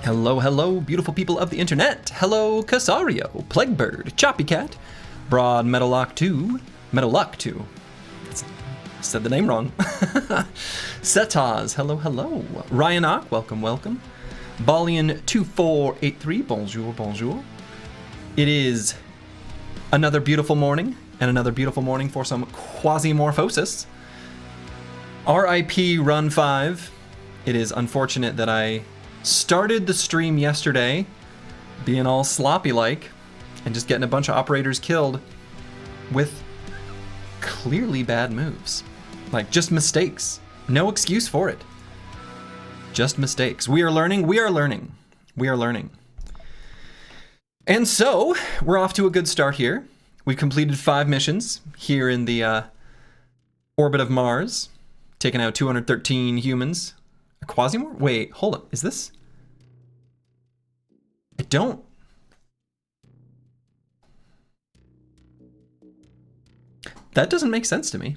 Hello, hello, beautiful people of the internet. Hello, Casario, Plaguebird, Choppy Cat, Broad Metallock 2, Metalluck 2. Said the name wrong. Setaz, hello, hello. Ryanak, welcome, welcome. Balian2483, bonjour, bonjour. It is another beautiful morning, and another beautiful morning for some Quasimorphosis. RIP Run 5. It is unfortunate that I started the stream yesterday being all sloppy like and just getting a bunch of operators killed with clearly bad moves. Like, just mistakes. No excuse for it. Just mistakes. We are learning, we are learning, we are learning. And so, we're off to a good start here. We've completed 5 missions here in the orbit of Mars, taking out 213 humans. A Quasimorph? Wait, hold up. Is this? I don't. That doesn't make sense to me.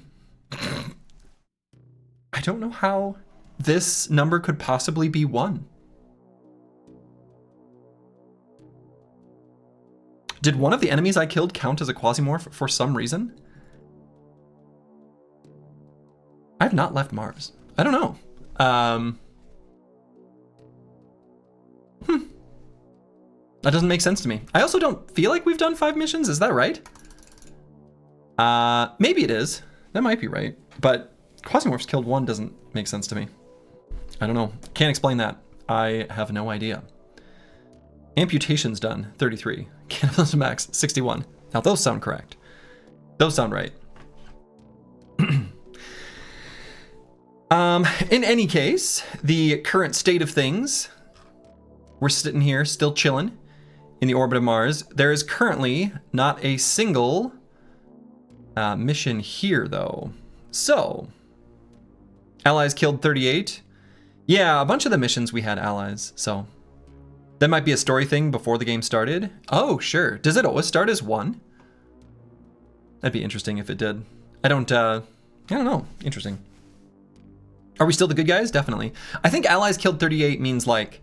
I don't know how this number could possibly be 1. Did one of the enemies I killed count as a Quasimorph for some reason? I've not left Mars. I don't know. That doesn't make sense to me. I also don't feel like we've done 5 missions. Is that right? Maybe it is. That might be right. But Quasimorphs killed 1 doesn't make sense to me. I don't know. Can't explain that. I have no idea. Amputations done, 33. Cannibalism max, 61. Now those sound correct. Those sound right. In any case, the current state of things, we're sitting here still chilling in the orbit of Mars. There is currently not a single mission here though. So, allies killed 38. Yeah, a bunch of the missions we had allies, so that might be a story thing before the game started. Oh, sure. Does it always start as 1? That'd be interesting if it did. I don't know. Interesting. Are we still the good guys? Definitely. I think allies killed 38 means like,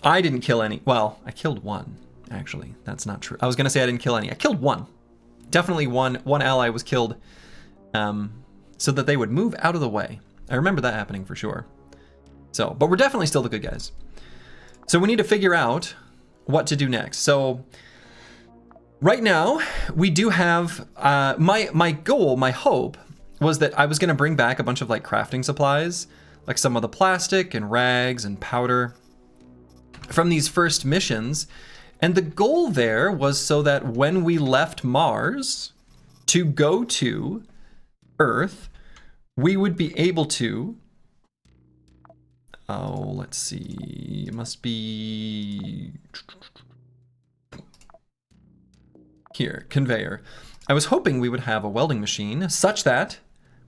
I didn't kill any. Well, I killed 1, actually. That's not true. I was gonna say I didn't kill any. I killed 1. Definitely one ally was killed so that they would move out of the way. I remember that happening for sure. So, but we're definitely still the good guys. So we need to figure out what to do next. So right now we do have, my goal, my hope was that I was gonna bring back a bunch of like crafting supplies, like some of the plastic and rags and powder from these first missions. And the goal there was so that when we left Mars to go to Earth, we would be able to, oh, let's see, it must be here, conveyor. I was hoping we would have a welding machine such that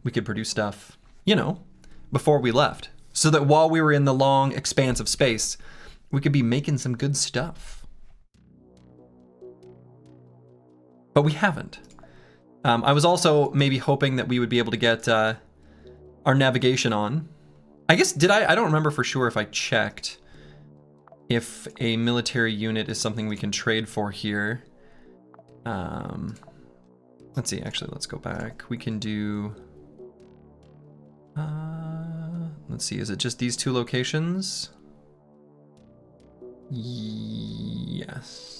we could produce stuff, you know, before we left. So that while we were in the long expanse of space, we could be making some good stuff. But we haven't. I was also maybe hoping that we would be able to get our navigation on. I guess, I don't remember for sure if I checked if a military unit is something we can trade for here. Let's see, actually, let's go back. We can do, let's see, is it just these 2 locations? Yes.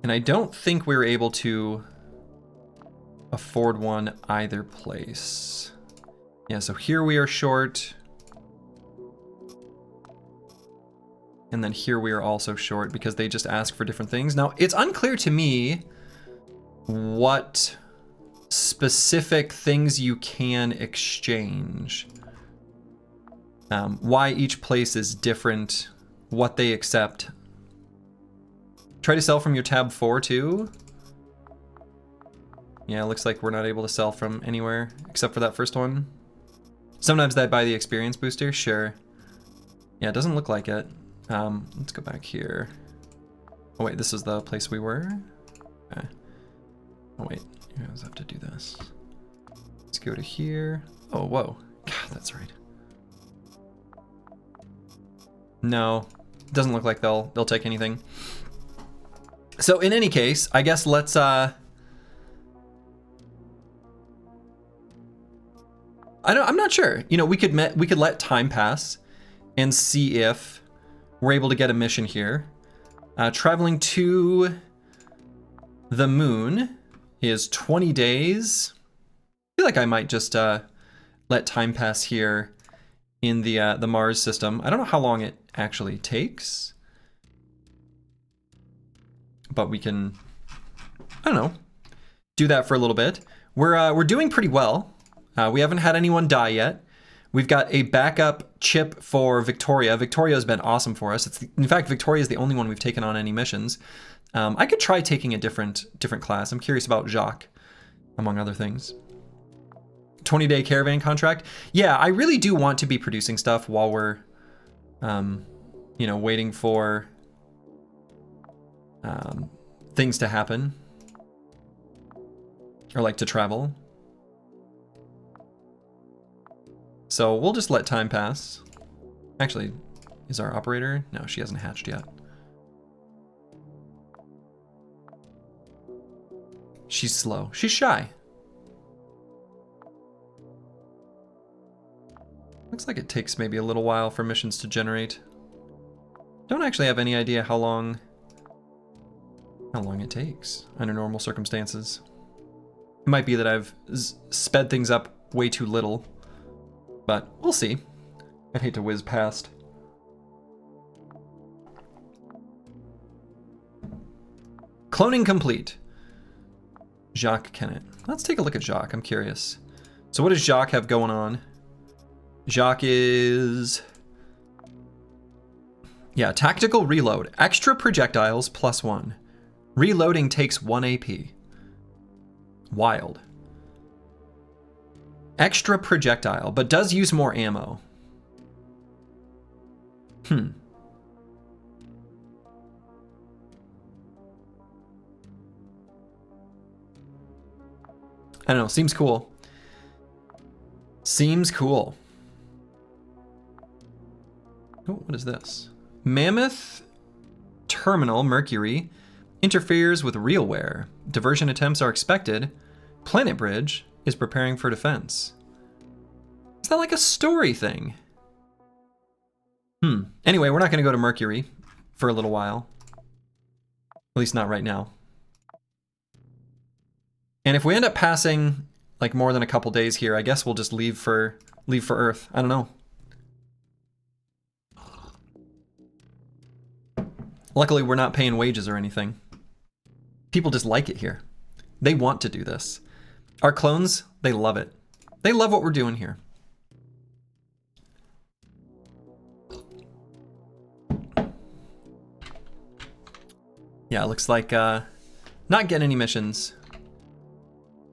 And I don't think we were able to afford one either place. Yeah, so here we are short. And then here we are also short because they just ask for different things. Now, it's unclear to me what specific things you can exchange. Why each place is different, what they accept. Try to sell from your tab 4 too. Yeah, it looks like we're not able to sell from anywhere except for that first one. Sometimes they buy the experience booster, sure. Yeah, it doesn't look like it. Let's go back here. Oh wait, this is the place we were? Okay. Oh wait, you guys have to do this. Let's go to here. Oh, whoa. God, that's right. No, doesn't look like they'll take anything. So in any case, I guess let's I'm not sure. You know, we could let time pass and see if we're able to get a mission here. Traveling to the moon is 20 days. I feel like I might just let time pass here in the Mars system. I don't know how long it actually takes, but we can, I don't know, do that for a little bit. We're doing pretty well. We haven't had anyone die yet. We've got a backup chip for Victoria. Victoria's been awesome for us. In fact, Victoria is the only one we've taken on any missions. I could try taking a different class. I'm curious about Jacques, among other things. 20-day caravan contract. Yeah, I really do want to be producing stuff while we're, you know, waiting for things to happen, or like to travel. So we'll just let time pass. Actually, is our operator? No, she hasn't hatched yet. She's slow. She's shy. Looks like it takes maybe a little while for missions to generate. Don't actually have any idea how long it takes under normal circumstances. It might be that I've sped things up way too little, but we'll see. I'd hate to whiz past. Cloning complete. Jacques Kennett. Let's take a look at Jacques. I'm curious. So what does Jacques have going on? Jacques is... yeah, tactical reload. Extra projectiles +1. Reloading takes 1 AP. Wild. Extra projectile, but does use more ammo. I don't know, seems cool. Seems cool. Oh, what is this? Mammoth Terminal Mercury interferes with realware. Diversion attempts are expected. Planet Bridge is preparing for defense. Is that like a story thing? Anyway, we're not going to go to Mercury for a little while. At least not right now. And if we end up passing like more than a couple days here, I guess we'll just leave for Earth. I don't know. Luckily, we're not paying wages or anything. People just like it here. They want to do this. Our clones, they love it. They love what we're doing here. Yeah, it looks like not getting any missions.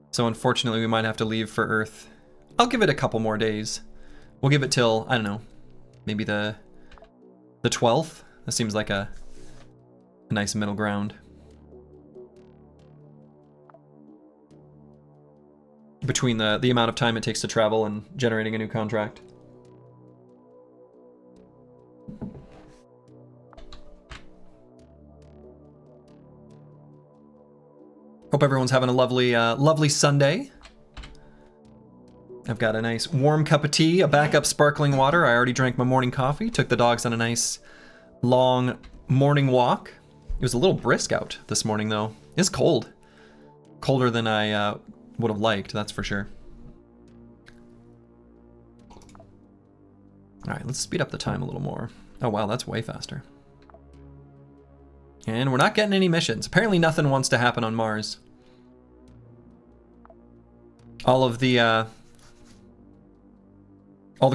So unfortunately, we might have to leave for Earth. I'll give it a couple more days. We'll give it till, I don't know, maybe the 12th. That seems like a nice middle ground. Between the amount of time it takes to travel and generating a new contract. Hope everyone's having a lovely, lovely Sunday. I've got a nice warm cup of tea, a backup sparkling water. I already drank my morning coffee, took the dogs on a nice long morning walk. It was a little brisk out this morning though. It's cold. Colder than I would have liked, that's for sure. All right, let's speed up the time a little more. Oh wow, that's way faster. And we're not getting any missions. Apparently nothing wants to happen on Mars. All the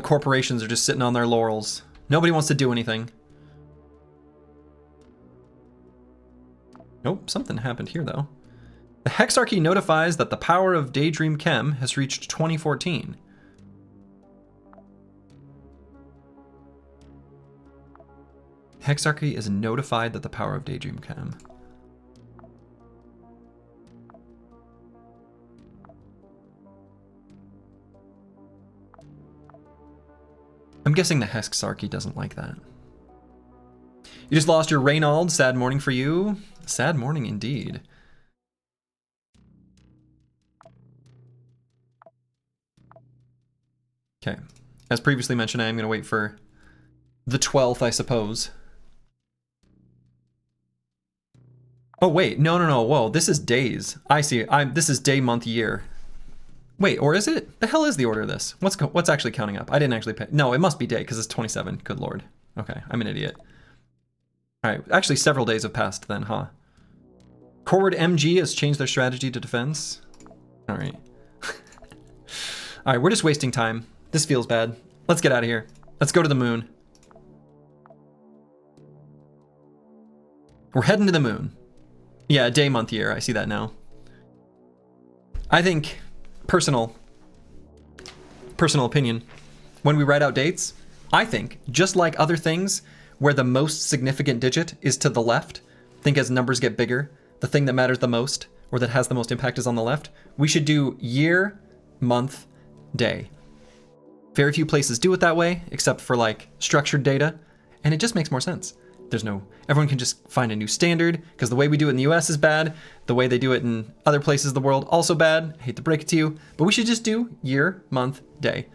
corporations are just sitting on their laurels. Nobody wants to do anything. Nope, something happened here though. The Hexarchy notifies that the power of Daydream Chem has reached 2014. Hexarchy is notified that the power of Daydream Chem. I'm guessing the Hexarchy doesn't like that. You just lost your Reynald. Sad morning for you. Sad morning indeed. Okay. As previously mentioned, I am going to wait for the 12th, I suppose. Oh, wait. No. Whoa. This is days. I see. This is day, month, year. Wait, or is it? The hell is the order of this? What's actually counting up? I didn't actually pay. No, it must be day because it's 27. Good lord. Okay, I'm an idiot. All right. Actually, several days have passed then, huh? Corward MG has changed their strategy to defense. All right. All right, we're just wasting time. This feels bad. Let's get out of here. Let's go to the moon. We're heading to the moon. Yeah, day, month, year. I see that now. I think, personal opinion, when we write out dates, I think, just like other things where the most significant digit is to the left, think as numbers get bigger, the thing that matters the most, or that has the most impact is on the left, we should do year, month, day. Very few places do it that way, except for like structured data, and it just makes more sense. Everyone can just find a new standard, because the way we do it in the US is bad, the way they do it in other places of the world also bad, I hate to break it to you, but we should just do year, month, day.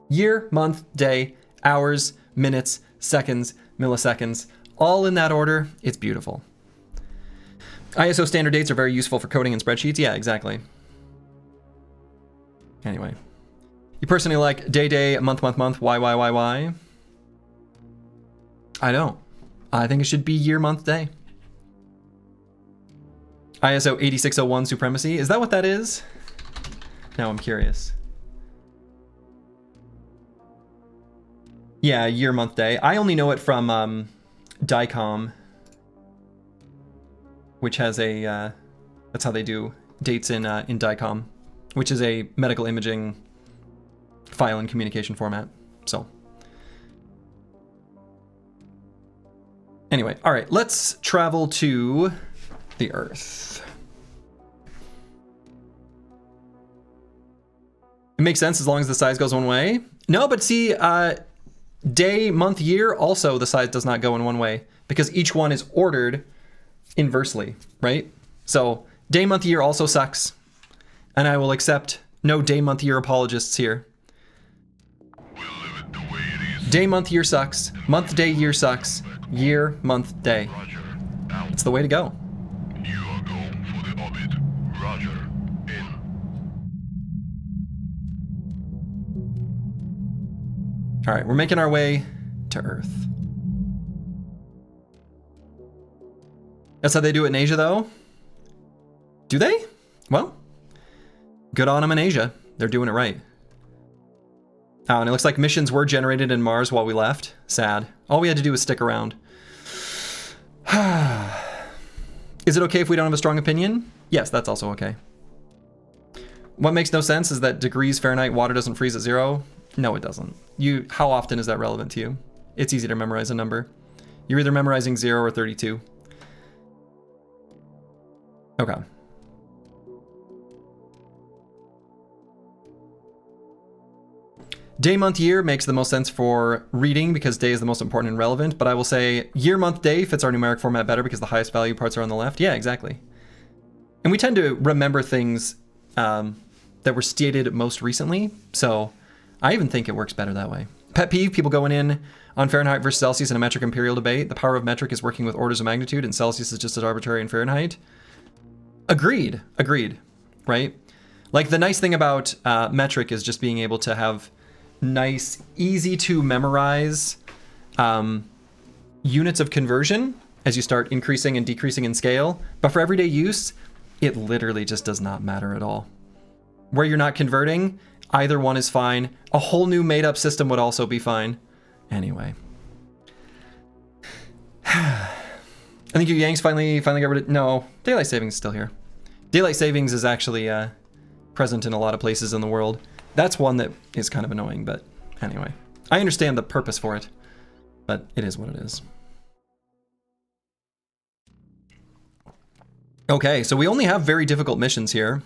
Year, month, day, hours, minutes, seconds, milliseconds, all in that order. It's beautiful. ISO standard dates are very useful for coding and spreadsheets. Yeah, exactly. Anyway. You personally like day, month, why? I don't. I think it should be year, month, day. ISO 8601 supremacy. Is that what that is? Now I'm curious. Yeah, year, month, day. I only know it from DICOM, which has a, that's how they do dates in DICOM, which is a medical imaging file and communication format. So anyway, all right, let's travel to the Earth. It makes sense as long as the size goes one way. No, but see, day, month, year, also the size does not go in one way because each one is ordered inversely, right? So day, month, year also sucks. And I will accept no day, month, year apologists here. Day, month, year sucks. Month, day, year sucks. Year, month, day. It's the way to go. You are going for the orbit. Roger. In. All right, we're making our way to Earth. That's how they do it in Asia, though? Do they? Well, good on them in Asia. They're doing it right. Oh, and it looks like missions were generated in Mars while we left. Sad. All we had to do was stick around. Is it okay if we don't have a strong opinion? Yes, that's also okay. What makes no sense is that degrees Fahrenheit water doesn't freeze at 0. No, it doesn't. How often is that relevant to you? It's easy to memorize a number. You're either memorizing 0 or 32. Okay. Day, month, year makes the most sense for reading because day is the most important and relevant, but I will say year, month, day fits our numeric format better because the highest value parts are on the left. Yeah, exactly. And we tend to remember things that were stated most recently, so I even think it works better that way. Pet peeve, people going in on Fahrenheit versus Celsius in a metric imperial debate. The power of metric is working with orders of magnitude, and Celsius is just as arbitrary in Fahrenheit. Agreed, right? Like the nice thing about metric is just being able to have nice, easy to memorize units of conversion as you start increasing and decreasing in scale. But for everyday use, it literally just does not matter at all. Where you're not converting, either one is fine. A whole new made up system would also be fine. Anyway. I think you Yanks finally got rid of... No, daylight savings is still here. Daylight savings is actually present in a lot of places in the world. That's one that is kind of annoying, but anyway. I understand the purpose for it, but it is what it is. Okay, so we only have very difficult missions here.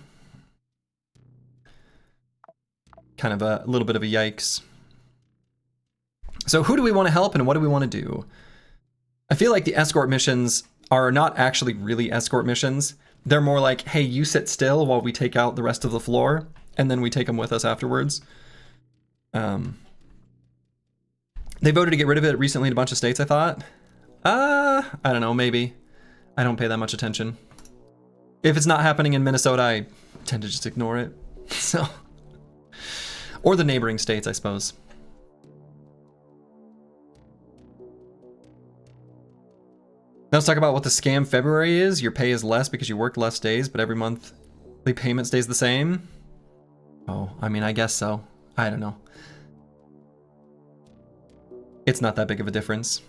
Kind of a little bit of a yikes. So who do we want to help and what do we want to do? I feel like the escort missions are not actually really escort missions. They're more like, hey, you sit still while we take out the rest of the floor, and then we take them with us afterwards. They voted to get rid of it recently in a bunch of states, I thought. I don't know, maybe. I don't pay that much attention. If it's not happening in Minnesota, I tend to just ignore it. So, or the neighboring states, I suppose. Now let's talk about what the scam February is. Your pay is less because you worked less days, but every monthly payment stays the same. Oh, I mean, I guess so. I don't know. It's not that big of a difference.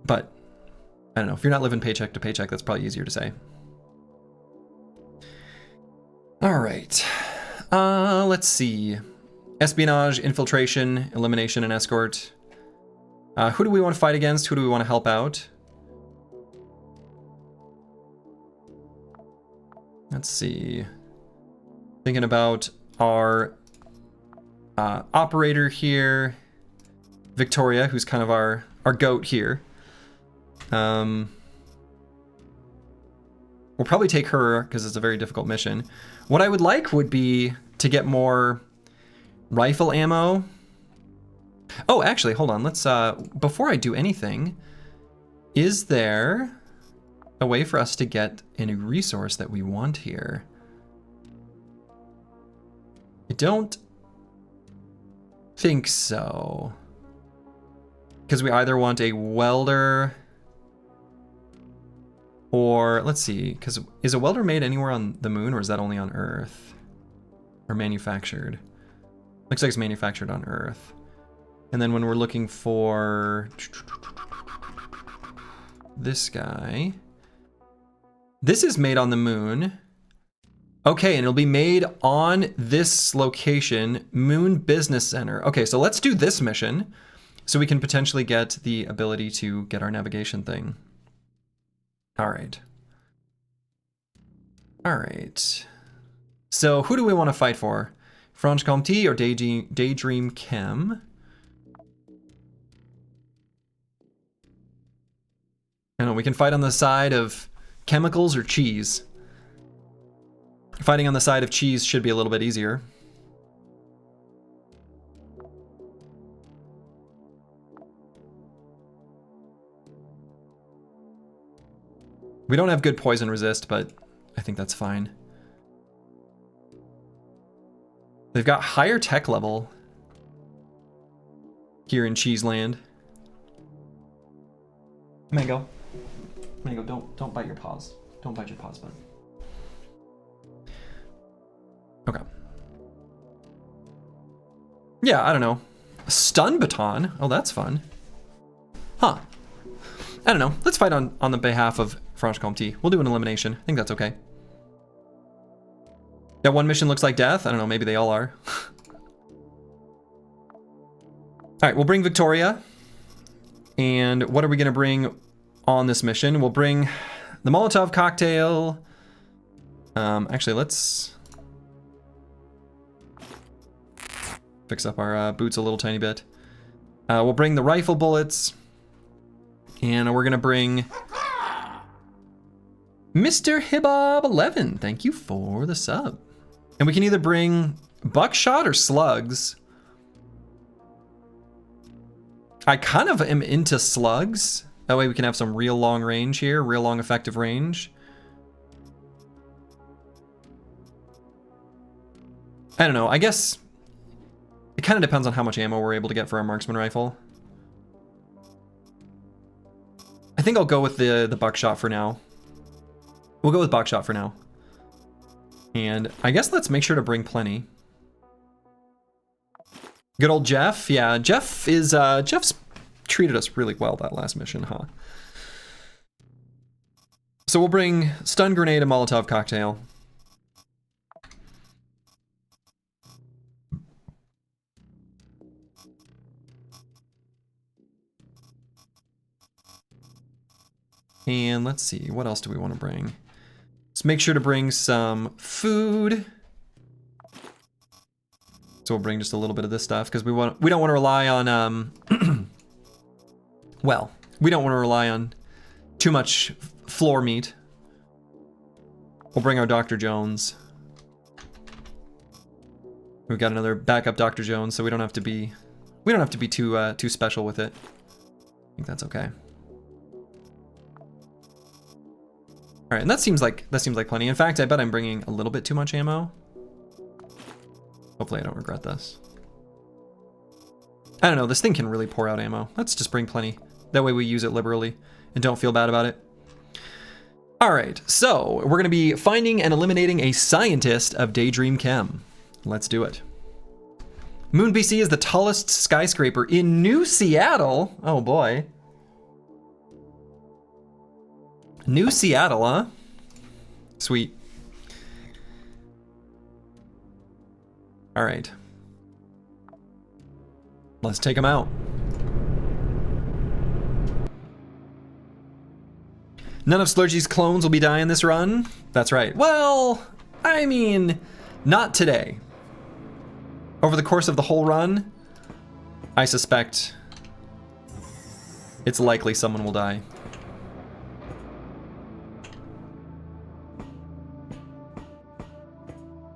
But, I don't know. If you're not living paycheck to paycheck, that's probably easier to say. All right. Let's see. Espionage, infiltration, elimination, and escort. Who do we want to fight against? Who do we want to help out? Let's see. Thinking about our operator here, Victoria, who's kind of our goat here. We'll probably take her because it's a very difficult mission. What I would like would be to get more rifle ammo. Oh, actually, hold on. Let's, before I do anything, is there a way for us to get any resource that we want here? I don't think so. Because we either want a welder or, let's see, because is a welder made anywhere on the moon or is that only on Earth? Or manufactured? Looks like it's manufactured on Earth. And then when we're looking for this guy, this is made on the moon. Okay, and it'll be made on this location, Moon Business Center. Okay, so let's do this mission so we can potentially get the ability to get our navigation thing. All right. All right. So who do we want to fight for? Franche-Comté or Daydream Chem? I don't know, we can fight on the side of chemicals or cheese. Fighting on the side of cheese should be a little bit easier. We don't have good poison resist, but I think that's fine. They've got higher tech level here in Cheeseland. Mango. Mango, don't bite your paws. Don't bite your paws, bud. Okay. Yeah, I don't know. A stun baton? Oh, that's fun. Huh. I don't know. Let's fight on the behalf of Franche-Comté. We'll do an elimination. I think that's okay. That one mission looks like death? I don't know, maybe they all are. Alright, we'll bring Victoria. And what are we gonna bring on this mission? We'll bring the Molotov cocktail. Actually, let's fix up our boots a little tiny bit. We'll bring the rifle bullets. And we're gonna bring Mr. Hibob11. Thank you for the sub. And we can either bring buckshot or slugs. I kind of am into slugs. That way we can have some real long range here, real long effective range. I don't know, I guess it kind of depends on how much ammo we're able to get for our marksman rifle. I think I'll go with the buckshot for now. We'll go with buckshot for now. And I guess let's make sure to bring plenty. Good old Jeff. Yeah, Jeff is, Jeff's treated us really well that last mission, huh? So we'll bring stun grenade and Molotov cocktail. And let's see, what else do we want to bring? Let's make sure to bring some food. So we'll bring just a little bit of this stuff because we don't want to rely on Well, we don't want to rely on too much floor meat. We'll bring our Dr. Jones. We've got another backup Dr. Jones, so we don't have to be too special with it. I think that's okay. All right, and that seems like plenty. In fact, I bet I'm bringing a little bit too much ammo. Hopefully I don't regret this. I don't know, this thing can really pour out ammo. Let's just bring plenty. That way we use it liberally and don't feel bad about it. All right, so we're gonna be finding and eliminating a scientist of Daydream Chem. Let's do it. Moon BC is the tallest skyscraper in New Seattle. Oh boy. New Seattle, huh? Sweet. All right. Let's take them out. None of Slurgy's clones will be dying this run. That's right. Well, I mean, not today. Over the course of the whole run, I suspect it's likely someone will die.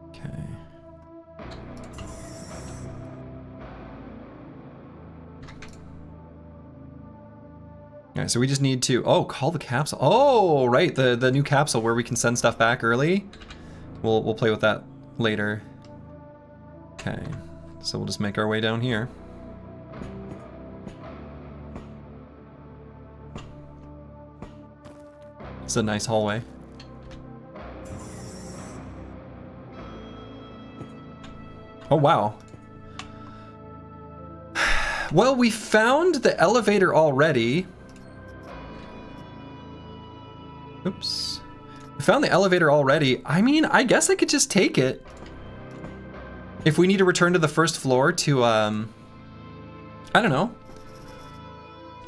Okay. Alright, so we just need to, call the capsule. Oh, right, the new capsule where we can send stuff back early. We'll play with that later. Okay, so we'll just make our way down here. It's a nice hallway. Oh, wow. Well, we found the elevator already. Oops. We found the elevator already. I mean, I guess I could just take it. If we need to return to the first floor to, I don't know,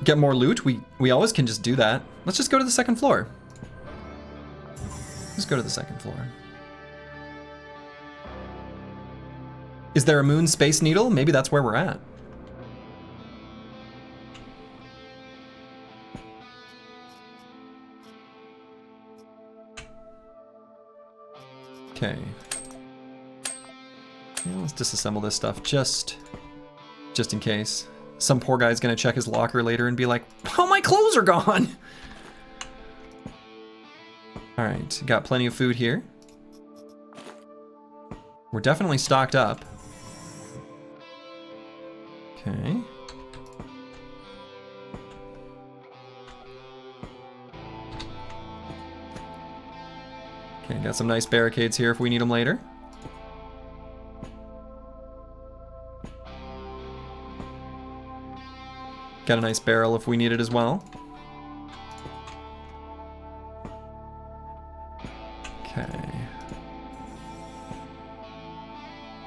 get more loot, we always can just do that. Let's just go to the second floor. Let's go to the second floor. Is there a moon space needle? Maybe that's where we're at. Okay. Yeah, let's disassemble this stuff just in case. Some poor guy's gonna check his locker later and be like, oh, my clothes are gone! Alright, got plenty of food here. We're definitely stocked up. Okay. Okay, got some nice barricades here if we need them later. Got a nice barrel if we need it as well. Okay.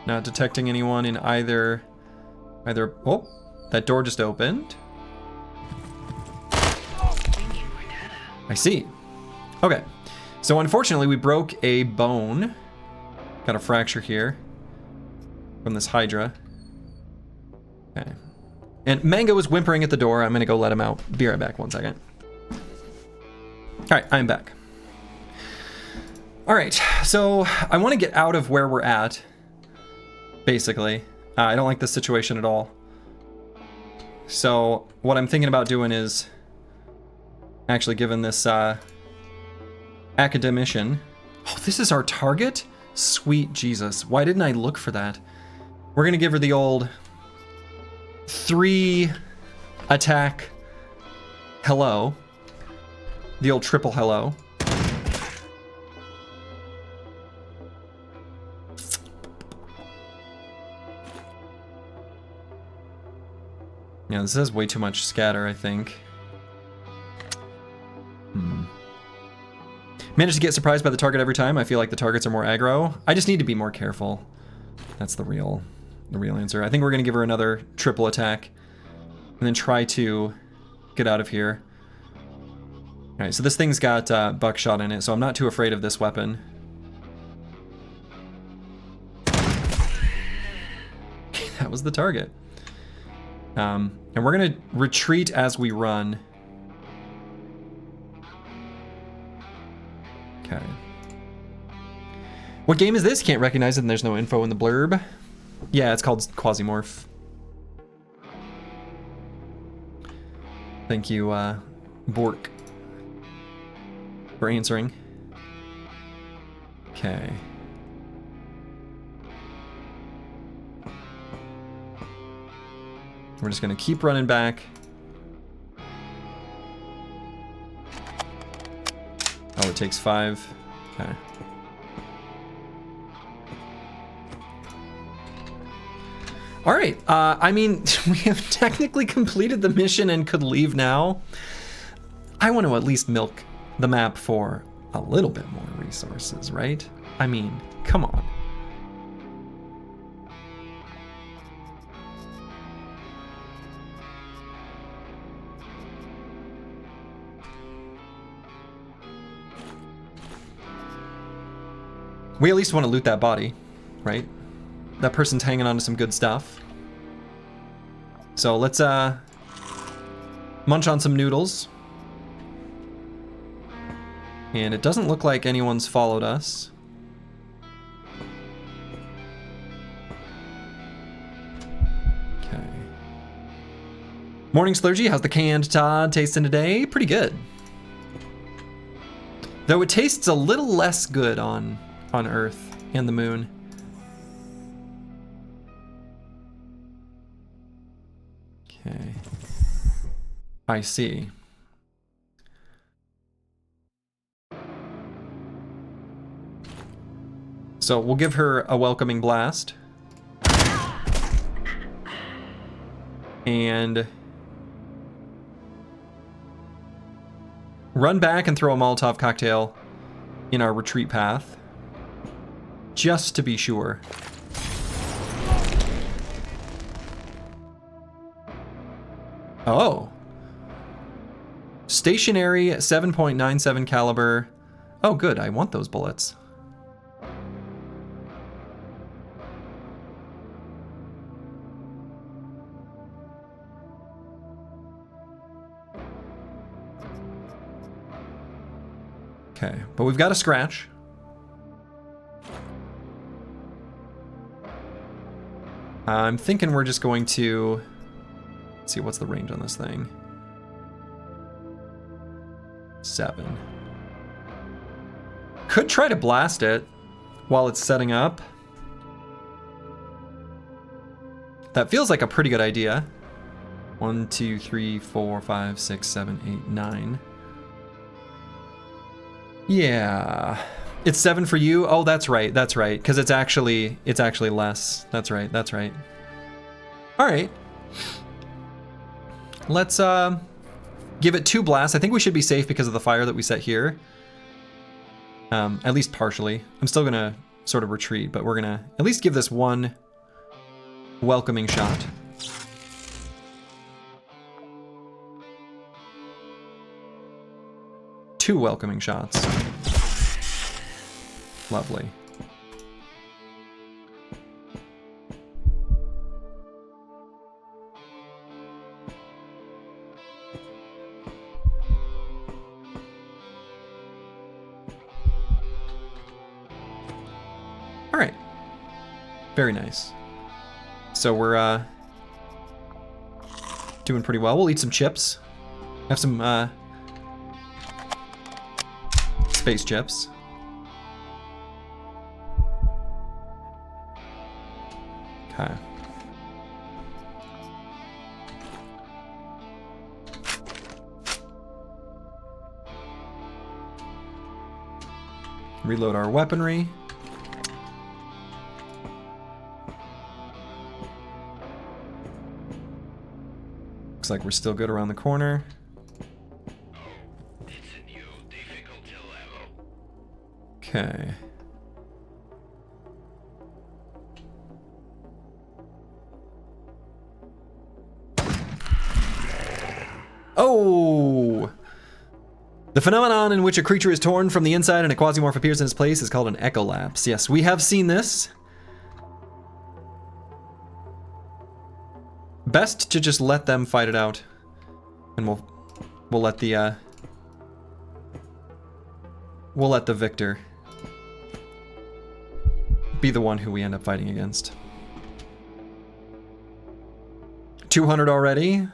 Not detecting anyone in either, oh, that door just opened. I see. Okay. So unfortunately we broke a bone. Got a fracture here from this Hydra. Okay. And Mango is whimpering at the door. I'm gonna go let him out. Be right back, 1 second. All right, I'm back. All right, so I wanna get out of where we're at, basically. I don't like this situation at all. So what I'm thinking about doing is actually giving this academician. Oh, this is our target? Sweet Jesus, why didn't I look for that? We're gonna give her the old 3 attack hello. The old triple hello. Yeah, this has way too much scatter, I think. Managed to get surprised by the target every time. I feel like the targets are more aggro. I just need to be more careful. That's the real answer. I think we're gonna give her another triple attack and then try to get out of here. All right, so this thing's got buckshot in it, so I'm not too afraid of this weapon. That was the target. And we're gonna retreat as we run. Okay. What game is this? Can't recognize it and there's no info in the blurb. Yeah, it's called Quasimorph. Thank you, Bork, for answering. Okay. We're just gonna keep running back. Oh, it takes 5. Okay. All right, I mean, we have technically completed the mission and could leave now. I want to at least milk the map for a little bit more resources, right? I mean, come on. We at least want to loot that body, right? That person's hanging on to some good stuff. So let's munch on some noodles. And it doesn't look like anyone's followed us. Okay. Morning Slurgy, how's the canned Todd tasting today? Pretty good. Though it tastes a little less good on Earth and the moon. Okay. I see. So we'll give her a welcoming blast. And run back and throw a Molotov cocktail in our retreat path. Just to be sure. Oh. Stationary 7.97 caliber. Oh, good. I want those bullets. Okay, but we've got a scratch. I'm thinking we're just going to... Let's see, what's the range on this thing? 7. Could try to blast it while it's setting up. That feels like a pretty good idea. 1, 2, 3, 4, 5, 6, 7, 8, 9. Yeah. It's 7 for you? Oh, that's right, because it's actually less. That's right. All right. Let's give it 2 blasts. I think we should be safe because of the fire that we set here. At least partially. I'm still gonna sort of retreat, but we're gonna at least give this 1 welcoming shot. Two welcoming shots. Lovely. All right. Very nice. So we're doing pretty well. We'll eat some chips. Have some space chips. Okay. Reload our weaponry. Looks like we're still good around the corner. Okay. Oh! The phenomenon in which a creature is torn from the inside and a quasimorph appears in its place is called an echolapse. Yes, we have seen this. Best to just let them fight it out. And we'll let the victor be the one who we end up fighting against. 200 already?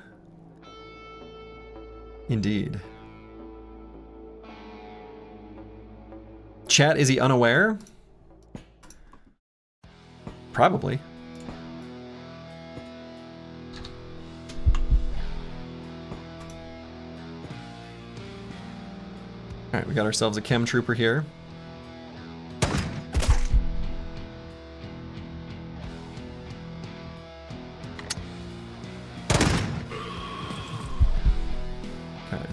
Indeed. Chat, is he unaware? Probably. Alright, we got ourselves a chem trooper here. Okay.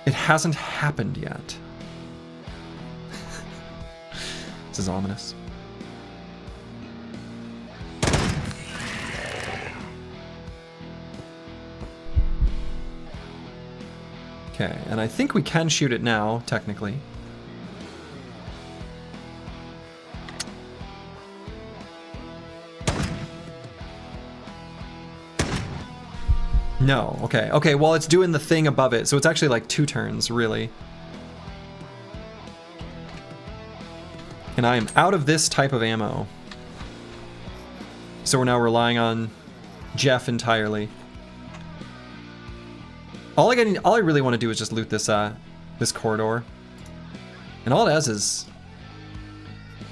It hasn't happened yet. This is ominous. Okay, and I think we can shoot it now, technically. No, okay. Okay, well, it's doing the thing above it, so it's actually like 2 turns, really. And I am out of this type of ammo. So we're now relying on Jeff entirely. All I really want to do is just loot this this corridor. And all it has is,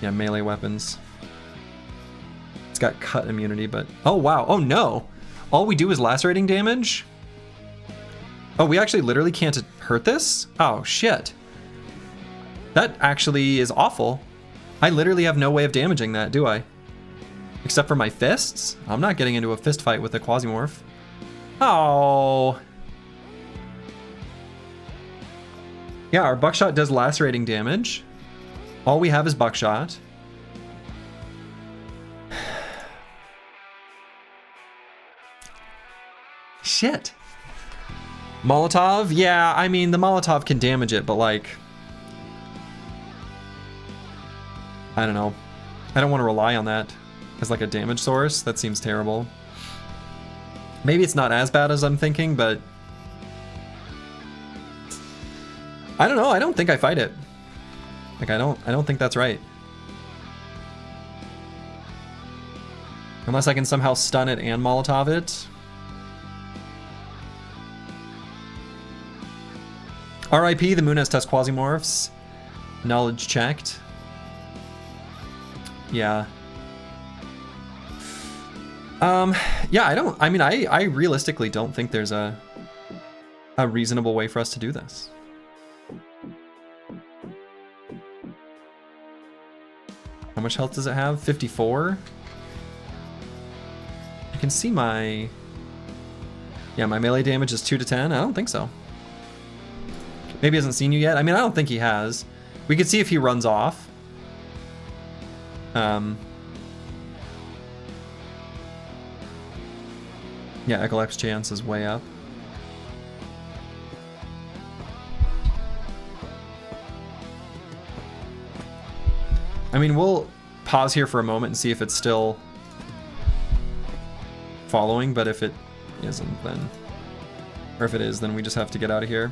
yeah, melee weapons. It's got cut immunity, but oh wow, oh no! All we do is lacerating damage? Oh, we actually literally can't hurt this? Oh shit. That actually is awful. I literally have no way of damaging that, do I? Except for my fists? I'm not getting into a fist fight with a Quasimorph. Oh. Yeah, our buckshot does lacerating damage. All we have is buckshot. Shit. Molotov? Yeah, I mean, the Molotov can damage it, but like... I don't know. I don't want to rely on that as like a damage source. That seems terrible. Maybe it's not as bad as I'm thinking, but... I don't know, I don't think I fight it. Like, I don't think that's right. Unless I can somehow stun it and Molotov it. RIP, the moon has test Quasimorphs. Knowledge checked. Yeah. Yeah, I realistically don't think there's a reasonable way for us to do this. How much health does it have? 54? I can see my... Yeah, my melee damage is 2 to 10? I don't think so. Maybe he hasn't seen you yet? I mean, I don't think he has. We could see if he runs off. Yeah, Ecolep's chance is way up. I mean, we'll pause here for a moment and see if it's still following, but if it isn't, then... Or if it is, then we just have to get out of here.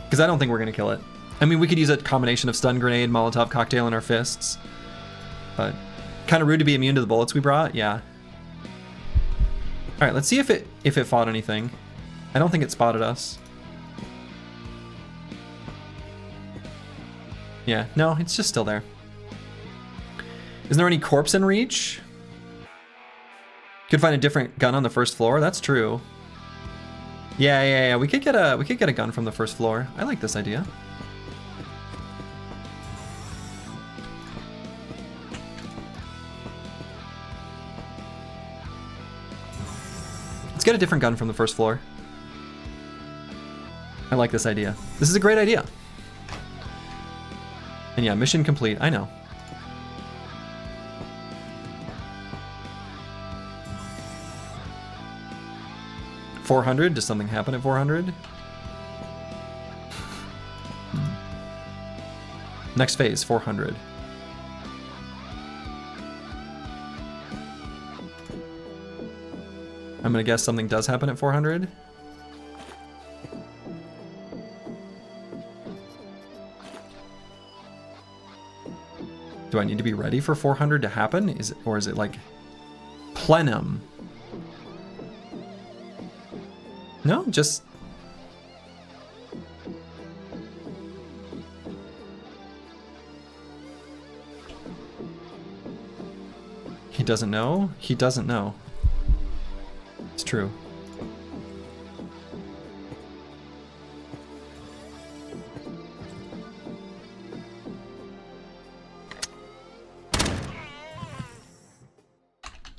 Because I don't think we're going to kill it. I mean, we could use a combination of stun grenade, Molotov cocktail in our fists. But kind of rude to be immune to the bullets we brought, yeah. Alright, let's see if it fought anything. I don't think it spotted us. Yeah, no, it's just still there. Isn't there any corpse in reach? Could find a different gun on the first floor. That's true. Yeah. We could get a gun from the first floor. I like this idea. Let's get a different gun from the first floor. I like this idea. This is a great idea. And yeah, mission complete. I know. $400? Does something happen at 400? Next phase, 400. I'm gonna guess something does happen at 400. Do I need to be ready for 400 to happen? Or is it like plenum? No, just... He doesn't know? He doesn't know. It's true.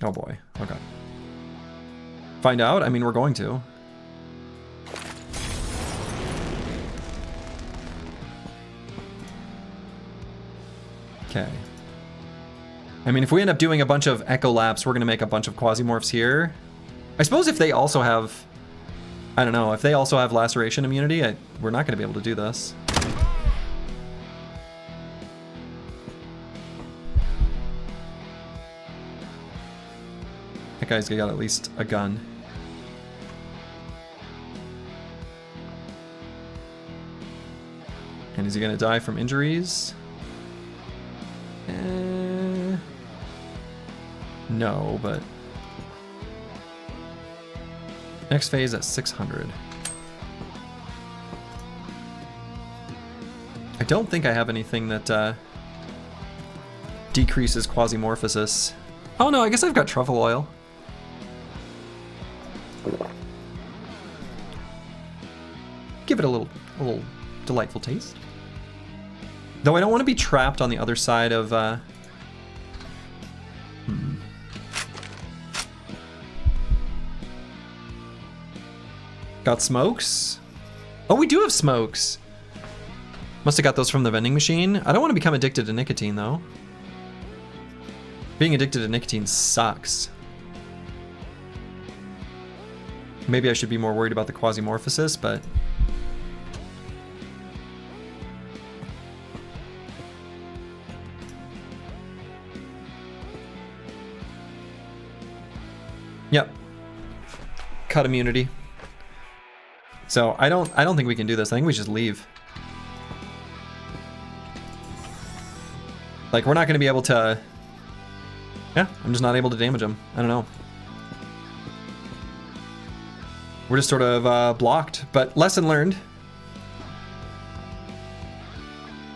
Oh boy. Okay. Find out? I mean, we're going to. Okay. I mean, if we end up doing a bunch of echo laps, we're going to make a bunch of Quasimorphs here. I suppose if they also have... I don't know. If they also have laceration immunity, we're not going to be able to do this. That guy's got at least a gun. And is he going to die from injuries? No, but... Next phase at 600. I don't think I have anything that decreases Quasimorphosis. Oh no, I guess I've got truffle oil. Give it a little delightful taste. Though I don't want to be trapped on the other side of... Got smokes? Oh, we do have smokes. Must have got those from the vending machine. I don't want to become addicted to nicotine, though. Being addicted to nicotine sucks. Maybe I should be more worried about the Quasimorphosis, but... Yep. Cut immunity. So I don't think we can do this. I think we just leave. Like, we're not going to be able to... Yeah, I'm just not able to damage him. I don't know. We're just sort of blocked. But lesson learned.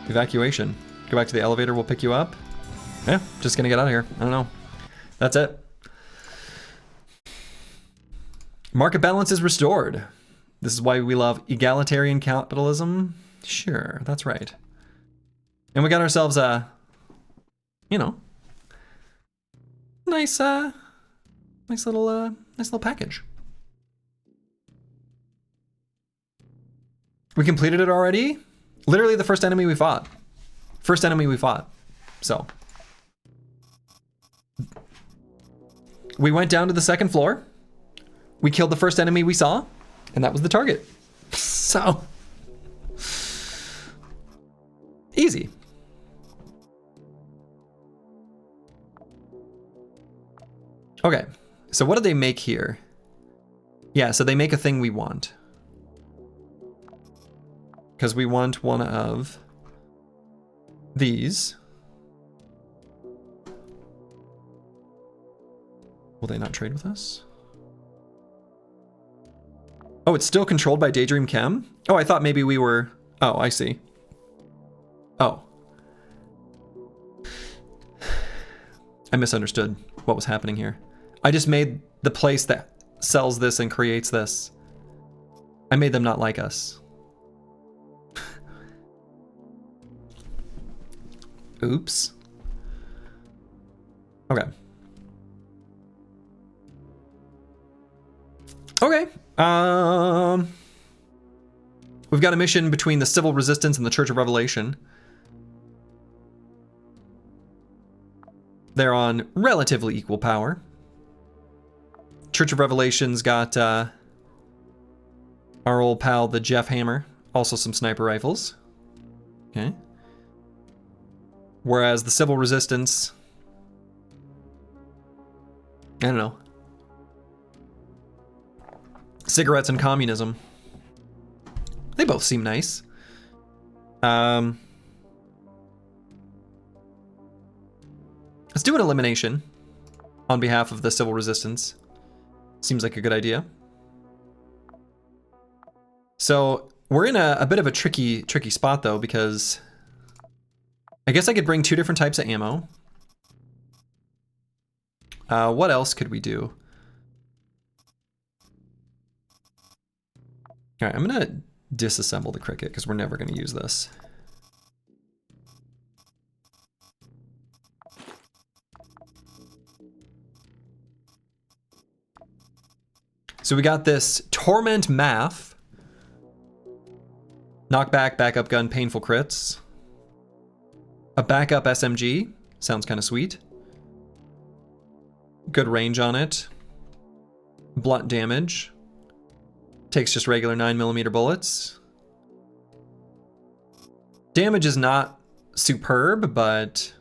Evacuation. Go back to the elevator, we'll pick you up. Yeah, just going to get out of here. I don't know. That's it. Market balance is restored. This is why we love egalitarian capitalism. Sure, that's right. And we got ourselves a, you know, nice little package. We completed it already. Literally the first enemy we fought. First enemy we fought. So we went down to the second floor. We killed the first enemy we saw. And that was the target. So, easy. Okay, so what do they make here? Yeah, so they make a thing we want. Because we want one of these. Will they not trade with us? Oh, it's still controlled by Daydream Chem? Oh, I thought maybe we were... Oh, I see. Oh. I misunderstood what was happening here. I just made the place that sells this and creates this. I made them not like us. Oops. Okay. Okay. We've got a mission between the Civil Resistance and the Church of Revelation. They're on relatively equal power. Church of Revelation's got our old pal, the Jeff Hammer. Also some sniper rifles. Okay. Whereas the Civil Resistance... I don't know. Cigarettes and communism. They both seem nice. Let's do an elimination on behalf of the civil resistance. Seems like a good idea. So we're in a bit of a tricky spot though, because I guess I could bring 2 different types of ammo. What else could we do? All right, I'm gonna disassemble the cricket because we're never gonna use this. So we got this Torment Math. Knockback, backup gun, painful crits. A backup SMG. Sounds kind of sweet. Good range on it. Blunt damage. Takes just regular 9mm bullets. Damage is not superb, but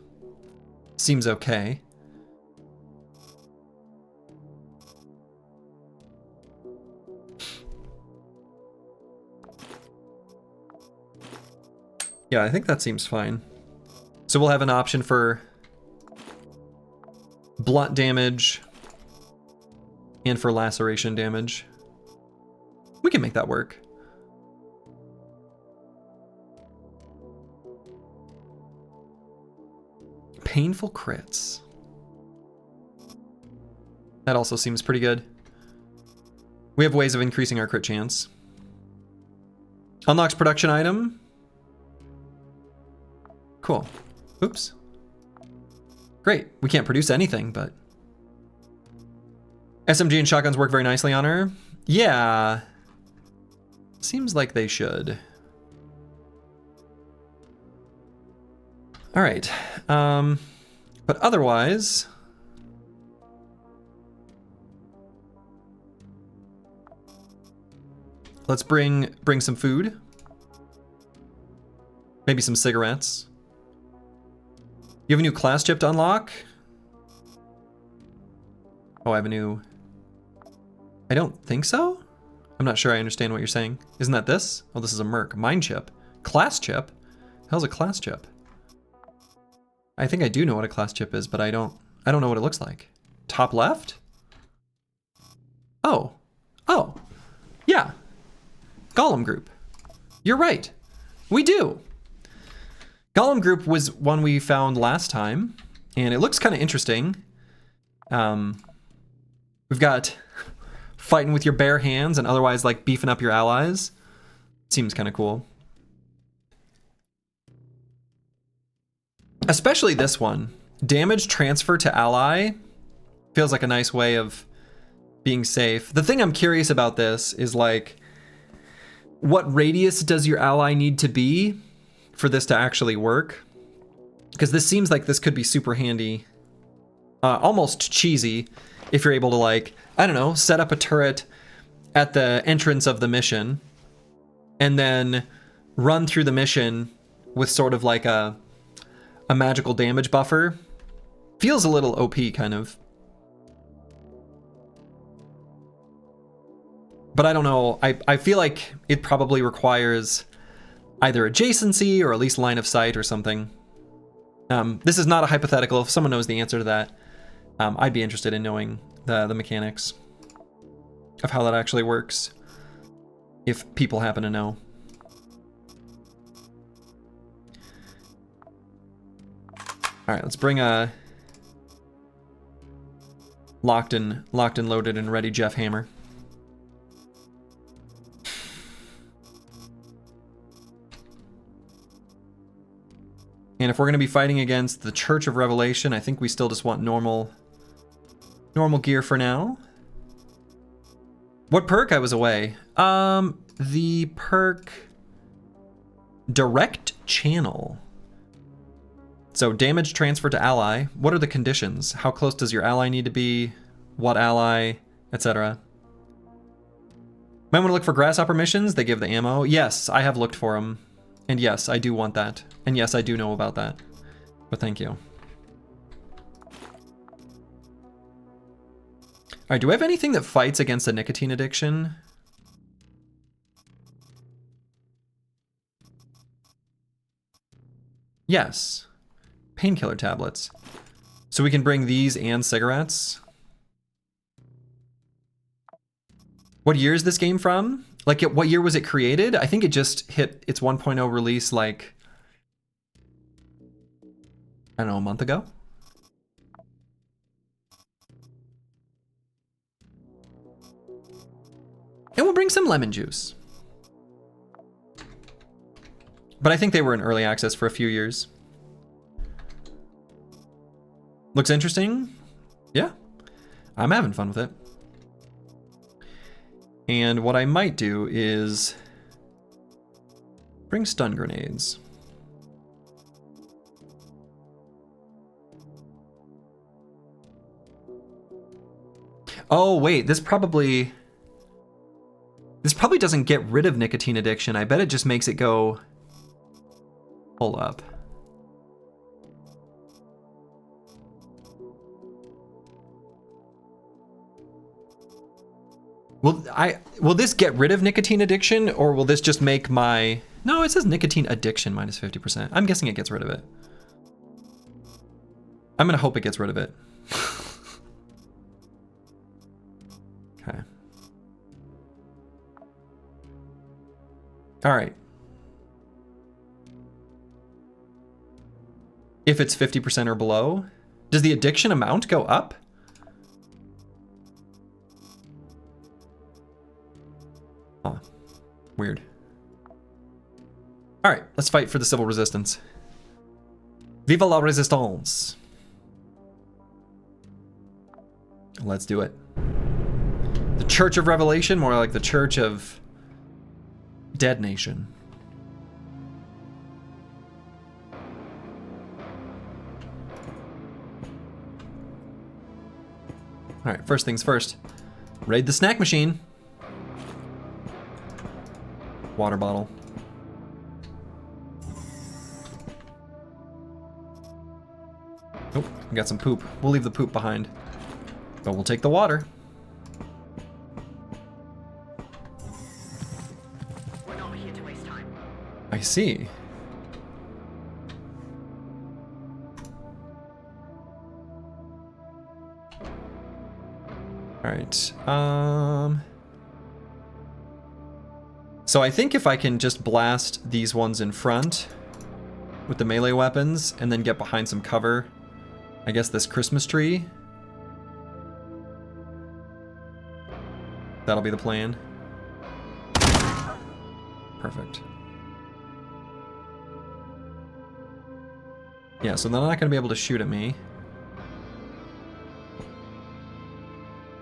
seems okay. Yeah, I think that seems fine. So we'll have an option for blunt damage and for laceration damage. We can make that work. Painful crits. That also seems pretty good. We have ways of increasing our crit chance. Unlocks production item. Cool. Oops. Great. We can't produce anything, but... SMG and shotguns work very nicely on her. Yeah. Seems like they should. All right. But otherwise... let's bring some food. Maybe some cigarettes. You have a new class chip to unlock? Oh, I have a new... I don't think so? I'm not sure I understand what you're saying. Isn't that this? Oh, this is a Merc. Mine chip. Class chip? How's a class chip? I think I do know what a class chip is, but I don't know what it looks like. Top left? Oh. Oh. Yeah. Golem group. You're right. We do. Golem group was one we found last time, and it looks kind of interesting. We've got fighting with your bare hands and otherwise like beefing up your allies. Seems kind of cool. Especially this one. Damage transfer to ally feels like a nice way of being safe. The thing I'm curious about this is like, what radius does your ally need to be for this to actually work? Because this seems like this could be super handy, almost cheesy, if you're able to like, I don't know, set up a turret at the entrance of the mission and then run through the mission with sort of like a magical damage buffer. Feels a little OP kind of. But I don't know, I feel like it probably requires either adjacency or at least line of sight or something. This is not a hypothetical. If someone knows the answer to that, I'd be interested in knowing the mechanics of how that actually works, if people happen to know. All right, let's bring a locked and loaded and ready Jeff Hammer. And if we're going to be fighting against the Church of Revelation, I think we still just want normal gear for now. What perk? I was away. The perk Direct Channel. So damage transfer to ally. What are the conditions? How close does your ally need to be? What ally? Etc. Might want to look for grasshopper missions. They give the ammo. Yes, I have looked for them. And yes, I do want that. And yes, I do know about that. But thank you. All right, do we have anything that fights against a nicotine addiction? Yes. Painkiller tablets. So we can bring these and cigarettes. What year is this game from? Like, what year was it created? I think it just hit its 1.0 release, like, I don't know, a month ago? And we'll bring some lemon juice. But I think they were in early access for a few years. Looks interesting. Yeah, I'm having fun with it. And what I might do is bring stun grenades. Oh, wait, this probably doesn't get rid of nicotine addiction. I bet it just makes it go... Hold up. Will this get rid of nicotine addiction, or will this just make my... No, it says nicotine addiction minus 50%. I'm guessing it gets rid of it. I'm gonna hope it gets rid of it. Okay. All right. If it's 50% or below, does the addiction amount go up? Oh, weird. All right, let's fight for the civil resistance. Viva la resistance. Let's do it. The Church of Revelation, more like the Church of Dead Nation. All right, first things first. Raid the snack machine. Water bottle. Oh, we got some poop. We'll leave the poop behind. But we'll take the water. We're not here to waste time. I see. All right. So I think if I can just blast these ones in front with the melee weapons and then get behind some cover, I guess this Christmas tree. That'll be the plan. Perfect. Yeah, so they're not going to be able to shoot at me.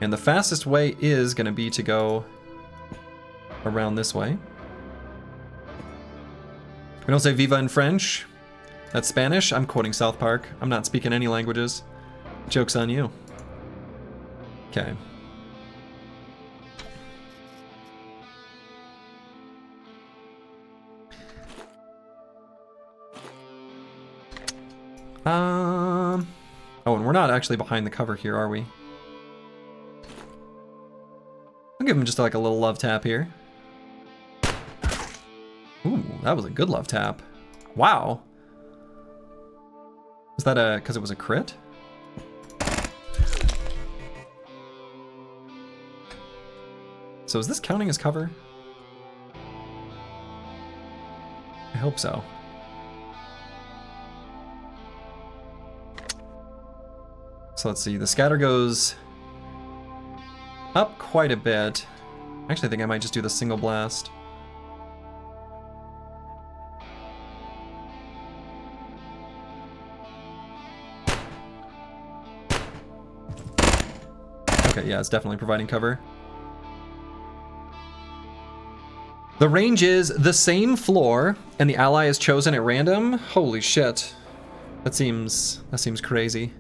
And the fastest way is going to be to go around this way. We don't say viva in French. That's Spanish. I'm quoting South Park. I'm not speaking any languages. Joke's on you. Okay. Oh, and we're not actually behind the cover here, are we? I'll give him just like a little love tap here. Ooh, that was a good love tap. Wow. Was that because it was a crit? So is this counting as cover? I hope so. So let's see, the scatter goes up quite a bit. Actually, I think I might just do the single blast. Okay, yeah, it's definitely providing cover. The range is the same floor, and the ally is chosen at random? Holy shit. That seems crazy.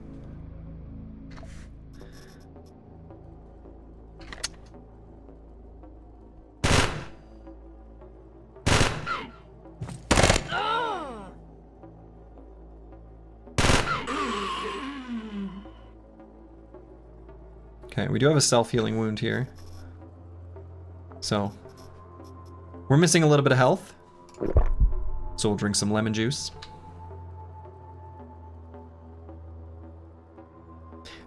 Okay, we do have a self-healing wound here. So, we're missing a little bit of health. So we'll drink some lemon juice.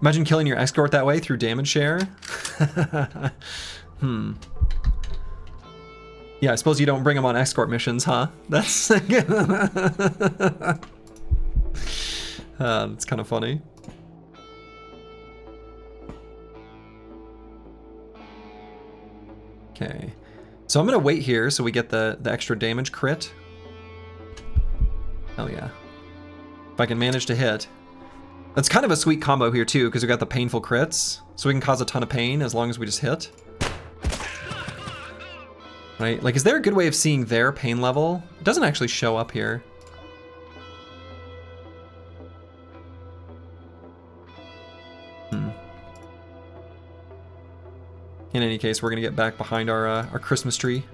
Imagine killing your escort that way through damage share. Yeah, I suppose you don't bring them on escort missions, huh? That's that's kind of funny. Okay, so I'm gonna wait here so we get the extra damage crit. Hell yeah. If I can manage to hit. That's kind of a sweet combo here too, because we got the painful crits, so we can cause a ton of pain as long as we just hit. Right? Like, is there a good way of seeing their pain level? It doesn't actually show up here. In any case, we're gonna get back behind our Christmas tree.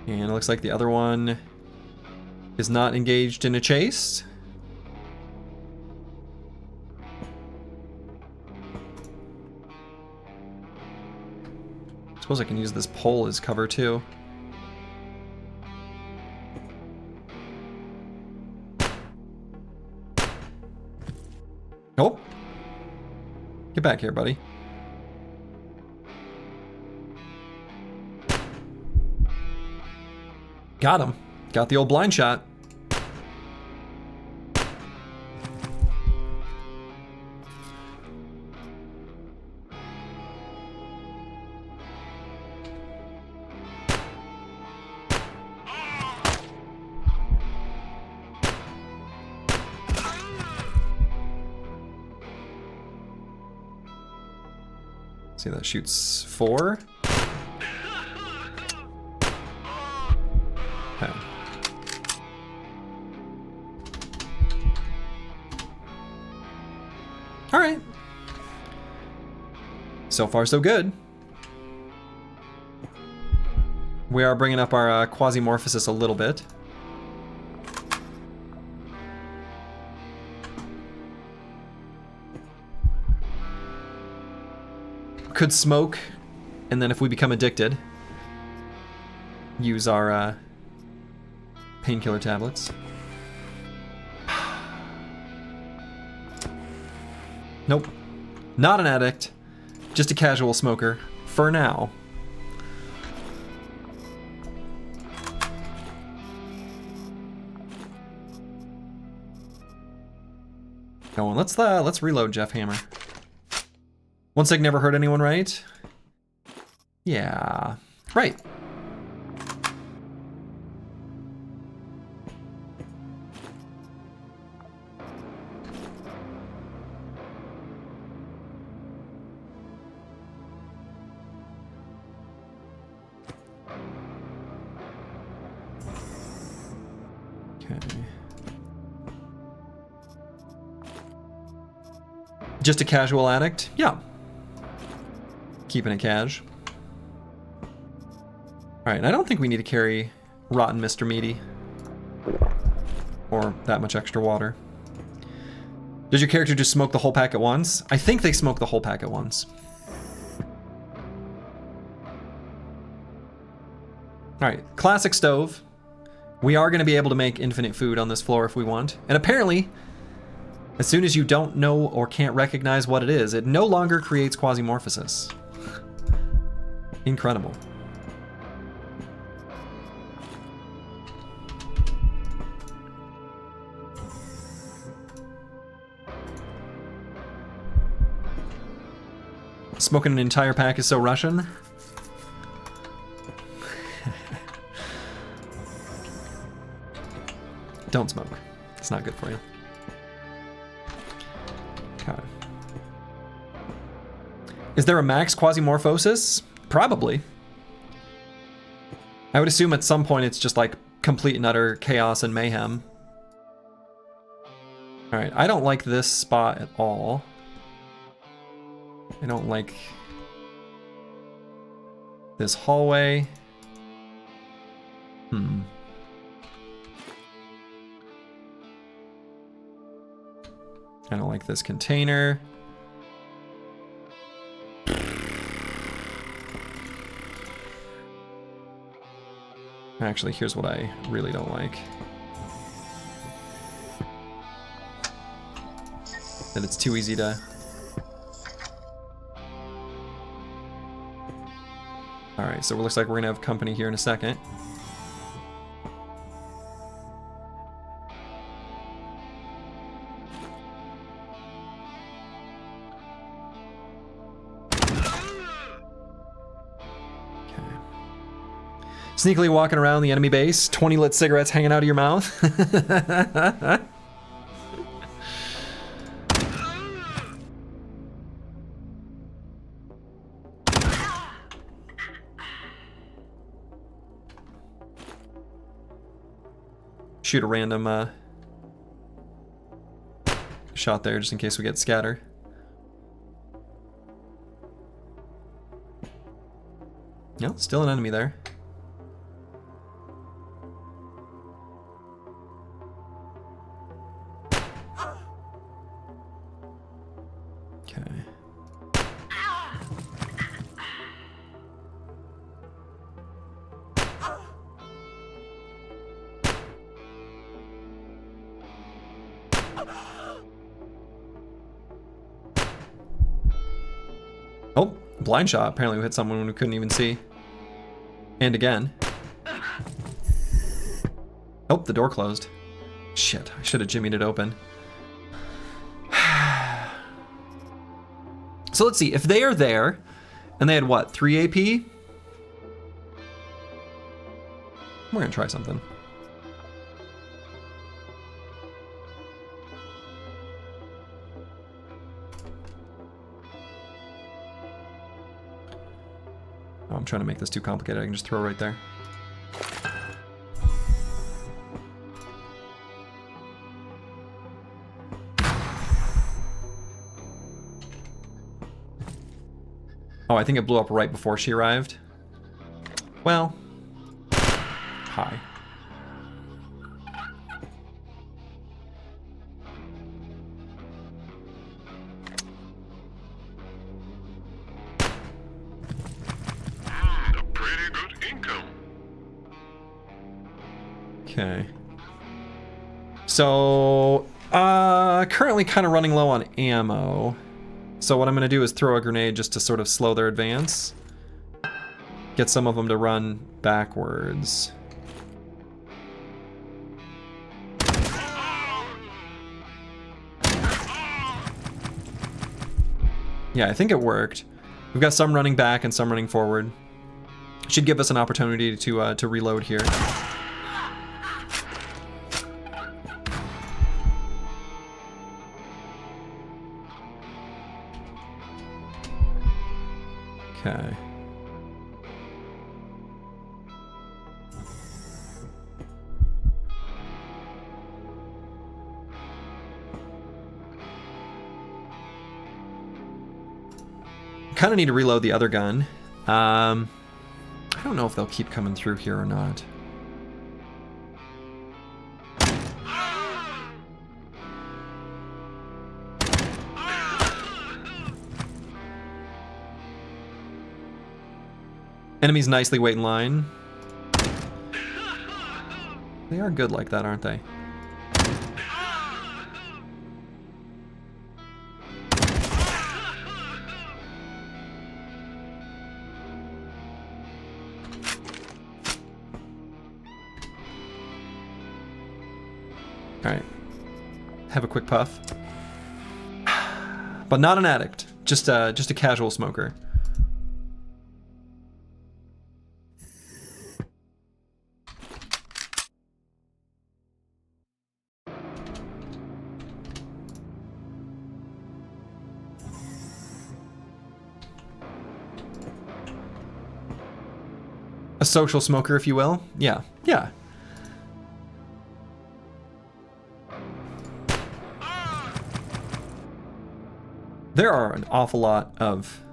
And it looks like the other one is not engaged in a chase. I suppose I can use this pole as cover too. Oh! Get back here, buddy. Got him. Got the old blind shot. See, that shoots 4. Okay. All right. So far, so good. We are bringing up our Quasimorphosis a little bit. Could smoke, and then if we become addicted, use our painkiller tablets. Nope. Not an addict. Just a casual smoker. For now. Go on, let's reload Jeff Hammer. One sec never hurt anyone, right? Yeah. Right. Okay. Just a casual addict? Yeah. Keeping it cash. Alright, I don't think we need to carry Rotten Mr. Meaty. Or that much extra water. Does your character just smoke the whole pack at once? I think they smoke the whole pack at once. Alright, classic stove. We are going to be able to make infinite food on this floor if we want. And apparently, as soon as you don't know or can't recognize what it is, it no longer creates Quasimorphosis. Incredible. Smoking an entire pack is so Russian. Don't smoke. It's not good for you. Okay. Is there a max Quasimorphosis? Probably. I would assume at some point it's just like complete and utter chaos and mayhem. Alright, I don't like this spot at all. I don't like this hallway. I don't like this container. Actually, here's what I really don't like. That it's too easy to... Alright, so it looks like we're gonna have company here in a second. Sneakily walking around the enemy base, 20 lit cigarettes hanging out of your mouth. Shoot a random shot there just in case we get scatter. No, still an enemy there. Oh, blind shot. Apparently we hit someone we couldn't even see. And again. Oh, the door closed. Shit, I should have jimmied it open. So let's see, if they are there, and they had what, 3 AP? We're gonna try something. Oh, I'm trying to make this too complicated. I can just throw it right there. Oh, I think it blew up right before she arrived. Well, hi. A pretty good income. Okay. So, currently kind of running low on ammo. So what I'm going to do is throw a grenade just to sort of slow their advance. Get some of them to run backwards. Yeah, I think it worked. We've got some running back and some running forward. Should give us an opportunity to reload here. Okay. Kind of need to reload the other gun. I don't know if they'll keep coming through here or not. Enemies nicely wait in line. They are good like that, aren't they? Alright. Have a quick puff. But not an addict. Just a casual smoker. A social smoker, if you will. Yeah, yeah. There are an awful lot of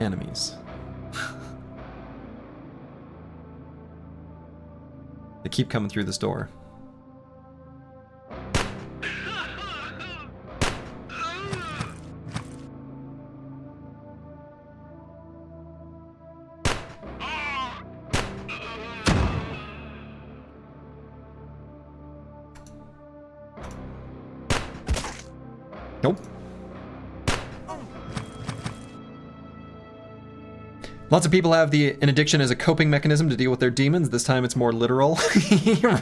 enemies. They keep coming through this door. Nope. Lots of people have an addiction as a coping mechanism to deal with their demons. This time it's more literal,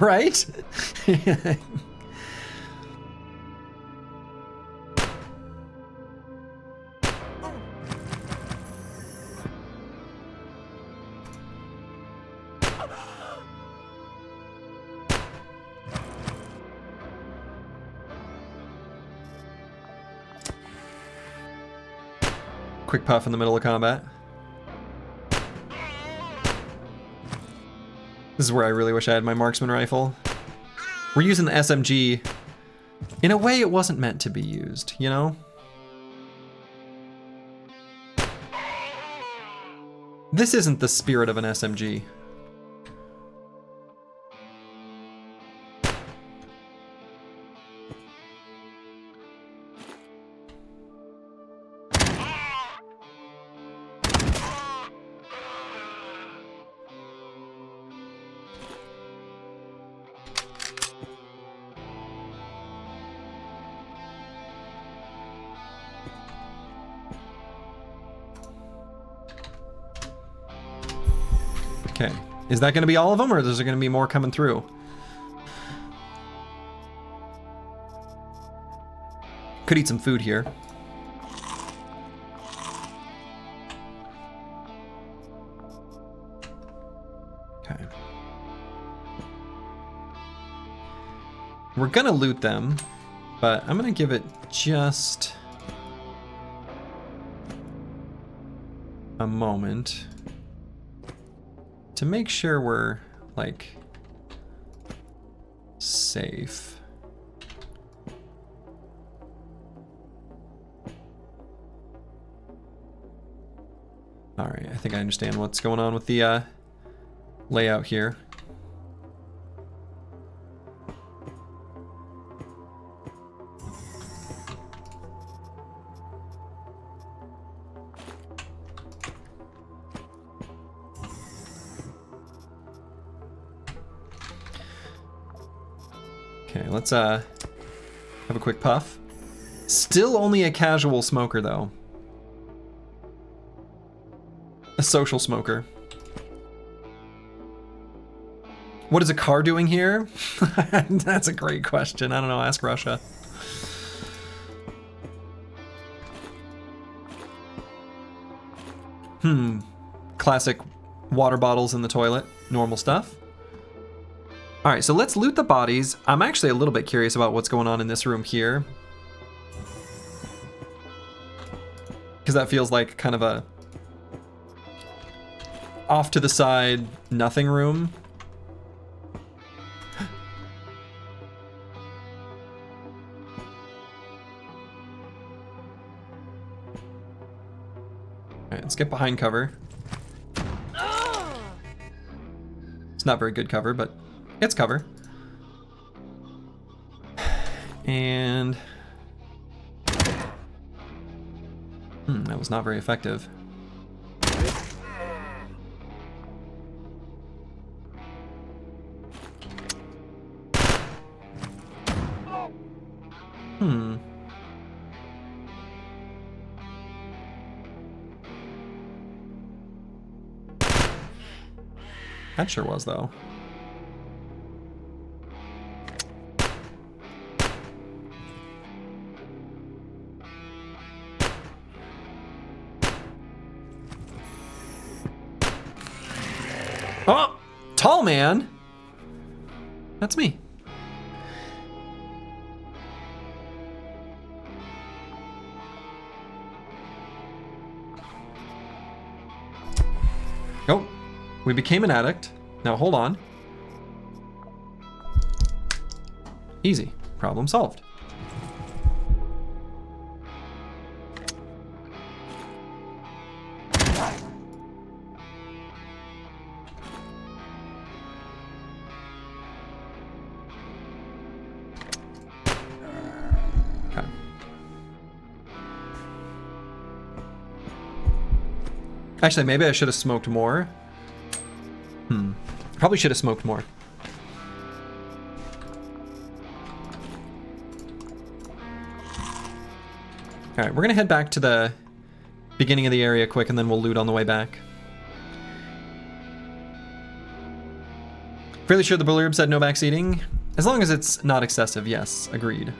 right? Quick puff in the middle of combat. This is where I really wish I had my marksman rifle. We're using the SMG. In a way, it wasn't meant to be used, you know? This isn't the spirit of an SMG. Okay, is that going to be all of them, or is there going to be more coming through? Could eat some food here. Okay. We're going to loot them, but I'm going to give it just a moment to make sure we're, like, safe. Alright, I think I understand what's going on with the layout here. Okay, let's have a quick puff. Still only a casual smoker though. A social smoker. What is a car doing here? That's a great question. I don't know, ask Russia. Classic water bottles in the toilet. Normal stuff. Alright, so let's loot the bodies. I'm actually a little bit curious about what's going on in this room here. Because that feels like kind of a off to the side, nothing room. Alright, let's get behind cover. It's not very good cover, but it's cover. And that was not very effective. That sure was, though. Oh! Tall man! That's me. Oh, we became an addict. Now hold on. Easy. Problem solved. Okay. Actually, maybe I should have smoked more. Probably should have smoked more. All right, we're gonna head back to the beginning of the area quick, and then we'll loot on the way back. Fairly sure the blurb said no backseating. As long as it's not excessive, yes, agreed.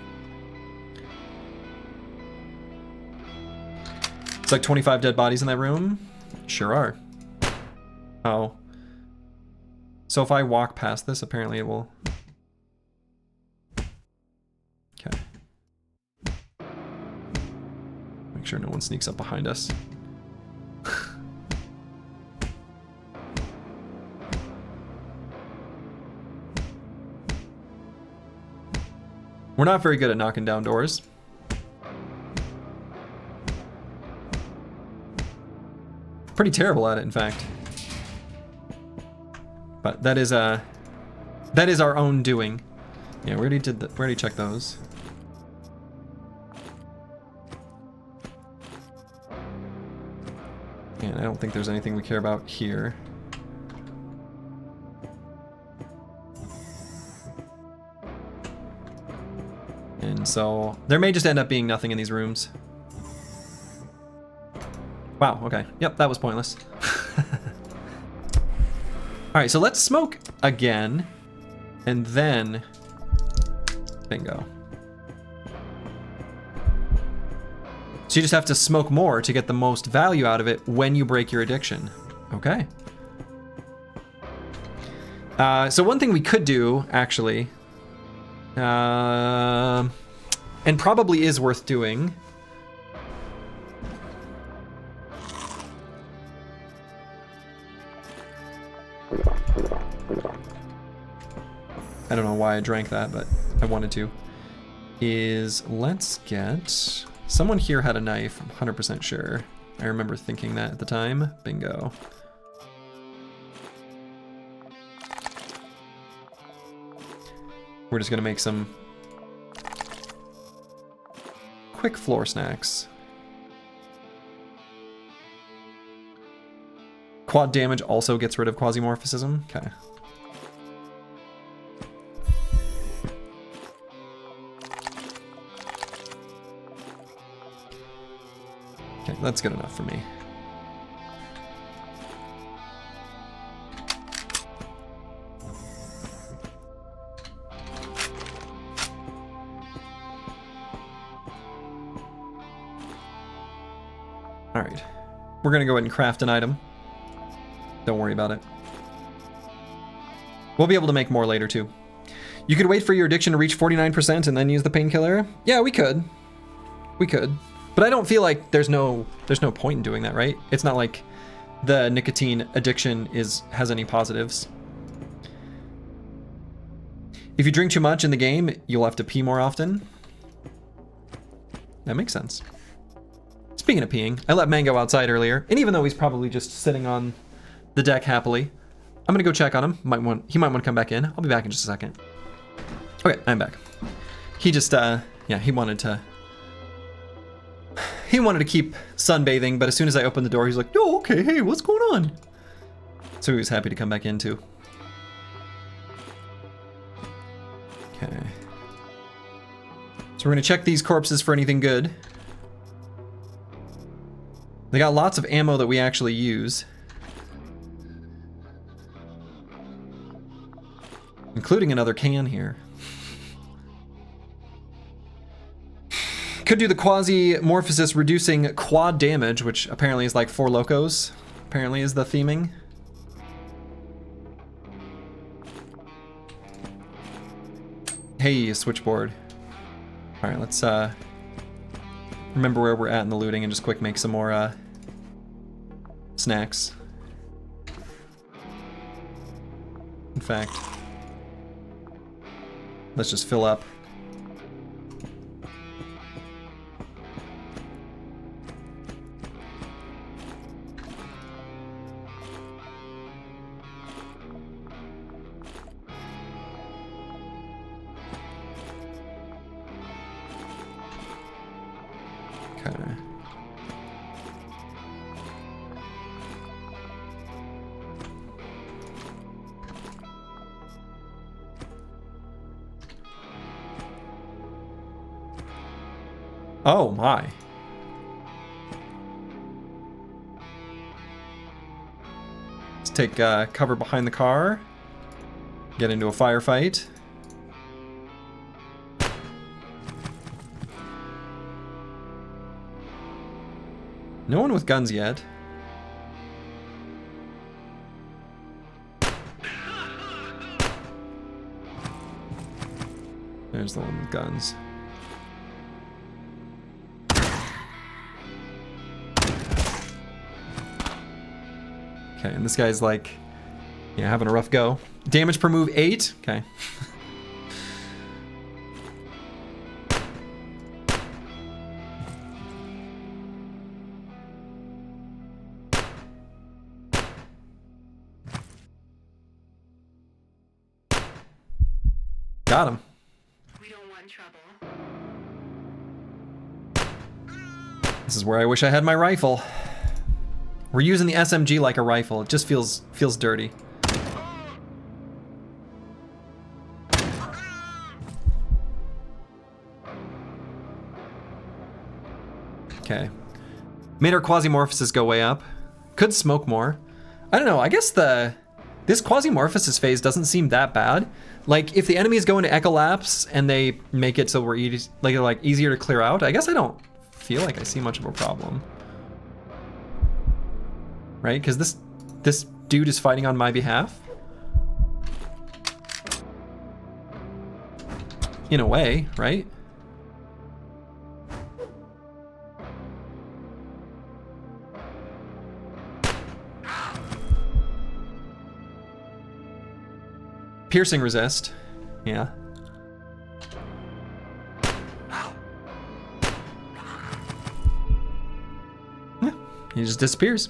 It's like 25 dead bodies in that room? Sure are. Oh. So if I walk past this, apparently it will... Okay. Make sure no one sneaks up behind us. We're not very good at knocking down doors. Pretty terrible at it, in fact. But that is our own doing. Yeah, we already did that. We already checked those. And I don't think there's anything we care about here. And so there may just end up being nothing in these rooms. Wow, okay. Yep, that was pointless. Alright, so let's smoke again. And then... Bingo. So you just have to smoke more to get the most value out of it when you break your addiction. Okay. So one thing we could do, actually... and probably is worth doing... I don't know why I drank that, but I wanted to. Is let's get... Someone here had a knife, I'm 100% sure. I remember thinking that at the time. Bingo. We're just gonna make some quick floor snacks. Quad damage also gets rid of Quasimorphism. Okay. Okay, that's good enough for me. All right, we're gonna go ahead and craft an item. Don't worry about it. We'll be able to make more later too. You could wait for your addiction to reach 49% and then use the painkiller. Yeah, we could. We could. But I don't feel like there's no point in doing that, right? It's not like the nicotine addiction has any positives. If you drink too much in the game, you'll have to pee more often. That makes sense. Speaking of peeing, I let Mango outside earlier, and even though he's probably just sitting on the deck happily, I'm gonna go check on him. He might want to come back in. I'll be back in just a second. Okay, I'm back. He just, yeah, he wanted to keep sunbathing, but as soon as I opened the door, he's like, "Oh, okay, hey, what's going on?" So he was happy to come back in too. Okay. So we're gonna check these corpses for anything good. They got lots of ammo that we actually use. Including another can here. Could do the Quasimorphosis reducing quad damage, which apparently is like 4 locos. Apparently is the theming. Hey, switchboard. Alright, let's remember where we're at in the looting and just quick make some more snacks. In fact, let's just fill up. Okay. Oh my. take cover behind the car. Get into a firefight. No one with guns yet. There's the one with guns. Okay, and this guy's like, yeah, having a rough go. Damage per move 8. Okay. Got him. We don't want trouble. This is where I wish I had my rifle. We're using the SMG like a rifle. It just feels dirty. Okay. Made our Quasimorphosis go way up. Could smoke more. I don't know, I guess this Quasimorphosis phase doesn't seem that bad. Like, if the enemies go into Echolapse and they make it so we're easier to clear out, I guess I don't feel like I see much of a problem. Right? Because this dude is fighting on my behalf. In a way, right? Piercing resist. Yeah. Yeah, he just disappears.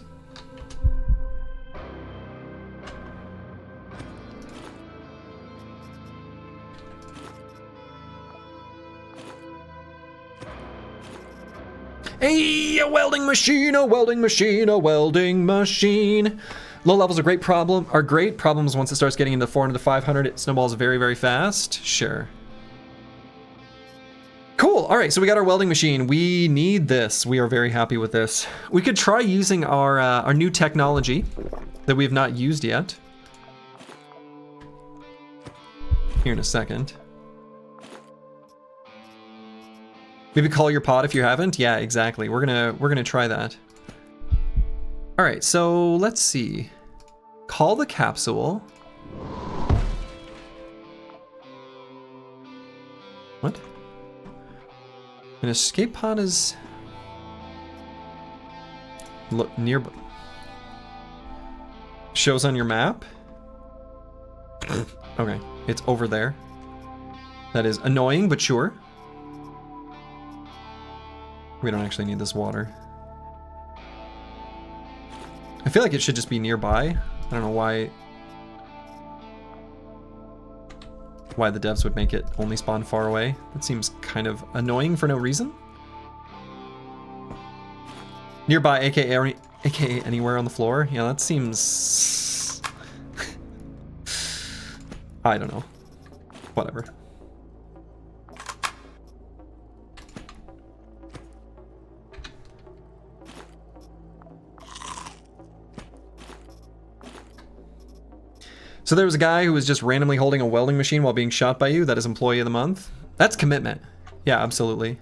Hey, a welding machine, a welding machine, a welding machine. Low levels are great. Problems once it starts getting into 400 to 500, it snowballs very, very fast. Sure. Cool. All right, so we got our welding machine. We need this. We are very happy with this. We could try using our new technology that we have not used yet. Here in a second. Maybe call your pod if you haven't. Yeah, exactly. We're gonna try that. All right, so let's see. Call the capsule. What? An escape pod is nearby. Shows on your map. Okay, it's over there. That is annoying, but sure. We don't actually need this water. I feel like it should just be nearby. I don't know why the devs would make it only spawn far away. That seems kind of annoying for no reason. Nearby, aka anywhere on the floor. Yeah, that seems... I don't know. Whatever. So there was a guy who was just randomly holding a welding machine while being shot by you. That is Employee of the Month. That's commitment. Yeah, absolutely.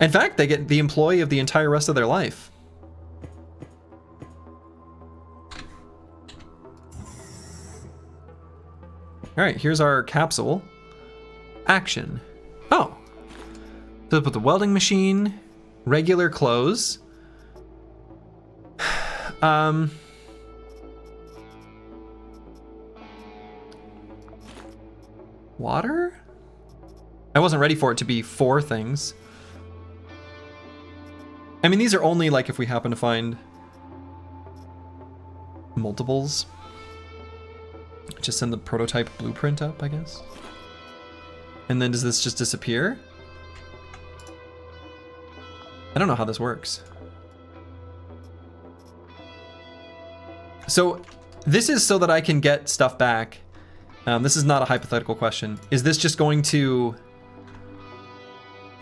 In fact, they get the employee of the entire rest of their life. All right, here's our capsule. Action. Oh. So put the welding machine, regular clothes. Water? I wasn't ready for it to be 4 things. I mean, these are only like if we happen to find multiples. Just send the prototype blueprint up, I guess. And then does this just disappear? I don't know how this works. So this is so that I can get stuff back. This is not a hypothetical question. Is this just going to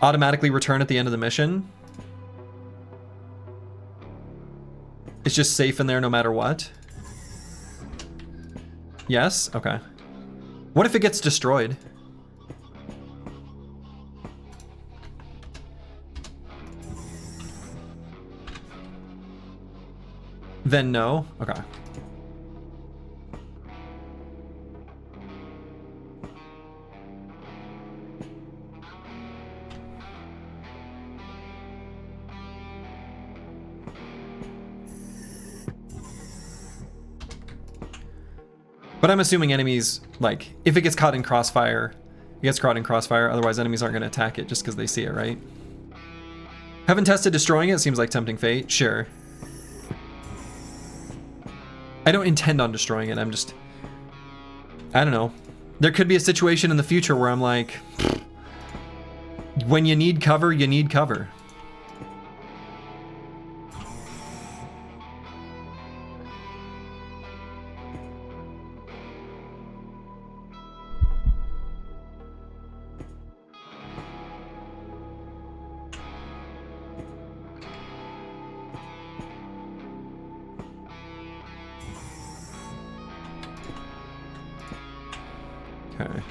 automatically return at the end of the mission? It's just safe in there no matter what? Yes? Okay. What if it gets destroyed? Then no? Okay. But I'm assuming enemies, like, if it gets caught in crossfire, it gets caught in crossfire, otherwise enemies aren't going to attack it just because they see it, right? Haven't tested destroying it, seems like tempting fate. Sure. I don't intend on destroying it, I'm just... I don't know. There could be a situation in the future where I'm like... When you need cover, you need cover. Okay.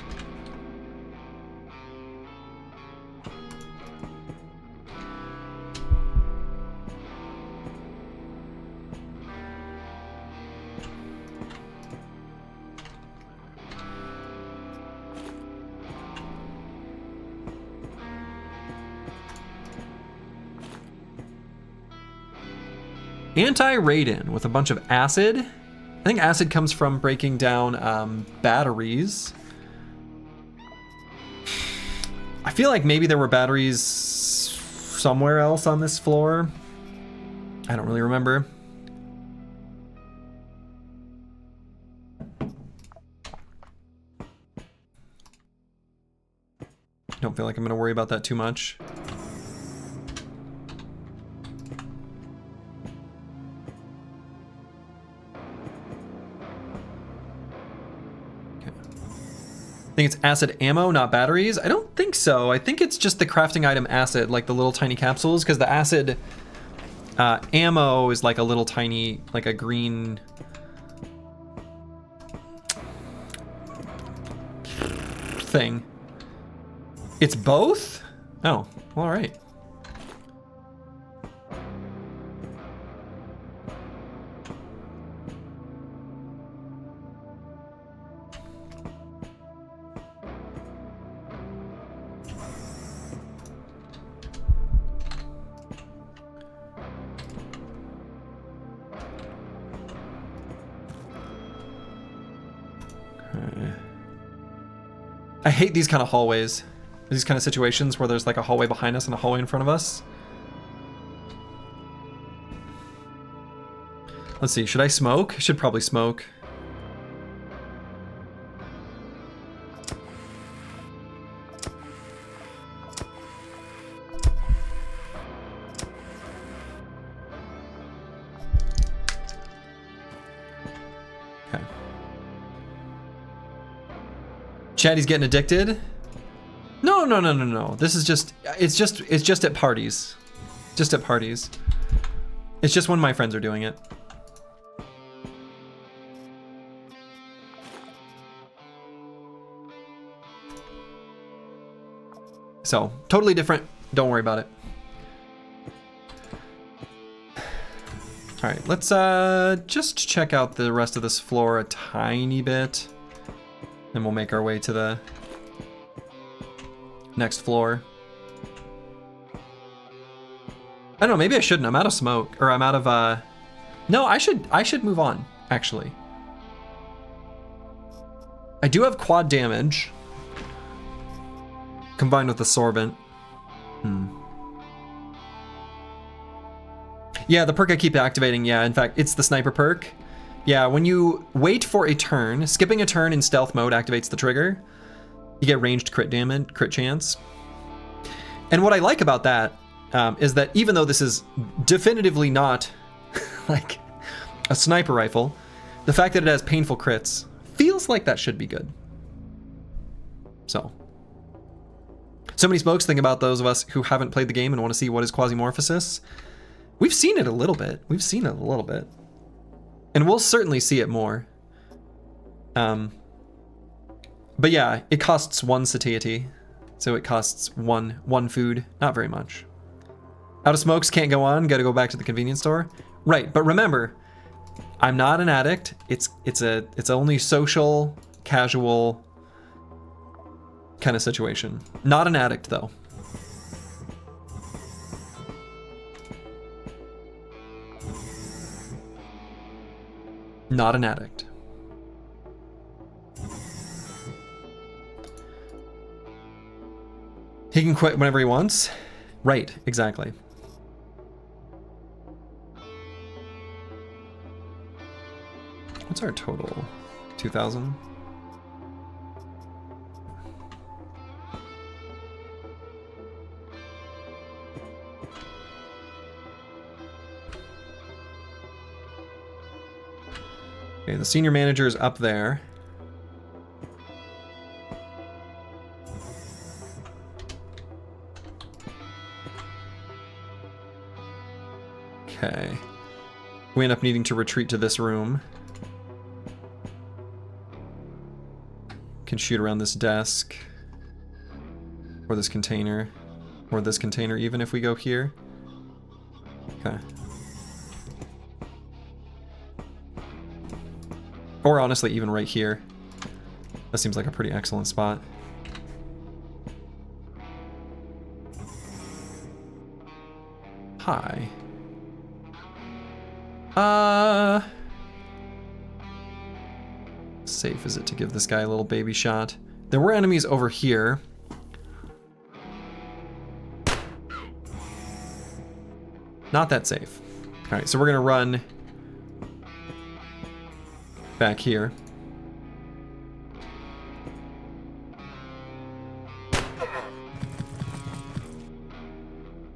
Anti-radon with a bunch of acid. I think acid comes from breaking down batteries. I feel like maybe there were batteries somewhere else on this floor. I don't really remember. Don't feel like I'm gonna worry about that too much. I think it's acid ammo, not batteries. I don't think so. I think it's just the crafting item acid, like the little tiny capsules, because the acid ammo is like a little tiny, like a green thing. It's both? Oh, well, all right. I hate these kind of hallways. These kind of situations where there's like a hallway behind us and a hallway in front of us. Let's see, should I smoke? I should probably smoke. Okay. Chatty's getting addicted? No, no, no, no, no. This is just, it's just at parties. Just at parties. It's just when my friends are doing it. So, totally different. Don't worry about it. All right, let's just check out the rest of this floor a tiny bit. Then we'll make our way to the next floor. I don't know, maybe I shouldn't. I'm out of smoke, or I'm out of, no, I should move on, actually. I do have quad damage. Combined with the sorbent. Yeah, the perk I keep activating, yeah, in fact, it's the sniper perk. Yeah, when you wait for a turn, skipping a turn in stealth mode activates the trigger. You get ranged crit damage, crit chance. And what I like about that is that even though this is definitively not like a sniper rifle, the fact that it has painful crits feels like that should be good. So many smokes. Think about those of us who haven't played the game and want to see what is Quasimorphosis. We've seen it a little bit. We've seen it a little bit. And we'll certainly see it more. But yeah, it costs 1 satiety. So it costs one food. Not very much. Out of smokes, can't go on. Gotta go back to the convenience store. Right, but remember, I'm not an addict. It's only social, casual kind of situation. Not an addict though. Not an addict. He can quit whenever he wants. Right, exactly. What's our total? 2,000? Okay, the senior manager is up there. Okay. We end up needing to retreat to this room. Can shoot around this desk. Or this container. Or this container even if we go here. Okay. Or honestly, even right here. That seems like a pretty excellent spot. Hi. Safe is it to give this guy a little baby shot? There were enemies over here. Not that safe. Alright, so we're gonna run back here.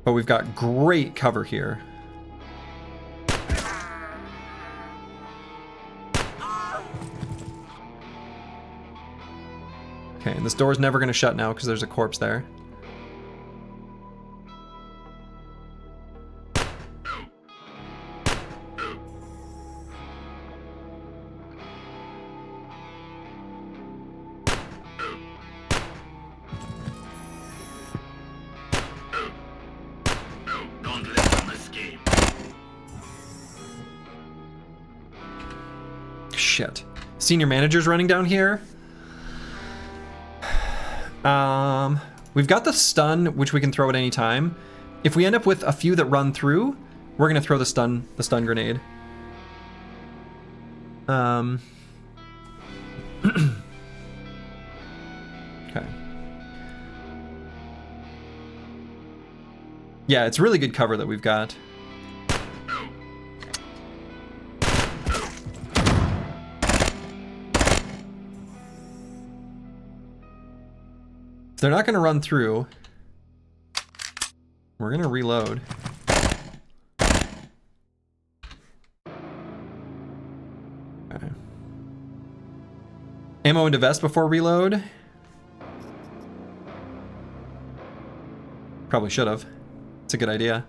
But we've got great cover here. Okay, and this door's never gonna shut now because there's a corpse there. Don't let them escape. Shit. Senior manager's running down here. We've got the stun, which we can throw at any time. If we end up with a few that run through, we're gonna throw the stun grenade. Okay. Yeah, it's really good cover that we've got. They're not going to run through. We're going to reload. Okay. Ammo into vest before reload. Probably should have. It's a good idea.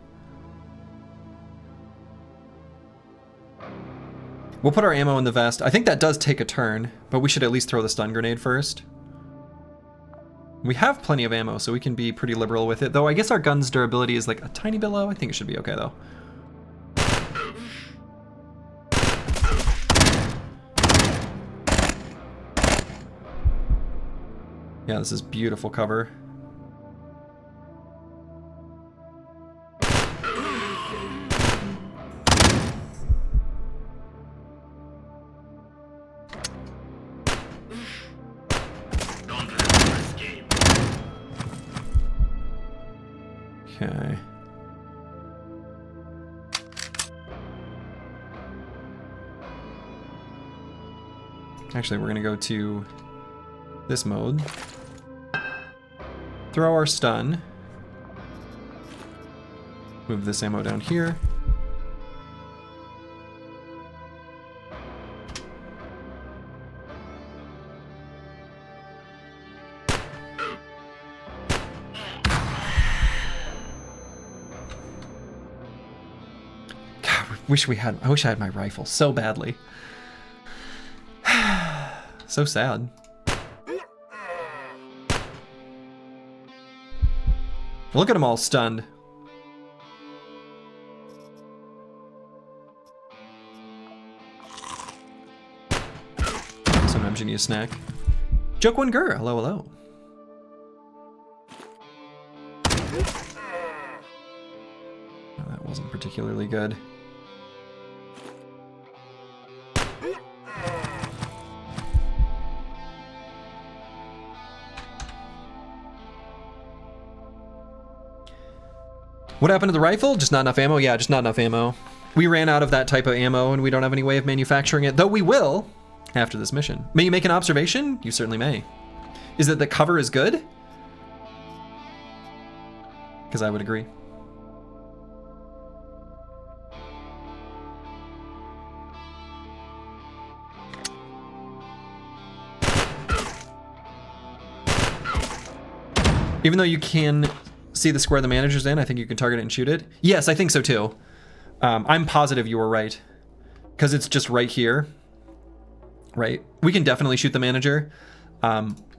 We'll put our ammo in the vest. I think that does take a turn, but we should at least throw the stun grenade first. We have plenty of ammo, so we can be pretty liberal with it. Though I guess our gun's durability is like a tiny bit low. I think it should be okay, though. Yeah, this is beautiful cover. Okay. Actually, we're gonna go to this mode. Throw our stun. Move this ammo down here. wish I had my rifle so badly. So sad. Look at them all stunned. Sometimes you need a snack. Joke one Gur, hello, hello. Oh, that wasn't particularly good. What happened to the rifle? Just not enough ammo? Yeah, just not enough ammo. We ran out of that type of ammo and we don't have any way of manufacturing it, though we will after this mission. May you make an observation? You certainly may. Is that the cover is good? Because I would agree. Even though you can see the square the manager's in, I think you can target it and shoot it. Yes, I think so too. I'm positive you were right. Because it's just right here. Right? We can definitely shoot the manager.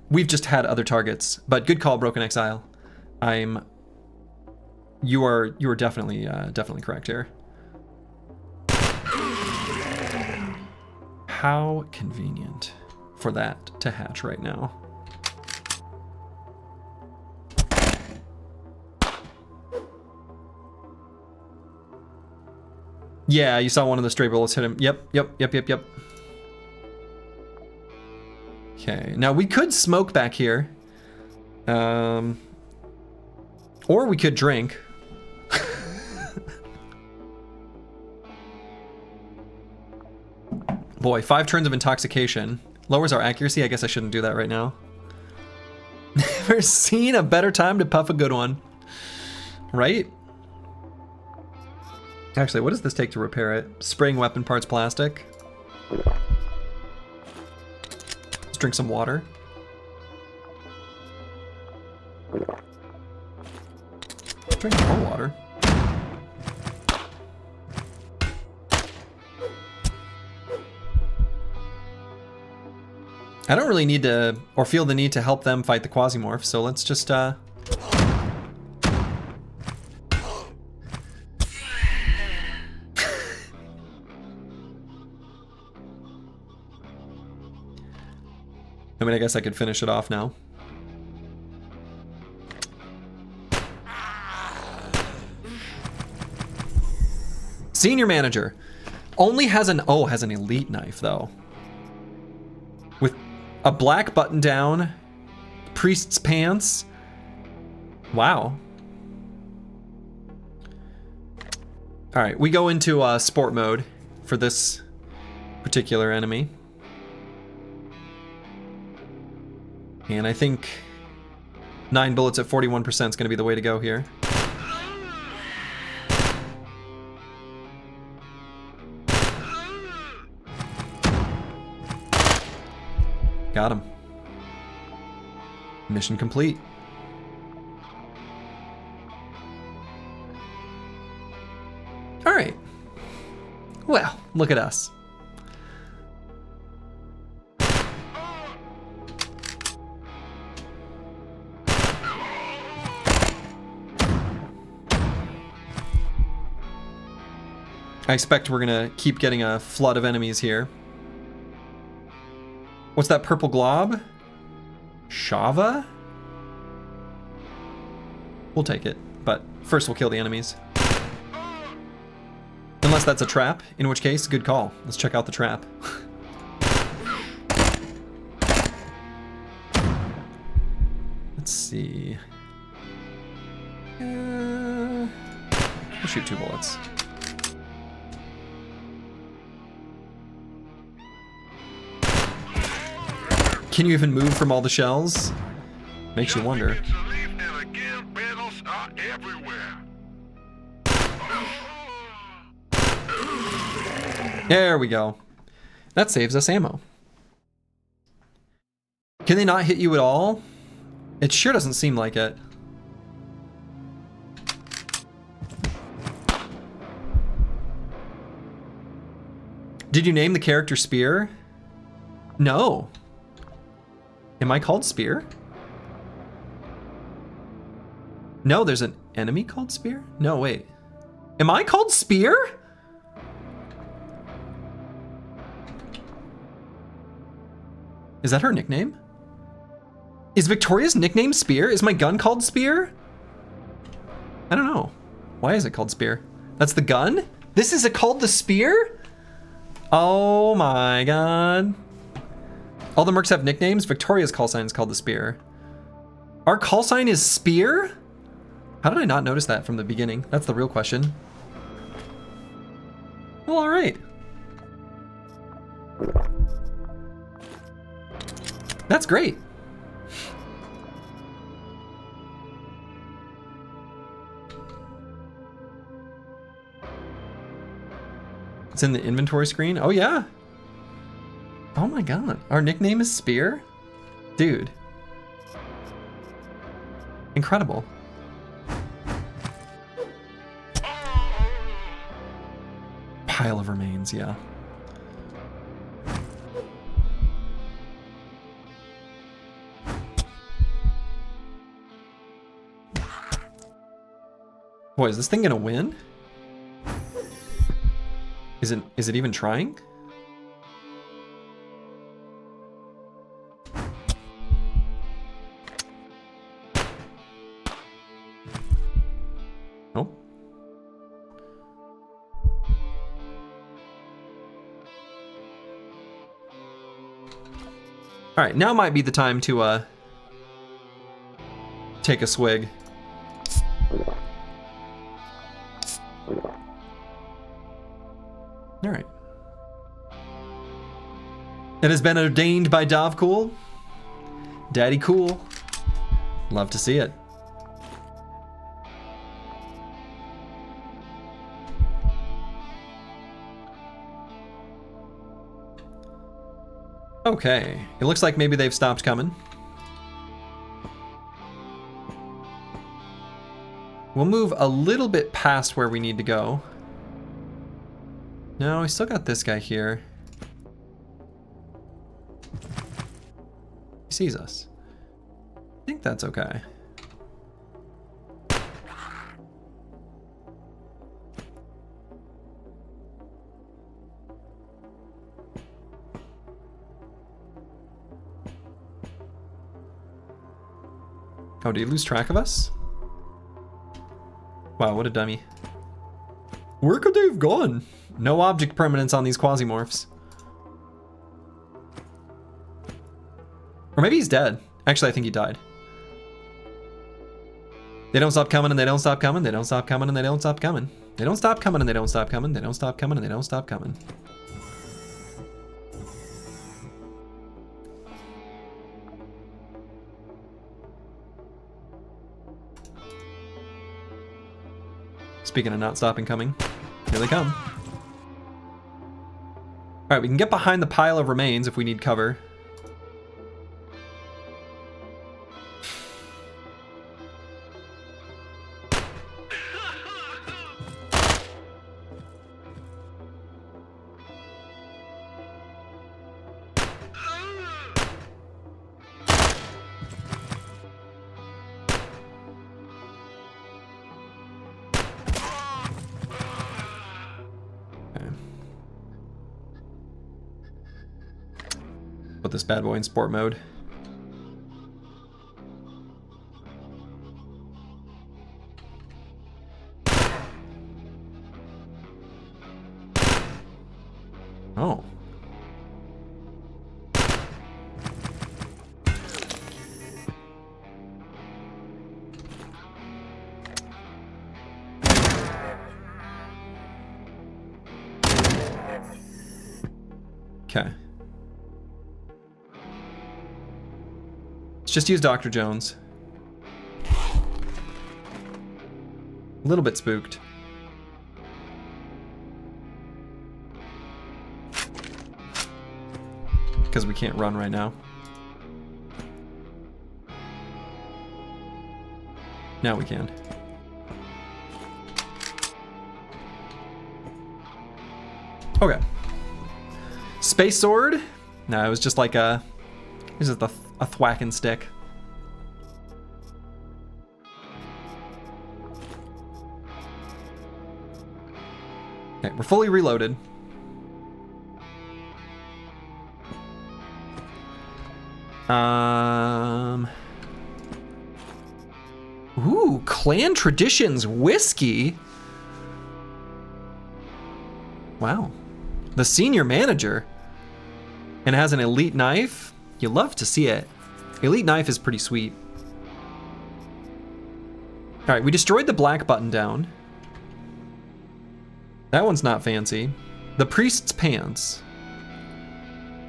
We've just had other targets. But good call, Broken Exile. You are definitely correct here. How convenient for that to hatch right now. Yeah, you saw one of the stray bullets hit him. Yep. Okay, now we could smoke back here. Or we could drink. Boy, 5 turns of intoxication. Lowers our accuracy. I guess I shouldn't do that right now. Never seen a better time to puff a good one. Right? Actually, what does this take to repair it? Spraying weapon parts plastic. Let's drink some water. Drink more water. I don't really need to, or feel the need to help them fight the Quasimorph, so let's just, I mean, I guess I could finish it off now. Senior manager only has an elite knife though. With a black button down, priest's pants. Wow. All right, we go into sport mode for this particular enemy. And I think 9 bullets at 41% is going to be the way to go here. Got him. Mission complete. All right. Well, look at us. I expect we're gonna keep getting a flood of enemies here. What's that purple glob? Shava? We'll take it, but first we'll kill the enemies. Unless that's a trap, in which case, good call. Let's check out the trap. Let's see. We'll shoot 2 bullets. Can you even move from all the shells? Makes you wonder. There we go. That saves us ammo. Can they not hit you at all? It sure doesn't seem like it. Did you name the character Spear? No. Am I called Spear? No, there's an enemy called Spear? No, wait. Am I called Spear? Is that her nickname? Is Victoria's nickname Spear? Is my gun called Spear? I don't know. Why is it called Spear? That's the gun? This is called the Spear? Oh my god. All the mercs have nicknames. Victoria's call sign is called the Spear. Our call sign is Spear? How did I not notice that from the beginning? That's the real question. Well, all right. That's great. It's in the inventory screen. Oh yeah. Oh my god. Our nickname is Spear? Dude. Incredible. Pile of remains, yeah. Boy, is this thing gonna win? Is it even trying? Nope. All right, now might be the time to take a swig. All right. It has been ordained by Dovcool. Daddy cool. Love to see it. Okay, it looks like maybe they've stopped coming. We'll move a little bit past where we need to go. No, we still got this guy here. He sees us. I think that's okay. Oh, did he lose track of us? Wow, what a dummy. Where could they have gone? No object permanence on these Quasimorphs. Or maybe he's dead. Actually, I think he died. They don't stop coming and they don't stop coming. They don't stop coming and they don't stop coming. They don't stop coming and they don't stop coming. They don't stop coming and they don't stop coming. Speaking of not stopping coming, here they come. All right, we can get behind the pile of remains if we need cover. Put this bad boy in sport mode. Oh. Okay. Let's just use Dr. Jones. A little bit spooked. Because we can't run right now. Now we can. Okay. Space sword? No, it was just like a thwacking stick. Okay, we're fully reloaded. Ooh, Clan Traditions whiskey. Wow. The senior manager. And it has an elite knife. You love to see it. Elite knife is pretty sweet. All right, we destroyed the black button down. That one's not fancy. The priest's pants.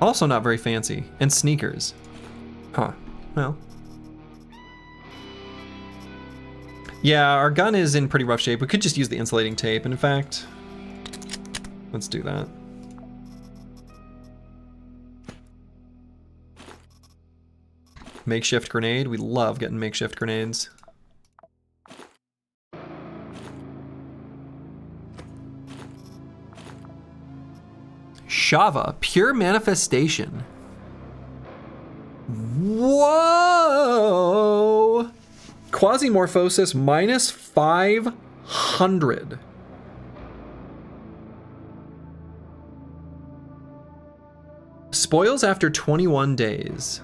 Also not very fancy. And sneakers. Huh. Well. Yeah, our gun is in pretty rough shape. We could just use the insulating tape. And in fact, let's do that. Makeshift grenade. We love getting makeshift grenades. Shava, pure manifestation. Whoa! Quasimorphosis minus 500. Spoils after 21 days.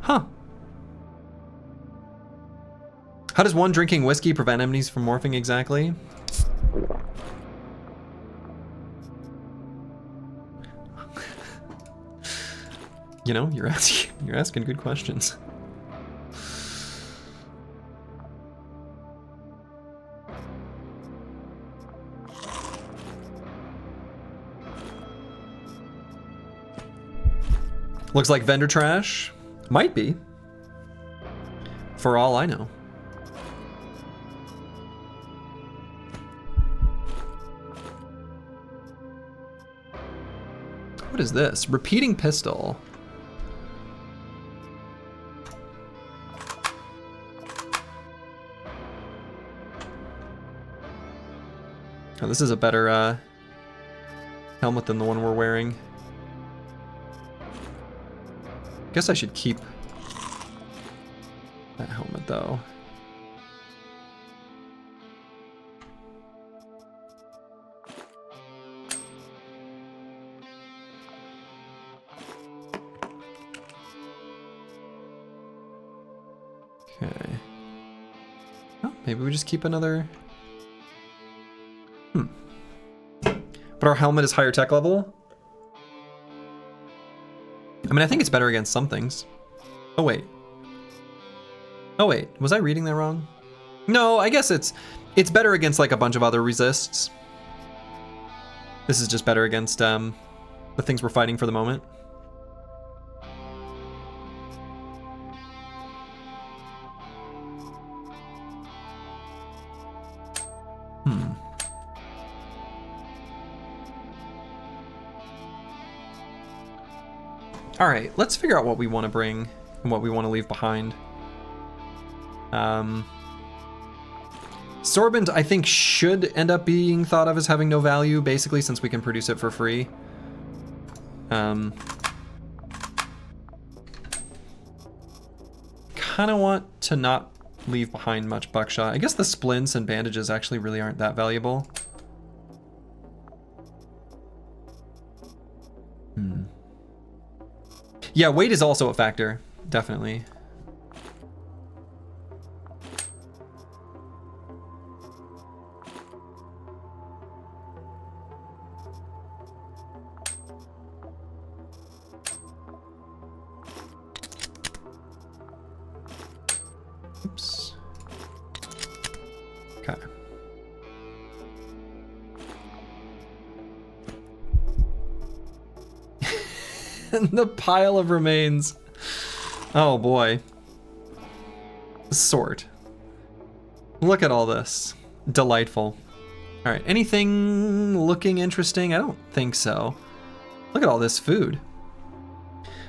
Huh. How does one drinking whiskey prevent enemies from morphing exactly? You know, you're asking good questions. Looks like vendor trash. Might be. For all I know. What is this? Repeating pistol. Oh, this is a better helmet than the one we're wearing. Guess I should keep that helmet though. Okay. Oh, maybe we just keep another. But our helmet is higher tech level. I mean, I think it's better against some things. Oh wait. Oh wait, was I reading that wrong? No, I guess it's better against like a bunch of other resists. This is just better against the things we're fighting for the moment. All right, let's figure out what we want to bring and what we want to leave behind. Sorbent, I think, should end up being thought of as having no value, basically, since we can produce it for free. Kind of want to not leave behind much buckshot. I guess the splints and bandages actually really aren't that valuable. Yeah, weight is also a factor, definitely. Oops. Okay. And the pile of remains. Oh boy. Sword. Look at all this. Delightful. All right, anything looking interesting? I don't think so. Look at all this food.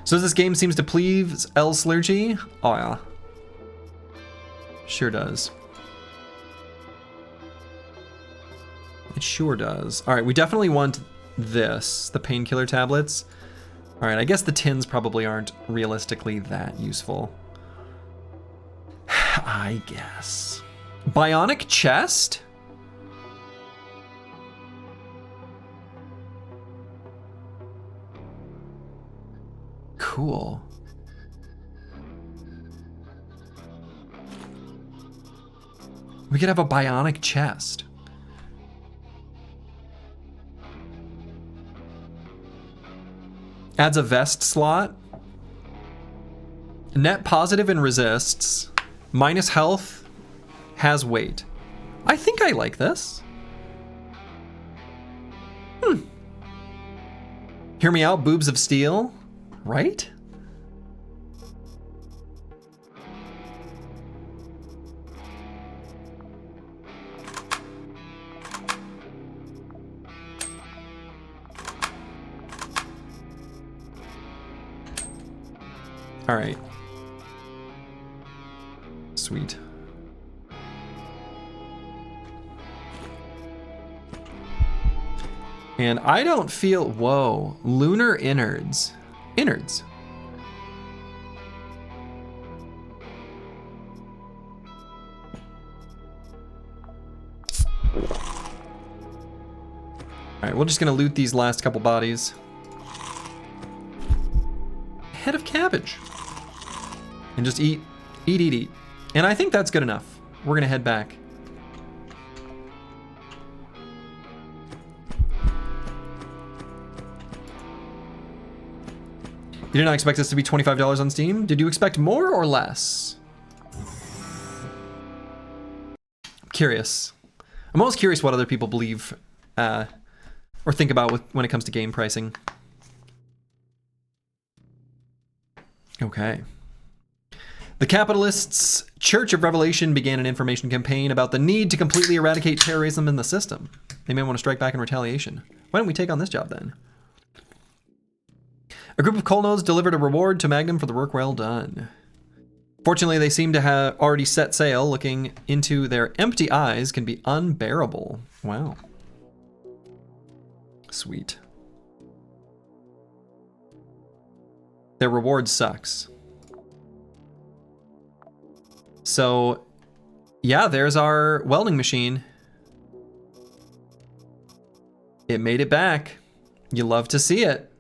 So this game seems to please El Slurgy? Oh yeah. Sure does. It sure does. All right, we definitely want this, the painkiller tablets. All right, I guess the tins probably aren't realistically that useful. I guess. Bionic chest? Cool. We could have a bionic chest. Adds a vest slot. Net positive and resists. Minus health. Has weight. I think I like this. Hear me out, boobs of steel. Right? All right. Sweet. And I don't feel, whoa, lunar innards. Innards. All right, we're just gonna loot these last couple bodies. Head of cabbage. And just eat, eat, eat, eat. And I think that's good enough. We're gonna head back. You did not expect this to be $25 on Steam? Did you expect more or less? I'm curious. I'm always curious what other people believe or think about when it comes to game pricing. Okay. The capitalists' Church of Revelation began an information campaign about the need to completely eradicate terrorism in the system. They may want to strike back in retaliation. Why don't we take on this job then? A group of colonels delivered a reward to Magnum for the work well done. Fortunately, they seem to have already set sail. Looking into their empty eyes can be unbearable. Wow. Sweet. Their reward sucks. So, yeah, there's our welding machine. It made it back. You love to see it.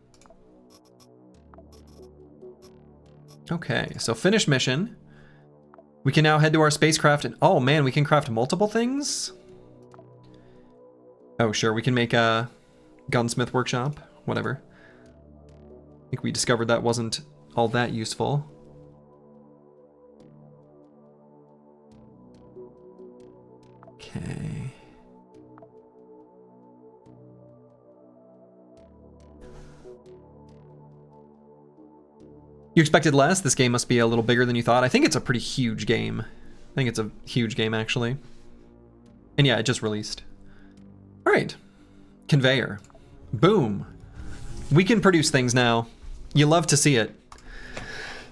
Okay, so finish mission. We can now head to our spacecraft and, oh man, we can craft multiple things? Oh sure, we can make a gunsmith workshop, whatever. I think we discovered that wasn't all that useful. Okay. You expected less? This game must be a little bigger than you thought. I think it's a pretty huge game. I think it's a huge game, actually. And yeah, it just released. All right. Conveyor. Boom. We can produce things now. You love to see it.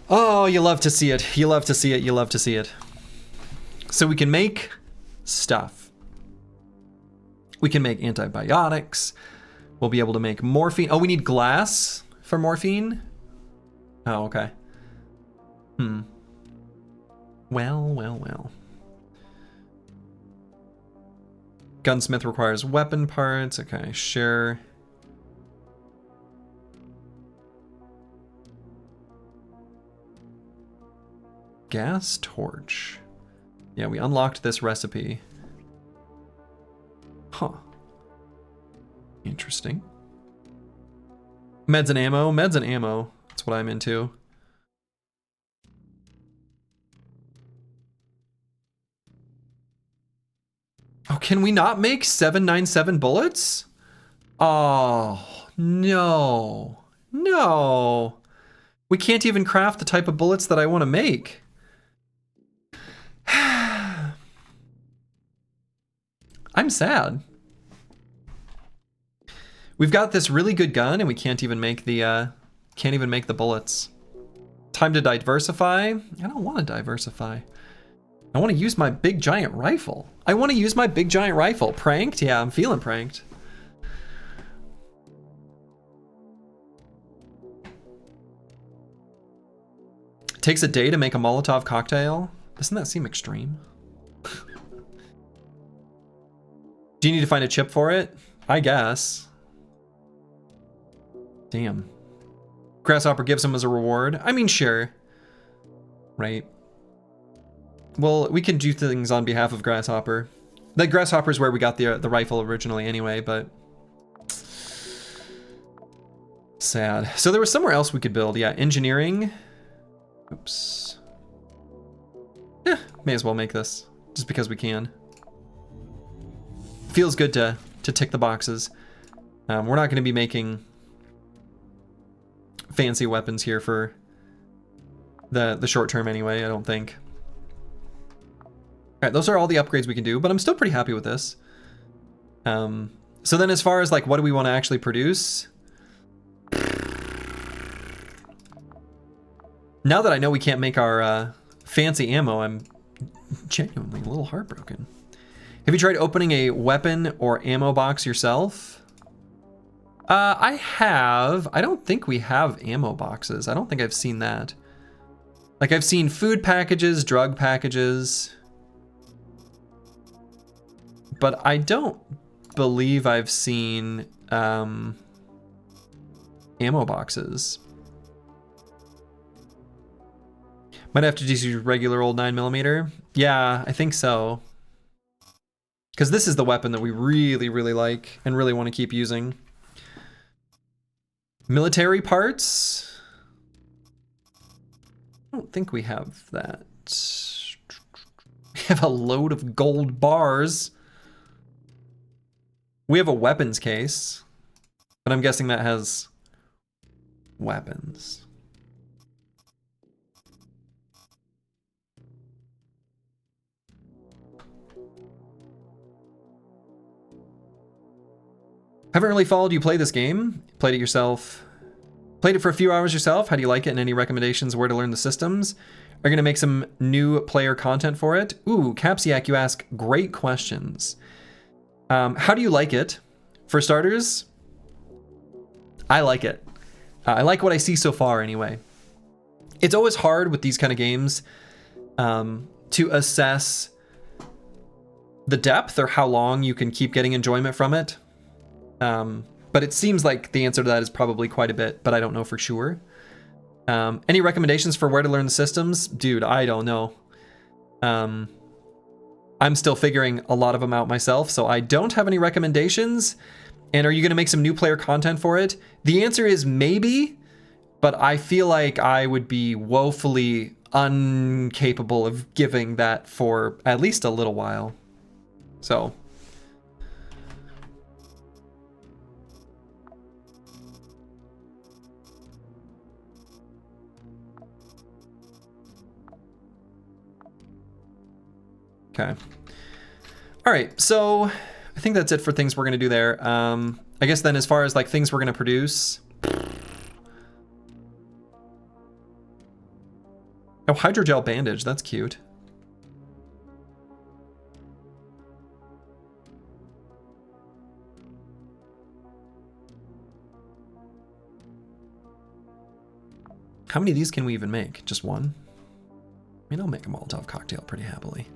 Oh, you love to see it. You love to see it. You love to see it. So we can make stuff. We can make antibiotics. We'll be able to make morphine. Oh, we need glass for morphine? Oh, okay. Well. Gunsmith requires weapon parts. Okay, sure. Gas torch. Yeah, we unlocked this recipe. Huh. Interesting. Meds and ammo. Meds and ammo. That's what I'm into. Oh, can we not make 797 bullets? Oh, no. No. We can't even craft the type of bullets that I want to make. I'm sad. We've got this really good gun and we can't even make the bullets. Time to diversify. I don't want to diversify. I want to use my big giant rifle. I want to use my big giant rifle. Pranked? Yeah, I'm feeling pranked. Takes a day to make a Molotov cocktail. Doesn't that seem extreme? Do you need to find a chip for it? I guess. Damn. Grasshopper gives him as a reward. I mean, sure. Right. Well, we can do things on behalf of Grasshopper. The Grasshopper is where we got the rifle originally anyway, but... sad. So there was somewhere else we could build. Yeah, engineering. Oops. Yeah, may as well make this. Just because we can. Feels good to tick the boxes. We're not going to be making fancy weapons here for the short term anyway, I don't think. Alright, those are all the upgrades we can do, but I'm still pretty happy with this. So then as far as like what do we want to actually produce? Now that I know we can't make our fancy ammo, I'm genuinely a little heartbroken. Have you tried opening a weapon or ammo box yourself? I have. I don't think we have ammo boxes. I don't think I've seen that. Like I've seen food packages, drug packages. But I don't believe I've seen ammo boxes. Might have to just use regular old 9mm. Yeah, I think so. Because this is the weapon that we really, really like and really want to keep using. Military parts? I don't think we have that. We have a load of gold bars. We have a weapons case, but I'm guessing that has weapons. Haven't really followed you play this game. Played it yourself. Played it for a few hours yourself. How do you like it? And any recommendations where to learn the systems? Are you gonna make some new player content for it? Ooh, Capsiac, you ask great questions. How do you like it? For starters, I like it. I like what I see so far anyway. It's always hard with these kind of games to assess the depth or how long you can keep getting enjoyment from it. But it seems like the answer to that is probably quite a bit, but I don't know for sure. Any recommendations for where to learn the systems? Dude, I don't know. I'm still figuring a lot of them out myself, so I don't have any recommendations. And are you going to make some new player content for it? The answer is maybe, but I feel like I would be woefully incapable of giving that for at least a little while. So... okay. All right, so I think that's it for things we're gonna do there. I guess then as far as like things we're gonna produce. Oh, hydrogel bandage, that's cute. How many of these can we even make? Just one? I mean, I'll make a Molotov cocktail pretty happily.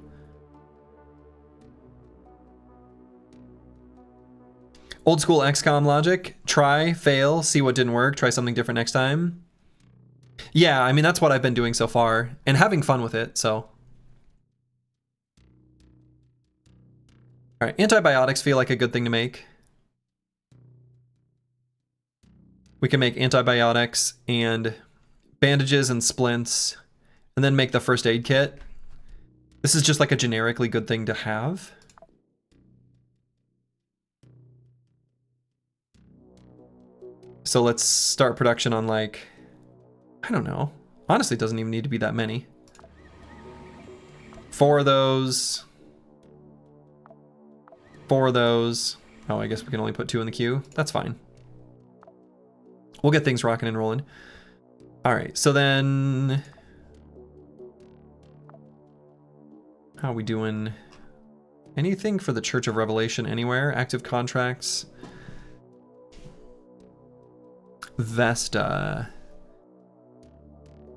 Old school XCOM logic. Try, fail, see what didn't work, try something different next time. Yeah, I mean, that's what I've been doing so far, and having fun with it, so. All right, antibiotics feel like a good thing to make. We can make antibiotics and bandages and splints, and then make the first aid kit. This is just like a generically good thing to have. So let's start production on like, I don't know. Honestly, it doesn't even need to be that many. 4 of those. 4 of those. Oh, I guess we can only put 2 in the queue. That's fine. We'll get things rocking and rolling. All right, so then... How are we doing? Anything for the Church of Revelation anywhere? Active contracts. Vesta.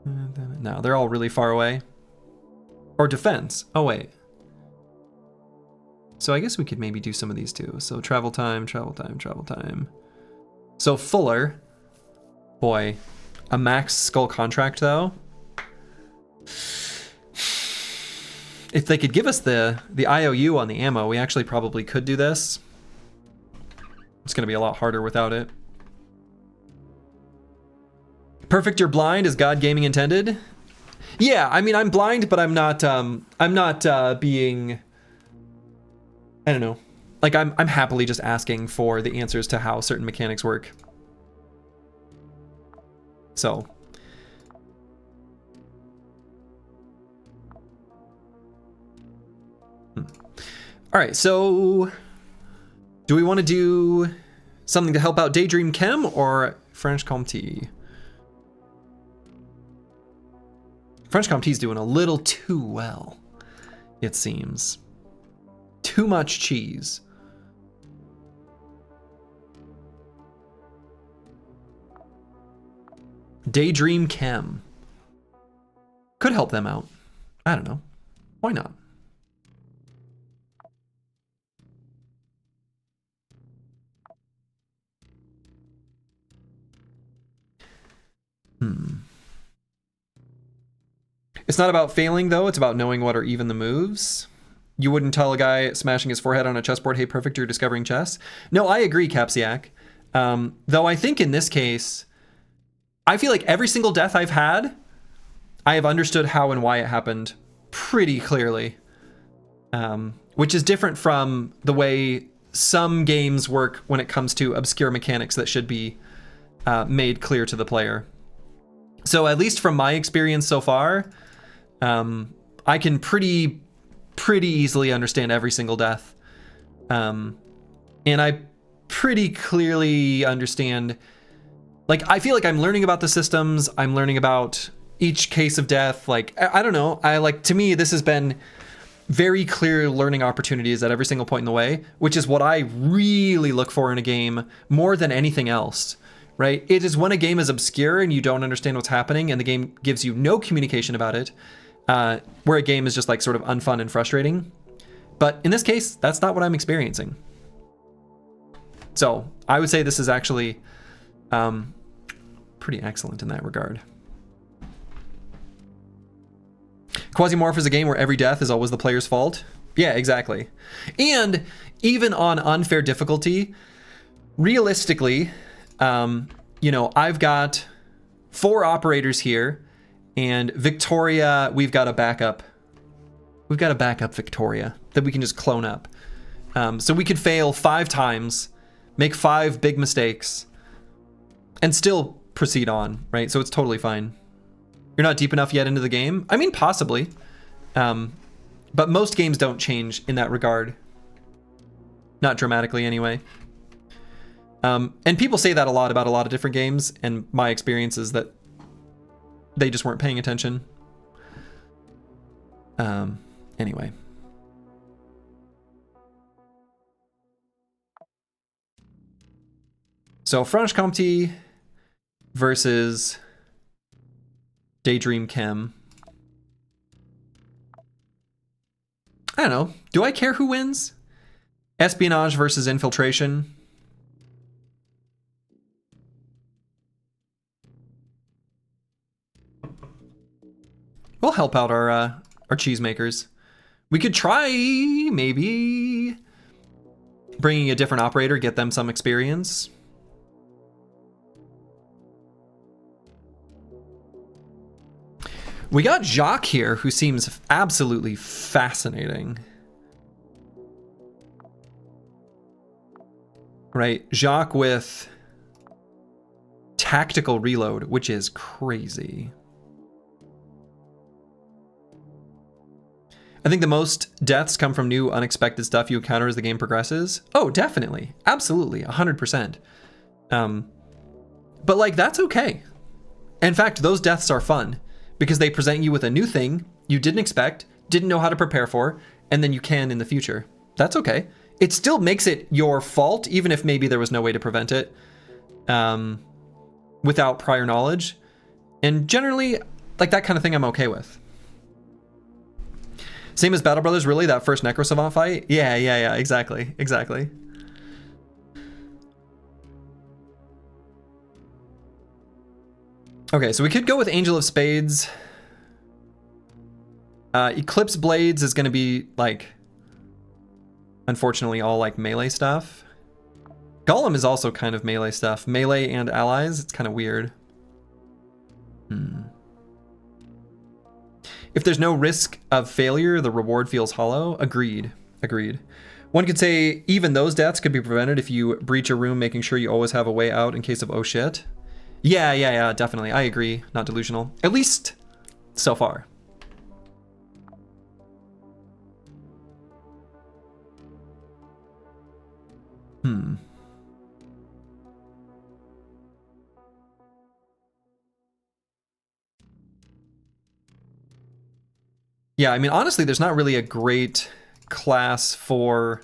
No, they're all really far away. Or defense. Oh, wait. So I guess we could maybe do some of these too. So travel time, travel time, travel time. So Fuller. Boy. A max skull contract, though. If they could give us the IOU on the ammo, we actually probably could do this. It's going to be a lot harder without it. Perfect or blind is God Gaming intended? Yeah, I mean, I'm blind, but I'm not being, I don't know. Like, I'm happily just asking for the answers to how certain mechanics work. So. All right, so do we want to do something to help out Daydream Chem or French Comté? French Comté's doing a little too well, it seems. Too much cheese. Daydream Chem. Could help them out. I don't know. Why not? It's not about failing, though. It's about knowing what are even the moves. You wouldn't tell a guy smashing his forehead on a chessboard, hey, perfect, you're discovering chess. No, I agree, Capsiac. Though I think in this case, I feel like every single death I've had, I have understood how and why it happened pretty clearly. Which is different from the way some games work when it comes to obscure mechanics that should be made clear to the player. So at least from my experience so far, I can pretty easily understand every single death. And I pretty clearly understand, like, I feel like I'm learning about the systems. I'm learning about each case of death. Like, I don't know. To me, this has been very clear learning opportunities at every single point in the way, which is what I really look for in a game more than anything else. Right? It is when a game is obscure and you don't understand what's happening and the game gives you no communication about it, where a game is just like sort of unfun and frustrating. But in this case, that's not what I'm experiencing. So I would say this is actually pretty excellent in that regard. Quasimorph is a game where every death is always the player's fault. Yeah, exactly. And even on unfair difficulty, realistically, you know, I've got 4 operators here, and Victoria, we've got a backup. We've got a backup Victoria that we can just clone up. So we could fail 5 times, make 5 big mistakes, and still proceed on, right? So it's totally fine. You're not deep enough yet into the game? I mean, possibly. But most games don't change in that regard. Not dramatically, anyway. And people say that a lot about a lot of different games, and my experience is that they just weren't paying attention. Anyway. So Franche Comté versus Daydream Chem. I don't know. Do I care who wins? Espionage versus infiltration. We'll help out our cheesemakers. We could try, maybe, bringing a different operator, get them some experience. We got Jacques here, who seems absolutely fascinating. Right, Jacques with tactical reload, which is crazy. I think the most deaths come from new, unexpected stuff you encounter as the game progresses. Oh, definitely. Absolutely. 100%. But, like, that's okay. In fact, those deaths are fun because they present you with a new thing you didn't expect, didn't know how to prepare for, and then you can in the future. That's okay. It still makes it your fault, even if maybe there was no way to prevent it without prior knowledge. And generally, like that kind of thing I'm okay with. Same as Battle Brothers, really? That first Necro Savant fight? Yeah, exactly. Okay, so we could go with Angel of Spades. Eclipse Blades is going to be, like, unfortunately, all, like, melee stuff. Golem is also kind of melee stuff. Melee and allies, it's kind of weird. If there's no risk of failure, the reward feels hollow. Agreed. One could say even those deaths could be prevented if you breach a room, making sure you always have a way out in case of oh shit. Yeah, definitely. I agree. Not delusional. At least so far. Yeah, I mean, honestly, there's not really a great class for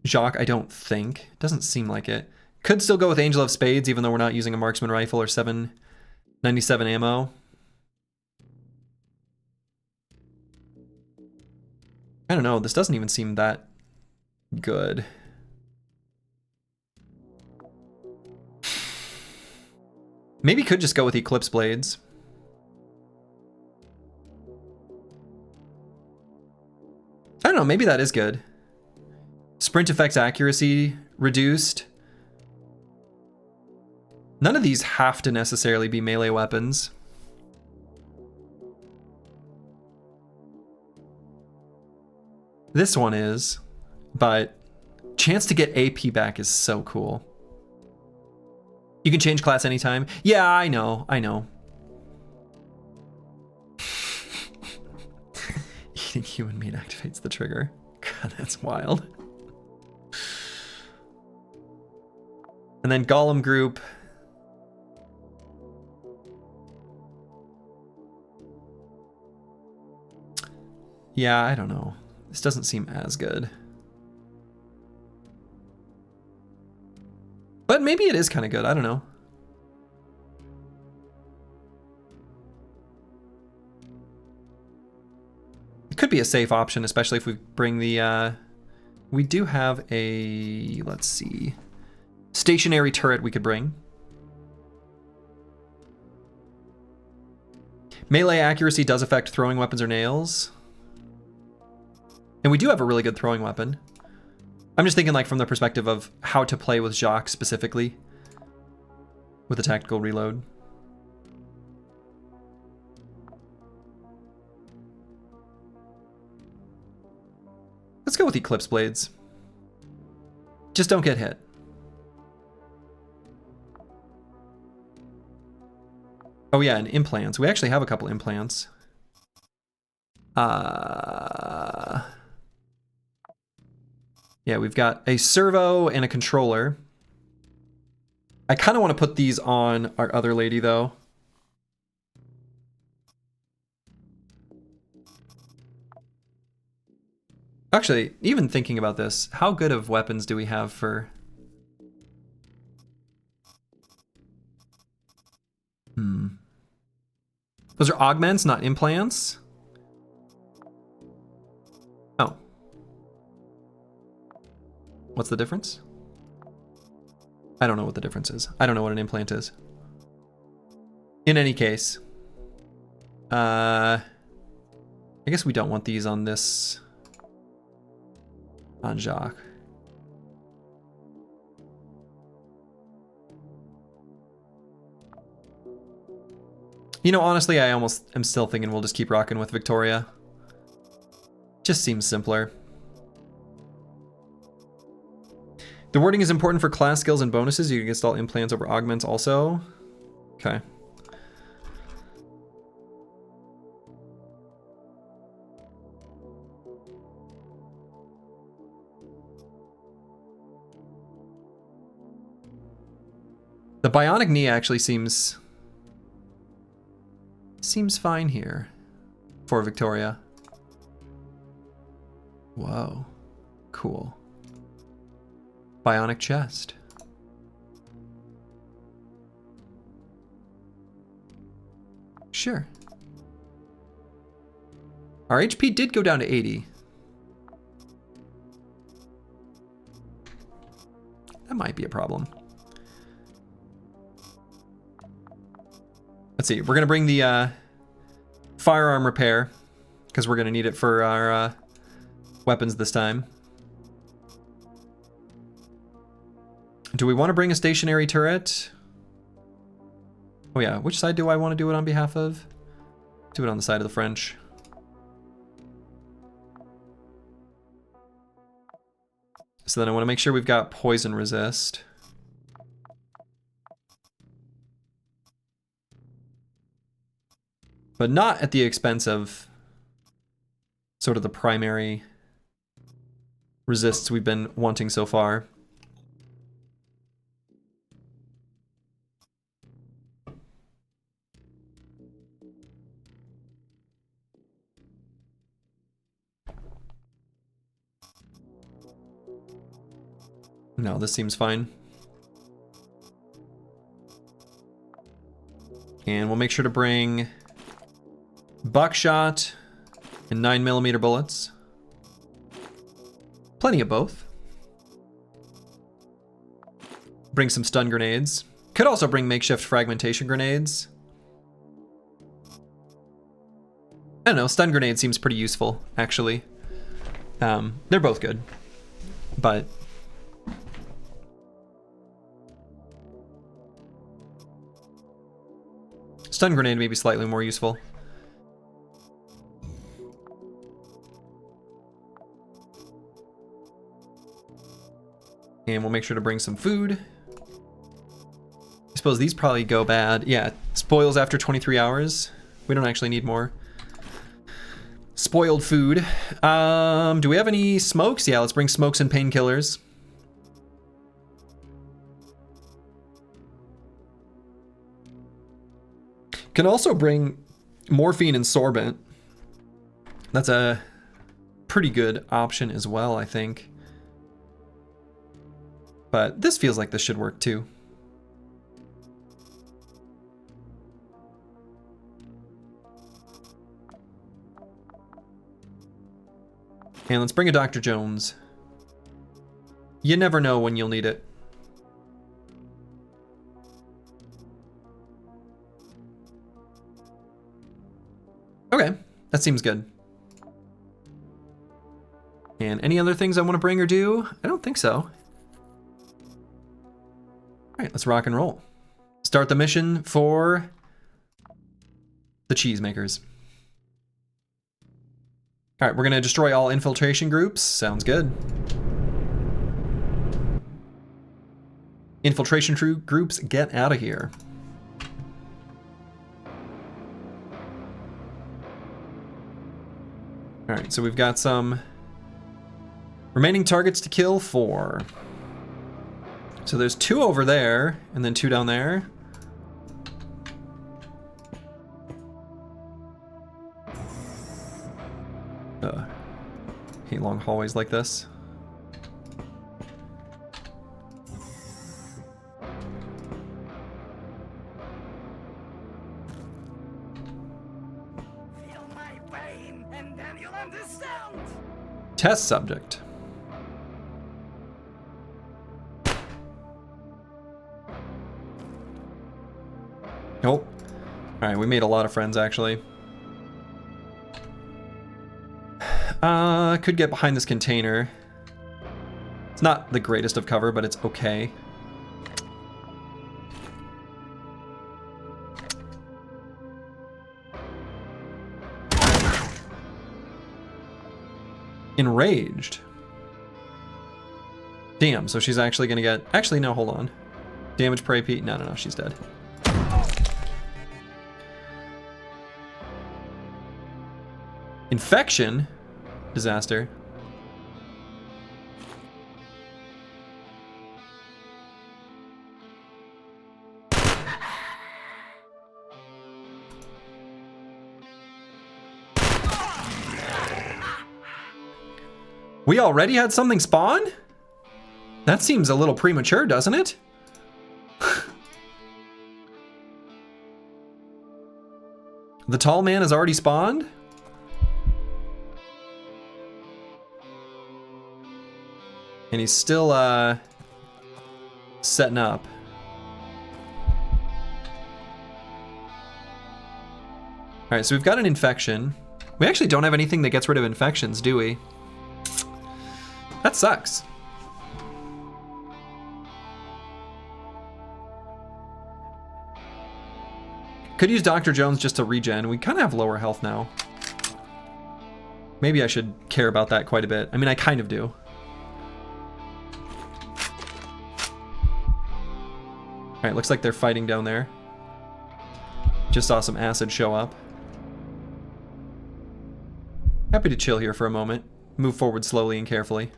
Jacques, I don't think. Doesn't seem like it. Could still go with Angel of Spades, even though we're not using a marksman rifle or 797 ammo. I don't know, this doesn't even seem that good. Maybe could just go with Eclipse Blades. I don't know, maybe that is good. Sprint effects accuracy reduced. None of these have to necessarily be melee weapons. This one is, but chance to get AP back is so cool. You can change class anytime. Yeah, I know. Eating human meat activates the trigger. God, that's wild. And then Golem group. Yeah, I don't know. This doesn't seem as good. But maybe it is kind of good. I don't know. It could be a safe option, especially if we bring the... we do have a... Let's see. Stationary turret we could bring. Melee accuracy does affect throwing weapons or nails. And we do have a really good throwing weapon. I'm just thinking like from the perspective of how to play with Jacques specifically. With a tactical reload. Let's go with Eclipse Blades. Just don't get hit. Oh yeah, and implants. We actually have a couple implants. Yeah, we've got a servo and a controller. I kind of want to put these on our other lady, though. Actually, even thinking about this, how good of weapons do we have for... Those are augments, not implants? Oh. What's the difference? I don't know what the difference is. I don't know what an implant is. In any case, I guess we don't want these on this, on Jacques. You know, honestly, I almost am still thinking we'll just keep rocking with Victoria. Just seems simpler. The wording is important for class skills and bonuses. You can install implants over augments also. Okay. The bionic knee actually seems Seems fine here for Victoria. Whoa. Cool. Bionic chest. Sure. Our HP did go down to 80. That might be a problem. Let's see. We're going to bring the firearm repair because we're going to need it for our weapons this time. Do we want to bring a stationary turret? Oh yeah, which side do I want to do it on behalf of? Do it on the side of the French. So then I want to make sure we've got poison resist. But not at the expense of sort of the primary resists we've been wanting so far. No, this seems fine. And we'll make sure to bring buckshot and 9mm bullets. Plenty of both. Bring some stun grenades. Could also bring makeshift fragmentation grenades. I don't know, stun grenade seems pretty useful, actually. They're both good, but stun grenade may be slightly more useful. And we'll make sure to bring some food. I suppose these probably go bad. Yeah, spoils after 23 hours. We don't actually need more. Spoiled food. Do we have any smokes? Yeah, let's bring smokes and painkillers. Can also bring morphine and sorbent. That's a pretty good option as well, I think. But this feels like this should work too. And let's bring a Dr. Jones. You never know when you'll need it. Okay, that seems good. And any other things I want to bring or do? I don't think so. All right, let's rock and roll. Start the mission for the cheesemakers. All right, we're gonna destroy all infiltration groups. Sounds good. Infiltration groups, get out of here. All right, so we've got some remaining targets to kill, 4. So there's 2 over there, and then 2 down there. Hate long hallways like this. Feel my pain, and then you'll understand. Test subject. Nope. Alright, we made a lot of friends, actually. Could get behind this container. It's not the greatest of cover, but it's okay. Enraged. Damn, so she's actually gonna get... Actually, no, hold on. Damage prey Pete. No, she's dead. Infection? Disaster. We already had something spawn? That seems a little premature, doesn't it? The tall man has already spawned? And he's still, setting up. Alright, so we've got an infection. We actually don't have anything that gets rid of infections, do we? That sucks. Could use Dr. Jones just to regen. We kind of have lower health now. Maybe I should care about that quite a bit. I mean, I kind of do. Alright, looks like they're fighting down there. Just saw some acid show up. Happy to chill here for a moment. Move forward slowly and carefully.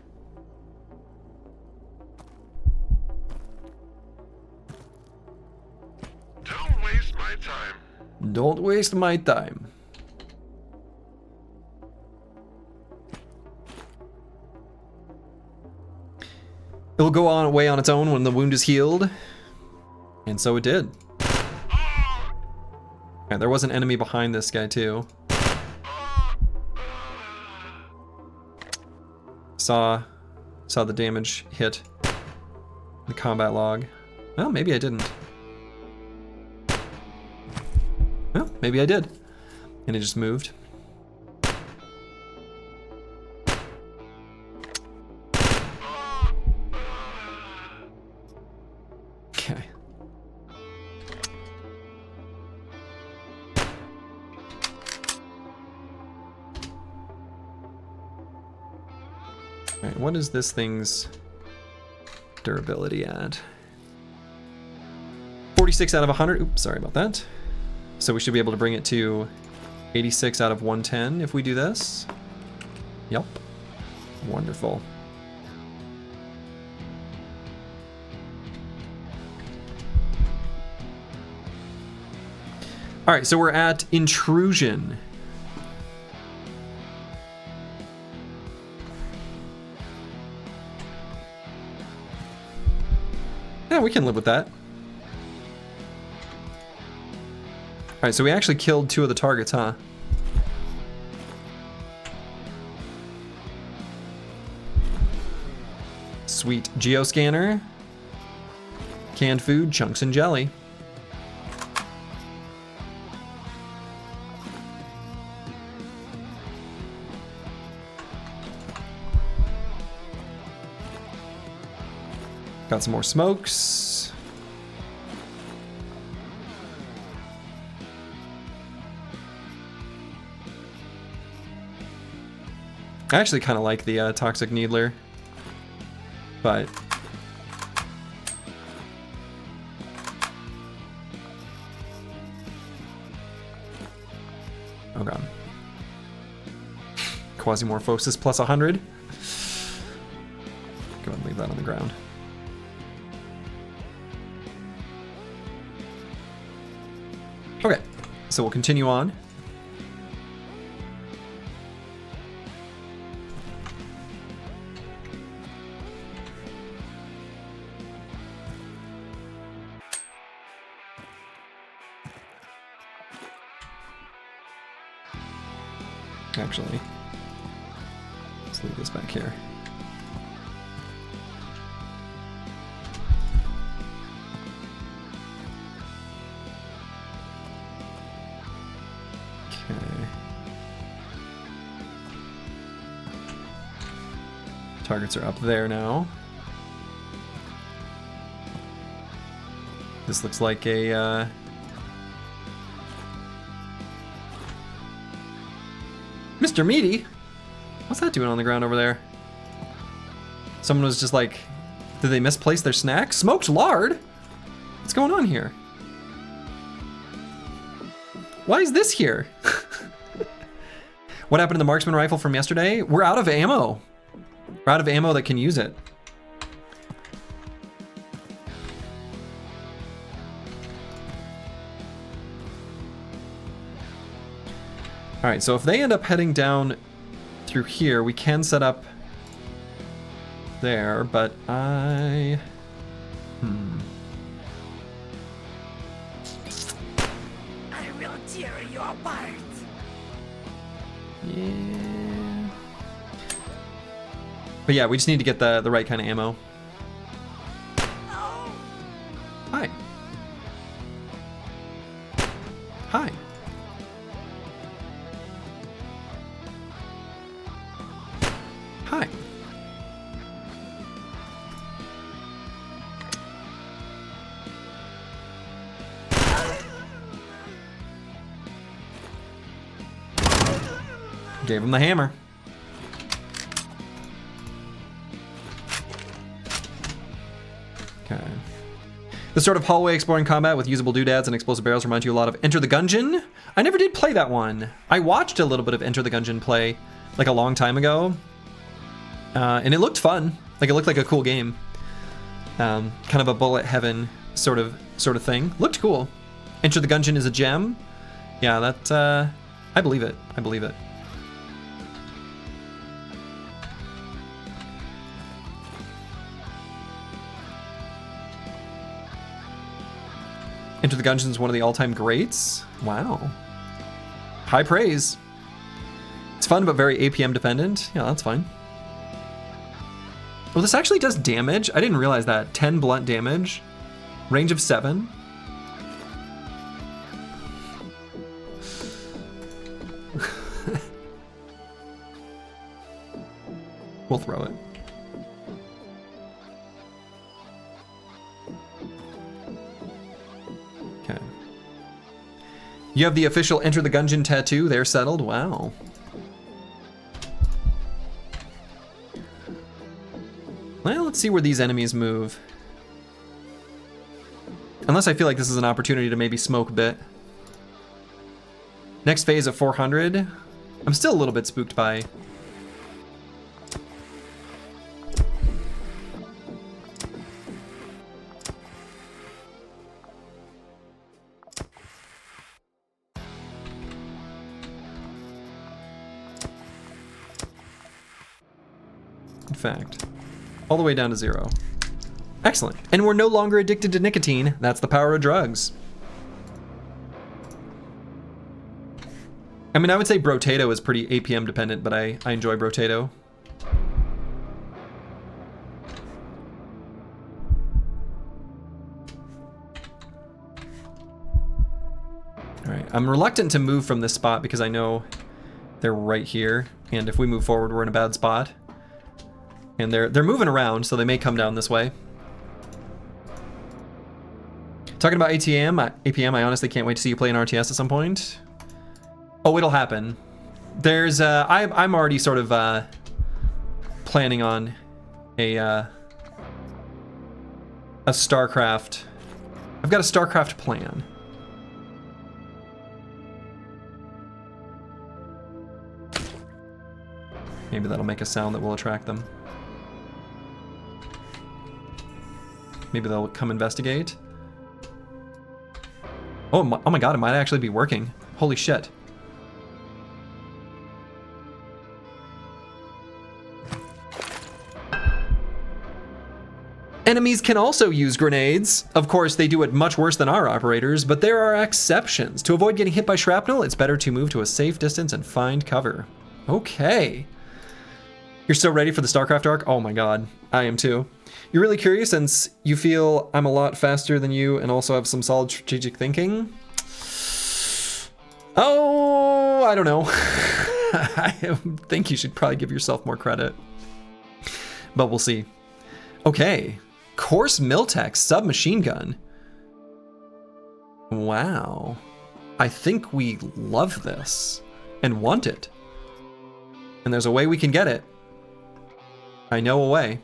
Don't waste my time. Don't waste my time. It'll go on away on its own when the wound is healed. And so it did. Alright, there was an enemy behind this guy too. Saw the damage hit the combat log. Well, maybe I didn't. Well, maybe I did. And it just moved. Okay. Alright, what is this thing's durability at? 46 out of 100. Oops, sorry about that. So we should be able to bring it to 86 out of 110 if we do this. Yep. Wonderful. Alright, so we're at intrusion. Yeah, we can live with that. Alright, so we actually killed 2 of the targets, huh? Sweet. Geoscanner. Canned food, chunks and jelly. Got some more smokes. I actually kind of like the toxic needler, but oh god, Quasimorphosis plus 100. Go ahead and leave that on the ground. Okay, so we'll continue on. Actually, let's leave this back here. Targets are up there now. This looks like a Mr. Meaty? What's that doing on the ground over there? Someone was just like, did they misplace their snack? Smoked lard? What's going on here? Why is this here? What happened to the marksman rifle from yesterday? We're out of ammo. We're out of ammo that can use it. Alright, so if they end up heading down through here, we can set up there, but I... I will tear you apart. Yeah. But yeah, we just need to get the right kind of ammo. Oh, Hi. Hi. Hi. Gave him the hammer. Okay. This sort of hallway exploring combat with usable doodads and explosive barrels reminds you a lot of Enter the Gungeon. I never did play that one. I watched a little bit of Enter the Gungeon play like a long time ago. And it looked fun. Like it looked like a cool game. Kind of a bullet heaven sort of thing. Looked cool. Enter the Gungeon is a gem. Yeah, that I believe it. I believe it. Enter the Gungeon is one of the all-time greats. Wow. High praise. It's fun, but very APM dependent. Yeah, that's fine. Well, this actually does damage. I didn't realize that. 10 blunt damage. Range of 7. We'll throw it. Okay. You have the official Enter the Gungeon tattoo. They're settled. Wow. Well, let's see where these enemies move. Unless I feel like this is an opportunity to maybe smoke a bit. Next phase of 400. I'm still a little bit spooked by... In fact, all the way down to 0. Excellent. And we're no longer addicted to nicotine. That's the power of drugs. I mean, I would say Brotato is pretty APM dependent, but I enjoy Brotato. All right, I'm reluctant to move from this spot because I know they're right here. And if we move forward, we're in a bad spot. And they're moving around, so they may come down this way. Talking about APM, I honestly can't wait to see you play an RTS at some point. Oh, it'll happen. There's I'm already sort of planning on a StarCraft. I've got a StarCraft plan. Maybe that'll make a sound that will attract them. Maybe they'll come investigate. Oh my god, it might actually be working. Holy shit. Enemies can also use grenades. Of course, they do it much worse than our operators, but there are exceptions. To avoid getting hit by shrapnel, it's better to move to a safe distance and find cover. Okay. You're so ready for the StarCraft arc? Oh my god, I am too. You're really curious since you feel I'm a lot faster than you and also have some solid strategic thinking? Oh, I don't know. I think you should probably give yourself more credit. But we'll see. Okay. Course Miltech submachine gun. Wow. I think we love this and want it. And there's a way we can get it. I know a way.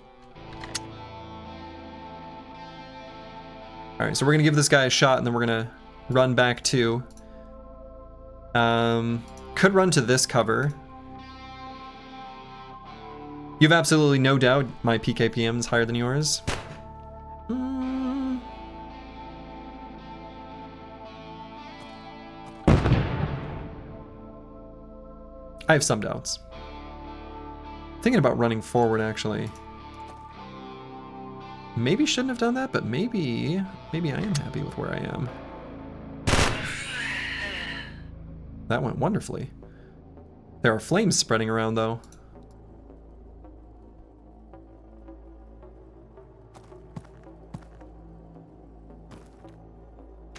All right, so we're gonna give this guy a shot and then we're gonna run back to, could run to this cover. You have absolutely no doubt my PKPM is higher than yours. I have some doubts. Thinking about running forward, actually. Maybe shouldn't have done that, but maybe I am happy with where I am. That went wonderfully. There are flames spreading around though.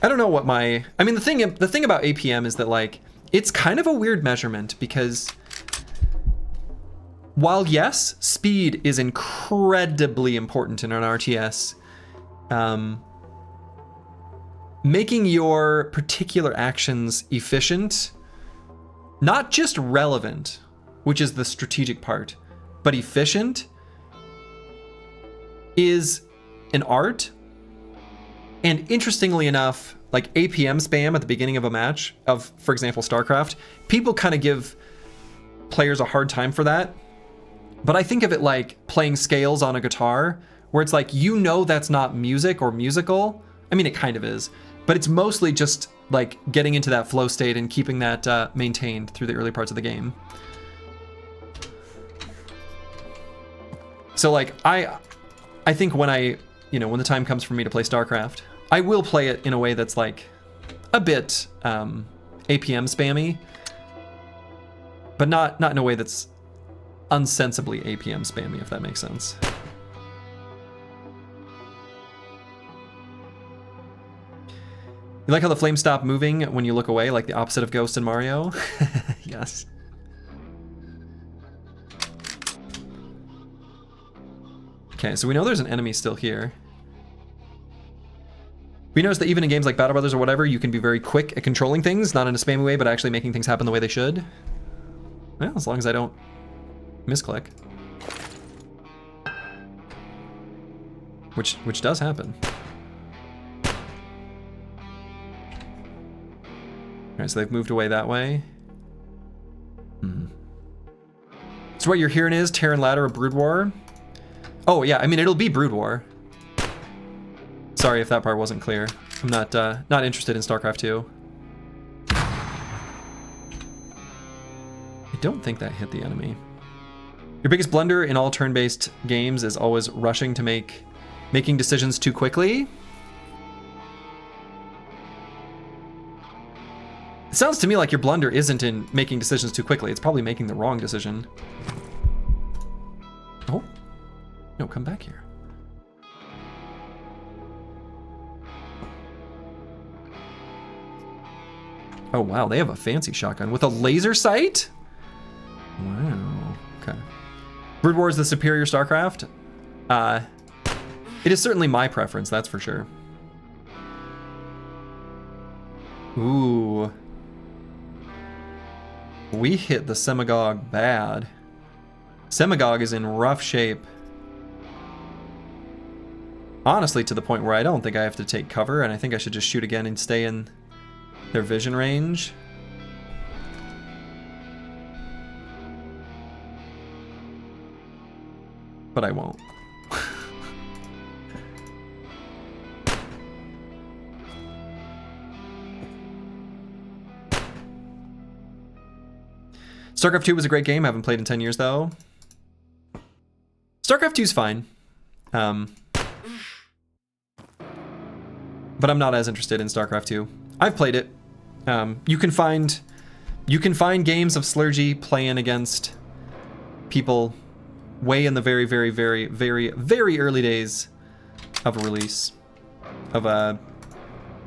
I don't know what my, I mean, the thing about APM is that like, it's kind of a weird measurement because while yes, speed is incredibly important in an RTS, making your particular actions efficient, not just relevant, which is the strategic part, but efficient is an art. And interestingly enough, like APM spam at the beginning of a match of, for example, StarCraft, people kind of give players a hard time for that. But I think of it like playing scales on a guitar, where it's like, you know, that's not music or musical. I mean, it kind of is, but it's mostly just like getting into that flow state and keeping that maintained through the early parts of the game. So like, I think when when the time comes for me to play StarCraft, I will play it in a way that's like a bit APM spammy, but not in a way that's unsensibly APM spammy, if that makes sense. You like how the flames stop moving when you look away, like the opposite of Ghost in Mario? Yes. Okay, so we know there's an enemy still here. We noticed that even in games like Battle Brothers or whatever, you can be very quick at controlling things, not in a spammy way, but actually making things happen the way they should. Well, as long as I don't misclick. Which does happen. Alright, so they've moved away that way. So what you're hearing is Terran Ladder of Brood War. Oh yeah, I mean, it'll be Brood War. Sorry if that part wasn't clear. I'm not interested in StarCraft 2. I don't think that hit the enemy. Your biggest blunder in all turn-based games is always rushing to making decisions too quickly. It sounds to me like your blunder isn't in making decisions too quickly. It's probably making the wrong decision. Oh, no, come back here. Oh wow, they have a fancy shotgun with a laser sight? Wow, okay. Brood War is the superior StarCraft. It is certainly my preference, that's for sure. Ooh. We hit the Semagog bad. Semagog is in rough shape. Honestly, to the point where I don't think I have to take cover, and I think I should just shoot again and stay in their vision range. But I won't. StarCraft 2 was a great game. I haven't played in 10 years though. StarCraft 2 is fine. But I'm not as interested in StarCraft 2. I've played it. You can find games of Slurgy playing against people way in the very, very, very, very, very early days of a release of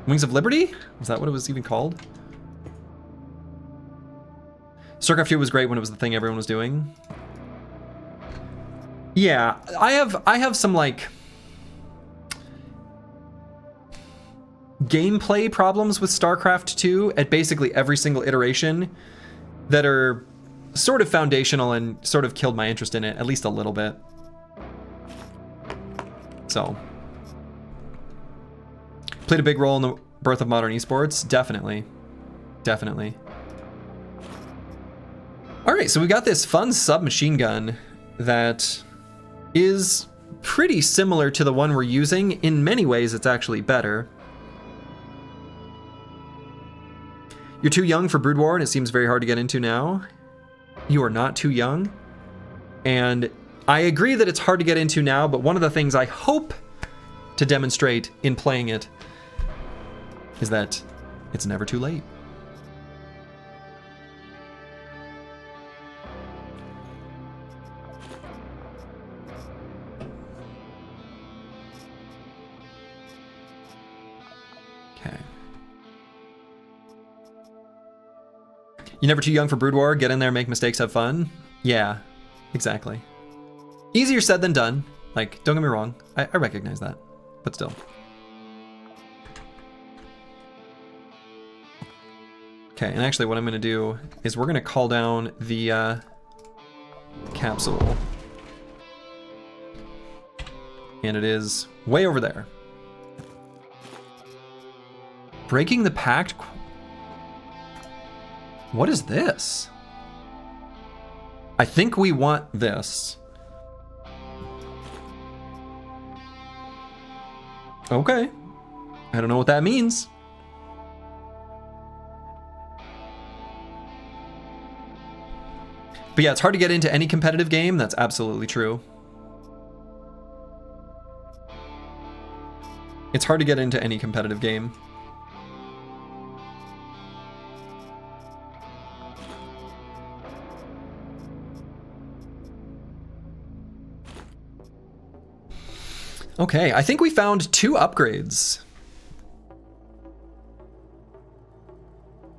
Wings of Liberty? Was that what it was even called? StarCraft 2 was great when it was the thing everyone was doing. Yeah, I have some like gameplay problems with StarCraft 2 at basically every single iteration that are sort of foundational and sort of killed my interest in it, at least a little bit. So, played a big role in the birth of modern esports, definitely. Definitely. Alright, so we got this fun submachine gun that is pretty similar to the one we're using. In many ways, it's actually better. You're too young for Brood War, and it seems very hard to get into now. You are not too young. And I agree that it's hard to get into now, but one of the things I hope to demonstrate in playing it is that it's never too late. Okay. You're never too young for Brood War. Get in there, make mistakes, have fun. Yeah, exactly. Easier said than done. Like, don't get me wrong. I recognize that, but still. Okay, and actually what I'm gonna do is we're gonna call down the capsule. And it is way over there. Breaking the pact. What is this? I think we want this. Okay. I don't know what that means. But yeah, it's hard to get into any competitive game. That's absolutely true. It's hard to get into any competitive game. Okay, I think we found 2 upgrades.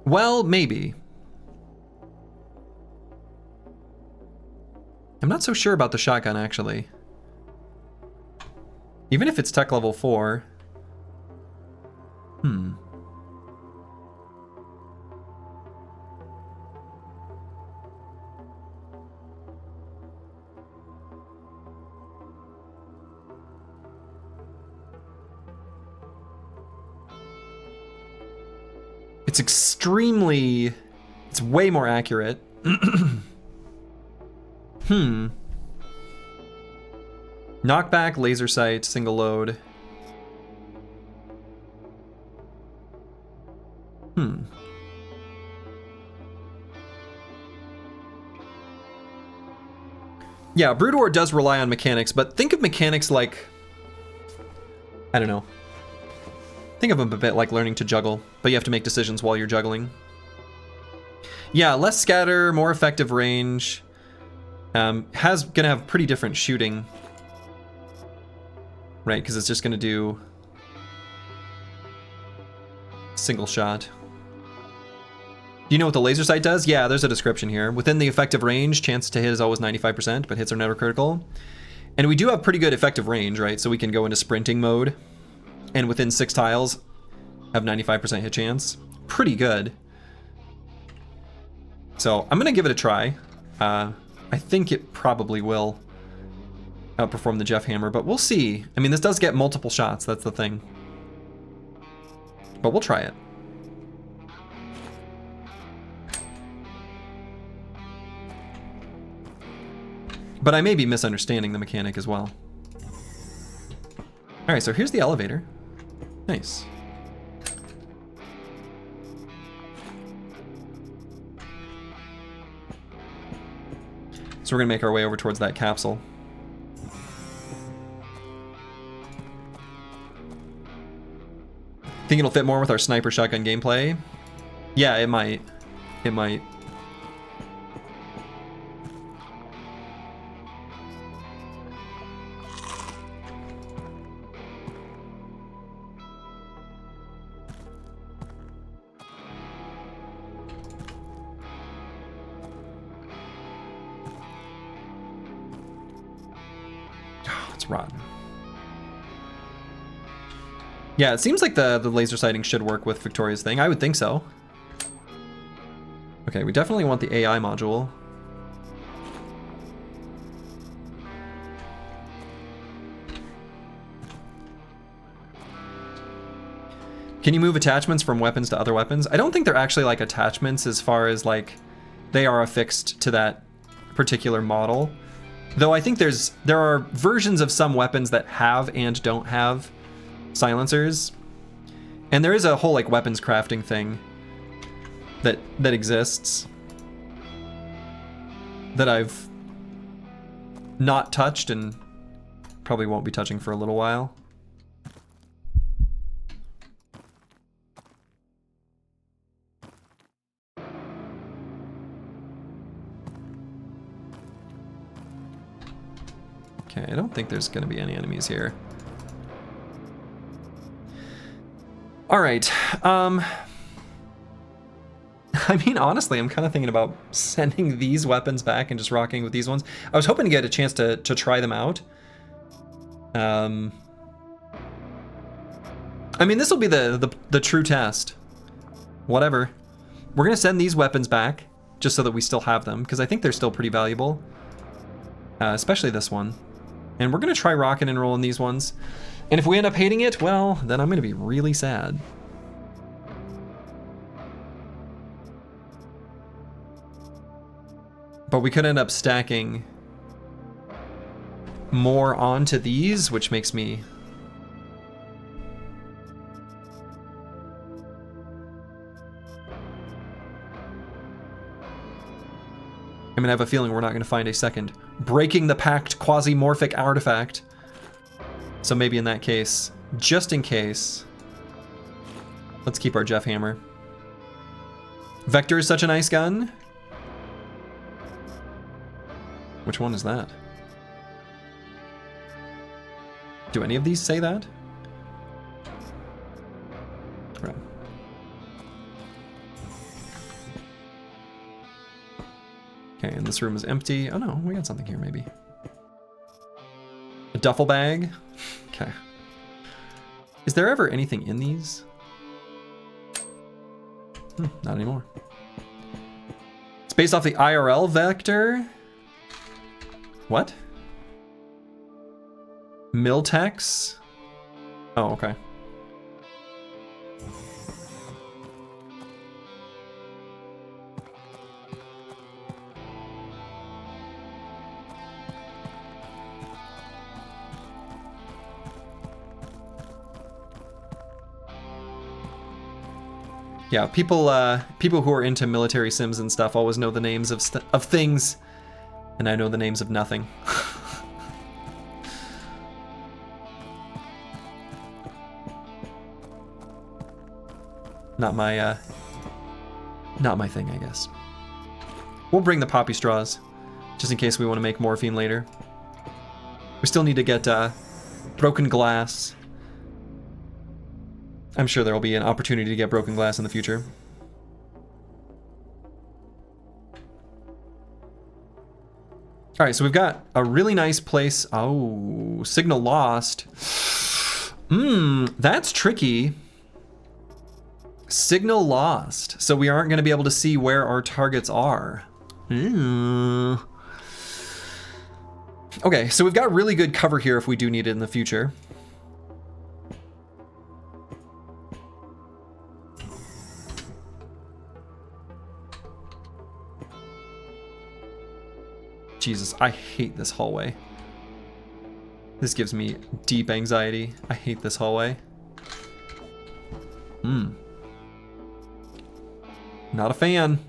Well, maybe. I'm not so sure about the shotgun, actually. Even if it's tech level 4. It's extremely... It's way more accurate. Knockback, laser sight, single load. Yeah, Brood War does rely on mechanics, but think of mechanics like... I don't know. Think of them a bit like learning to juggle, but you have to make decisions while you're juggling. Yeah, less scatter, more effective range. Gonna have pretty different shooting. Right, because it's just gonna do single shot. Do you know what the laser sight does? Yeah, there's a description here. Within the effective range, chance to hit is always 95%, but hits are never critical. And we do have pretty good effective range, right? So we can go into sprinting mode, and within 6 tiles, have 95% hit chance. Pretty good. So I'm gonna give it a try. I think it probably will outperform the Jeff Hammer, but we'll see. I mean, this does get multiple shots, that's the thing. But we'll try it. But I may be misunderstanding the mechanic as well. Alright, so here's the elevator. Nice. So we're gonna make our way over towards that capsule. Think it'll fit more with our sniper shotgun gameplay? Yeah, it might. It might. Rotten. Yeah, it seems like the laser sighting should work with Victoria's thing. I would think so. Okay, we definitely want the AI module. Can you move attachments from weapons to other weapons? I don't think they're actually like attachments as far as like they are affixed to that particular model. Though I think there are versions of some weapons that have and don't have silencers. And there is a whole like weapons crafting thing that exists that I've not touched and probably won't be touching for a little while. Okay, I don't think there's going to be any enemies here. All right. I mean, honestly, I'm kind of thinking about sending these weapons back and just rocking with these ones. I was hoping to get a chance to try them out. I mean, this will be the true test. Whatever. We're going to send these weapons back just so that we still have them, because I think they're still pretty valuable. Especially this one. And we're going to try rocking and rolling these ones. And if we end up hating it, well, then I'm going to be really sad. But we could end up stacking more onto these, which makes me... I mean, I have a feeling we're not going to find a second Breaking the Pact Quasimorphic artifact. So maybe in that case, just in case, let's keep our Jeff Hammer. Vector is such a nice gun. Which one is that? Do any of these say that? Right. Okay, and this room is empty. Oh no, we got something here maybe. A duffel bag. Okay. Is there ever anything in these? Not anymore. It's based off the IRL vector. What? Miltex? Oh, okay. Yeah, people who are into military sims and stuff always know the names of things, and I know the names of nothing. Not my thing, I guess. We'll bring the poppy straws, just in case we want to make morphine later. We still need to get broken glass. I'm sure there will be an opportunity to get broken glass in the future. All right, so we've got a really nice place. Oh, signal lost. That's tricky. Signal lost. So we aren't going to be able to see where our targets are. Okay, so we've got really good cover here if we do need it in the future. Jesus, I hate this hallway. This gives me deep anxiety. I hate this hallway. Not a fan.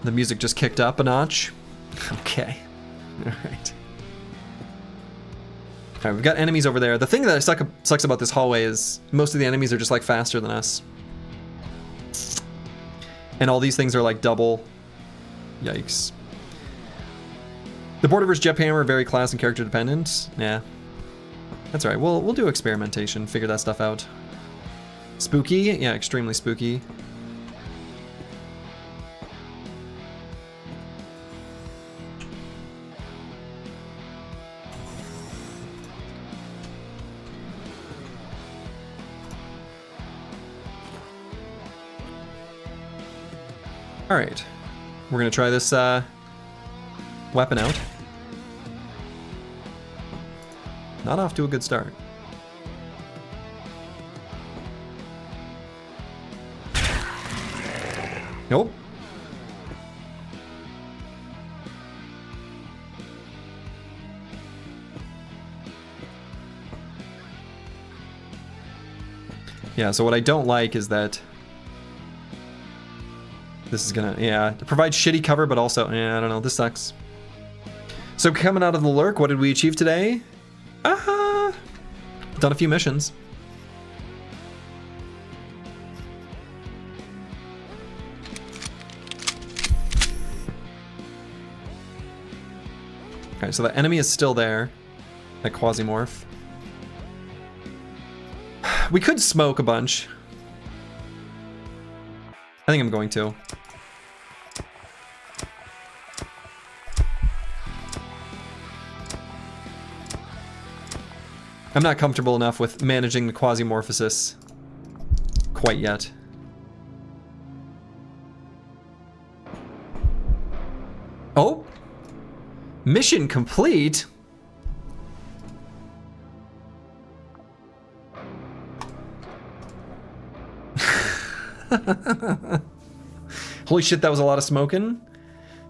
The music just kicked up a notch. Okay. All right. All right, we've got enemies over there. The thing that sucks about this hallway is most of the enemies are just like faster than us. And all these things are like double. Yikes. The Borderverse Jet Hammer are very class and character dependent. Yeah. That's all right. We'll do experimentation, figure that stuff out. Spooky? Yeah, extremely spooky. All right, we're gonna try this weapon out. Not off to a good start. Nope. Yeah, so what I don't like is that this is gonna, yeah, provide shitty cover, but also, yeah, I don't know, this sucks. So coming out of the lurk, what did we achieve today? Done a few missions. Okay, so the enemy is still there. That Quasimorph. We could smoke a bunch. I think I'm going to. I'm not comfortable enough with managing the Quasimorphosis quite yet. Oh! Mission complete! Holy shit, that was a lot of smoking.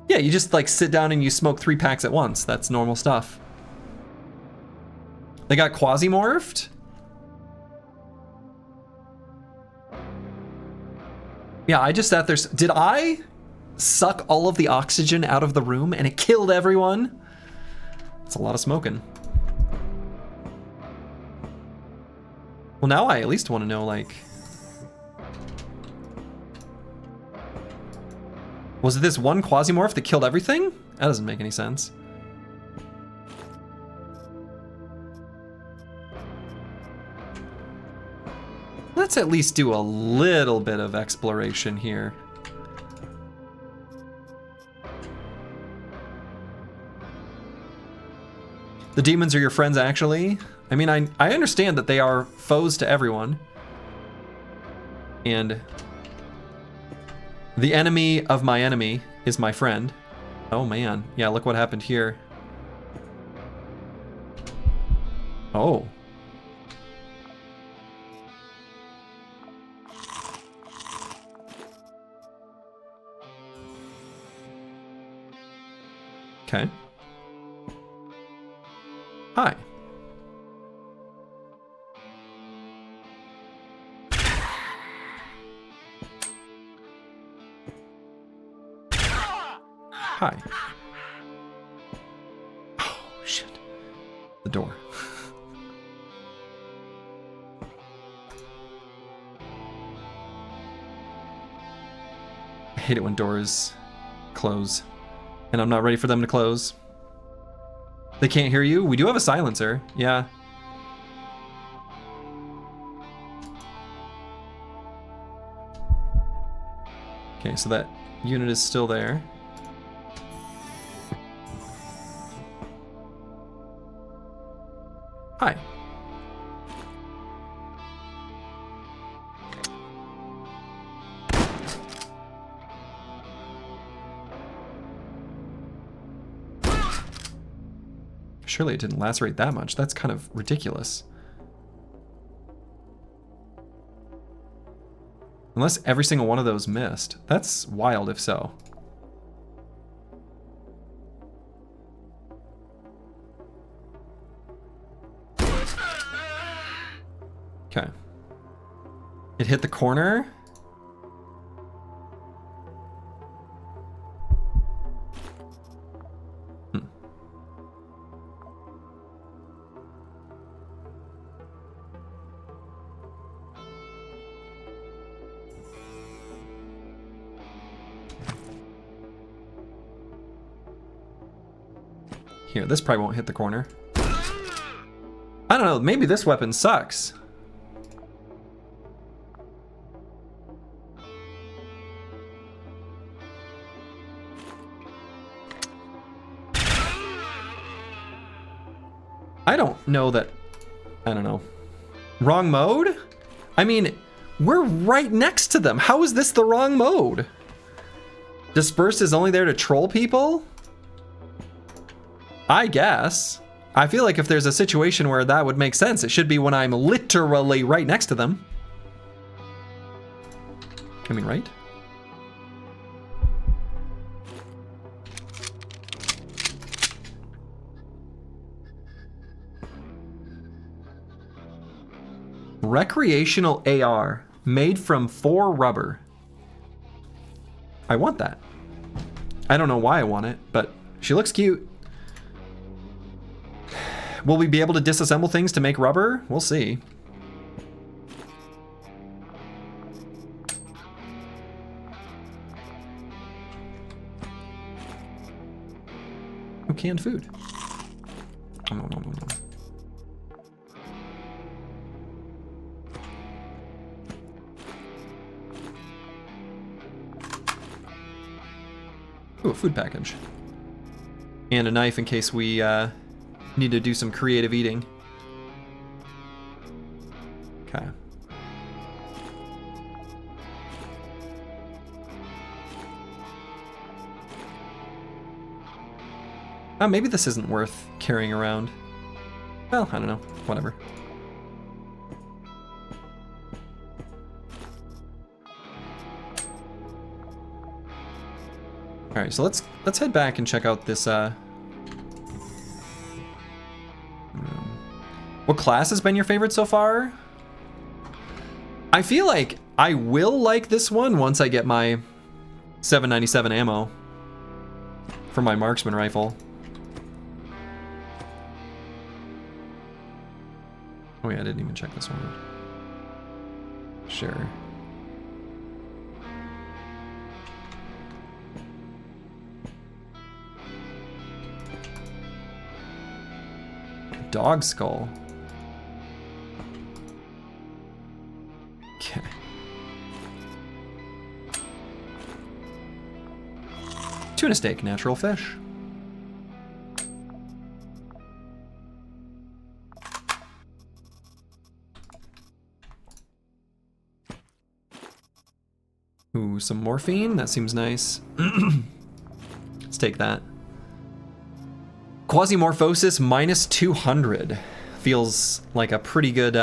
Yeah, you just like sit down and you smoke 3 packs at once. That's normal stuff. They got Quasimorphed? Yeah, I just sat there. Did I suck all of the oxygen out of the room and it killed everyone? It's a lot of smoking. Well, now I at least want to know, like... Was it this one Quasimorph that killed everything? That doesn't make any sense. Let's at least do a little bit of exploration here. The demons are your friends, actually. I mean, I understand that they are foes to everyone. And the enemy of my enemy is my friend. Oh man, yeah, look what happened here. Oh. Okay. Hi. Hi. Oh, shit. The door. I hate it when doors close. And I'm not ready for them to close. They can't hear you? We do have a silencer. Yeah. Okay, so that unit is still there. Hi. Surely it didn't lacerate that much. That's kind of ridiculous. Unless every single one of those missed. That's wild if so. Okay. It hit the corner. Here, this probably won't hit the corner. I don't know, maybe this weapon sucks. I don't know that... I don't know. Wrong mode? I mean, we're right next to them. How is this the wrong mode? Disperse is only there to troll people? I guess. I feel like if there's a situation where that would make sense, it should be when I'm literally right next to them. I mean, right? Recreational AR, made from 4 rubber. I want that. I don't know why I want it, but she looks cute. Will we be able to disassemble things to make rubber? We'll see. Oh, canned food. Ooh, a food package. And a knife in case we need to do some creative eating. Okay. Maybe this isn't worth carrying around. Well, I don't know. Whatever. All right, so let's head back and check out this. What class has been your favorite so far? I feel like I will like this one once I get my 797 ammo for my marksman rifle. Oh yeah, I didn't even check this one out. Sure. Dog skull. Okay. Tuna steak, natural fish. Ooh, some morphine. That seems nice. Let's take that. Quasimorphosis minus 200 feels like a pretty good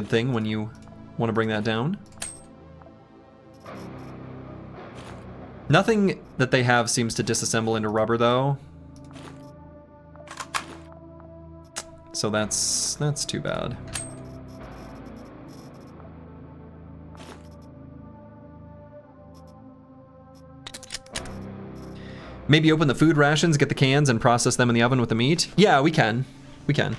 thing when you want to bring that down. Nothing that they have seems to disassemble into rubber though. So that's too bad. Maybe open the food rations, get the cans, and process them in the oven with the meat? Yeah, we can. We can.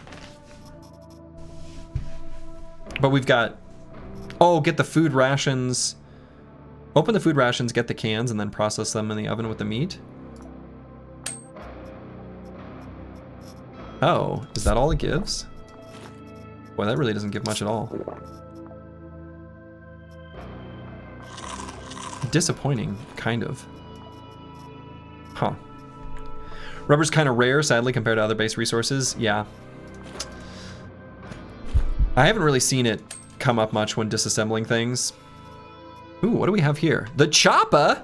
But we've got... Oh, get the food rations. Open the food rations, get the cans, and then process them in the oven with the meat? Oh, is that all it gives? Boy, that really doesn't give much at all. Disappointing, kind of. Huh. Rubber's kind of rare, sadly, compared to other base resources. Yeah. I haven't really seen it come up much when disassembling things. Ooh, what do we have here? The chopper!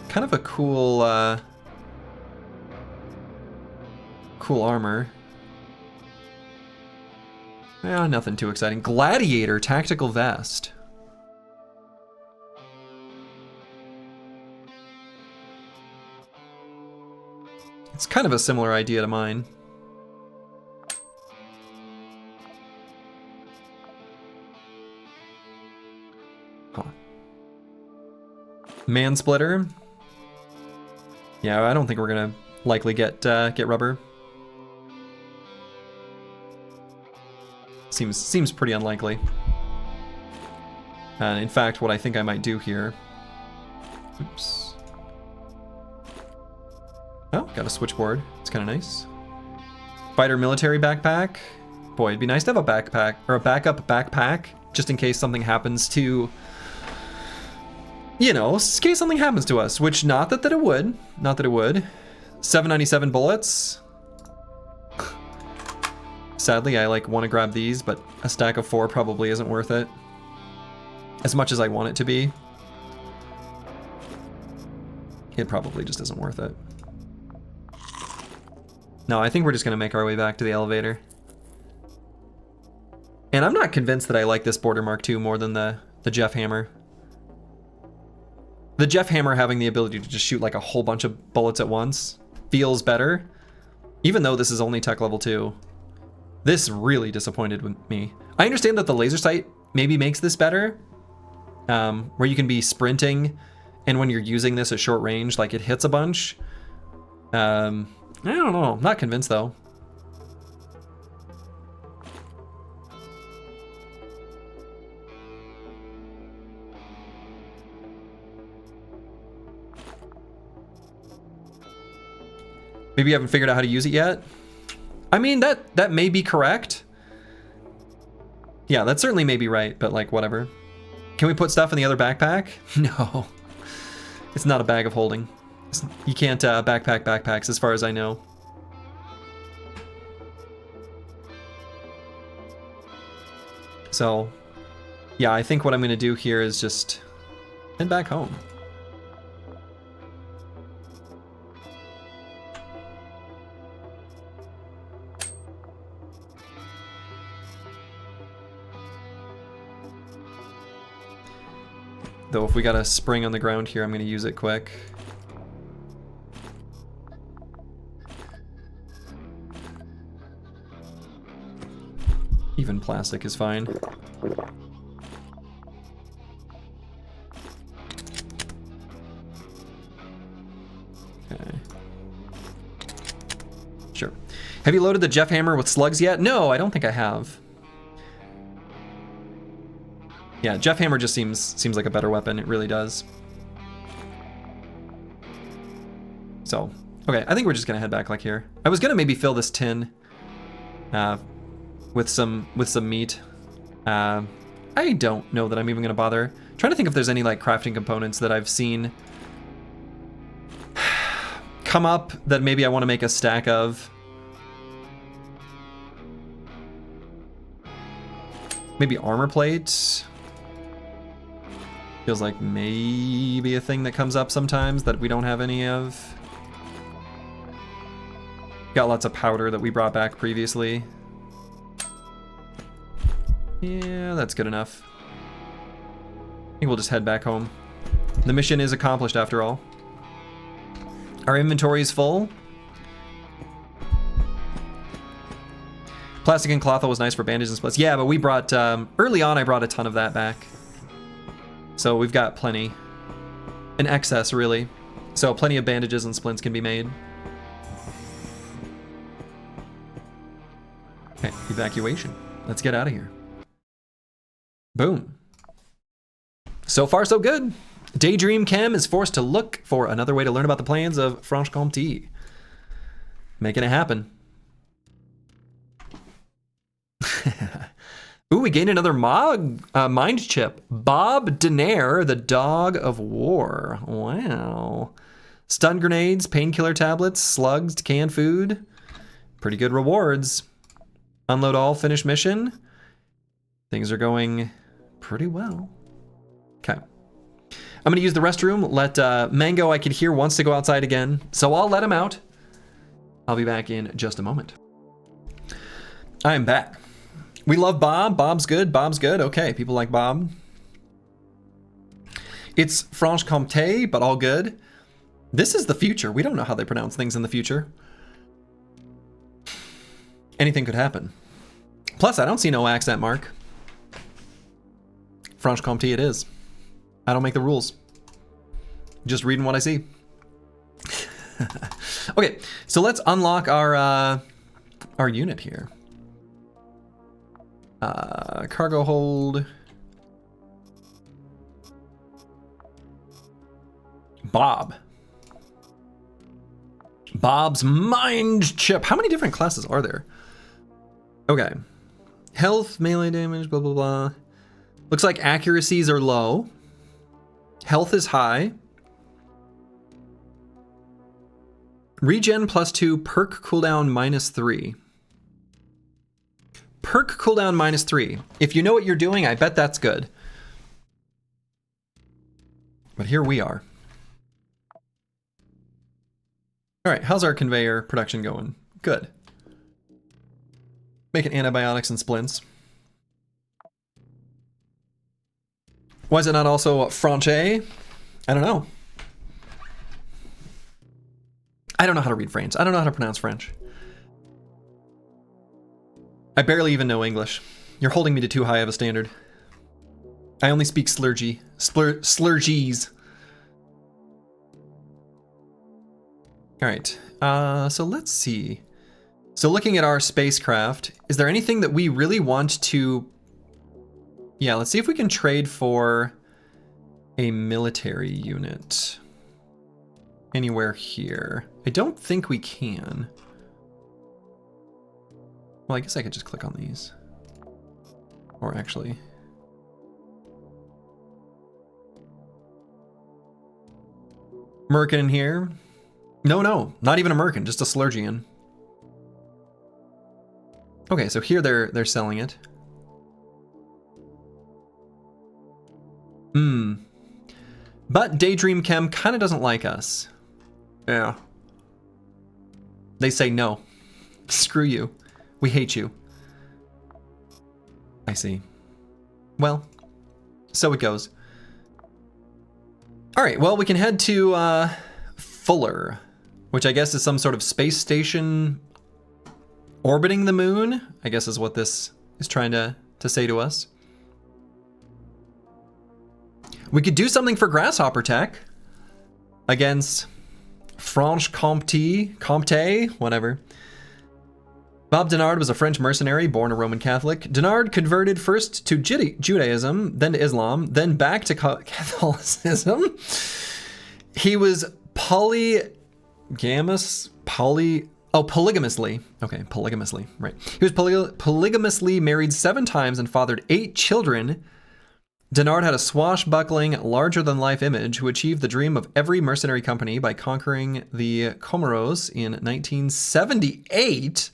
Kind of a cool, cool armor. Yeah, nothing too exciting. Gladiator tactical vest. It's kind of a similar idea to mine. Huh. Mansplitter. Yeah, I don't think we're gonna likely get rubber. Seems pretty unlikely. In fact, what I think I might do here... Oops. Oh, got a switchboard. It's kind of nice. Fighter military backpack. Boy, it'd be nice to have a backpack, or a backup backpack, just in case something happens to... You know, in case something happens to us, which not that it would. Not that it would. 797 bullets. Sadly, I want to grab these, but a stack of 4 probably isn't worth it. As much as I want it to be. It probably just isn't worth it. No, I think we're just going to make our way back to the elevator. And I'm not convinced that I like this Border Mark II more than the Jeff Hammer. The Jeff Hammer having the ability to just shoot like a whole bunch of bullets at once feels better. Even though this is only tech level 2. This really disappointed with me. I understand that the laser sight maybe makes this better. Where you can be sprinting, and when you're using this at short range, like it hits a bunch. I don't know. I'm not convinced though. Maybe you haven't figured out how to use it yet? I mean, that may be correct. Yeah, that certainly may be right, but like, whatever. Can we put stuff in the other backpack? No. It's not a bag of holding. You can't backpack backpacks as far as I know. So, yeah, I think what I'm going to do here is just head back home. Though if we got a spring on the ground here, I'm going to use it quick. Even plastic is fine. Okay. Sure. Have you loaded the Jeff Hammer with slugs yet? No, I don't think I have. Yeah, Jeff Hammer just seems like a better weapon. It really does. So, okay, I think we're just gonna head back like here. I was gonna maybe fill this tin with some meat. I don't know that I'm even gonna bother. I'm trying to think if there's any like crafting components that I've seen come up that maybe I want to make a stack of. Maybe armor plates. Feels like maybe a thing that comes up sometimes that we don't have any of. Got lots of powder that we brought back previously. Yeah, that's good enough. I think we'll just head back home. The mission is accomplished after all. Our inventory is full. Plastic and cloth was nice for bandages and splits. Yeah, but we brought, early on I brought a ton of that back. So we've got plenty. In excess, really. So plenty of bandages and splints can be made. Okay, evacuation. Let's get out of here. Boom. So far, so good. Daydream Chem is forced to look for another way to learn about the plans of Franche-Comté. Making it happen. Ooh, we gained another mind chip. Bob Denaire, the Dog of War. Wow. Stun grenades, painkiller tablets, slugs, canned food. Pretty good rewards. Unload all, finish mission. Things are going pretty well. Okay. I'm gonna use the restroom. Let Mango, I can hear, wants to go outside again. So I'll let him out. I'll be back in just a moment. I am back. We love Bob. Bob's good. Bob's good. Okay, people like Bob. It's Franche-Comté, but all good. This is the future. We don't know how they pronounce things in the future. Anything could happen. Plus, I don't see no accent mark. Franche-Comté it is. I don't make the rules. Just reading what I see. Okay, so let's unlock our unit here. Cargo hold. Bob. Bob's mind chip. How many different classes are there? Okay. Health, melee damage, blah, blah, blah. Looks like accuracies are low. Health is high. Regen +2, perk cooldown -3. Perk cooldown -3. If you know what you're doing, I bet that's good. But here we are. All right, how's our conveyor production going? Good. Making antibiotics and splints. Why is it not also Franche? I don't know. I don't know how to read French. I don't know how to pronounce French. I barely even know English. You're holding me to too high of a standard. I only speak slurgy. Slurgies. All right, so let's see. So looking at our spacecraft, is there anything that we really want to... Yeah, let's see if we can trade for a military unit. Anywhere here. I don't think we can. Well, I guess I could just click on these. Or actually... Merkin in here. No, not even a Merkin, just a Slurgian. Okay, so here they're selling it. But Daydream Chem kind of doesn't like us. Yeah. They say no. Screw you. We hate you. I see. Well, so it goes. All right, well, we can head to Fuller, which I guess is some sort of space station orbiting the moon, I guess is what this is trying to say to us. We could do something for Grasshopper Tech against Franche-Comté, whatever. Bob Denard was a French mercenary, born a Roman Catholic. Denard converted first to Judaism, then to Islam, then back to Catholicism. He was polygamously. Okay, polygamously, right. He was polygamously married 7 times and fathered 8 children. Denard had a swashbuckling, larger-than-life image who achieved the dream of every mercenary company by conquering the Comoros in 1978,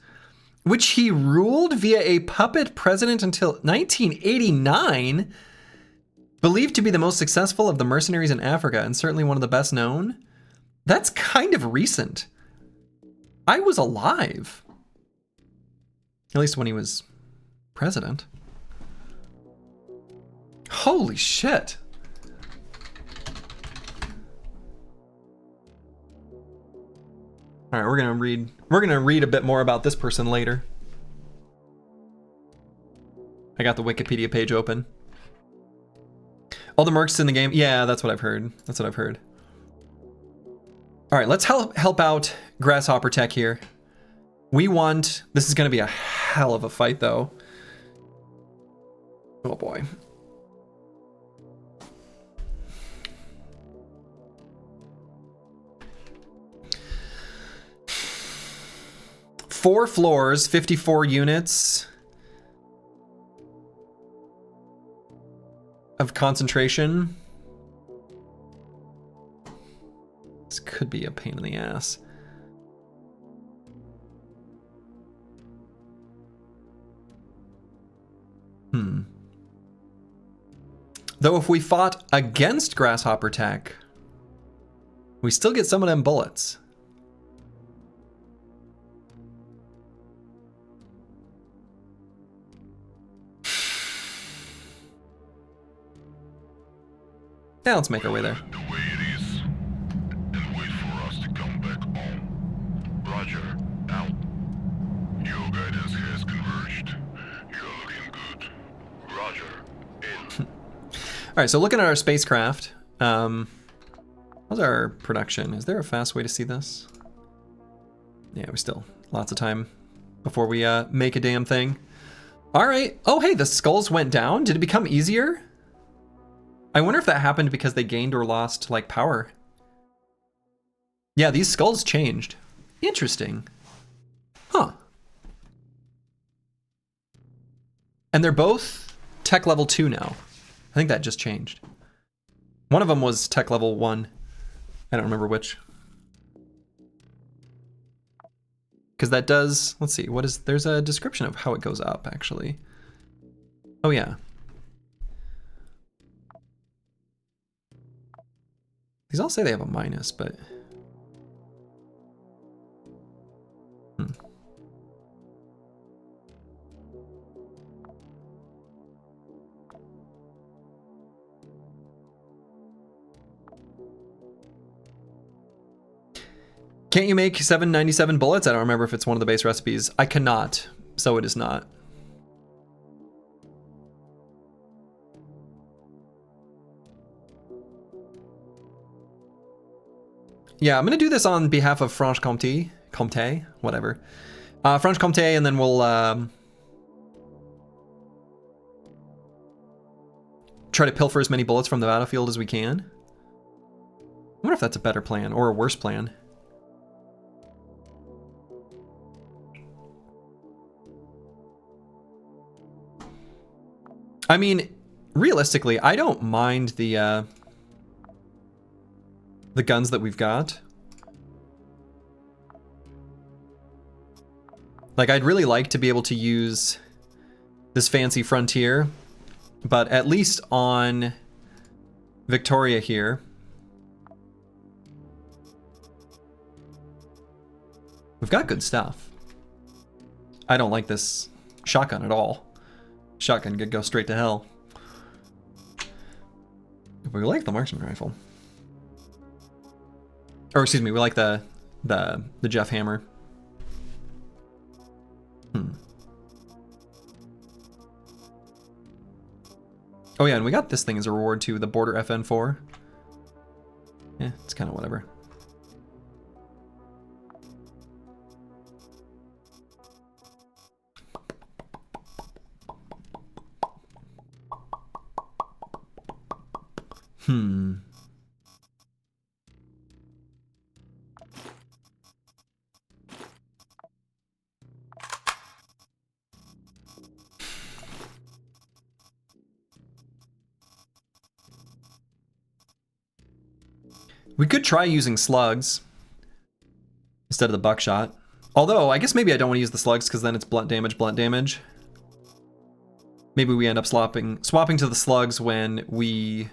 which he ruled via a puppet president until 1989, believed to be the most successful of the mercenaries in Africa and certainly one of the best known. That's kind of recent. I was alive. At least when he was president. Holy shit. All right, we're gonna read a bit more about this person later. I got the Wikipedia page open. All the mercs in the game. Yeah, that's what I've heard. That's what I've heard. All right, let's help out Grasshopper Tech here. We want... This is going to be a hell of a fight, though. Oh, boy. Four floors, 54 units of concentration. This could be a pain in the ass. Though if we fought against Grasshopper Tech, we still get some of them bullets. Yeah, let's make our way there. The way it is, and wait for us to come back home. Roger, out. Your guidance has converged. You're looking good. Roger, in. All right, so looking at our spacecraft, how's our production? Is there a fast way to see this? Yeah, we still lots of time before we make a damn thing. All right. Oh, hey, the skulls went down. Did it become easier? I wonder if that happened because they gained or lost, like, power. Yeah, these skulls changed. Interesting. Huh. And they're both tech level 2 now. I think that just changed. One of them was tech level 1. I don't remember which. Because that does... Let's see, what is... There's a description of how it goes up, actually. Oh, yeah. These all say they have a minus, but... Can't you make 797 bullets? I don't remember if it's one of the base recipes. I cannot, so it is not. Yeah, I'm gonna do this on behalf of Franche-Comté, whatever. Franche-Comté, and then we'll try to pilfer as many bullets from the battlefield as we can. I wonder if that's a better plan, or a worse plan. I mean, realistically, I don't mind the guns that we've got. Like, I'd really like to be able to use this fancy Frontier, but at least on Victoria here, we've got good stuff. I don't like this shotgun at all. Shotgun could go straight to hell. We like the marksman rifle. Or excuse me, we like the Jeff Hammer. Oh yeah, and we got this thing as a reward too, the Border FN4. Yeah, it's kind of whatever. We could try using slugs instead of the buckshot. Although, I guess maybe I don't want to use the slugs because then it's blunt damage, blunt damage. Maybe we end up swapping to the slugs when we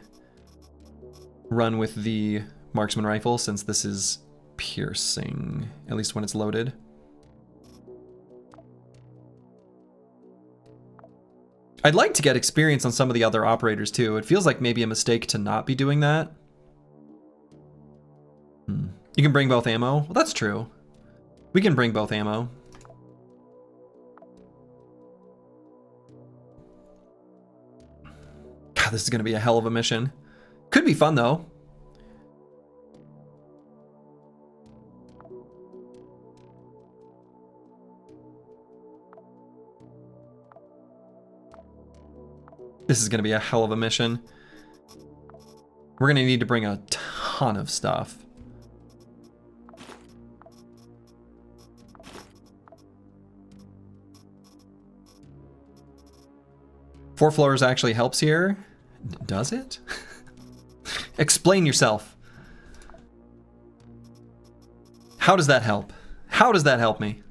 run with the marksman rifle, since this is piercing, at least when it's loaded. I'd like to get experience on some of the other operators too. It feels like maybe a mistake to not be doing that. You can bring both ammo? Well, that's true. We can bring both ammo. God, this is going to be a hell of a mission. Could be fun, though. This is going to be a hell of a mission. We're going to need to bring a ton of stuff. Four floors actually helps here. Does it? Explain yourself. How does that help? How does that help me?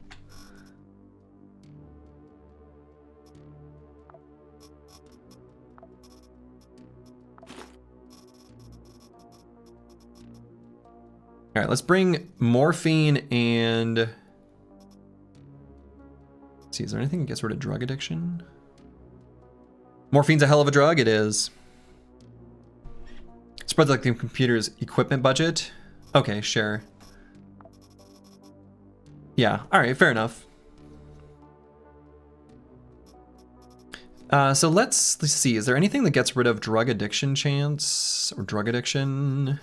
All right, let's bring morphine and... Let's see, is there anything that gets rid of drug addiction? Morphine's a hell of a drug, it is. Spreads like the computer's equipment budget. Okay, sure. Yeah, alright, fair enough. So let's see, is there anything that gets rid of drug addiction chance? Or drug addiction?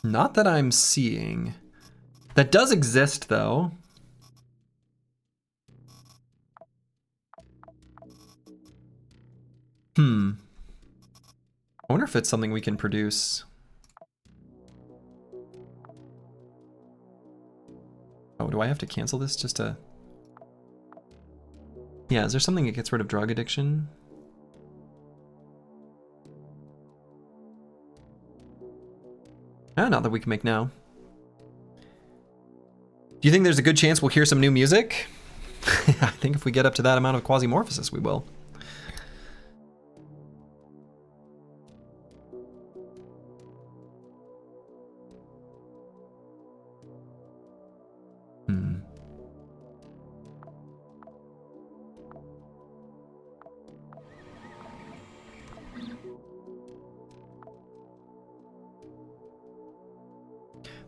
Not that I'm seeing. That does exist, though. I wonder if it's something we can produce. Oh, do I have to cancel this just to... Yeah, is there something that gets rid of drug addiction? Not that we can make now. Do you think there's a good chance we'll hear some new music? I think if we get up to that amount of Quasimorphosis, we will.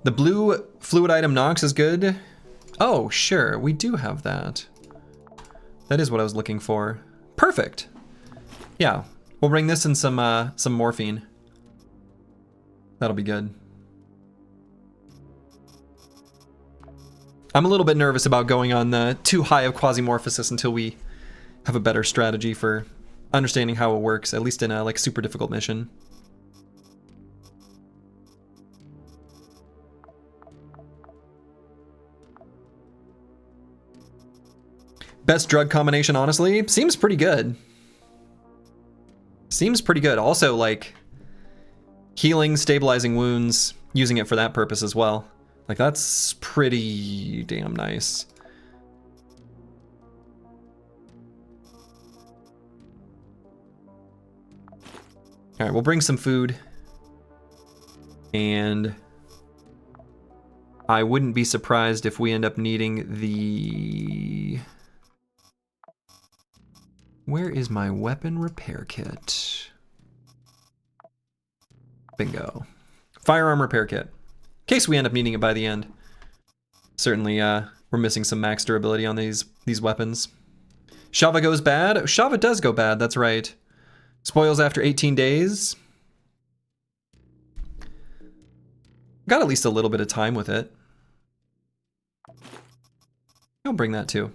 The blue fluid item Nox is good. Oh, sure, we do have that. That is what I was looking for. Perfect. Yeah, we'll bring this and some morphine. That'll be good. I'm a little bit nervous about going on too high of Quasimorphosis until we have a better strategy for understanding how it works, at least in a like super difficult mission. Best drug combination, honestly, seems pretty good. Seems pretty good. Also, like, healing, stabilizing wounds, using it for that purpose as well. Like, that's pretty damn nice. All right, we'll bring some food. And I wouldn't be surprised if we end up needing the... Where is my weapon repair kit? Bingo. Firearm repair kit. In case we end up needing it by the end. Certainly, we're missing some max durability on these weapons. Shava goes bad? Shava does go bad, that's right. Spoils after 18 days. Got at least a little bit of time with it. I'll bring that too.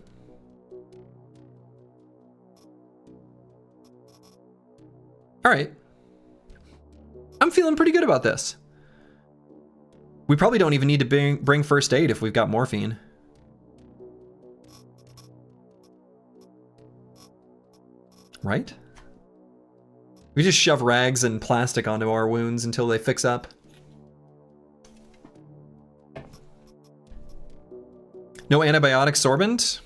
All right. I'm feeling pretty good about this. We probably don't even need to bring first aid if we've got morphine. Right? We just shove rags and plastic onto our wounds until they fix up. No antibiotic sorbent?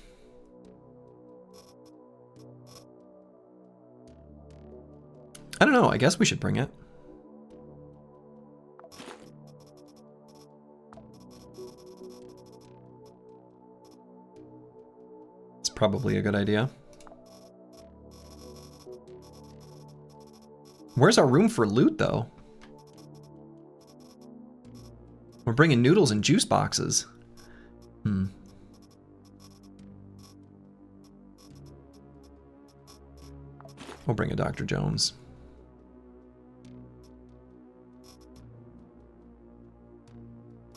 I don't know, I guess we should bring it. It's probably a good idea. Where's our room for loot, though? We're bringing noodles and juice boxes. We'll bring a Dr. Jones.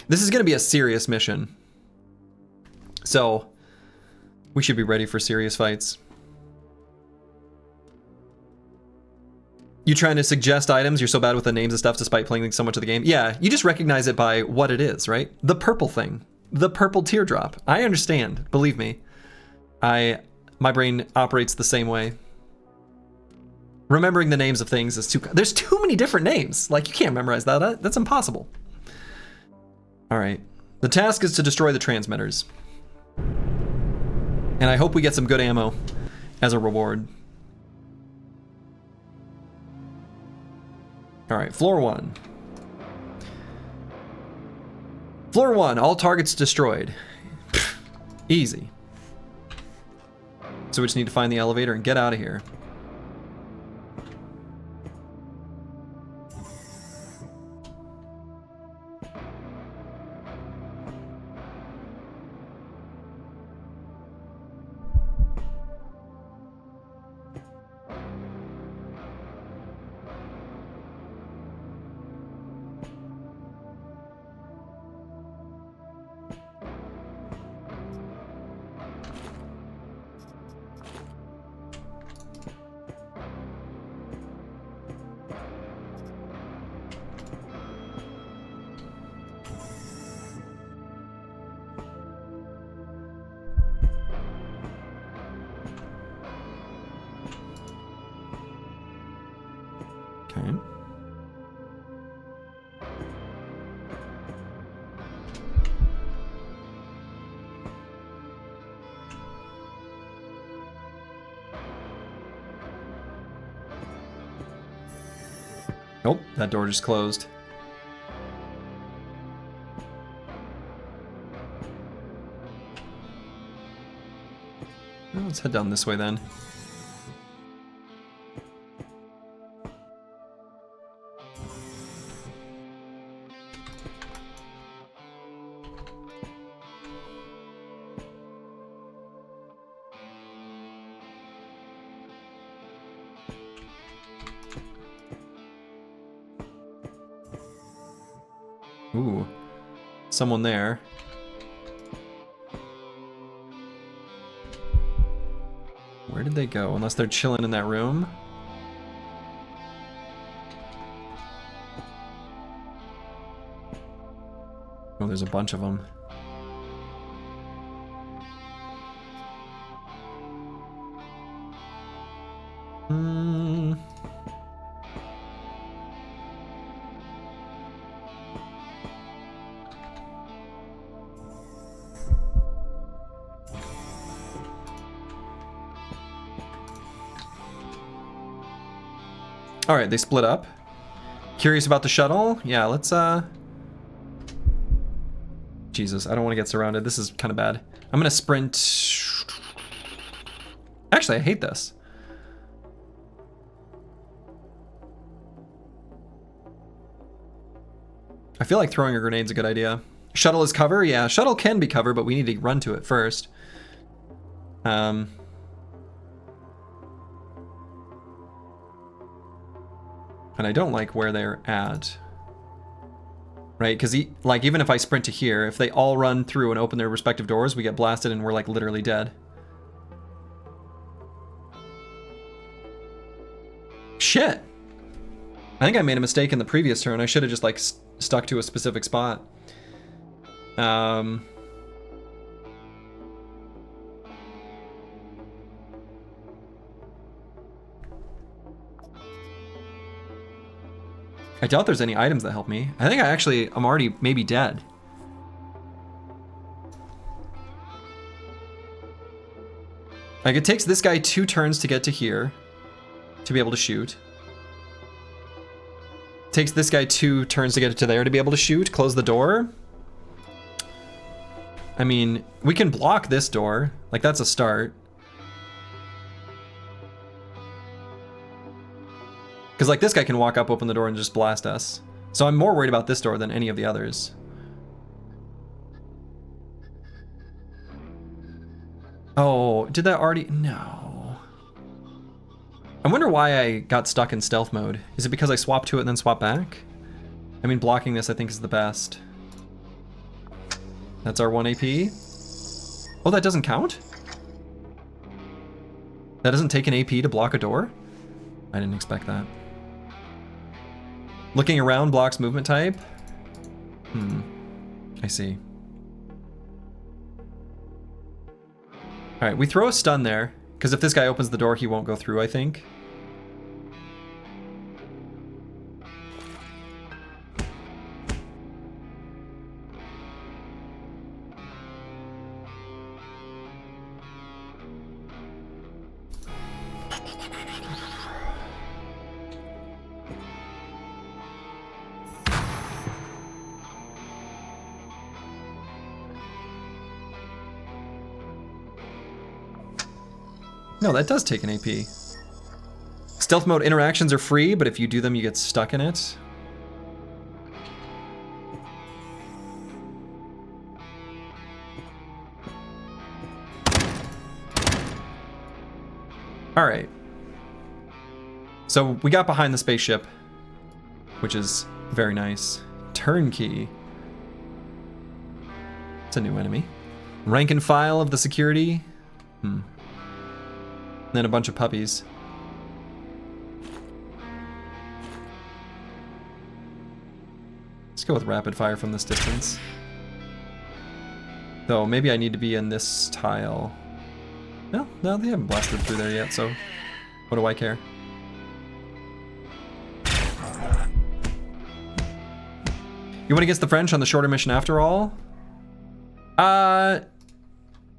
This is going to be a serious mission. So, we should be ready for serious fights. You trying to suggest items? You're so bad with the names and stuff despite playing so much of the game. Yeah, you just recognize it by what it is, right? The purple thing. The purple teardrop. I understand, believe me. My brain operates the same way. Remembering the names of things is there's too many different names. Like, you can't memorize that. That's impossible. All right. The task is to destroy the transmitters. And I hope we get some good ammo as a reward. All right, floor 1. Floor 1, all targets destroyed. Easy. So we just need to find the elevator and get out of here. Okay. Nope, that door just closed. Well, let's head down this way then. Ooh, someone there. Where did they go? Unless they're chilling in that room. Oh, there's a bunch of them. Hmm. All right, they split up. Curious about the shuttle? Yeah, let's Jesus, I don't want to get surrounded. This is kind of bad. I'm gonna sprint. Actually, I hate this. I feel like throwing a grenade's a good idea. Shuttle is cover? Yeah, shuttle can be cover, but we need to run to it first. And I don't like where they're at. Right, because like even if I sprint to here, if they all run through and open their respective doors, we get blasted and we're like literally dead. Shit! I think I made a mistake in the previous turn. I should have just like stuck to a specific spot. I doubt there's any items that help me. I think I'm already maybe dead. Like it takes this guy 2 turns to get to here to be able to shoot. Takes this guy 2 turns to get to there to be able to shoot. Close the door. I mean, we can block this door. Like that's a start. Because like this guy can walk up, open the door, and just blast us. So I'm more worried about this door than any of the others. Oh, did that already? No. I wonder why I got stuck in stealth mode. Is it because I swapped to it and then swapped back? I mean, blocking this I think is the best. That's our 1 AP. Oh, that doesn't count? That doesn't take an AP to block a door? I didn't expect that. Looking around blocks movement type? I see. Alright, we throw a stun there, because if this guy opens the door, he won't go through, I think. No, that does take an AP. Stealth mode interactions are free, but if you do them, you get stuck in it. All right. So we got behind the spaceship, which is very nice. Turnkey. It's a new enemy. Rank and file of the security. Then a bunch of puppies. Let's go with rapid fire from this distance. Though maybe I need to be in this tile. No, they haven't blasted through there yet, so what do I care? You went against the French on the shorter mission after all?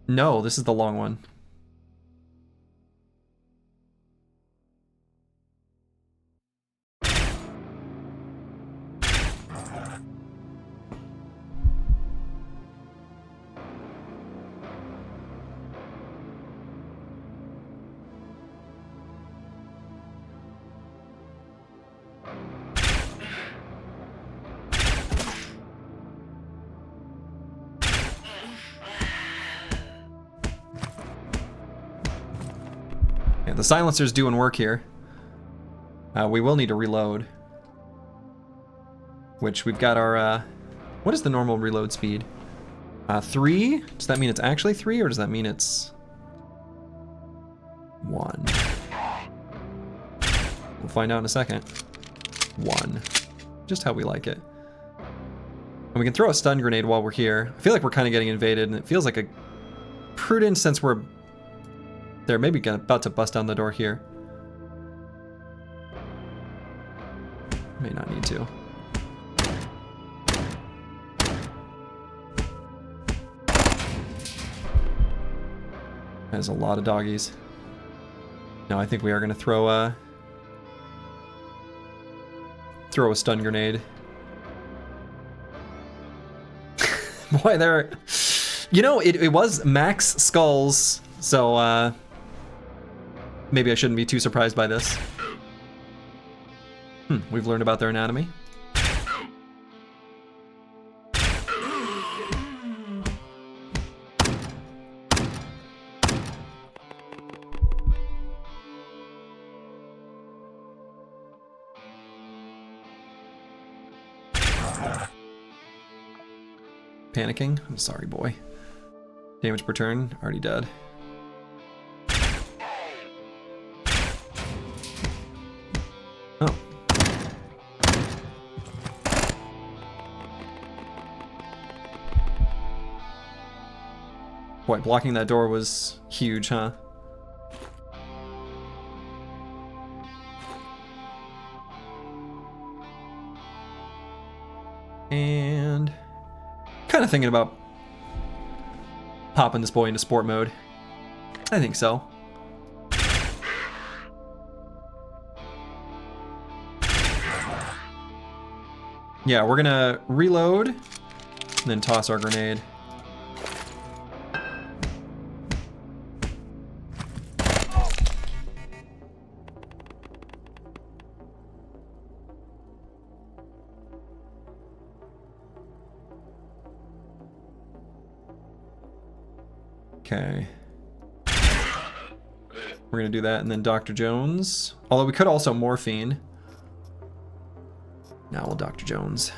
No, this is the long one. Yeah, the silencer's doing work here. We will need to reload. Which we've got our, what is the normal reload speed? 3? Does that mean it's actually 3 or does that mean it's 1? We'll find out in a second. 1. Just how we like it. And we can throw a stun grenade while we're here. I feel like we're kind of getting invaded and it feels like a prudent since we're... They're maybe about to bust down the door here. May not need to. There's a lot of doggies. No, I think we are going to throw a stun grenade. Boy, there... You know, it was max skulls, so maybe I shouldn't be too surprised by this. We've learned about their anatomy. Panicking? I'm sorry, boy. Damage per turn, already dead. Oh. Boy, blocking that door was huge, huh? And kind of thinking about popping this boy into sport mode. I think so. Yeah, we're gonna reload and then toss our grenade. Okay. We're gonna do that, and then Dr. Jones. Although we could also morphine. Now we'll Dr. Jones.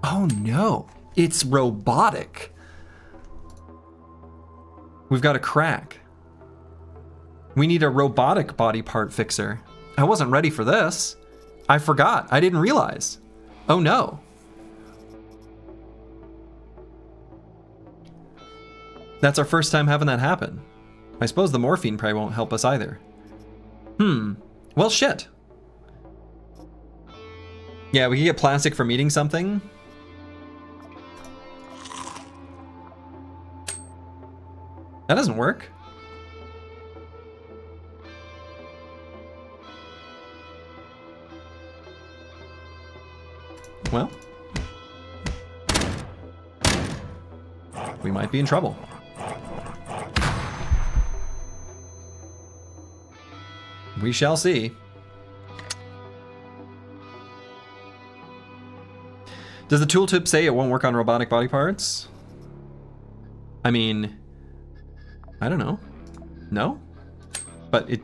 Oh no, it's robotic. We've got a crack. We need a robotic body part fixer. I wasn't ready for this. I forgot, I didn't realize. Oh no. That's our first time having that happen. I suppose the morphine probably won't help us either. Well, shit. Yeah, we can get plastic from eating something. That doesn't work. Well, we might be in trouble. We shall see. Does the tooltip say it won't work on robotic body parts? I mean, I don't know. No? But it...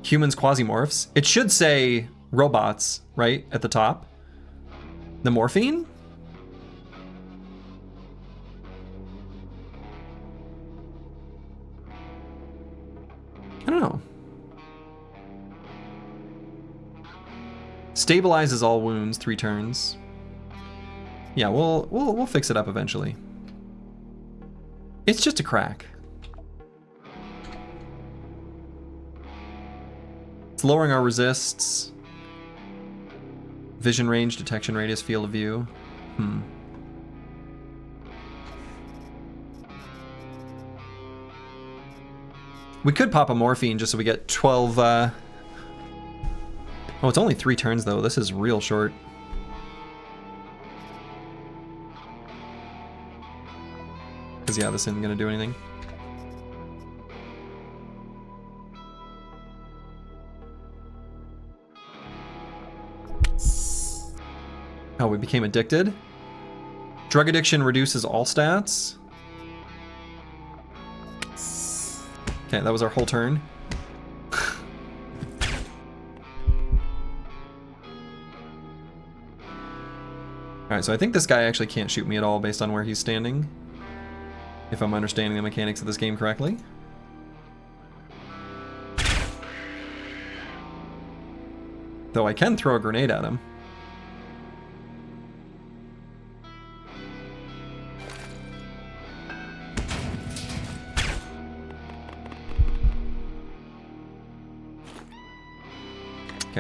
Humans quasimorphs. It should say robots, right? At the top. The morphine? I don't know. Stabilizes all wounds 3 turns. Yeah, we'll fix it up eventually. It's just a crack. It's lowering our resists. Vision range, detection radius, field of view. We could pop a morphine just so we get 12, Oh, it's only 3 turns though. This is real short. Because yeah, this isn't gonna do anything. Oh, we became addicted? Drug addiction reduces all stats? Okay, that was our whole turn. Alright, so I think this guy actually can't shoot me at all based on where he's standing. If I'm understanding the mechanics of this game correctly. Though I can throw a grenade at him.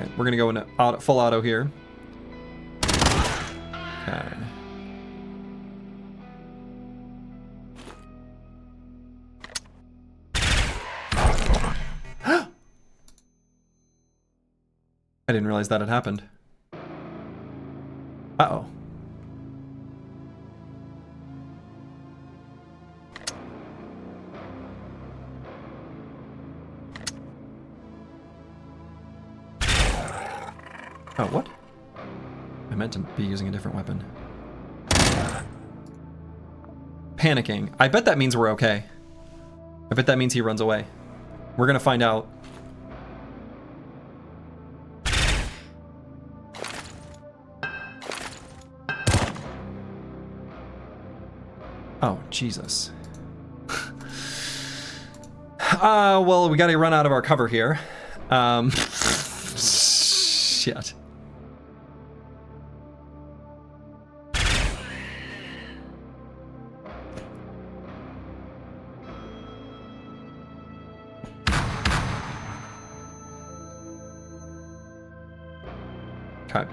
Okay, we're gonna go into full auto here. Okay. I didn't realize that had happened. Uh-oh. Oh, what? I meant to be using a different weapon. Panicking. I bet that means we're okay. I bet that means he runs away. We're gonna find out. Oh, Jesus. Well, we gotta run out of our cover here. Shit. Okay.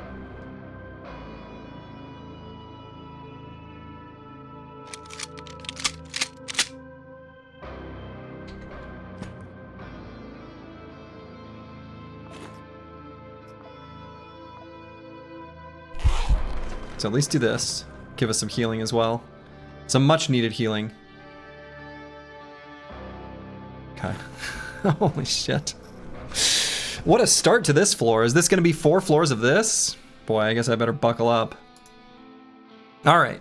So at least do this. Give us some healing as well. Some much needed healing. Okay. Holy shit. What a start to this floor. Is this going to be 4 floors of this? Boy, I guess I better buckle up. All right.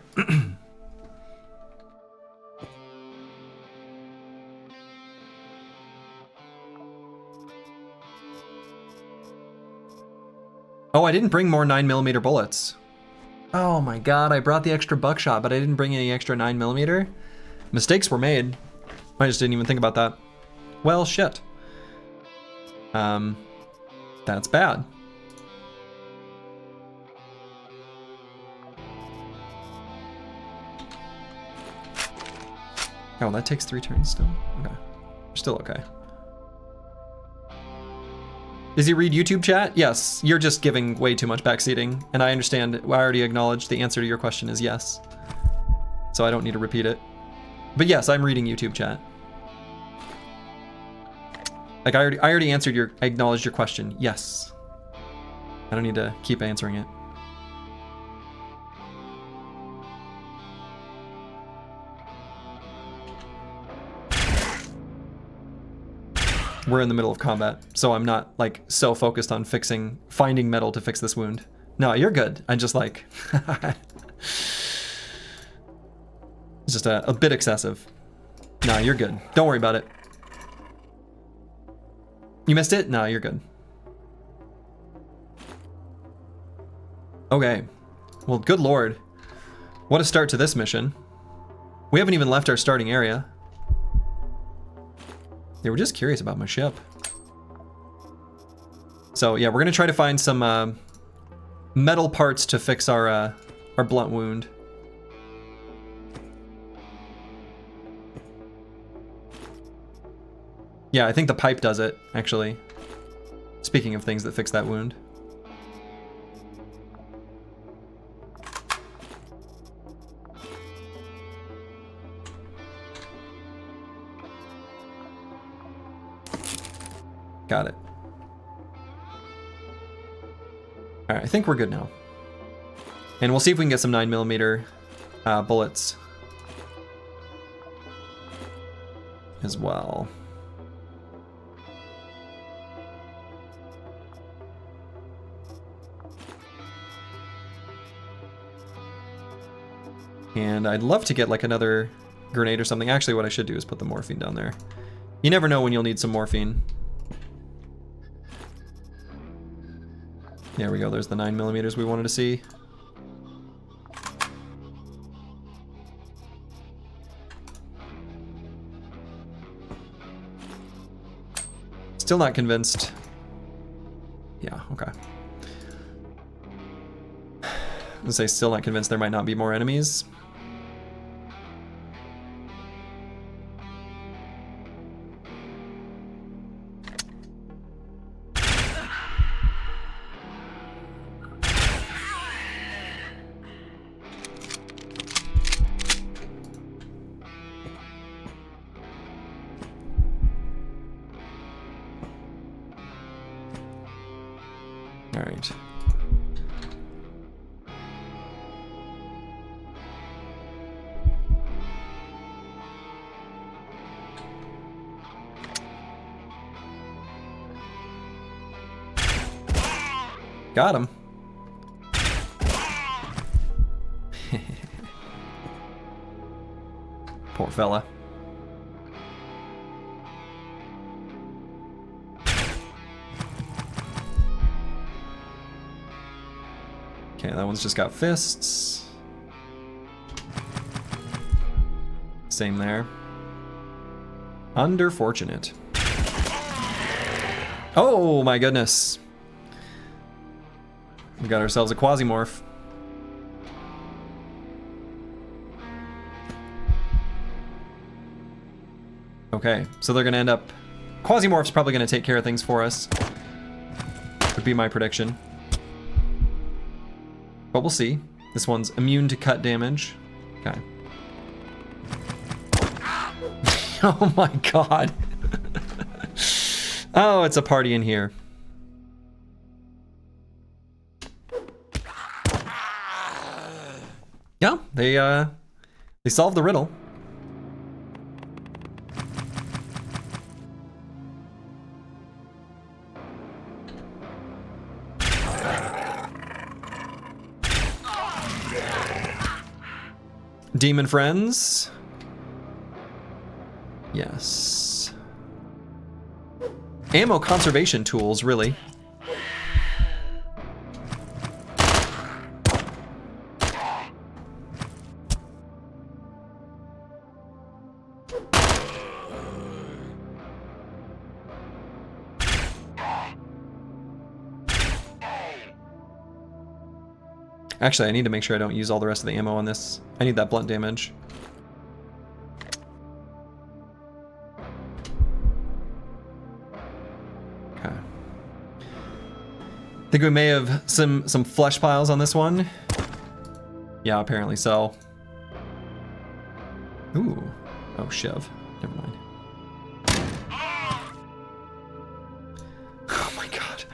Oh, I didn't bring more 9mm bullets. Oh my god, I brought the extra buckshot, but I didn't bring any extra 9mm. Mistakes were made. I just didn't even think about that. Well, shit. That's bad. Oh, that takes 3 turns still? Okay. We're still okay. Does he read YouTube chat? Yes, you're just giving way too much backseating, and I understand. I already acknowledged the answer to your question is yes. So I don't need to repeat it. But yes, I'm reading YouTube chat. Like I already answered I acknowledged your question. Yes. I don't need to keep answering it. We're in the middle of combat, so I'm not like so focused on finding metal to fix this wound. No, you're good. I'm just like, it's just a bit excessive. No, you're good. Don't worry about it. You missed it? No, you're good. Okay. Well, good lord. What a start to this mission. We haven't even left our starting area. They were just curious about my ship. So yeah, we're gonna try to find some metal parts to fix our blunt wound. Yeah, I think the pipe does it, actually. Speaking of things that fix that wound. Got it. All right, I think we're good now. And we'll see if we can get some 9mm bullets as well. And I'd love to get like another grenade or something. Actually, what I should do is put the morphine down there. You never know when you'll need some morphine. There we go, there's the 9mm we wanted to see. Still not convinced. Yeah, okay. I was gonna say still not convinced there might not be more enemies. All right. Got him. Poor fella. Okay, that one's just got fists. Same there. Underfortunate. Oh my goodness. We got ourselves a Quasimorph. Okay, so they're gonna end up... Quasimorph's probably gonna take care of things for us. Would be my prediction. But we'll see. This one's immune to cut damage. Okay. Oh my god. Oh, it's a party in here. Yeah, they solved the riddle. Demon friends. Yes. Ammo conservation tools, really. Actually, I need to make sure I don't use all the rest of the ammo on this. I need that blunt damage. Okay. Think we may have some flesh piles on this one. Yeah, apparently so. Ooh. Oh, shiv. Never mind. Oh my god.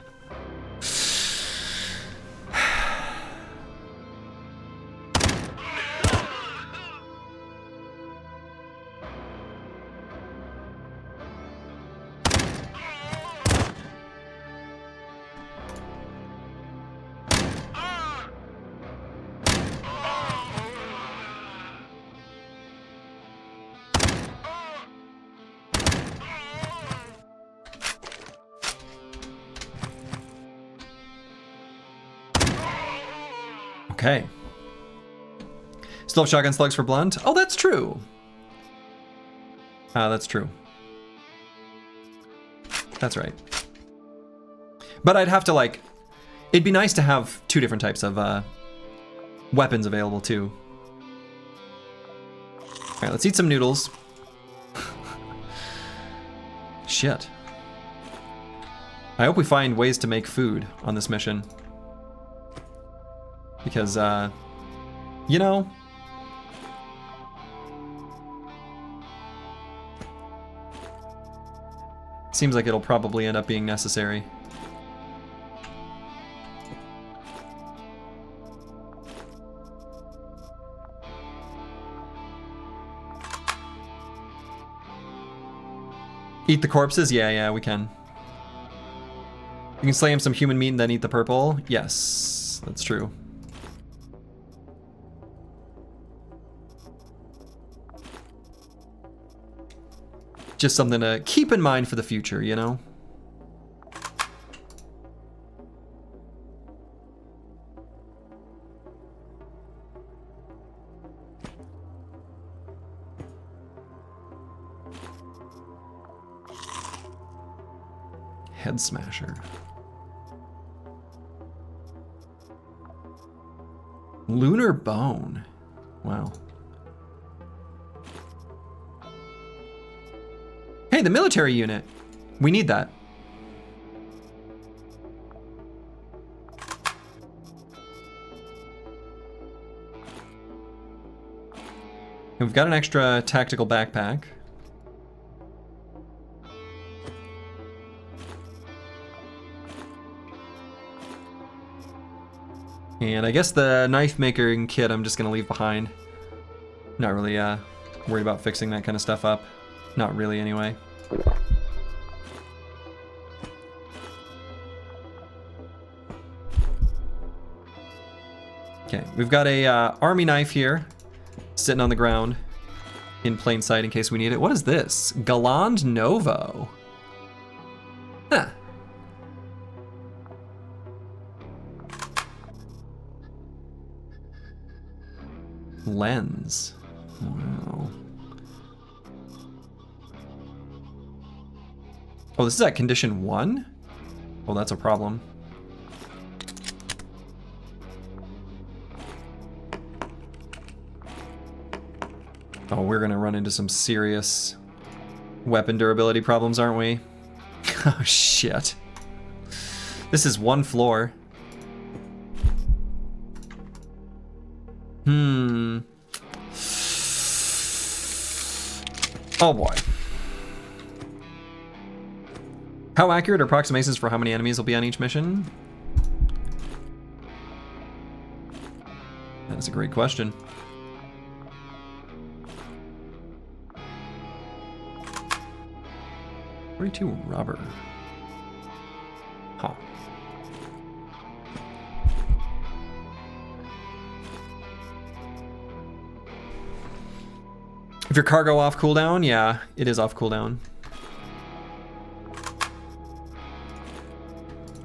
Okay. Still have shotgun slugs for blunt? Oh, that's true. That's true. That's right. But I'd have to, like... It'd be nice to have two different types of weapons available, too. Alright, let's eat some noodles. Shit. I hope we find ways to make food on this mission. Because, you know... Seems like it'll probably end up being necessary. Eat the corpses? Yeah, we can. You can slay him some human meat and then eat the purple? Yes, that's true. Just something to keep in mind for the future, you know? Head smasher. Lunar bone. Wow. Hey, the military unit. We need that. And we've got an extra tactical backpack. And I guess the knife making kit I'm just gonna leave behind. Not really worried about fixing that kind of stuff up. Not really anyway. Okay, we've got a army knife here, sitting on the ground, in plain sight in case we need it. What is this? Galand Novo. Huh. Lens. Wow. Oh, this is at condition 1? Oh, that's a problem. Oh, we're gonna run into some serious weapon durability problems, aren't we? Oh, shit. This is 1 floor. Oh boy. How accurate are approximations for how many enemies will be on each mission? That's a great question. .42 rubber. Huh. If your cargo off cooldown, yeah, it is off cooldown.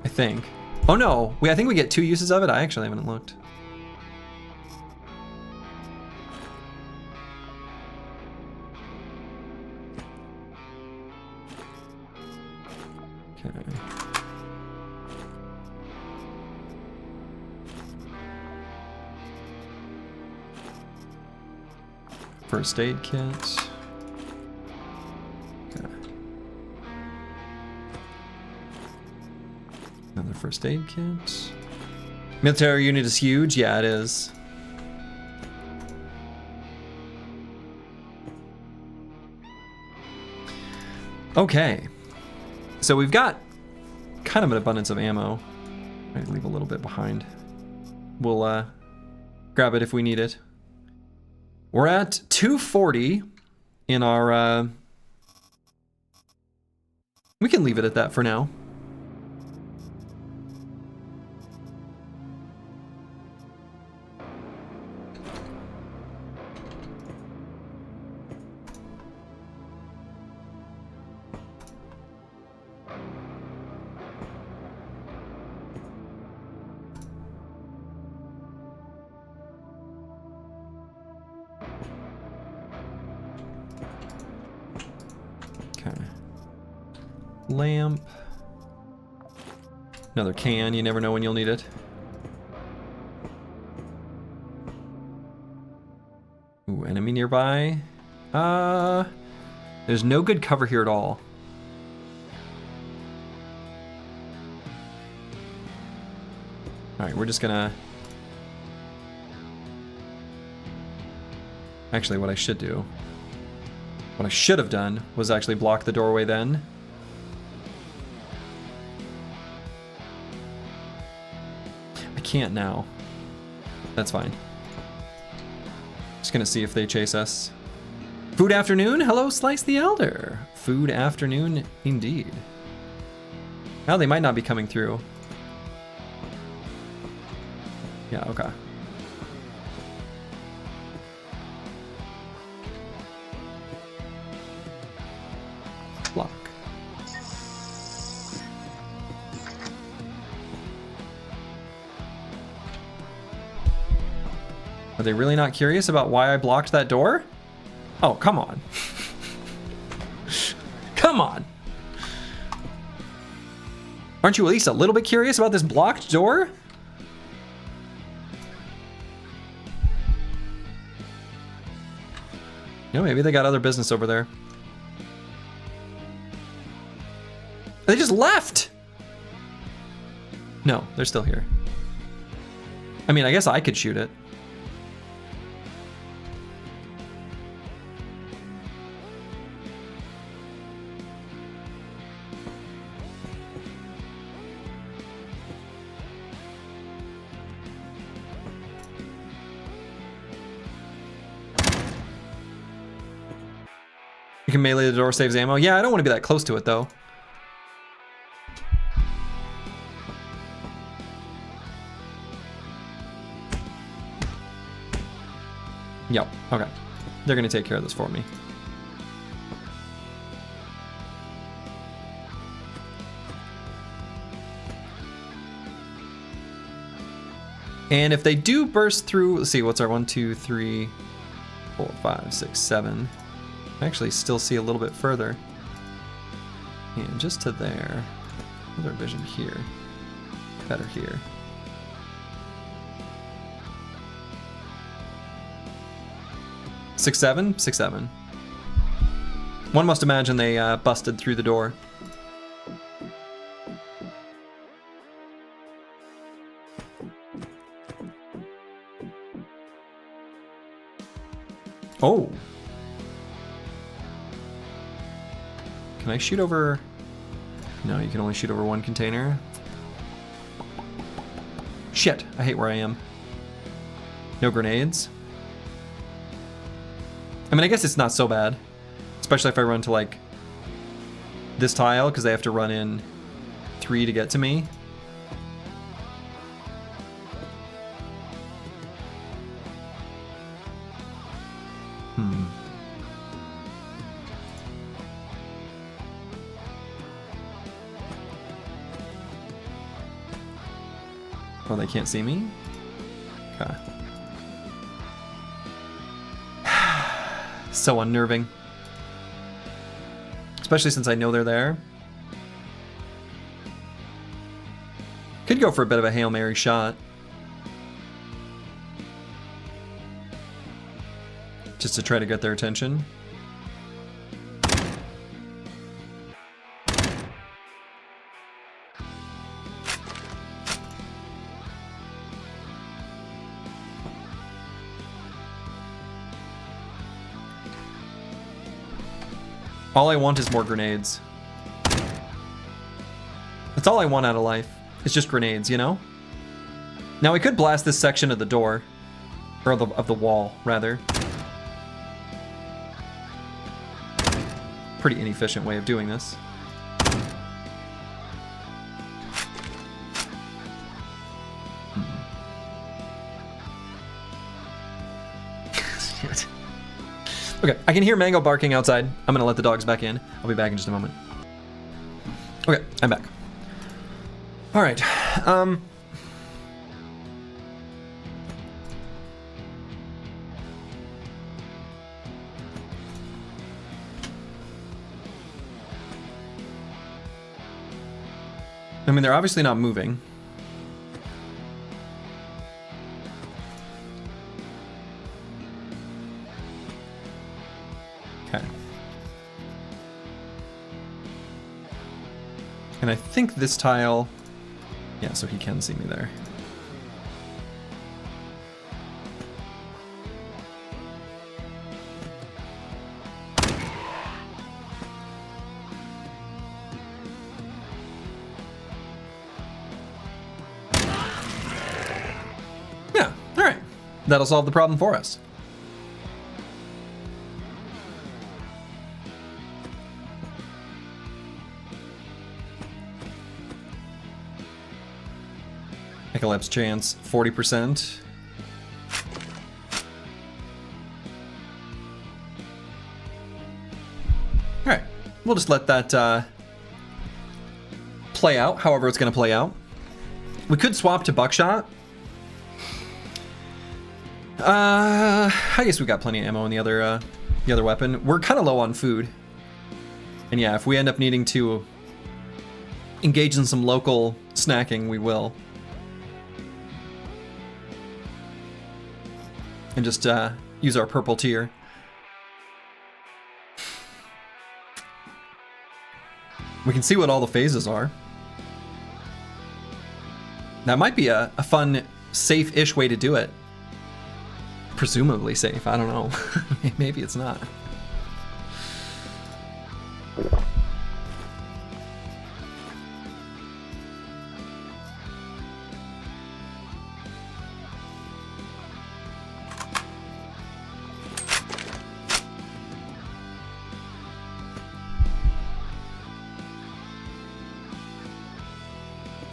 I think. Oh no, I think we get 2 uses of it. I actually haven't looked. Okay. First aid kit. Okay. Another first aid kit. Military unit is huge. Yeah, it is. Okay. So we've got kind of an abundance of ammo. Might leave a little bit behind. We'll grab it if we need it. We're at 240 in our, we can leave it at that for now. Lamp. Another can, you never know when you'll need it. Ooh, enemy nearby. There's no good cover here at all. Alright, we're just gonna... Actually, what I should do... What I should have done was actually block the doorway then. Can't now. That's fine. Just gonna see if they chase us. Food afternoon? Hello, Slice the Elder. Food afternoon indeed. Now they might not be coming through. Yeah, okay. Block. Are they really not curious about why I blocked that door? Oh, come on. Come on. Aren't you at least a little bit curious about this blocked door? You know, maybe they got other business over there. They just left! No, they're still here. I mean, I guess I could shoot it. You can melee the door, saves ammo. Yeah, I don't want to be that close to it though. Yep, okay. They're gonna take care of this for me. And if they do burst through, let's see, what's our 1, 2, 3, 4, 5, 6, 7. I actually still see a little bit further. And just to there. What's our vision here? Better here. Six, seven? 6, 7. One must imagine they busted through the door. Oh. Can I shoot over? No, you can only shoot over one container. Shit, I hate where I am. No grenades. I mean, I guess it's not so bad. Especially if I run to, like, this tile, because they have to run in 3 to get to me. Oh, they can't see me? Okay. So unnerving. Especially since I know they're there. Could go for a bit of a Hail Mary shot. Just to try to get their attention. All I want is more grenades. That's all I want out of life. It's just grenades, you know? Now we could blast this section of the door. Or of the wall, rather. Pretty inefficient way of doing this. Okay, I can hear Mango barking outside. I'm gonna let the dogs back in. I'll be back in just a moment. Okay, I'm back. All right. I mean, they're obviously not moving. Okay. And I think this tile... Yeah, so he can see me there. Yeah, all right. That'll solve the problem for us. Collapse chance 40%. Alright, we'll just let that play out however it's going to play out. We could swap to buckshot. I guess we got plenty of ammo in the other weapon. We're kind of low on food. And yeah, if we end up needing to engage in some local snacking, we will. And just use our purple tier. We can see what all the phases are. That might be a fun, safe-ish way to do it. Presumably safe, I don't know. Maybe it's not.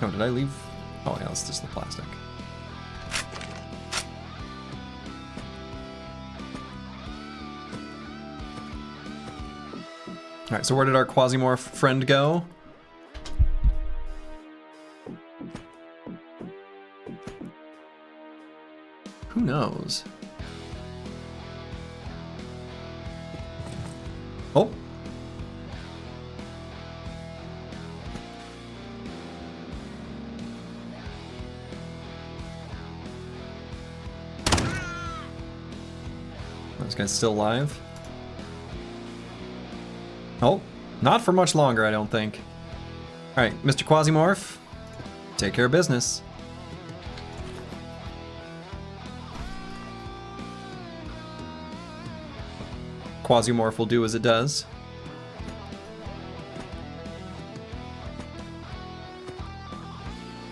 Oh, did I leave? Oh, yeah, that's just the plastic. Alright, so where did our Quasimorph friend go? Who knows? Oh. This guy's still alive. Oh, not for much longer, I don't think. Alright, Mr. Quasimorph, take care of business. Quasimorph will do as it does.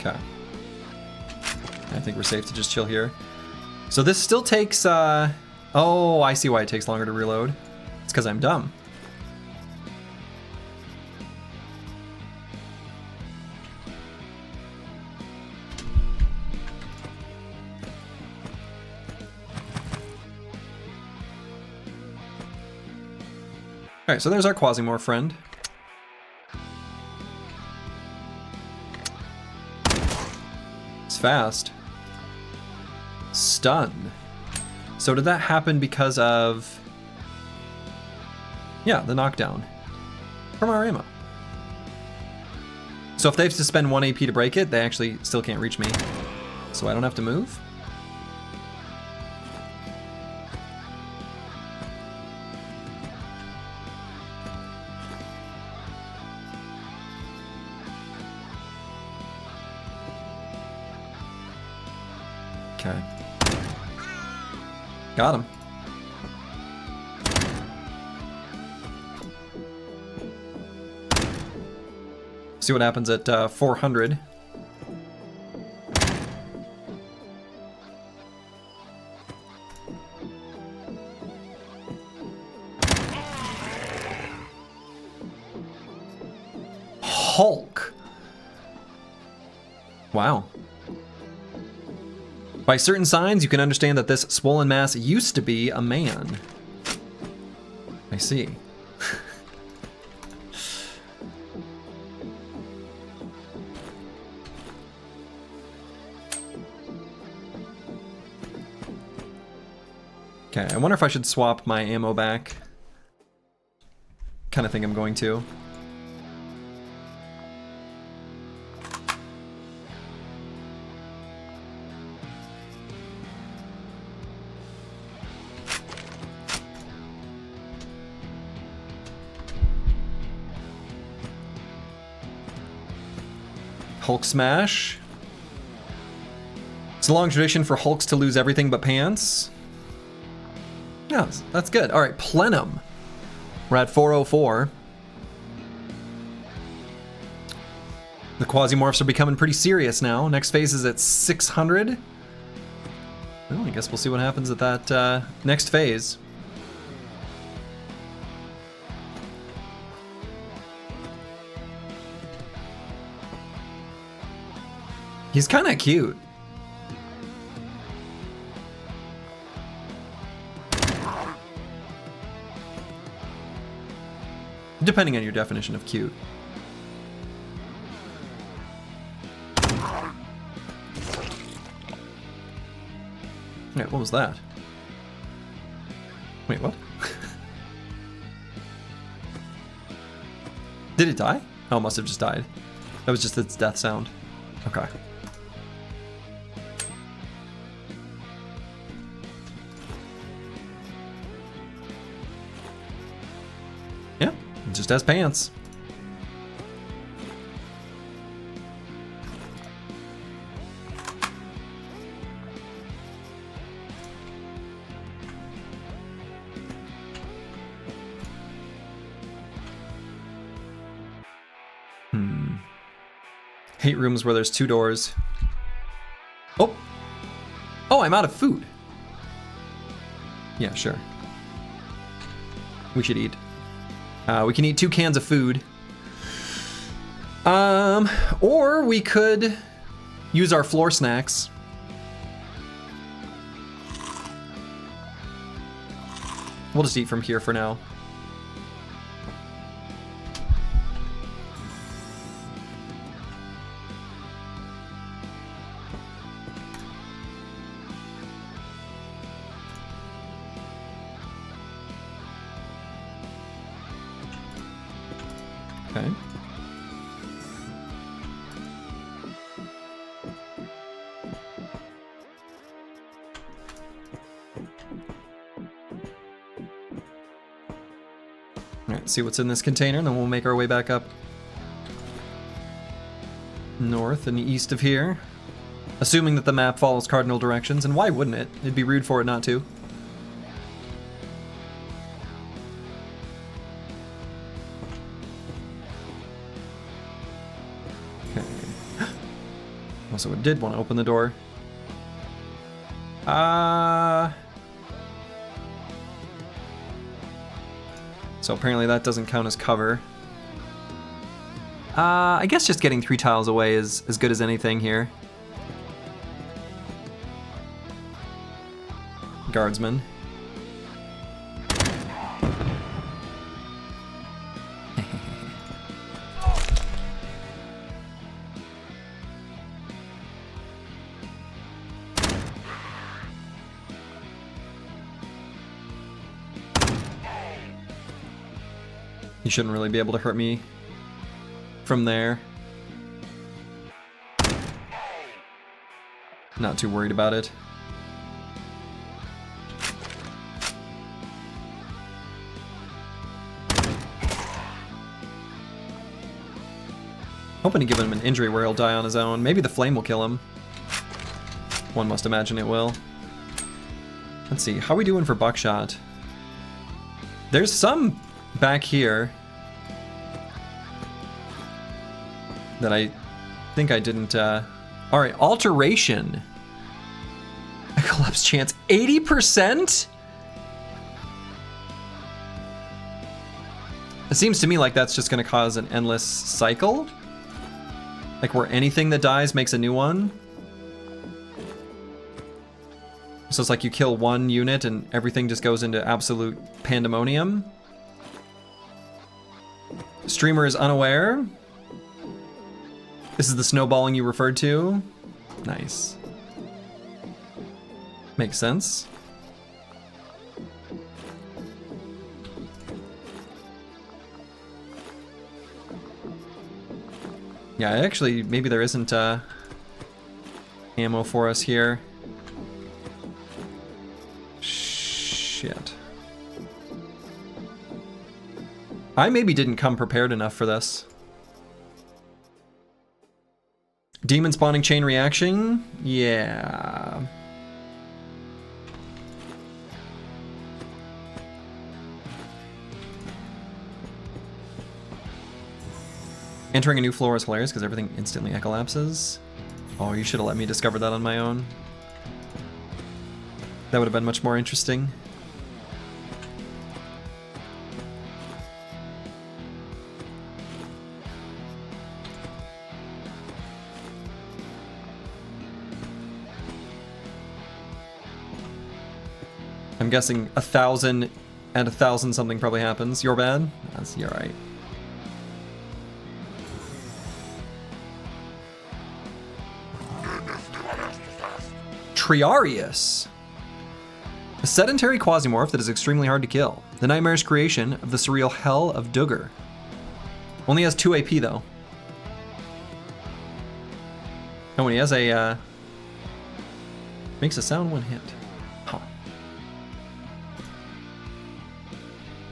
Okay. I think we're safe to just chill here. So this still takes, oh, I see why it takes longer to reload. It's because I'm dumb. Alright, so there's our Quasimorph friend. It's fast. Stun. So did that happen because of... Yeah, the knockdown. From our ammo. So if they have to spend 1 AP to break it, they actually still can't reach me. So I don't have to move? Okay. Got him. See what happens at 400. Hulk. Wow. By certain signs, you can understand that this swollen mass used to be a man. I see. Okay, I wonder if I should swap my ammo back. Kind of think I'm going to. Hulk smash. It's a long tradition for Hulks to lose everything but pants. Yeah, that's good. All right, Plenum. We're at 404. The Quasimorphs are becoming pretty serious now. Next phase is at 600. Well, I guess we'll see what happens at that next phase. He's kind of cute. Depending on your definition of cute. Wait, what was that? Wait, what? Did it die? Oh, it must have just died. That was just its death sound. Okay. Yeah, it just has pants. Hate rooms where there's 2 doors. Oh! Oh, I'm out of food! Yeah, sure. We should eat. We can eat 2 cans of food. Or we could use our floor snacks. We'll just eat from here for now. Okay. Alright, see what's in this container, and then we'll make our way back up north and east of here. Assuming that the map follows cardinal directions, and why wouldn't it? It'd be rude for it not to. Okay. Also, it did want to open the door. So apparently that doesn't count as cover. I guess just getting 3 tiles away is as good as anything here. Guardsman. You shouldn't really be able to hurt me from there. Not too worried about it. Hoping to give him an injury where he'll die on his own. Maybe the flame will kill him. One must imagine it will. Let's see, how are we doing for buckshot? There's some back here that I think I didn't, Alright, alteration. A collapse chance, 80%? It seems to me like that's just gonna cause an endless cycle. Like where anything that dies makes a new one. So it's like you kill one unit and everything just goes into absolute pandemonium. Streamer is unaware. This is the snowballing you referred to. Nice. Makes sense. Yeah, actually, maybe there isn't ammo for us here. Shit. I maybe didn't come prepared enough for this. Demon spawning chain reaction? Yeah. Entering a new floor is hilarious because everything instantly collapses. Oh, you should have let me discover that on my own. That would have been much more interesting. I'm guessing 1,000 and 1,000 something probably happens. You're bad? You're right. Triarius. A sedentary Quasimorph that is extremely hard to kill. The nightmarish creation of the surreal hell of Duggar. Only has 2 AP though. Oh, and he has a, makes a sound when hit. Huh.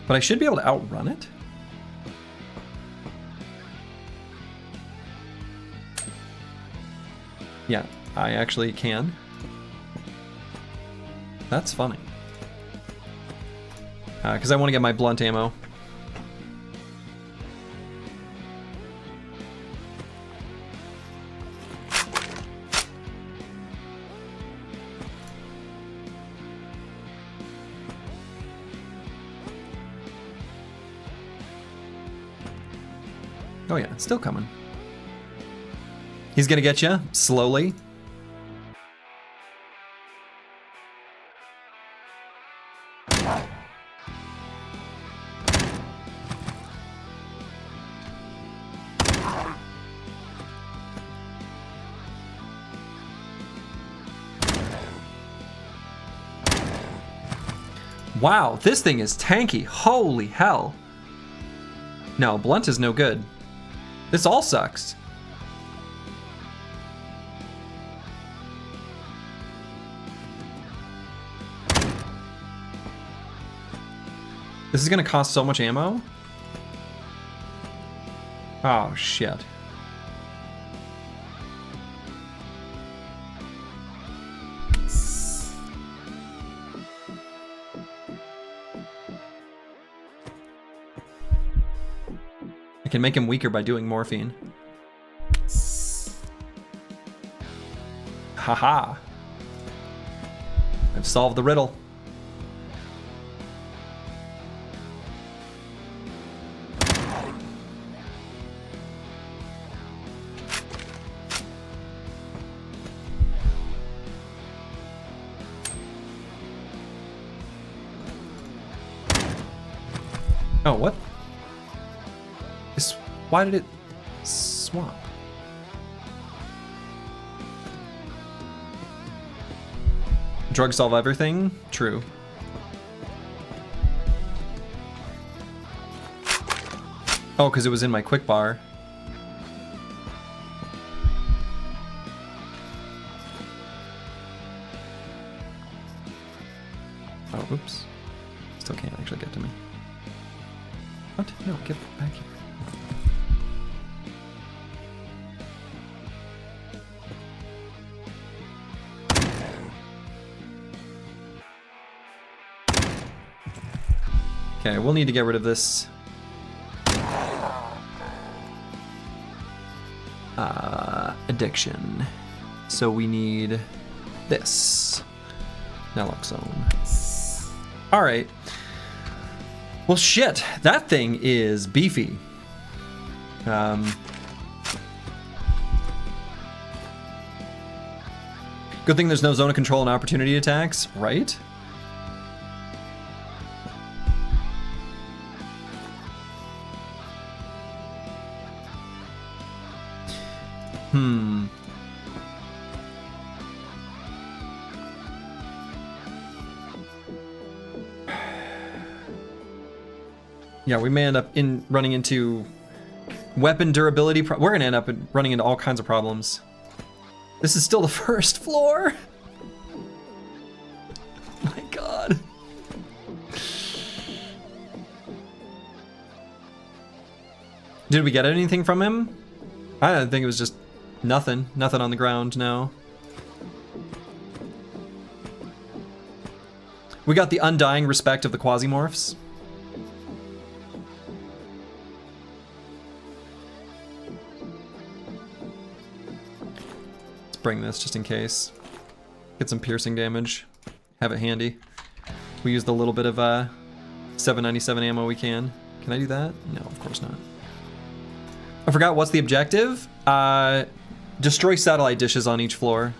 But I should be able to outrun it? Yeah, I actually can. That's funny. Because I want to get my blunt ammo. Oh yeah, it's still coming. He's gonna get you slowly. Wow, this thing is tanky. Holy hell. No, blunt is no good. This all sucks. This is gonna cost so much ammo. Oh, shit. I can make him weaker by doing morphine. Haha. I've solved the riddle. Oh, what? Why did it swap? Drugs solve everything? True. Oh, because it was in my quick bar. Oh, oops. Still can't actually get to me. What? No, get back here. Okay, we'll need to get rid of this. Addiction. So we need this. Naloxone. Alright. Well, shit. That thing is beefy. Good thing there's no zone of control and opportunity attacks, right? Yeah, we may end up running into weapon durability. We're gonna end up running into all kinds of problems. This is still the first floor. My God. Did we get anything from him? I don't think it was just nothing. Nothing on the ground, no. We got the undying respect of the Quasimorphs. Let's bring this just in case. Get some piercing damage. Have it handy. We used a little bit of 797 ammo we can. Can I do that? No, of course not. I forgot what's the objective. Destroy satellite dishes on each floor.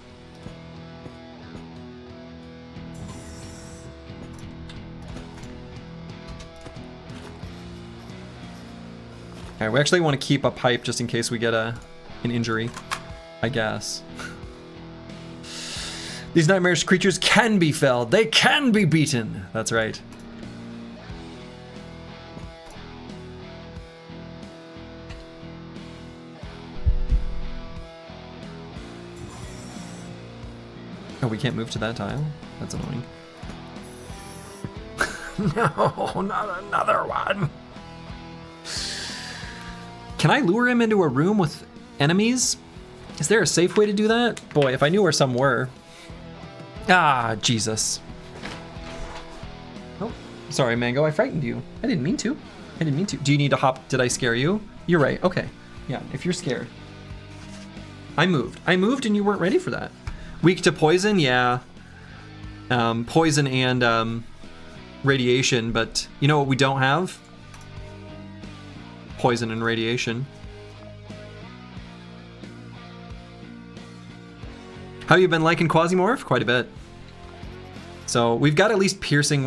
Okay, we actually want to keep a pipe just in case we get an injury, I guess. These nightmarish creatures can be felled. They can be beaten. That's right. Oh, we can't move to that tile? That's annoying. No, not another one. Can I lure him into a room with enemies? Is there a safe way to do that? Boy, if I knew where some were. Ah, Jesus. Oh, sorry, Mango, I frightened you. I didn't mean to. I didn't mean to. Do you need to hop? Did I scare you? You're right, okay. Yeah, if you're scared. I moved and you weren't ready for that. Weak to poison, yeah. Poison and radiation, but you know what we don't have? Poison and radiation. How you been liking Quasimorph? Quite a bit. So we've got at least piercing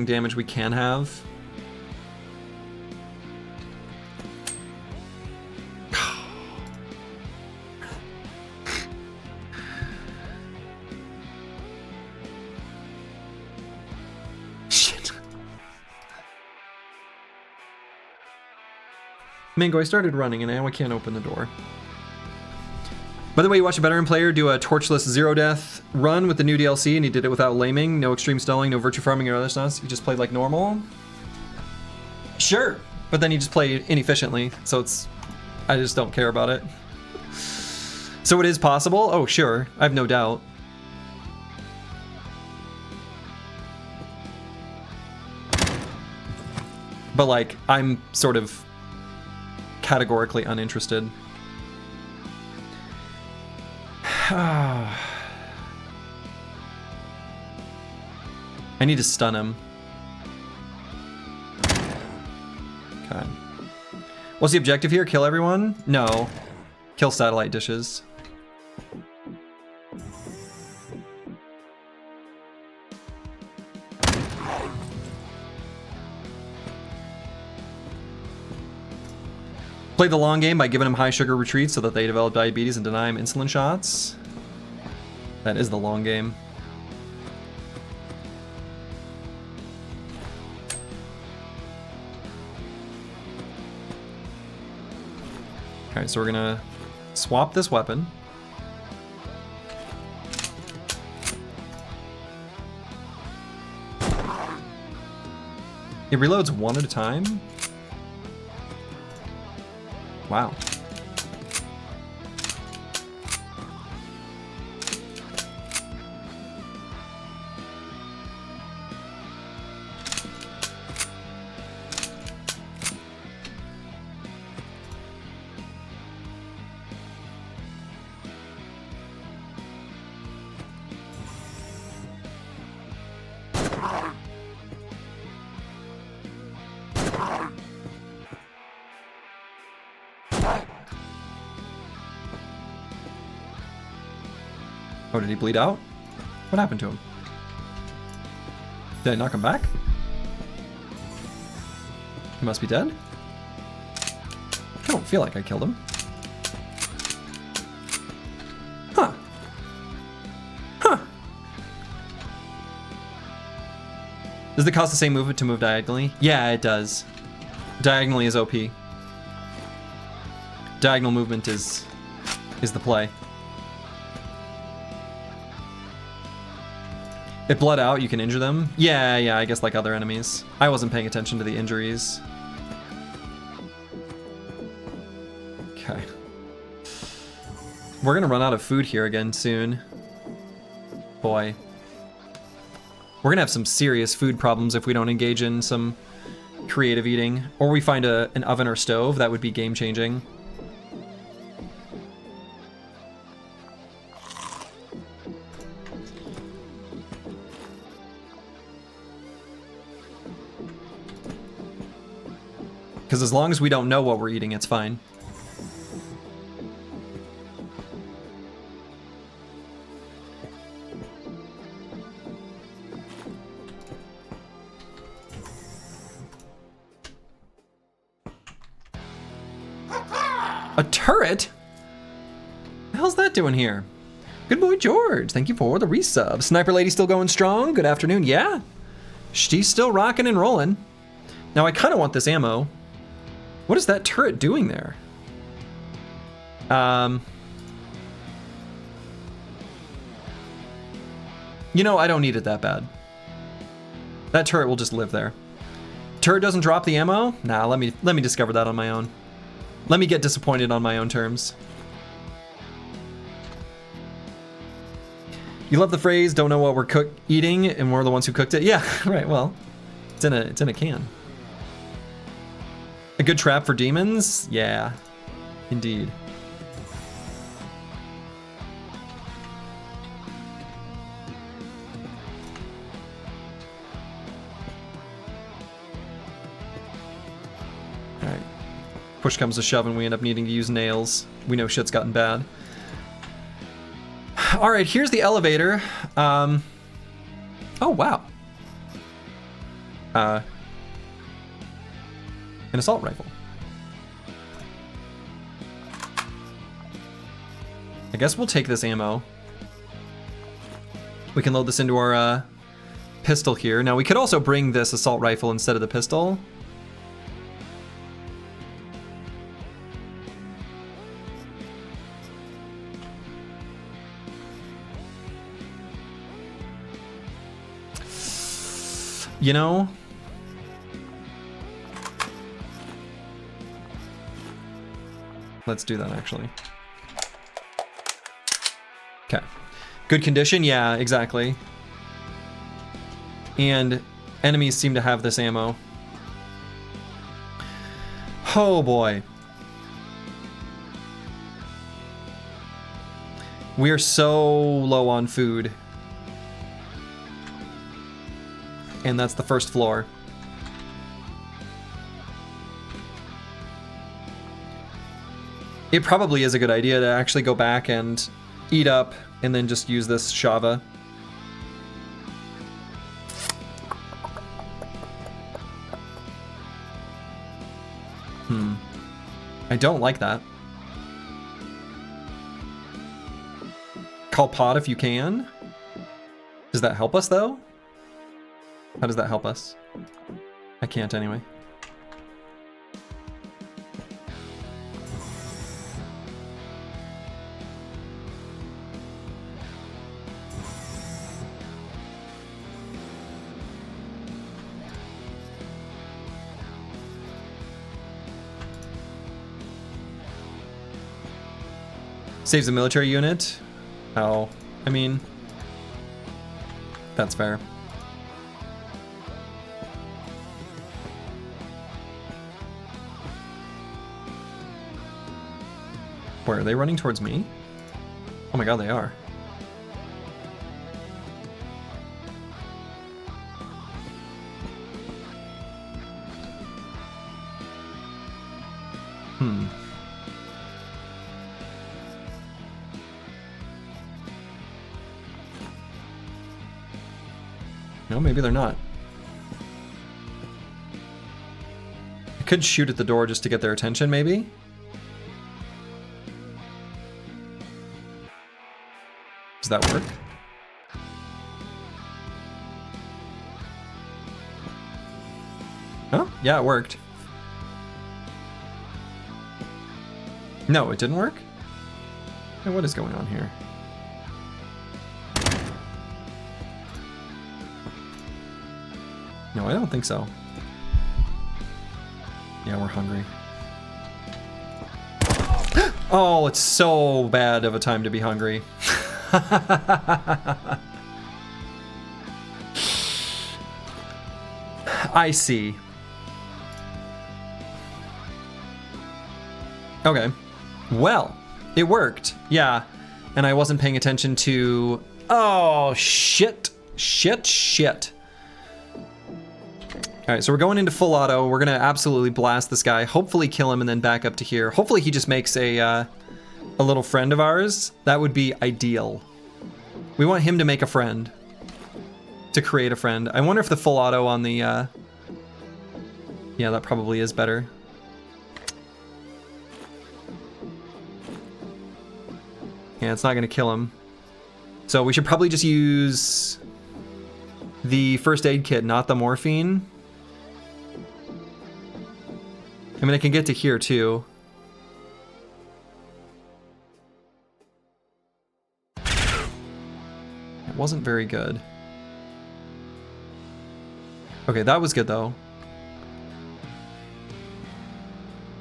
damage we can have. Shit. Mango, I started running and now I can't open the door. By the way, you watched a veteran player do a torchless zero death run with the new DLC, and he did it without laming, no extreme stalling, no virtue farming or other stunts. He just played like normal. Sure, but then he just played inefficiently, so I just don't care about it. So it is possible? Oh, sure, I have no doubt. But like, I'm sort of categorically uninterested. I need to stun him. Okay. What's the objective here? Kill everyone? No. Kill satellite dishes. Play the long game by giving them high sugar retreats so that they develop diabetes and deny them insulin shots. That is the long game. Alright, so we're gonna swap this weapon. It reloads one at a time? Wow. Oh, did he bleed out? What happened to him? Did I knock him back? He must be dead? I don't feel like I killed him. Huh. Huh. Does it cost the same movement to move diagonally? Yeah, it does. Diagonally is OP. Diagonal movement is the play. If blood out, you can injure them? Yeah, I guess like other enemies. I wasn't paying attention to the injuries. Okay. We're gonna run out of food here again soon. Boy. We're gonna have some serious food problems if we don't engage in some creative eating. Or we find an oven or stove, that would be game-changing. Because as long as we don't know what we're eating, it's fine. A turret? What the hell's that doing here? Good boy, George. Thank you for the resub. Sniper Lady still going strong? Good afternoon. Yeah. She's still rocking and rolling. Now I kind of want this ammo. What is that turret doing there? You know, I don't need it that bad. That turret will just live there. Turret doesn't drop the ammo? Nah, let me discover that on my own. Let me get disappointed on my own terms. You love the phrase, don't know what we're eating, and we're the ones who cooked it? Yeah, right, well, it's in a can. A good trap for demons? Yeah, indeed. Alright. Push comes to shove and we end up needing to use nails. We know shit's gotten bad. All right, here's the elevator. Oh, wow. An assault rifle. I guess we'll take this ammo. We can load this into our pistol here. Now, we could also bring this assault rifle instead of the pistol. You know, let's do that actually. Okay. Good condition? Yeah, exactly. And enemies seem to have this ammo. Oh boy. We are so low on food. And that's the first floor. It probably is a good idea to actually go back and eat up and then just use this Shava. I don't like that. Call pod if you can. Does that help us though? How does that help us? I can't anyway. Saves a military unit? Oh, I mean, that's fair. Where, are they running towards me? Oh my god, they are. No, maybe they're not. I could shoot at the door just to get their attention, maybe? Does that work? Oh, yeah, it worked. No, it didn't work? Hey, what is going on here? No, I don't think so. Yeah, we're hungry. Oh, it's so bad of a time to be hungry. I see. Okay. Well, it worked. Yeah. And I wasn't paying attention to... Oh, shit. Shit. All right, so we're going into full auto. We're gonna absolutely blast this guy. Hopefully kill him and then back up to here. Hopefully he just makes a little friend of ours. That would be ideal. We want him to make a friend. To create a friend. I wonder if the full auto on the... Yeah, that probably is better. Yeah, it's not gonna kill him. So we should probably just use the first aid kit, not the morphine. I mean, I can get to here too. It wasn't very good. Okay, that was good though.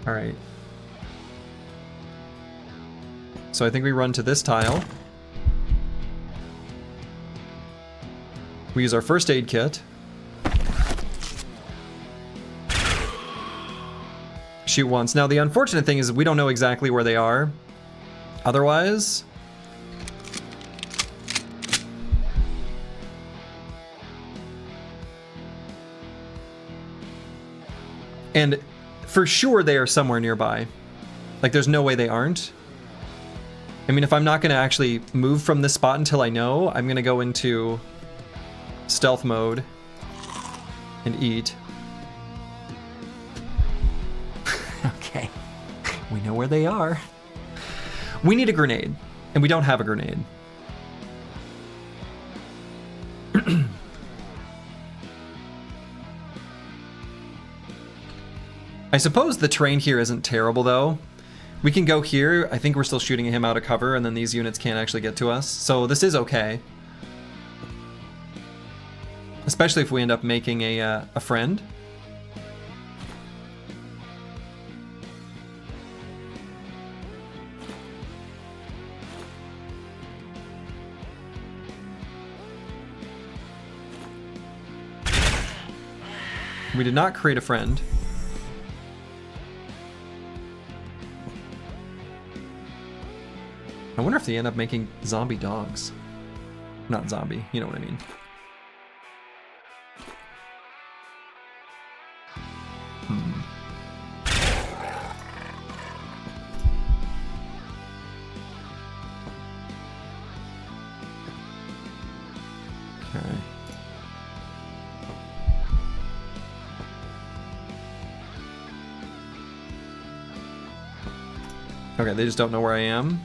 All right. So I think we run to this tile. We use our first aid kit. Shoot once. Now the unfortunate thing is we don't know exactly where they are. Otherwise... And for sure they are somewhere nearby. Like there's no way they aren't. I mean, if I'm not going to actually move from this spot until I know, I'm going to go into stealth mode and eat. Okay. We know where they are. We need a grenade, and we don't have a grenade. I suppose the terrain here isn't terrible, though. We can go here. I think we're still shooting him out of cover, and then these units can't actually get to us. So this is okay. Especially if we end up making a friend. We did not create a friend. I wonder if they end up making zombie dogs. Not zombie, you know what I mean. Okay. Okay, they just don't know where I am.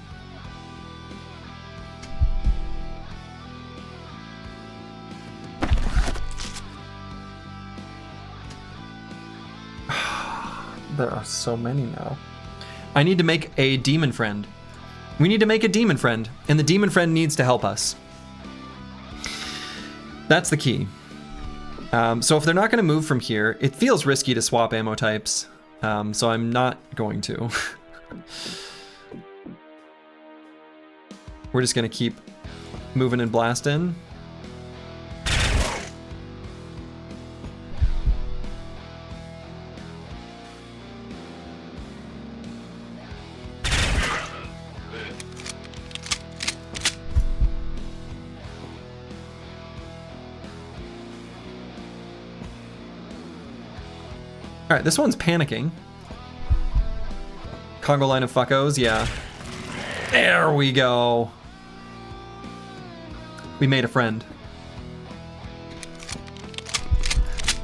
There are so many now. I need to make a demon friend. We need to make a demon friend, and the demon friend needs to help us. That's the key. So if they're not going to move from here, it feels risky to swap ammo types. So I'm not going to. We're just going to keep moving and blasting. All right, this one's panicking. Congo line of fuckos, yeah. There we go. We made a friend.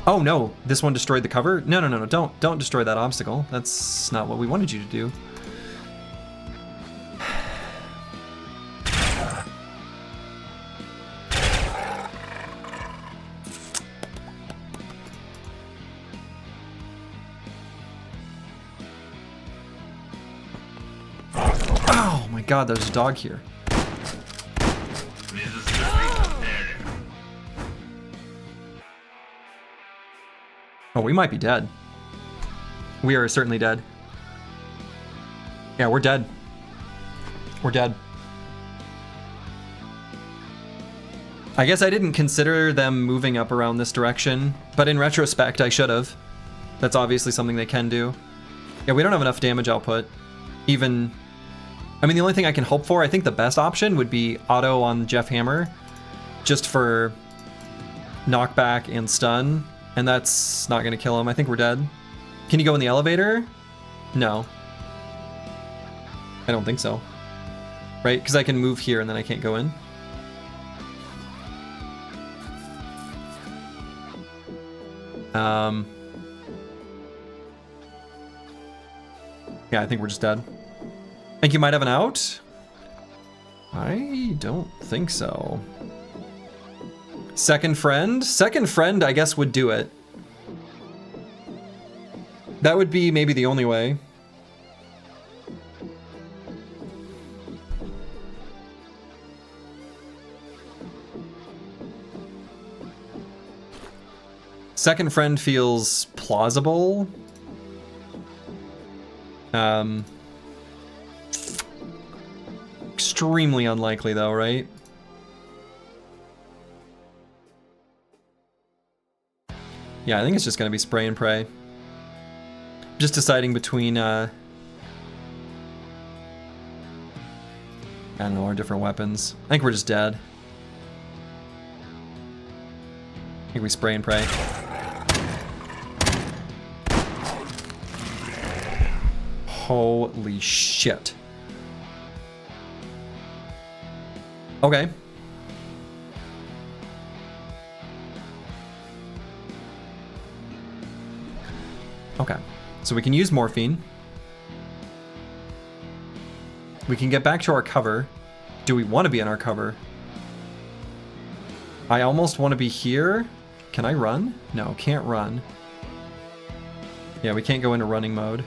Oh no, this one destroyed the cover? No, don't destroy that obstacle. That's not what we wanted you to do. Oh my god, there's a dog here. Oh, we might be dead. We are certainly dead. Yeah, we're dead. We're dead. I guess I didn't consider them moving up around this direction, but in retrospect, I should have. That's obviously something they can do. Yeah, we don't have enough damage output. Even... I mean, the only thing I can hope for, I think the best option would be auto on Jeff Hammer, just for knockback and stun. And that's not gonna kill him. I think we're dead. Can you go in the elevator? No. I don't think so. Right? Because I can move here and then I can't go in. Yeah, I think we're just dead. Think you might have an out? I don't think so. Second friend? Second friend, I guess, would do it. That would be maybe the only way. Second friend feels plausible. Extremely unlikely though, right? Yeah, I think it's just gonna be spray and pray. Just deciding between, I don't know, our different weapons. I think we're just dead. I think we spray and pray. Holy shit. Okay. Okay. So we can use morphine. We can get back to our cover. Do we want to be in our cover? I almost want to be here. Can I run? No, can't run. Yeah, we can't go into running mode.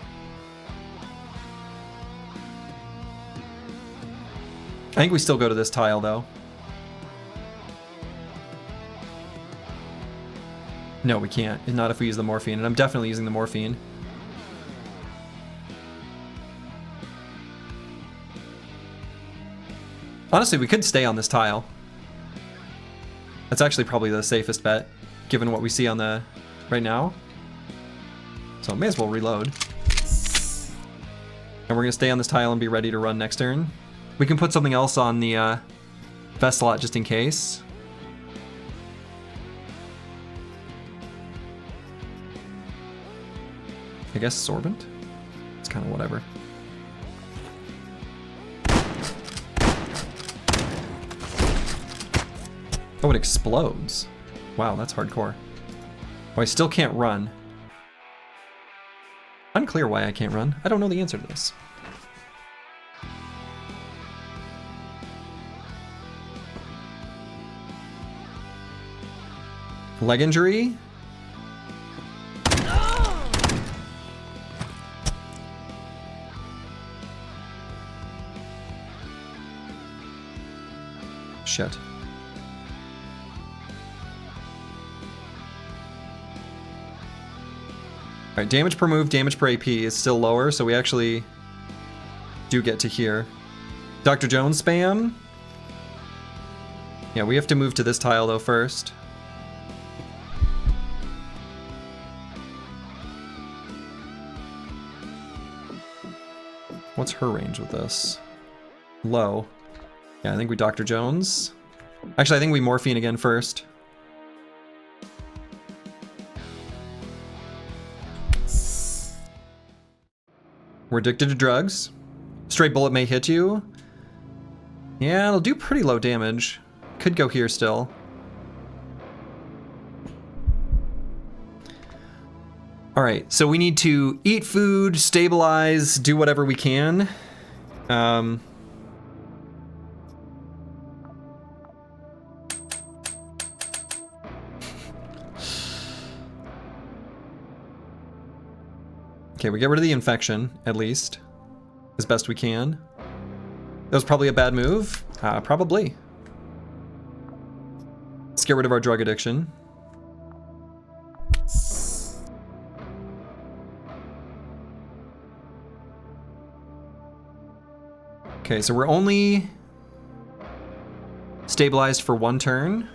I think we still go to this tile, though. No, we can't. Not if we use the morphine, and I'm definitely using the morphine. Honestly, we could stay on this tile. That's actually probably the safest bet, given what we see on the right now. So may as well reload. And we're gonna stay on this tile and be ready to run next turn. We can put something else on the vest slot just in case. I guess sorbent? It's kind of whatever. Oh, it explodes. Wow, that's hardcore. Oh, I still can't run. Unclear why I can't run. I don't know the answer to this. Leg injury? Shit. Alright, damage per move, damage per AP is still lower, so we actually do get to here. Dr. Jones spam? Yeah, we have to move to this tile though first. What's her range with this? Low. Yeah, I think we Dr. Jones. Actually, I think we morphine again first. We're addicted to drugs. Stray bullet may hit you. Yeah, it'll do pretty low damage. Could go here still. Alright, so we need to eat food, stabilize, do whatever we can. Okay, we get rid of the infection, at least. As best we can. That was probably a bad move. Probably. Let's get rid of our drug addiction. Okay, so we're only stabilized for one turn.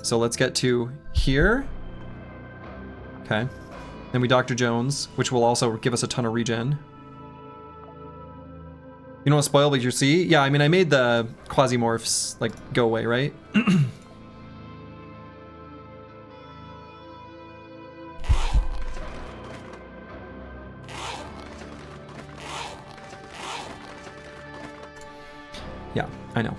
So let's get to here. Okay. Then we Dr. Jones, which will also give us a ton of regen. You don't want to spoil what you see? Yeah, I mean, I made the Quasimorphs, like, go away, right? Yeah, I know.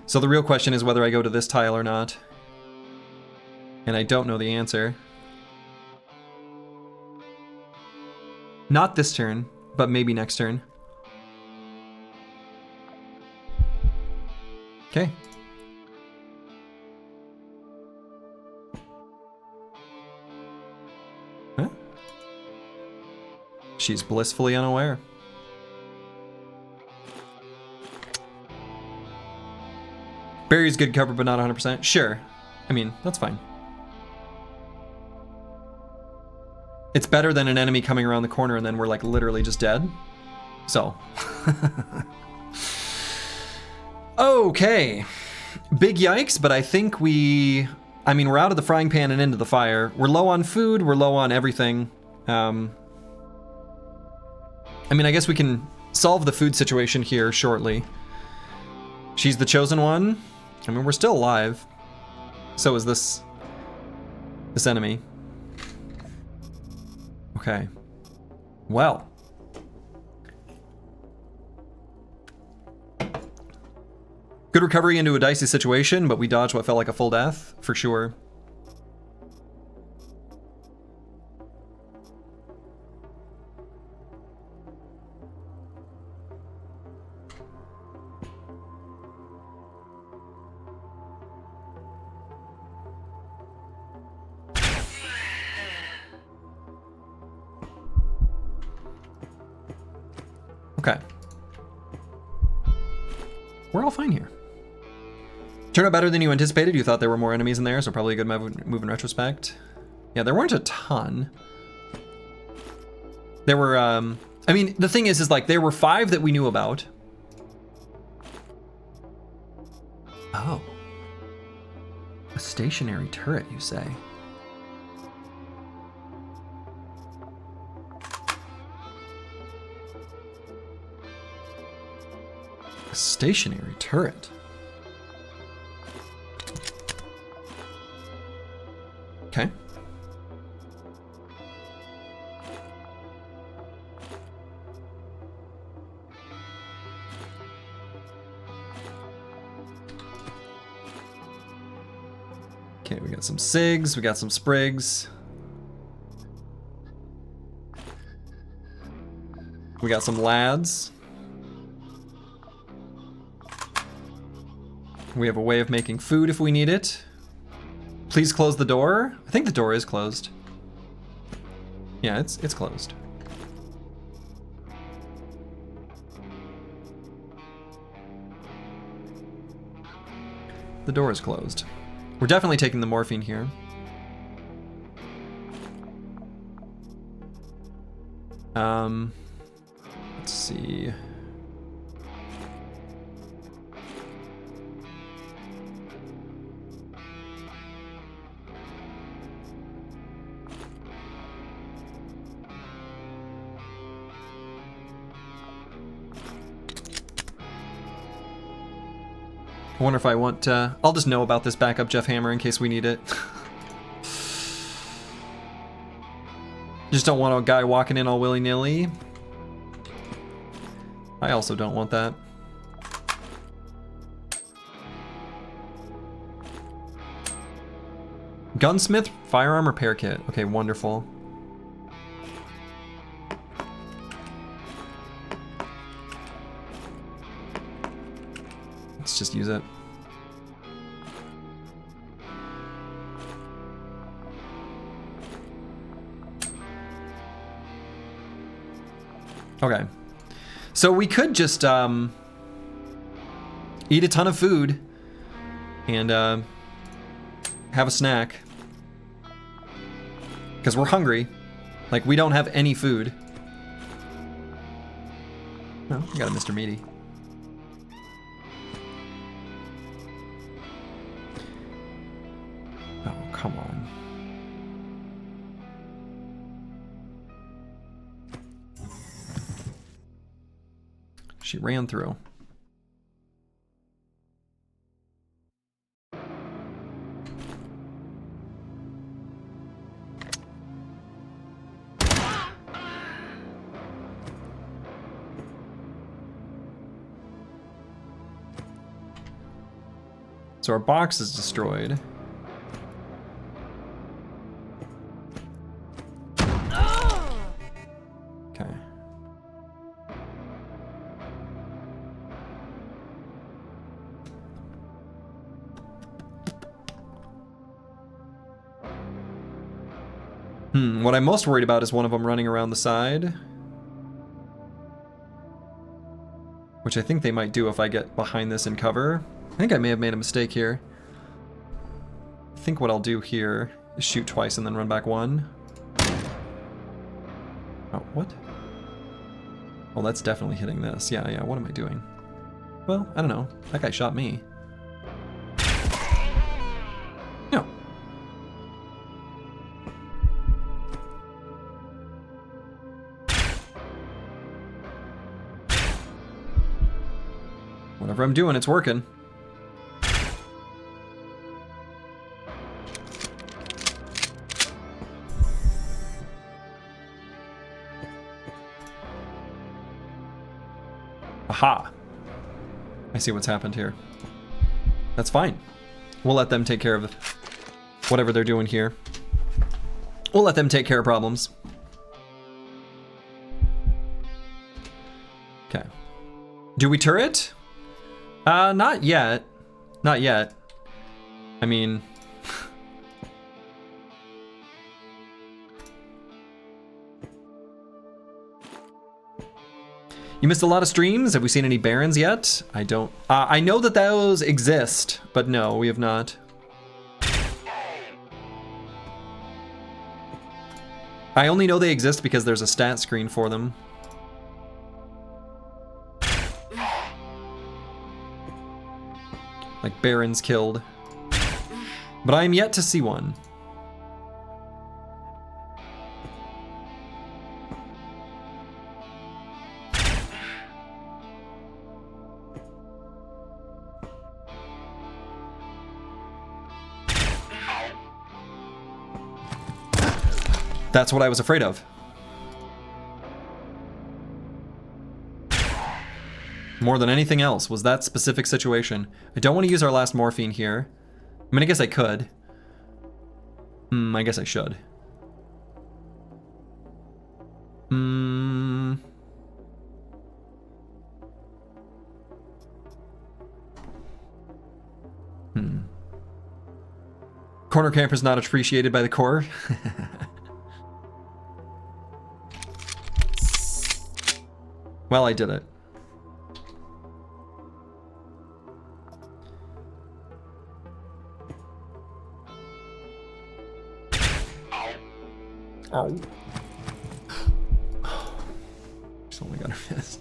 So the real question is whether I go to this tile or not. And I don't know the answer. Not this turn, but maybe next turn. Okay. Huh? She's blissfully unaware. Barry's good cover, but not 100%. Sure. I mean, that's fine. It's better than an enemy coming around the corner and then we're like literally just dead. So. Okay. Big yikes, but I think we're out of the frying pan and into the fire. We're low on food, we're low on everything. I mean, I guess we can solve the food situation here shortly. She's the chosen one. I mean, we're still alive. So is this enemy. Okay. Well. Good recovery into a dicey situation, but we dodged what felt like a full death, for sure. Okay. We're all fine here. Turned out better than you anticipated. You thought there were more enemies in there, so probably a good move in retrospect. Yeah, there weren't a ton. There were, I mean, the thing is like, there were 5 that we knew about. Oh. A stationary turret, you say? A stationary turret? Okay. Okay, we got some SIGs, we got some sprigs. We got some lads. We have a way of making food if we need it. Please close the door. I think the door is closed. Yeah, it's closed. The door is closed. We're definitely taking the morphine here. Let's see. I wonder if I want, I'll just know about this backup Jeff Hammer in case we need it. Just don't want a guy walking in all willy-nilly. I also don't want that. Gunsmith, firearm repair kit. Okay, wonderful. Let's just use it. Okay. So we could just eat a ton of food and have a snack. Because we're hungry. Like, we don't have any food. Oh, we got a Mr. Meaty. Oh, come on. She ran through. So our box is destroyed. Okay. What I'm most worried about is one of them running around the side. Which I think they might do if I get behind this in cover. I think I may have made a mistake here. I think what I'll do here is shoot twice and then run back one. Oh, what? Oh, that's definitely hitting this. Yeah, what am I doing? Well, I don't know. That guy shot me. No. Whatever I'm doing, it's working. Aha. I see what's happened here. That's fine. We'll let them take care of whatever they're doing here. We'll let them take care of problems. Okay. Do we turret? Not yet. Not yet. I mean... You missed a lot of streams. Have we seen any Barons yet? I don't... I know that those exist, but no, we have not. I only know they exist because there's a stat screen for them. Like Barons killed. But I am yet to see one. That's what I was afraid of. More than anything else was that specific situation. I don't want to use our last morphine here. I mean, I guess I could. I guess I should. Corner camper's not appreciated by the core. Well, I did it. Oh. Just only got a miss.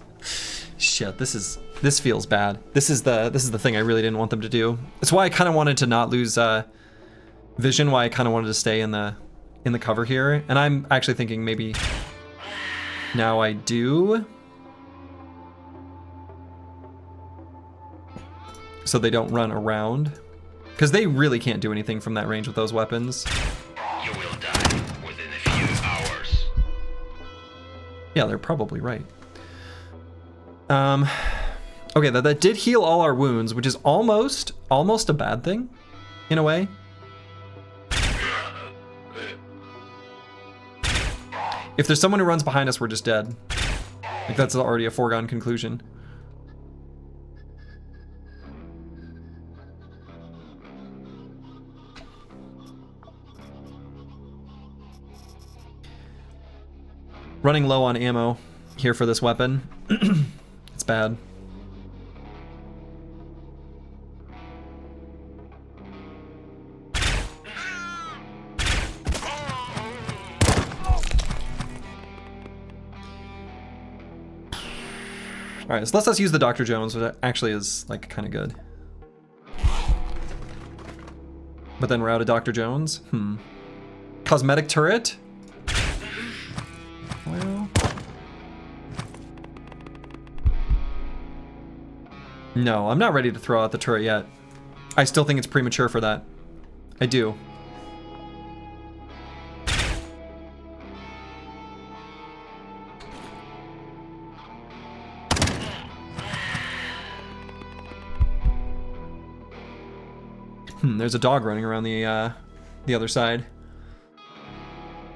Shit, this feels bad. This is the thing I really didn't want them to do. It's why I kind of wanted to not lose vision. Why I kind of wanted to stay in the cover here. And I'm actually thinking maybe now I do. So they don't run around. Because they really can't do anything from that range with those weapons. You will die within a few hours. Yeah, they're probably right. Okay, that did heal all our wounds, which is almost a bad thing, in a way. If there's someone who runs behind us, we're just dead. Like, that's already a foregone conclusion. Running low on ammo here for this weapon. It's bad. Alright, so let's just use the Dr. Jones, which actually is, like, kind of good. But then we're out of Dr. Jones? Cosmetic turret? Well... No, I'm not ready to throw out the turret yet. I still think it's premature for that. I do. There's a dog running around the other side.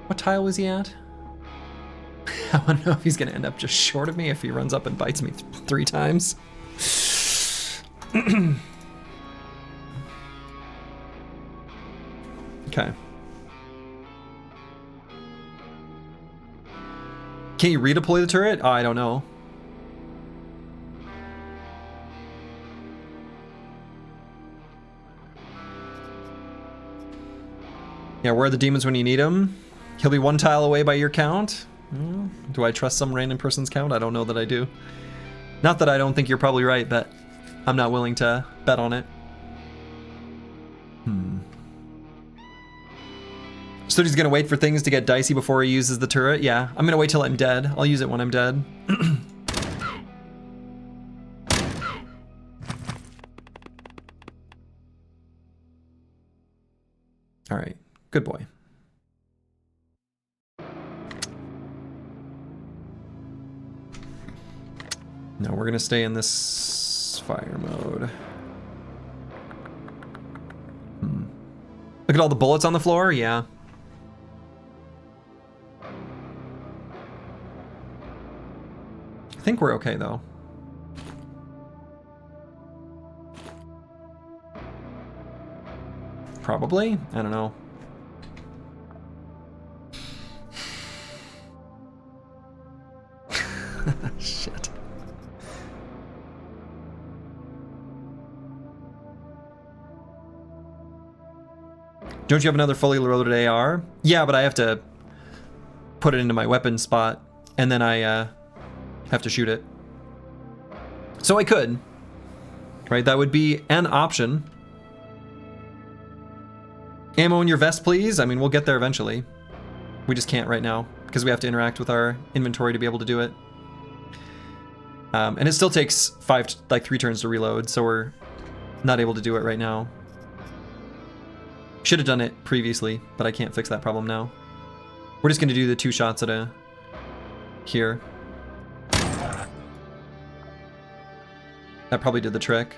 What tile was he at? I want to know if he's going to end up just short of me if he runs up and bites me 3 times. Okay. Can you redeploy the turret? Oh, I don't know. Yeah, where are the demons when you need them? He'll be 1 tile away by your count. Do I trust some random person's count? I don't know that I do. Not that I don't think you're probably right, but I'm not willing to bet on it. So he's gonna wait for things to get dicey before he uses the turret? Yeah, I'm gonna wait till I'm dead. I'll use it when I'm dead. All right, good boy. No, we're gonna stay in this fire mode. Look at all the bullets on the floor, yeah. I think we're okay though. Probably? I don't know. Shit. Don't you have another fully loaded AR? Yeah, but I have to put it into my weapon spot, and then I have to shoot it. So I could. Right, that would be an option. Ammo in your vest, please. I mean, we'll get there eventually. We just can't right now, because we have to interact with our inventory to be able to do it. And it still takes 3 turns to reload, so we're not able to do it right now. Should have done it previously, but I can't fix that problem now. We're just gonna do the 2 shots at a... here. That probably did the trick.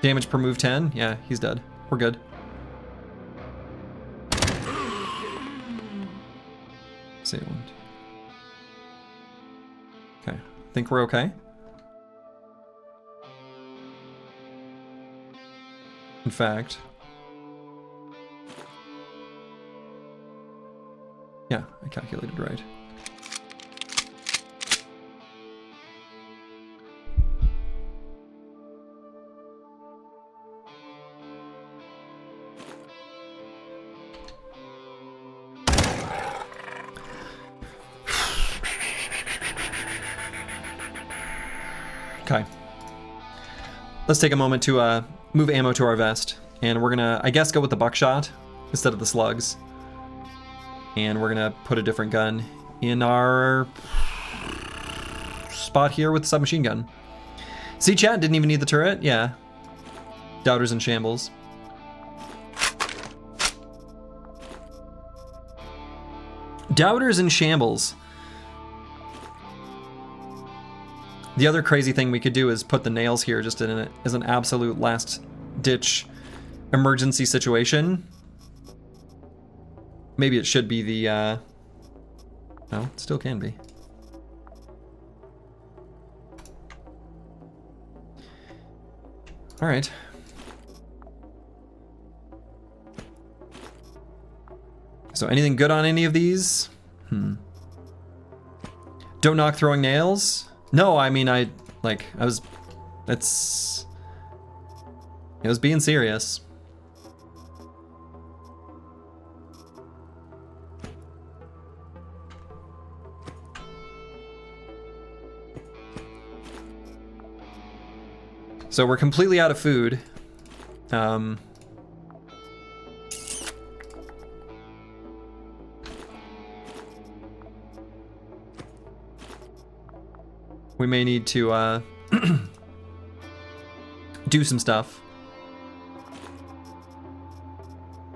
Damage per move 10? Yeah, he's dead. We're good. Save one. Okay, think we're okay. In fact, yeah, I calculated right. Okay. Let's take a moment to move ammo to our vest. And we're gonna, I guess, go with the buckshot instead of the slugs. And we're gonna put a different gun in our spot here with the submachine gun. See, chat, didn't even need the turret? Yeah. Doubters in shambles. Doubters in shambles. The other crazy thing we could do is put the nails here just in it as an absolute last ditch emergency situation. Maybe it should be the, no, it still can be. All right. So anything good on any of these? Don't knock throwing nails? No, I mean, I was being serious. So we're completely out of food. We may need to do some stuff.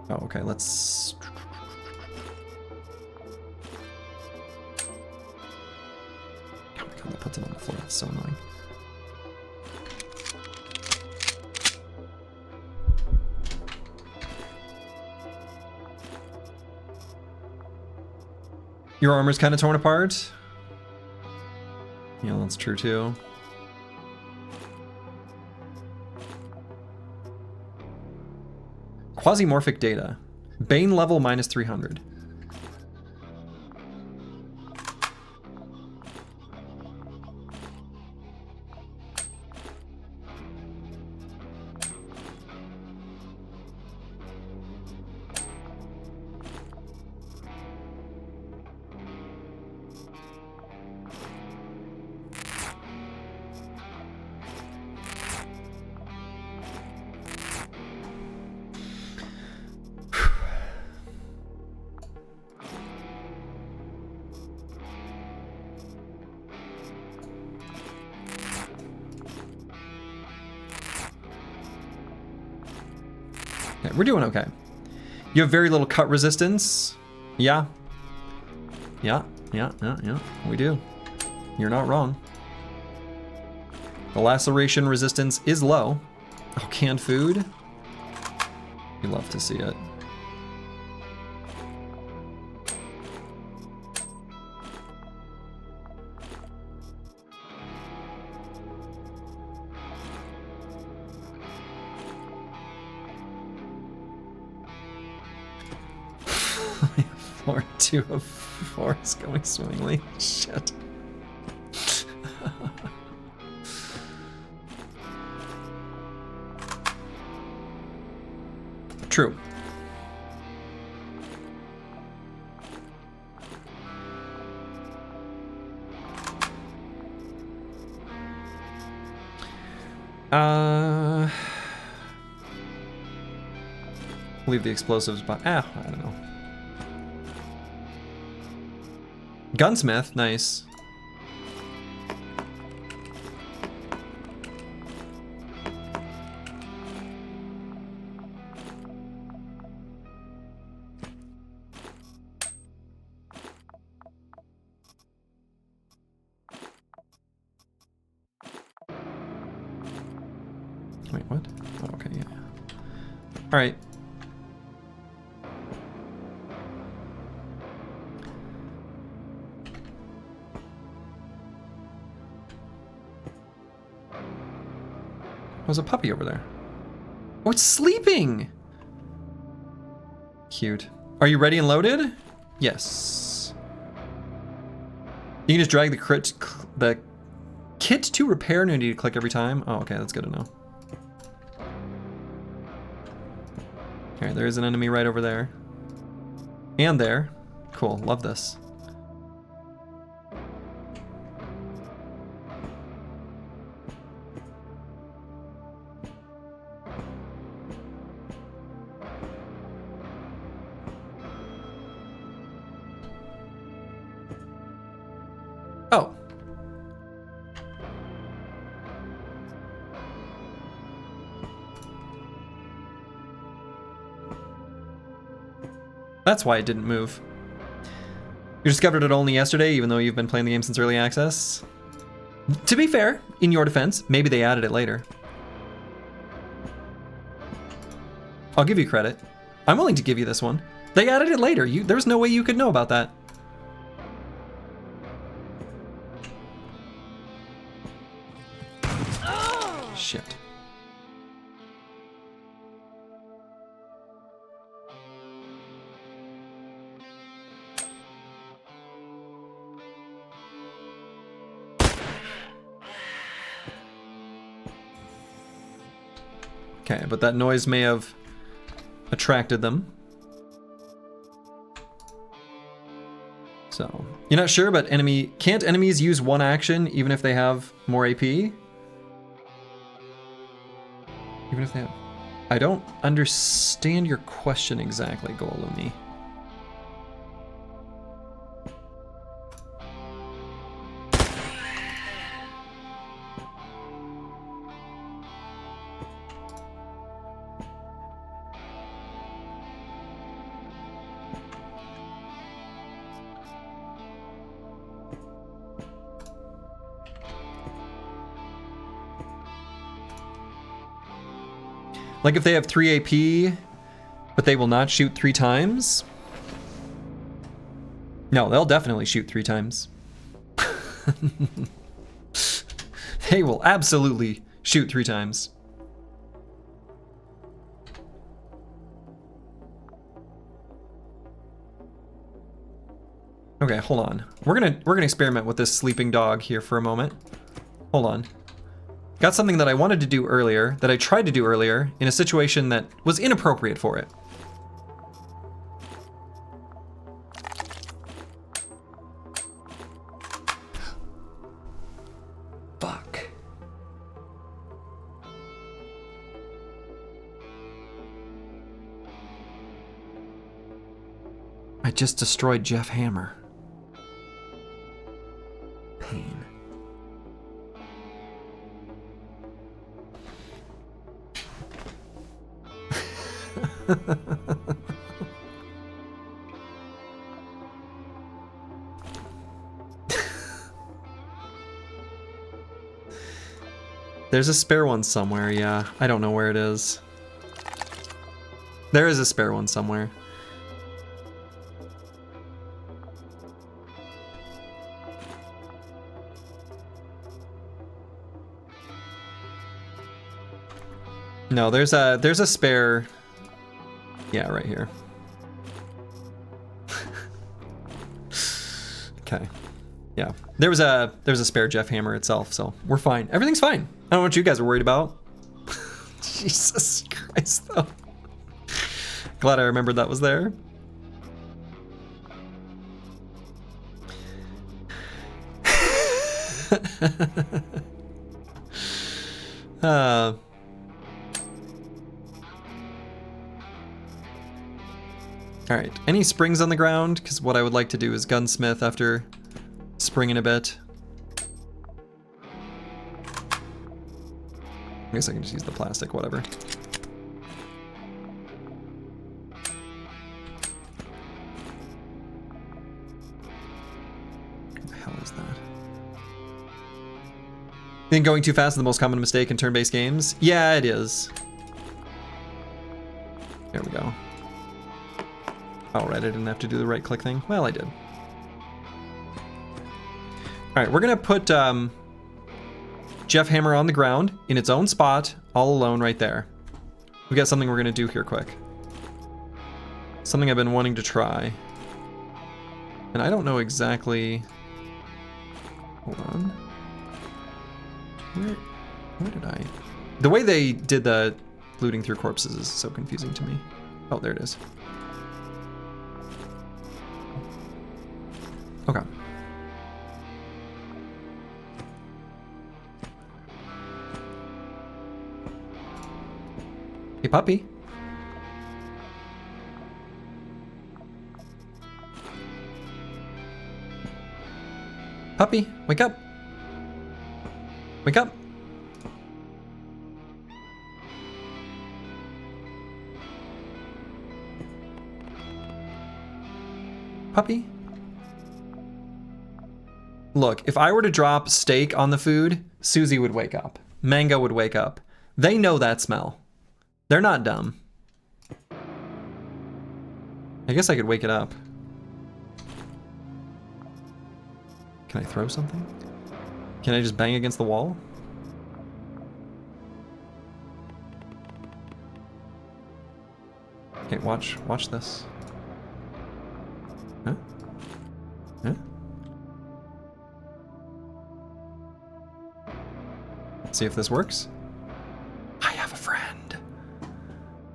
Oh, okay, let's... Oh my god, that puts it on the floor. That's so annoying. Your armor's kind of torn apart. Yeah, that's true too. Quasimorphic data. Bane level minus 300. We're doing okay. You have very little cut resistance. Yeah. Yeah. We do. You're not wrong. The laceration resistance is low. Oh, canned food. You love to see it. Floor 2 of 4 is going swimmingly. Shit. True. Leave the explosives, but I don't know. Gunsmith, nice. Wait, what? Oh, okay, yeah. All right. There's a puppy over there. Oh, it's sleeping! Cute. Are you ready and loaded? Yes. You can just drag the kit to repair. No need to click every time. Oh, okay, that's good to know. Alright, there is an enemy right over there. And there. Cool, love this. Oh. That's why it didn't move. You discovered it only yesterday, even though you've been playing the game since early access? To be fair, in your defense, maybe they added it later. I'll give you credit. I'm willing to give you this one. They added it later. There was no way you could know about that. Shit. Okay, but that noise may have attracted them. So, you're not sure, but can't enemies use one action even if they have more AP? Even if they have... I don't understand your question exactly, Golumi. Like if they have 3 AP, but they will not shoot 3 times? No, they'll definitely shoot 3 times. They will absolutely shoot 3 times. Okay, hold on. We're gonna experiment with this sleeping dog here for a moment. Hold on. Got something that I wanted to do earlier, that I tried to do earlier, in a situation that was inappropriate for it. Fuck. I just destroyed Jeff Hammer. Pain. There's a spare one somewhere, yeah. I don't know where it is. There is a spare one somewhere. No, there's a spare. Yeah, right here. Okay. Yeah. There was a spare Jeff hammer itself, so we're fine. Everything's fine. I don't know what you guys are worried about. Jesus Christ, though. Glad I remembered that was there. Alright, any springs on the ground? Because what I would like to do is gunsmith after springing a bit. I guess I can just use the plastic, whatever. What the hell is that? I think going too fast is the most common mistake in turn-based games. Yeah, it is. There we go. Oh, right, I didn't have to do the right-click thing. Well, I did. Alright, we're gonna put Jeff Hammer on the ground in its own spot, all alone right there. We got something we're gonna do here quick. Something I've been wanting to try. And I don't know exactly... Hold on. Where did I... The way they did the looting through corpses is so confusing to me. Oh, there it is. Okay. Hey, puppy. Puppy, wake up. Wake up. Puppy. Look, if I were to drop steak on the food, Susie would wake up. Mango would wake up. They know that smell. They're not dumb. I guess I could wake it up. Can I throw something? Can I just bang against the wall? Okay, watch this. Huh? Huh? Let's see if this works. I have a friend.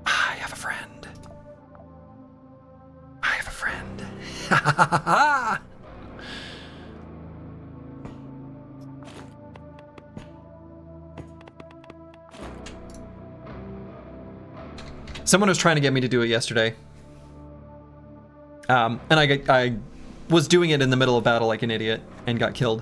I have a friend. I have a friend. Ha ha ha ha! Someone was trying to get me to do it yesterday. And I was doing it in the middle of battle like an idiot and got killed.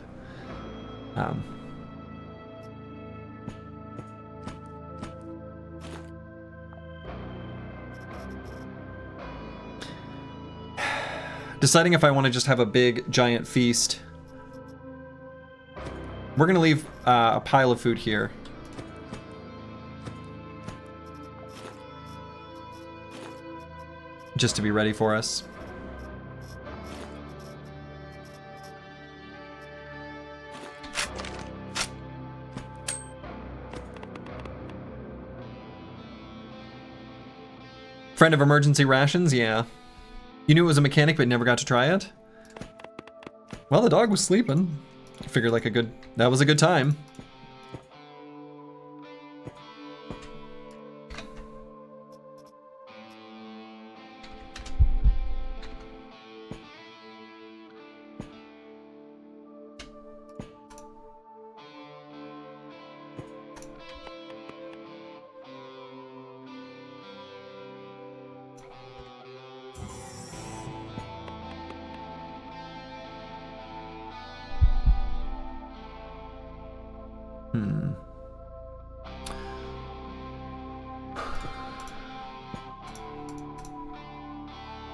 Deciding if I want to just have a big giant feast. We're gonna leave a pile of food here. Just to be ready for us. Friend of emergency rations? Yeah. You knew it was a mechanic but never got to try it? Well, the dog was sleeping. I figured like that was a good time.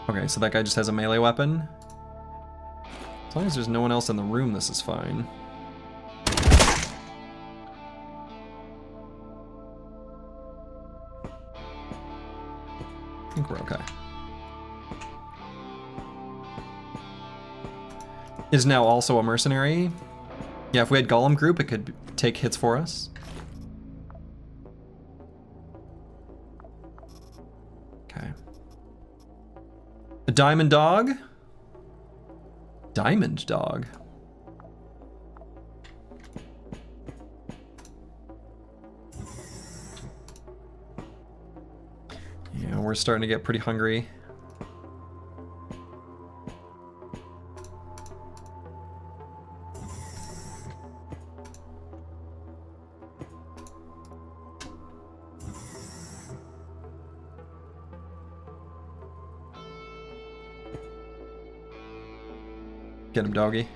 Okay, so that guy just has a melee weapon. As long as there's no one else in the room, this is fine. I think we're okay. Is now also a mercenary. Yeah, if we had Golem group, it could take hits for us. Okay. A diamond dog. Diamond dog. Yeah, we're starting to get pretty hungry. Get him, doggy.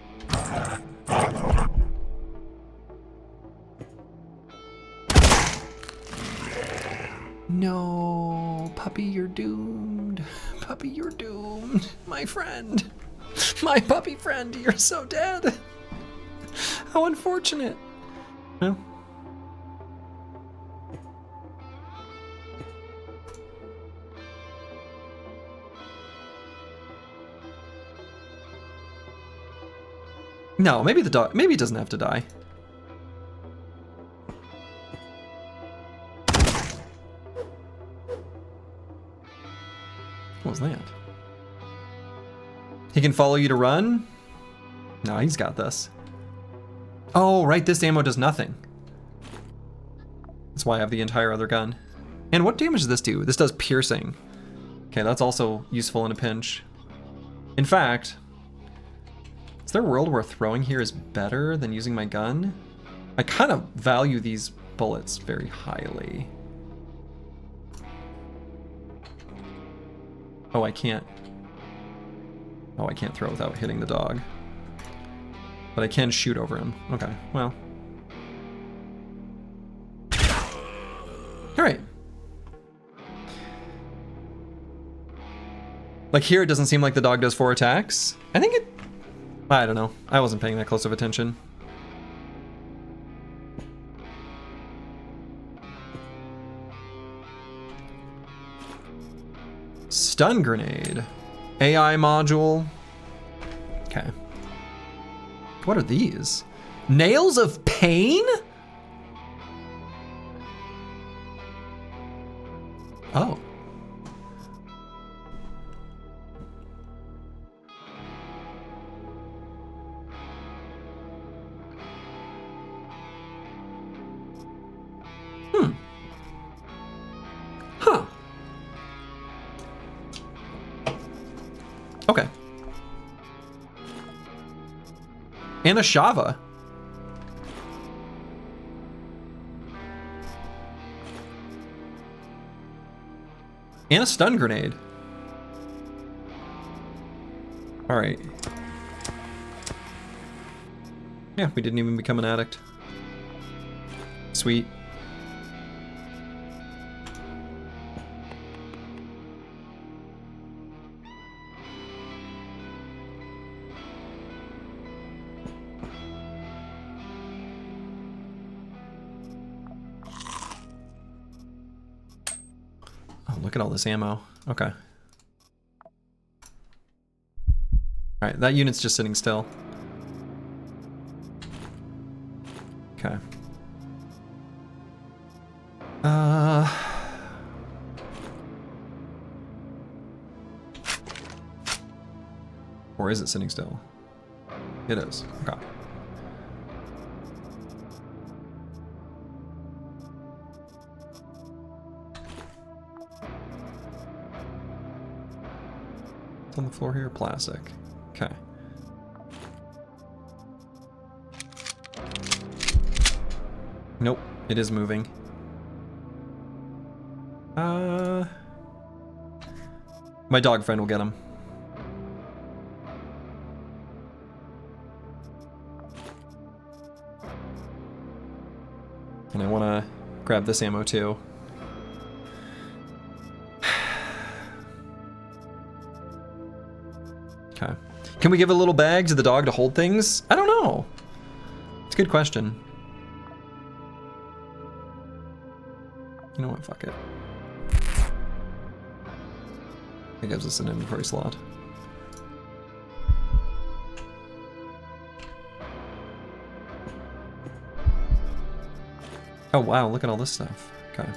No, puppy, you're doomed. Puppy, you're doomed. My friend. My puppy friend, you're so dead. How unfortunate. No. No, maybe the dog, maybe it doesn't have to die. What was that? He can follow you to run? No, he's got this. Oh, right, this ammo does nothing. That's why I have the entire other gun. And what damage does this do? This does piercing. Okay, that's also useful in a pinch. In fact, is there a world where throwing here is better than using my gun? I kind of value these bullets very highly. Oh, I can't. Oh, I can't throw without hitting the dog. But I can shoot over him. Okay, well. Alright. Like here, it doesn't seem like the dog does 4 attacks. I think it... I don't know. I wasn't paying that close of attention. Stun grenade. AI module. Okay. What are these? Nails of pain? Oh. Huh. Okay. And a Shava. And a stun grenade. All right. Yeah, we didn't even become an addict. Sweet. Look at all this ammo. Okay. Alright, that unit's just sitting still. Okay. Or is it sitting still? It is. Okay. On the floor here, plastic. Okay. Nope, it is moving. My dog friend will get him. And I want to grab this ammo too. Okay. Can we give a little bag to the dog to hold things? I don't know. It's a good question. You know what? Fuck it. It gives us an inventory slot. Oh wow, look at all this stuff. Okay.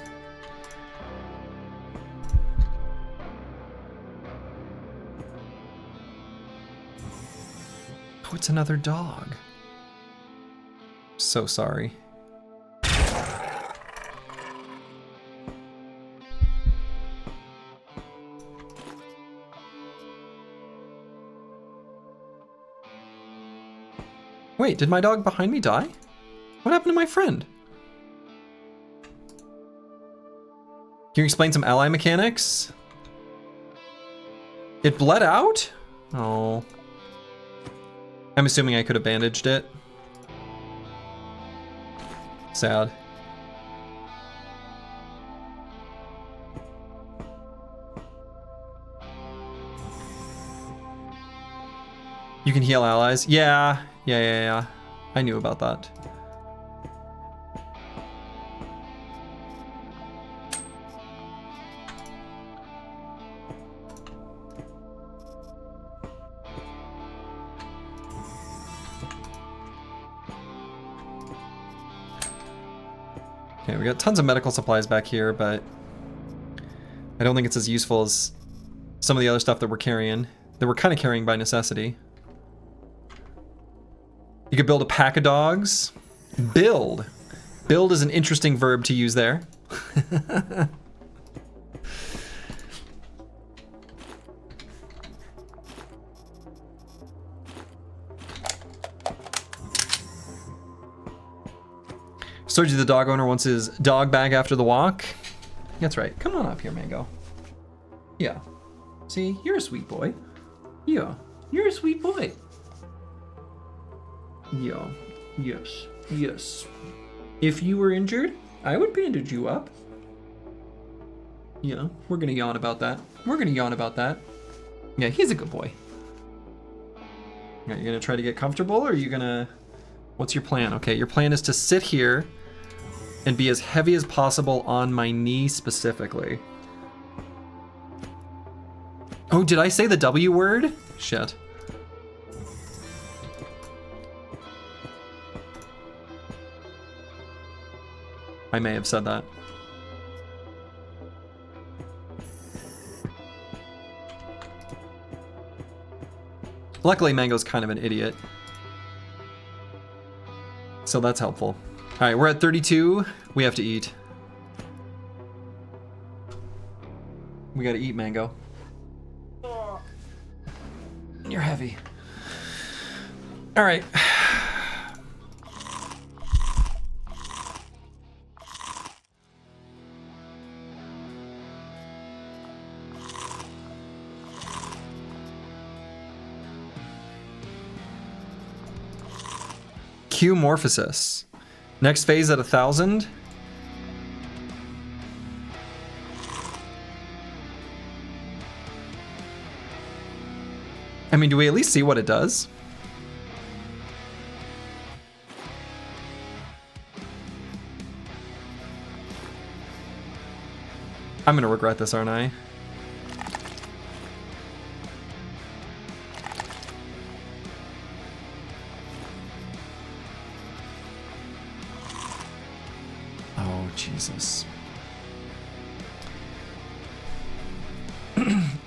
Oh, it's another dog. So sorry. Wait, did my dog behind me die? What happened to my friend? Can you explain some ally mechanics? It bled out? Oh. I'm assuming I could have bandaged it. Sad. You can heal allies? Yeah. I knew about that. Okay, we got tons of medical supplies back here, but I don't think it's as useful as some of the other stuff that we're carrying, that we're kind of carrying by necessity. You could build a pack of dogs. Build. Build is an interesting verb to use there. Sergi the dog owner wants his dog back after the walk. That's right. Come on up here, Mango. Yeah. See, you're a sweet boy. Yeah, you're a sweet boy. Yeah, yes. If you were injured, I would bandage you up. Yeah, we're gonna yawn about that. Yeah, he's a good boy. Are you gonna try to get comfortable, or are you gonna... What's your plan? Okay, your plan is to sit here and be as heavy as possible on my knee specifically. Oh, did I say the W word? Shit. I may have said that. Luckily, Mango's kind of an idiot, so that's helpful. All right, we're at 32. We have to eat. We gotta eat, Mango. You're heavy. All right. Quasimorphosis. Next phase at 1,000. I mean, do we at least see what it does? I'm gonna regret this, aren't I? Jesus.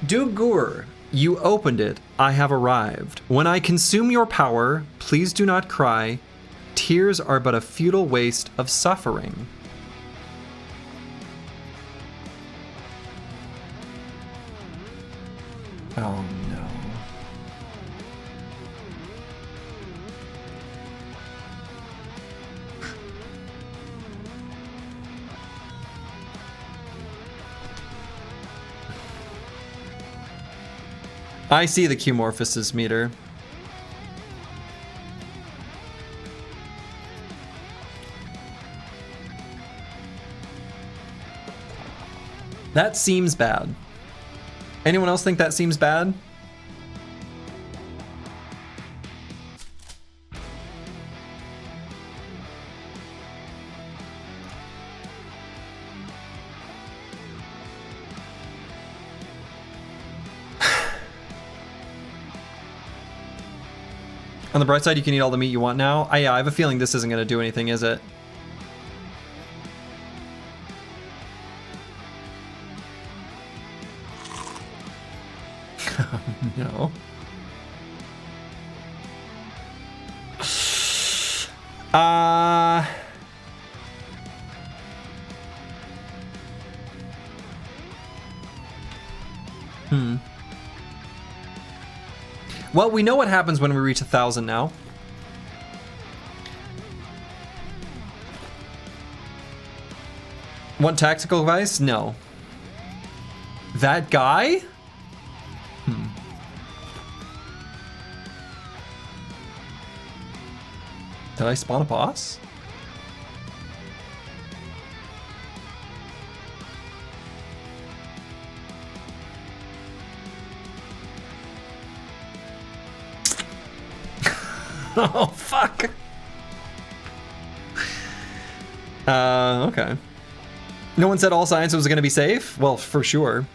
Dugur, you opened it. I have arrived. When I consume your power, please do not cry. Tears are but a futile waste of suffering. Oh no. I see the Quasimorphosis meter. That seems bad. Anyone else think that seems bad? On the bright side, you can eat all the meat you want now. Yeah, I have a feeling this isn't going to do anything, is it? No. Well, we know what happens when we reach 1,000 now. Want tactical advice? No. That guy? Did I spawn a boss? Oh, fuck. Okay. No one said all science was going to be safe? Well, for sure.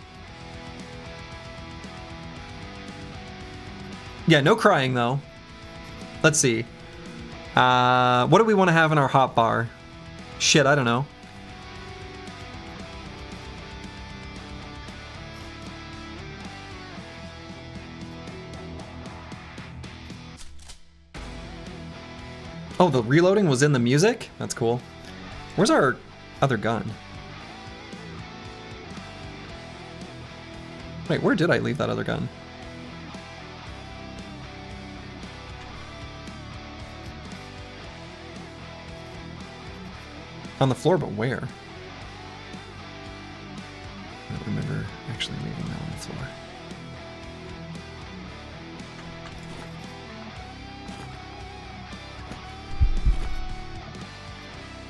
Yeah, no crying, though. Let's see. What do we want to have in our hot bar? Shit, I don't know. Oh, the reloading was in the music? That's cool. Where's our other gun? Wait, where did I leave that other gun? On the floor, but where? I don't remember actually leaving that on the floor.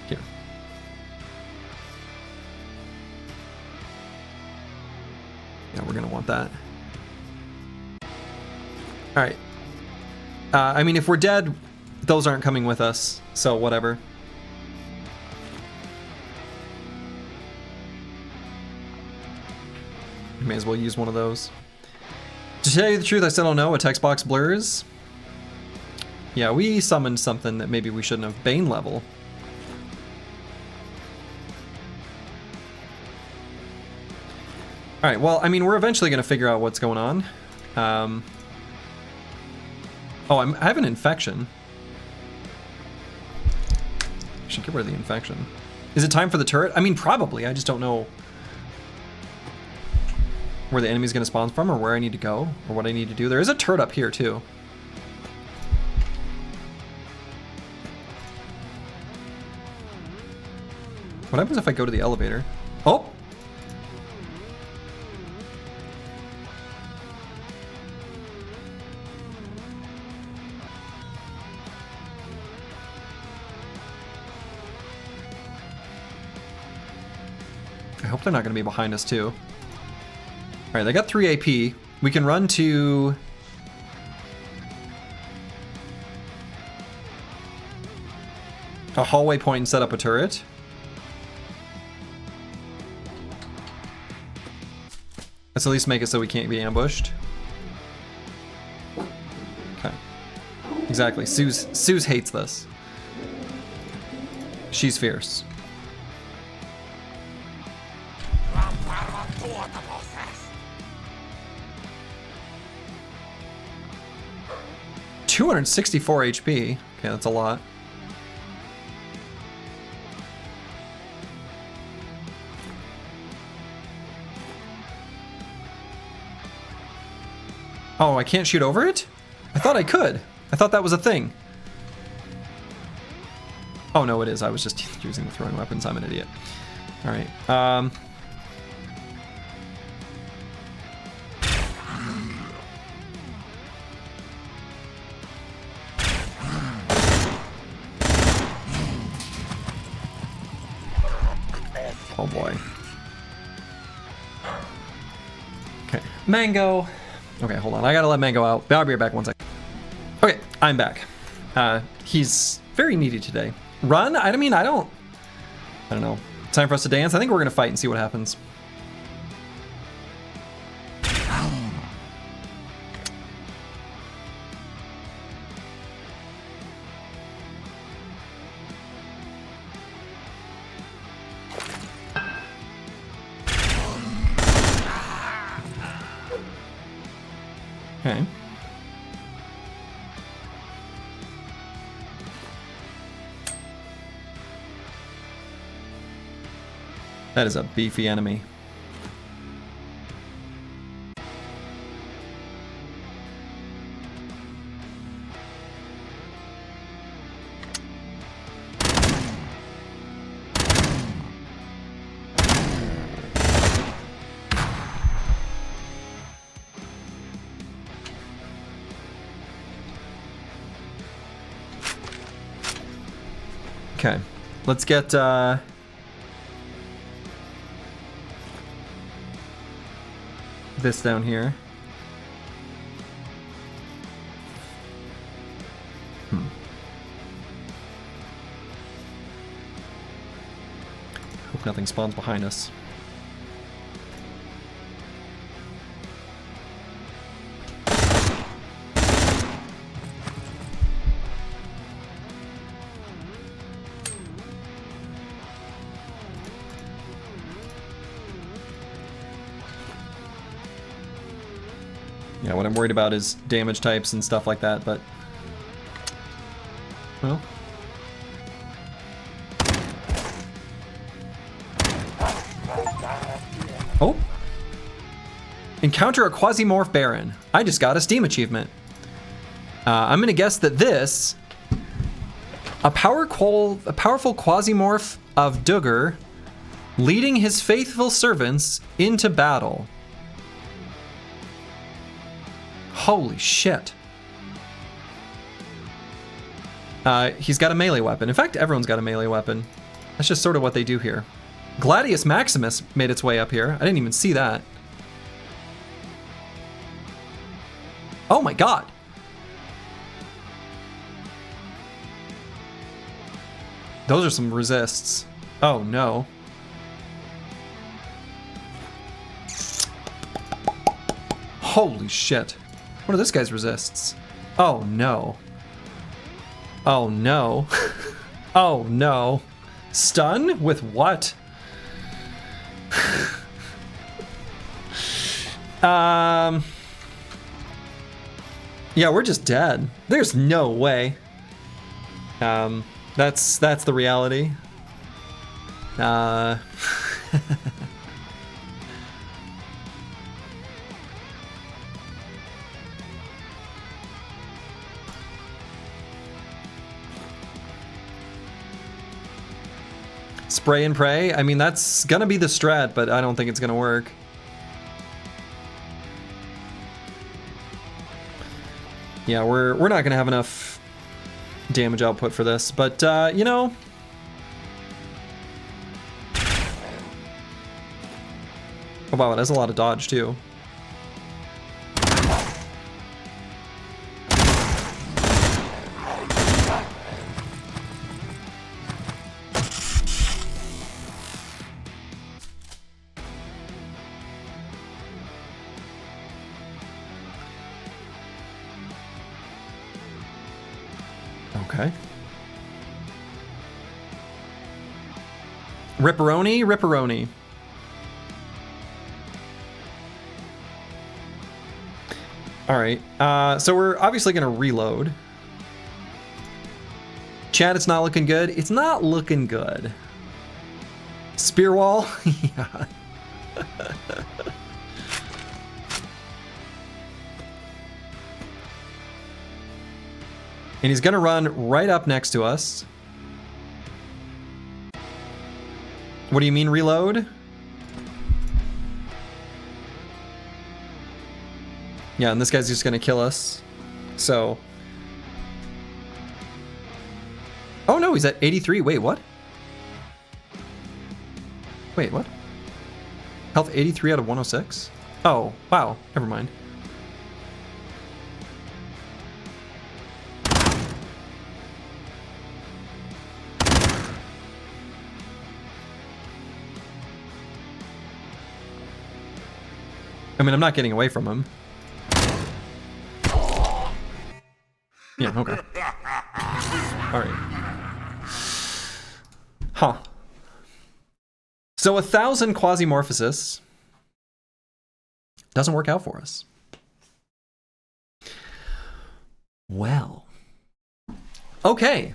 Here. Yeah, we're gonna want that. All right. I mean, if we're dead, those aren't coming with us, so whatever. May as well use one of those. To tell you the truth, I still don't know what text box blurs. Yeah, we summoned something that maybe we shouldn't have. Bane level. Alright, well, I mean, we're eventually going to figure out what's going on. Oh, I have an infection. I should get rid of the infection. Is it time for the turret? I mean, probably. I just don't know where the enemy's going to spawn from, or where I need to go, or what I need to do. There is a turret up here, too. What happens if I go to the elevator? Oh! I hope they're not going to be behind us, too. Alright, they got 3 AP. We can run to... a hallway point and set up a turret. Let's at least make it so we can't be ambushed. Okay. Exactly. Suze hates this. She's fierce. $264 HP. Okay, that's a lot. Oh, I can't shoot over it? I thought I could. I thought that was a thing. Oh no, it is. I was just using the throwing weapons. I'm an idiot. All right. Oh boy. Okay, Mango. Okay, hold on. I gotta let Mango out. I'll be right back 1 second. Okay, I'm back. He's very needy today. Run? I mean, I don't know. Time for us to dance. I think we're gonna fight and see what happens. Okay. That is a beefy enemy. Okay, let's get this down here. Hope nothing spawns behind us. Yeah, what I'm worried about is damage types and stuff like that, but... well... oh! Encounter a Quasimorph Baron. I just got a Steam achievement. I'm gonna guess that this... a powerful Quasimorph of Duggar leading his faithful servants into battle. Holy shit. He's got a melee weapon. In fact, everyone's got a melee weapon. That's just sort of what they do here. Gladius Maximus made its way up here. I didn't even see that. Oh my god. Those are some resists. Oh no. Holy shit. What are this guy's resists? Oh no. Oh no. Oh no. Stun? With what? Yeah, we're just dead. There's no way. That's the reality. Spray and pray? I mean, that's gonna be the strat, but I don't think it's gonna work. Yeah, we're not gonna have enough damage output for this, but you know. Oh wow, it has a lot of dodge too. Okay. Ripperoni, Ripperoni. All right, so we're obviously gonna reload. Chat, it's not looking good. It's not looking good. Spear wall, yeah. And he's gonna run right up next to us. What do you mean reload? Yeah, and this guy's just gonna kill us. So. Oh no, he's at 83. Wait, what? Wait, what? Health 83 out of 106? Oh, wow, never mind. I mean, I'm not getting away from him. Yeah, okay. Alright. Huh. So 1,000 Quasimorphosis doesn't work out for us. Well. Okay.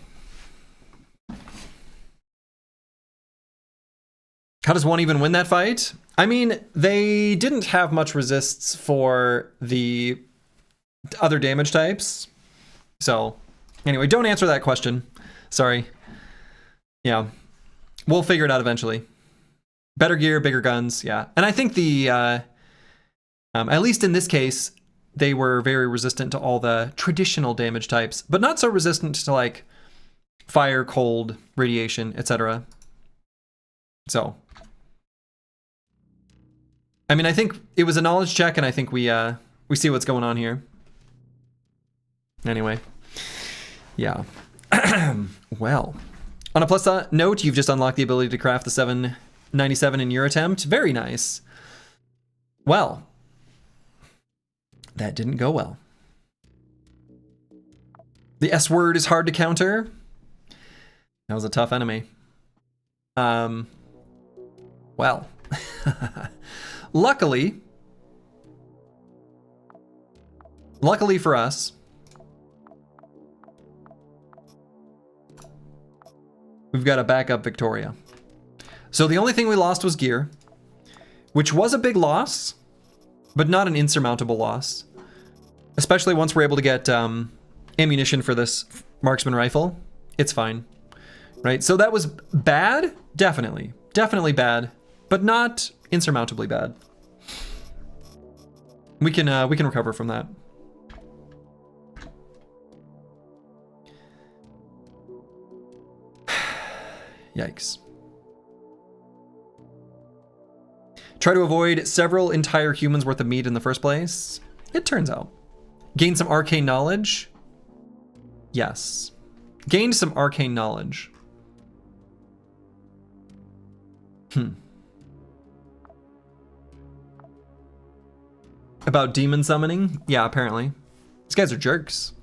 How does one even win that fight? I mean, they didn't have much resists for the other damage types. So, anyway, don't answer that question. Sorry. Yeah. We'll figure it out eventually. Better gear, bigger guns, yeah. And I think the, at least in this case, they were very resistant to all the traditional damage types, but not so resistant to like fire, cold, radiation, etc. So, I mean, I think it was a knowledge check, and I think we see what's going on here. Anyway, yeah. Well, on a plus note, you've just unlocked the ability to craft the 797 in your attempt. Very nice. Well, that didn't go well. The S word is hard to counter. That was a tough enemy. Well, luckily for us, we've got a backup Victoria. So the only thing we lost was gear, which was a big loss, but not an insurmountable loss. Especially once we're able to get ammunition for this marksman rifle. It's fine, right? So that was bad, definitely bad, but not insurmountably bad. We can recover from that. Yikes. Try to avoid several entire humans worth of meat in the first place. It turns out. Gain some arcane knowledge. Yes. Gained some arcane knowledge. About demon summoning? Yeah, apparently. These guys are jerks.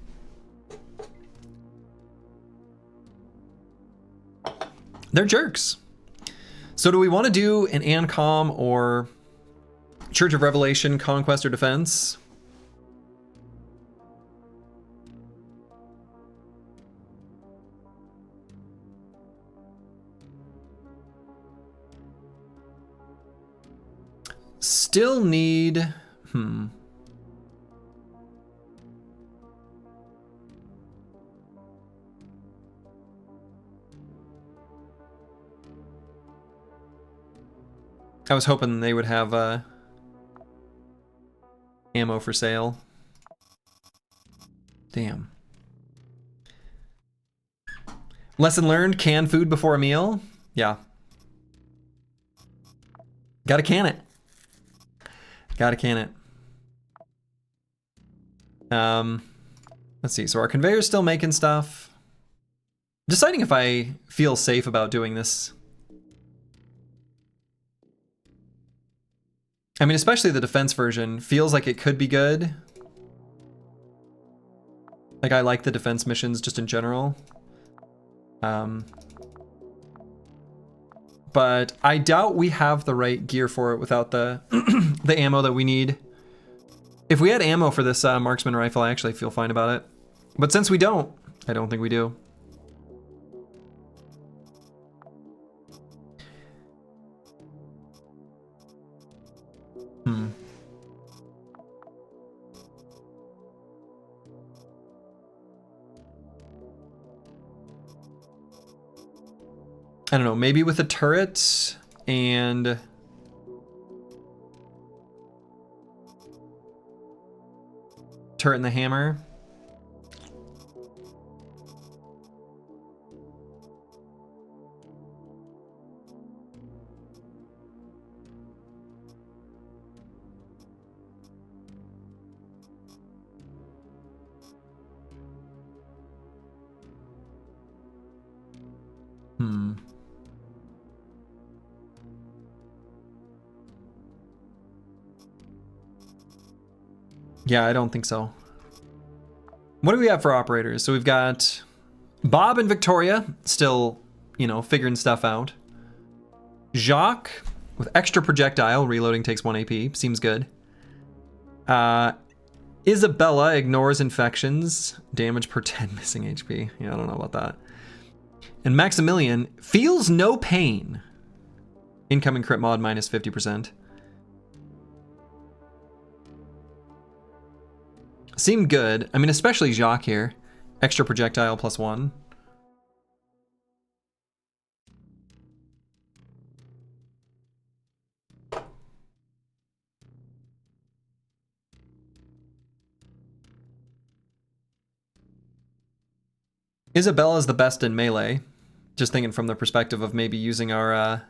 They're jerks. So do we want to do an Ancom or Church of Revelation, Conquest or Defense? Still need... I was hoping they would have ammo for sale. Damn. Lesson learned, can food before a meal? Yeah. Gotta can it. Gotta can it. Let's see, so our conveyor's still making stuff. Deciding if I feel safe about doing this. I mean, especially the defense version feels like it could be good. Like, I like the defense missions just in general. But I doubt we have the right gear for it without the the ammo that we need. If we had ammo for this marksman rifle, I actually feel fine about it. But since we don't, I don't think we do. I don't know, maybe with a turret and... turret and the hammer. Yeah, I don't think so. What do we have for operators? So we've got Bob and Victoria still, you know, figuring stuff out. Jacques with extra projectile, reloading takes 1 AP, seems good. Isabella ignores infections. Damage per 10 missing HP. Yeah, I don't know about that. And Maximilian feels no pain. Incoming crit mod minus 50%. Seem good. I mean, especially Jacques here. Extra projectile +1. Isabella's the best in melee. Just thinking from the perspective of maybe using our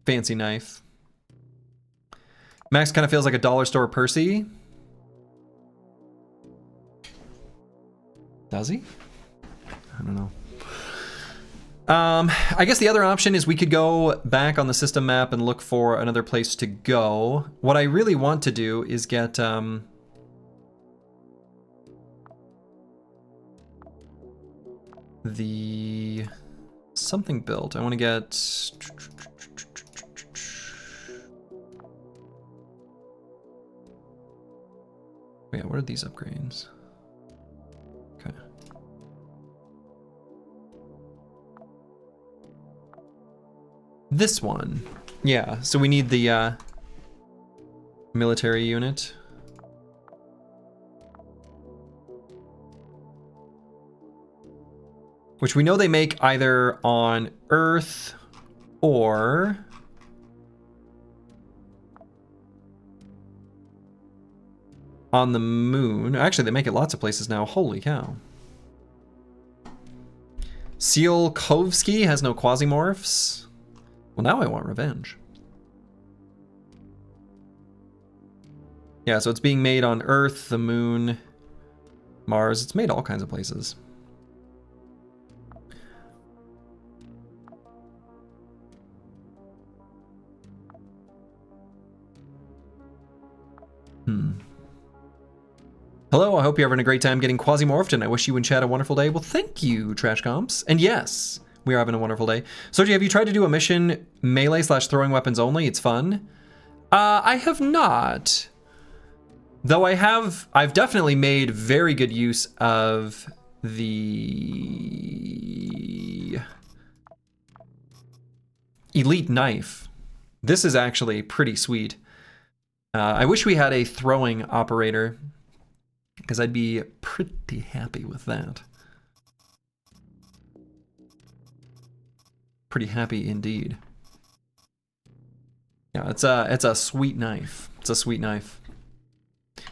fancy knife. Max kind of feels like a dollar store Percy. Does he? I don't know. I guess the other option is we could go back on the system map and look for another place to go. What I really want to do is get the something built. I want to get yeah, what are these upgrades? Okay. This one. Yeah, so we need the military unit. Which we know they make either on Earth or on the moon. Actually, they make it lots of places now. Holy cow. Tsiolkovsky has no Quasimorphs. Well, now I want revenge. Yeah, so it's being made on Earth, the moon, Mars. It's made all kinds of places. Hello, I hope you're having a great time getting Quasimorphed, and I wish you and Chad a wonderful day. Well, thank you, Trash Comps. And yes, we are having a wonderful day. Soji, have you tried to do a mission melee / throwing weapons only? It's fun. I have not. Though I've definitely made very good use of the elite knife. This is actually pretty sweet. I wish we had a throwing operator, because I'd be pretty happy with that. Pretty happy indeed. Yeah, it's a sweet knife. It's a sweet knife.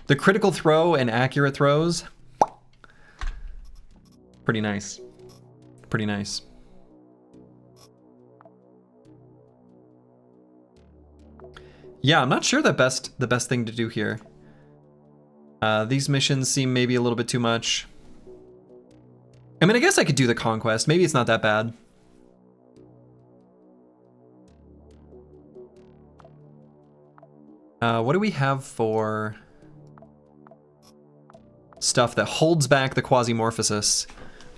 The critical throw and accurate throws, pretty nice. Pretty nice. Yeah, I'm not sure the best thing to do here. These missions seem maybe a little bit too much. I mean, I guess I could do the conquest. Maybe it's not that bad. What do we have for stuff that holds back the Quasimorphosis?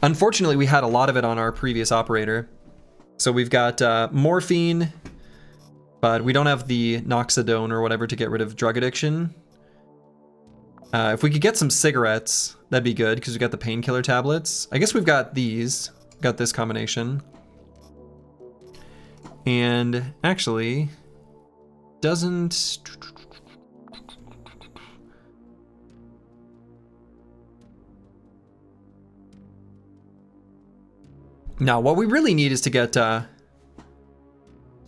Unfortunately, we had a lot of it on our previous operator. So we've got morphine, but we don't have the noxidone or whatever to get rid of drug addiction. If we could get some cigarettes, that'd be good, because we got the painkiller tablets. I guess we've got these. Got this combination. And actually, doesn't... Now, what we really need is to get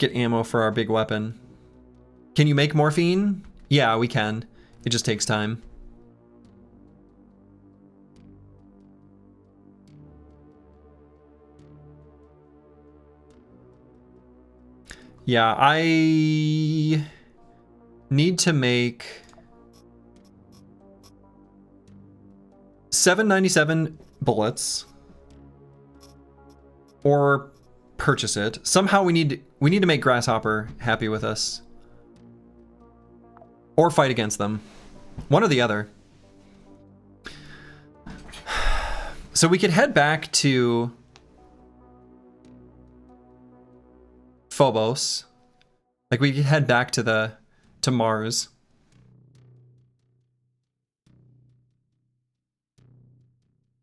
ammo for our big weapon. Can you make morphine? Yeah, we can. It just takes time. Yeah, I need to make 797 bullets or purchase it. Somehow we need to make Grasshopper happy with us or fight against them. One or the other. So we could head back to Phobos. Like we could head back to Mars.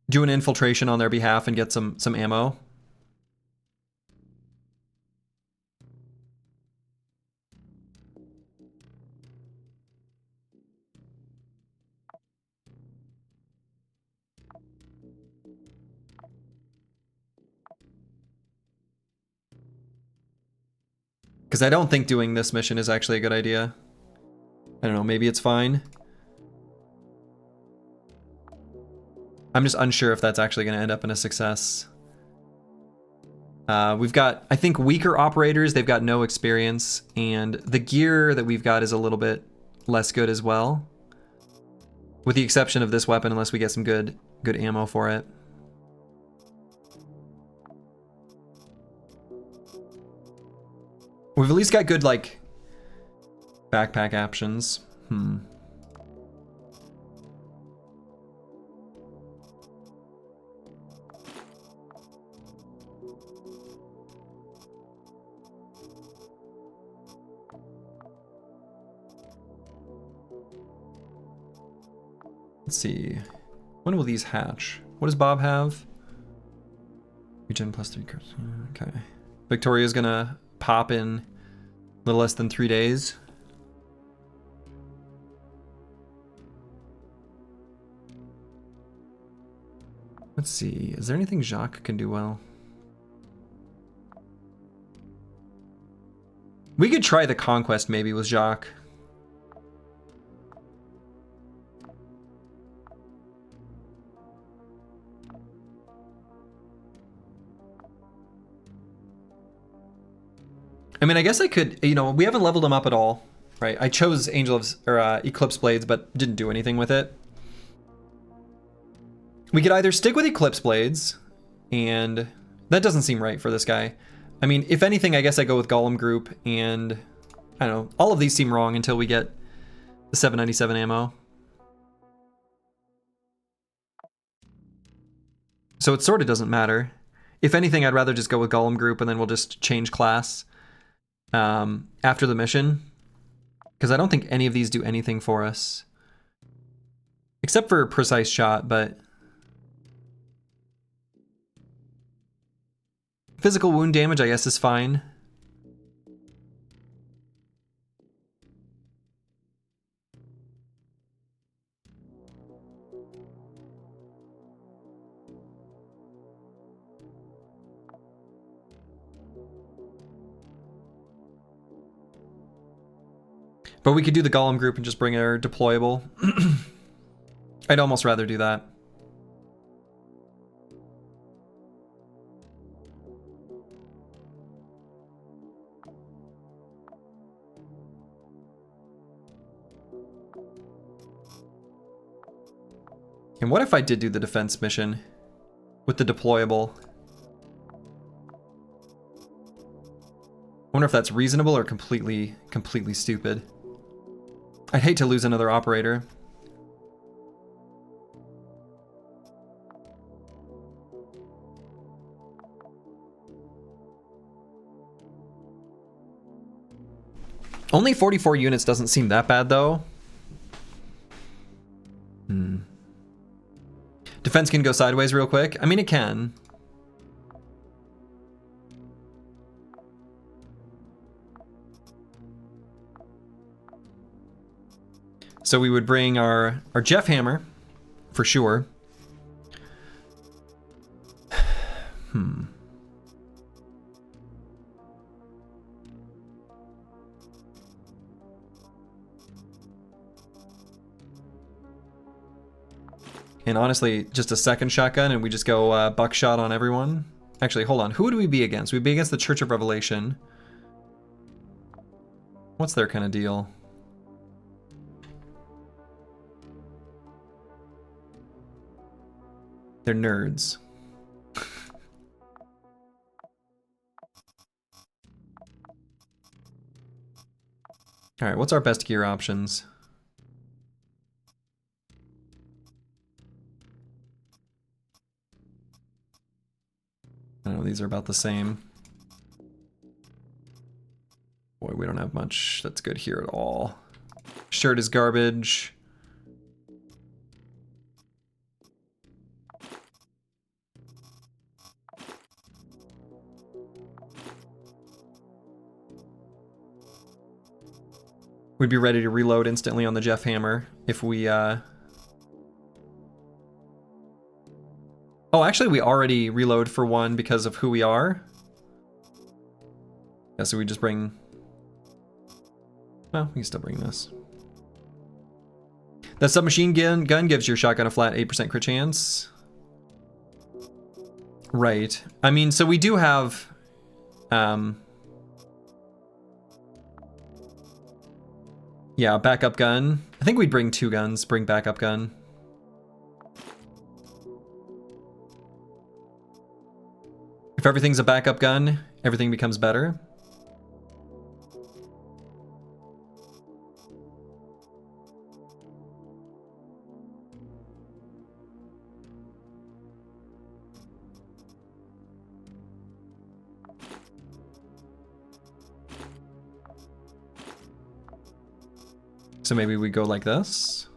Do an infiltration on their behalf and get some ammo. Because I don't think doing this mission is actually a good idea. I don't know, maybe it's fine. I'm just unsure if that's actually going to end up in a success. We've got, I think, weaker operators. They've got no experience. And the gear that we've got is a little bit less good as well. With the exception of this weapon, unless we get some good ammo for it. We've at least got good, like, backpack options. Let's see. When will these hatch? What does Bob have? Regen plus 3 cards. Okay. Victoria's gonna pop in a little less than 3 days. Let's see. Is there anything Jacques can do well? We could try the Conquest maybe with Jacques. I mean, I guess I could, you know, we haven't leveled him up at all, right? I chose Eclipse Blades, but didn't do anything with it. We could either stick with Eclipse Blades, and that doesn't seem right for this guy. I mean, if anything, I guess I go with Golem Group, and I don't know, all of these seem wrong until we get the 797 ammo. So it sort of doesn't matter. If anything, I'd rather just go with Golem Group, and then we'll just change class after the mission, because I don't think any of these do anything for us except for Precise Shot, but physical wound damage I guess is fine. But we could do the Golem Group and just bring our deployable. I'd almost rather do that. And what if I did do the defense mission with the deployable? I wonder if that's reasonable or completely stupid. I'd hate to lose another operator. Only 44 units doesn't seem that bad, though. Defense can go sideways real quick. I mean, it can. So we would bring our Jeff Hammer, for sure. And honestly, just a second shotgun and we just go buckshot on everyone. Actually, hold on. Who would we be against? We'd be against the Church of Revelation. What's their kind of deal? They're nerds. Alright, what's our best gear options? I don't know, these are about the same. have much that's good here at all. Shirt is garbage. We'd be ready to reload instantly on the Jeff Hammer if we, Oh, actually we already reload for one because of who we are. Yeah, so we just bring... Well, we can still bring this. That submachine gun gives your shotgun a flat 8% crit chance. Right. I mean, so we do have... Yeah, backup gun. I think we'd bring 2 guns, bring backup gun. If everything's a backup gun, everything becomes better. So maybe we go like this.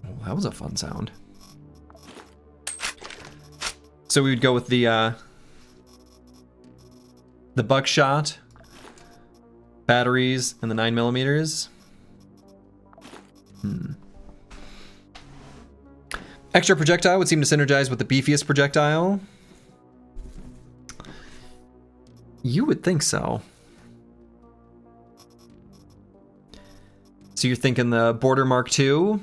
Oh, that was a fun sound. So we would go with the buckshot, batteries, and the 9mm. Extra projectile would seem to synergize with the beefiest projectile. You would think so. So you're thinking the Border Mark II?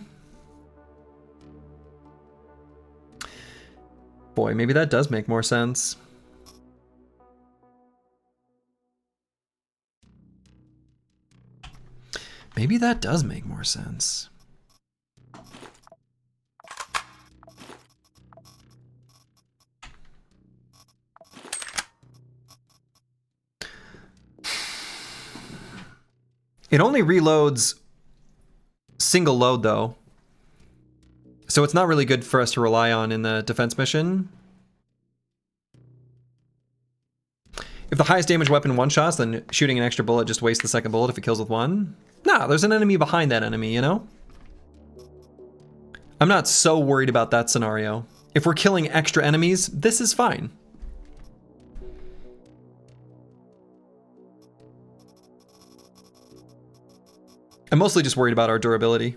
Boy, maybe that does make more sense. Maybe that does make more sense. It only reloads single load though. So it's not really good for us to rely on in the defense mission. If the highest damage weapon one-shots, then shooting an extra bullet just wastes the second bullet if it kills with one. Nah, there's an enemy behind that enemy, you know? I'm not so worried about that scenario. If we're killing extra enemies, this is fine. I'm mostly just worried about our durability.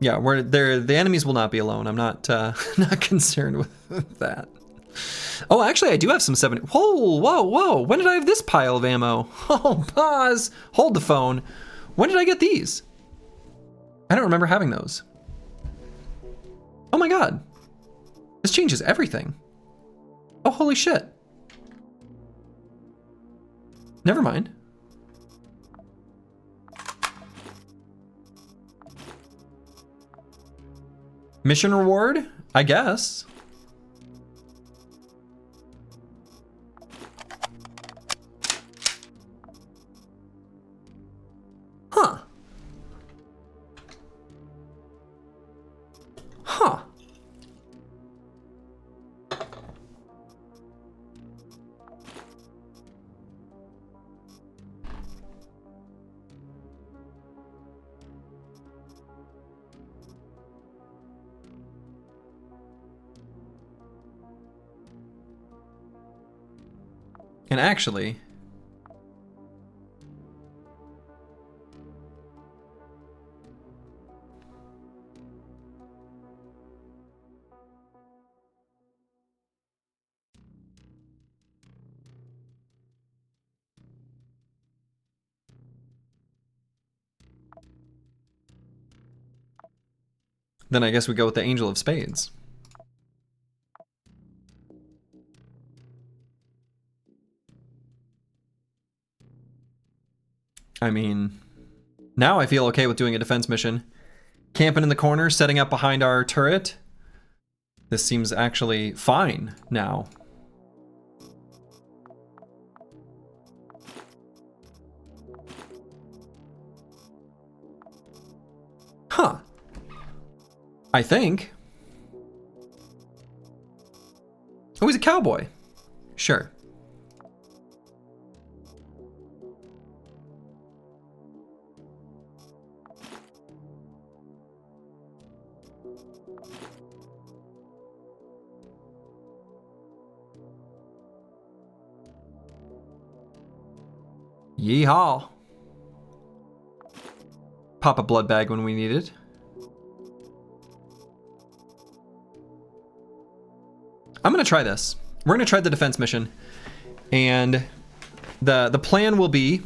Yeah, we're there. The enemies will not be alone. I'm not not concerned with that. Oh, actually, I do have some 70. Whoa, whoa, whoa! When did I have this pile of ammo? Oh, pause. Hold the phone. When did I get these? I don't remember having those. Oh my god. This changes everything. Oh, holy shit. Never mind. Mission reward? I guess. Huh. Huh. And actually, then I guess we go with the Angel of Spades. I mean, now I feel okay with doing a defense mission. Camping in the corner, setting up behind our turret. This seems actually fine now. Huh. I think. Oh, he's a cowboy. Sure. Yeehaw. Pop a blood bag when we need it. I'm gonna try this. We're gonna try the defense mission. And the plan will be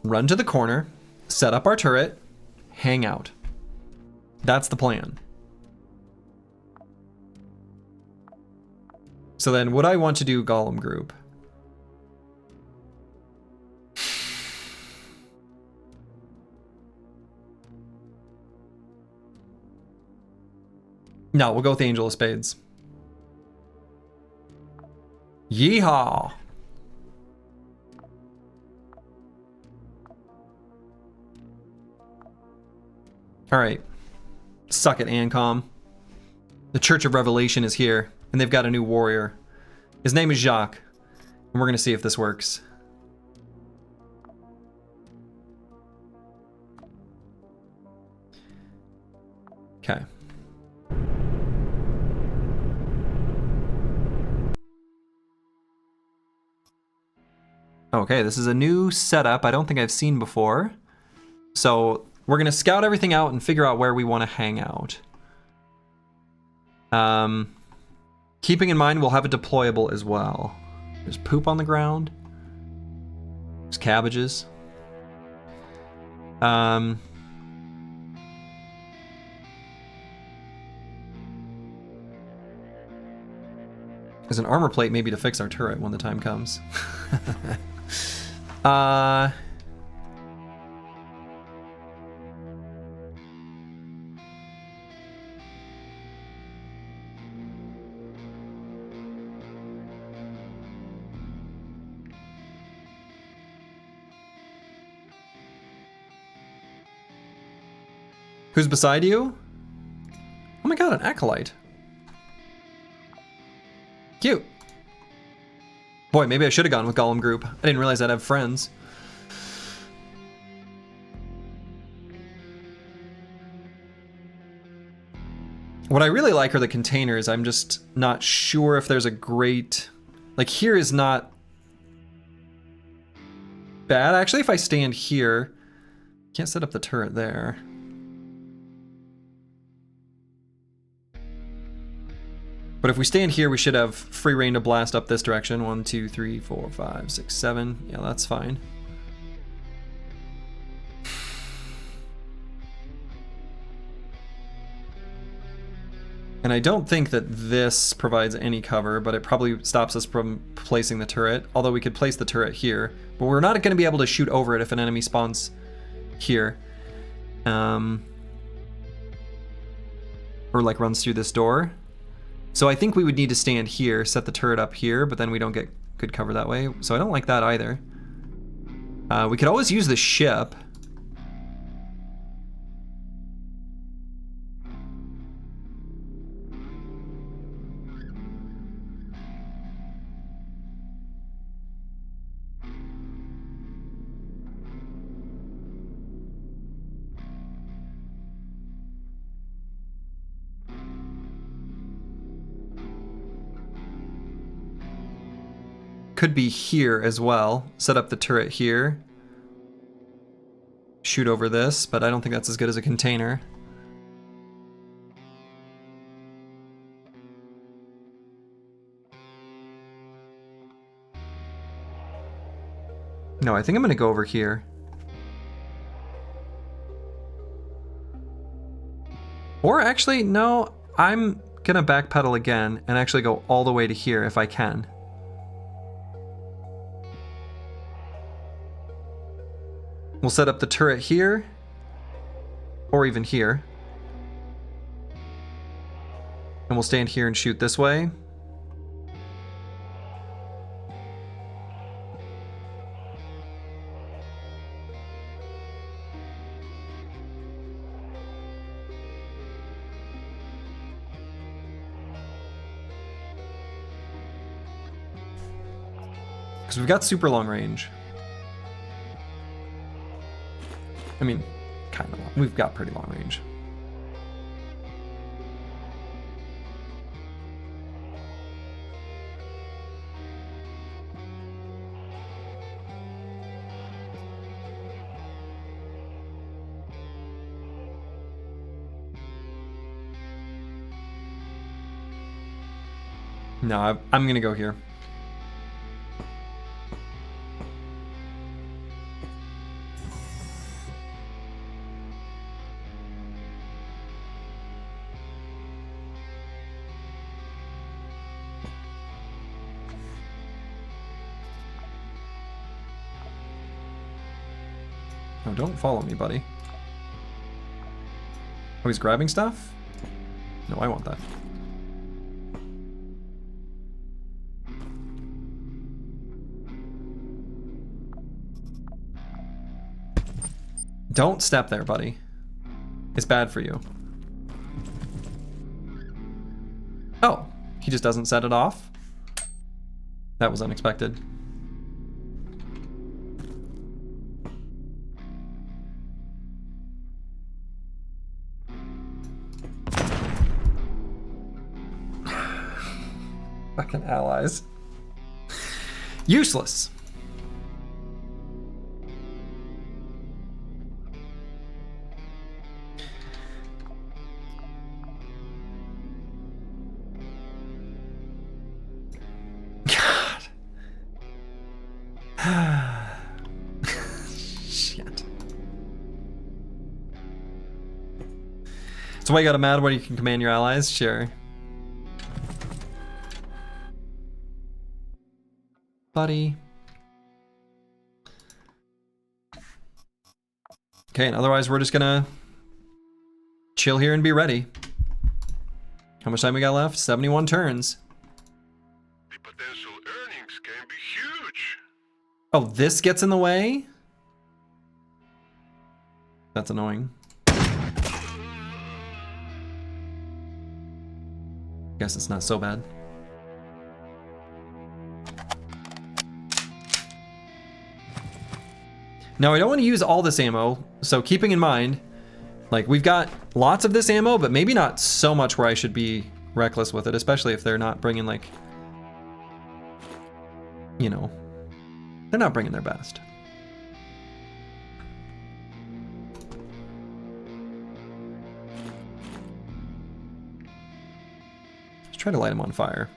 run to the corner, set up our turret, hang out. That's the plan. So then would I want to do Golem group? No, we'll go with the Angel of Spades. Yeehaw! Alright. Suck it, Ancom. The Church of Revelation is here, and they've got a new warrior. His name is Jacques, and we're gonna see if this works. Okay. Okay, this is a new setup I don't think I've seen before. So we're gonna scout everything out and figure out where we want to hang out. Keeping in mind we'll have a deployable as well. There's poop on the ground. There's cabbages. There's an armor plate maybe to fix our turret when the time comes. Who's beside you? Oh my god, an acolyte. Cute. Boy, maybe I should have gone with Golem group. I didn't realize I'd have friends. What I really like are the containers. I'm just not sure if there's a great... Like, here is not bad. Actually, if I stand here... Can't set up the turret there. But if we stand here, we should have free reign to blast up this direction. 1, 2, 3, 4, 5, 6, 7. Yeah, that's fine. And I don't think that this provides any cover, but it probably stops us from placing the turret. Although we could place the turret here. But we're not going to be able to shoot over it if an enemy spawns here. Or like runs through this door. So I think we would need to stand here, set the turret up here, but then we don't get good cover that way. So I don't like that either. We could always use the ship. Could be here as well. Set up the turret here. Shoot over this, but I don't think that's as good as a container. No, I think I'm gonna go over here. Or actually, no, I'm gonna backpedal again and actually go all the way to here if I can. We'll set up the turret here, or even here. And we'll stand here and shoot this way. Because we've got super long range. I mean, kind of long. We've got pretty long range. No, I'm gonna go here. No, don't follow me, buddy. Oh, he's grabbing stuff? No, I want that. Don't step there, buddy. It's bad for you. Oh, he just doesn't set it off? That was unexpected. Fucking allies. Useless. Shit. So why you got a mad where you can command your allies? Sure. Buddy. Okay, and otherwise we're just gonna chill here and be ready. How much time we got left? 71 turns. The potential earnings can be huge. Oh, this gets in the way? That's annoying. Guess it's not so bad. Now, I don't want to use all this ammo, so keeping in mind, like, we've got lots of this ammo, but maybe not so much where I should be reckless with it, especially if they're not bringing, like, you know, they're not bringing their best. Let's try to light them on fire.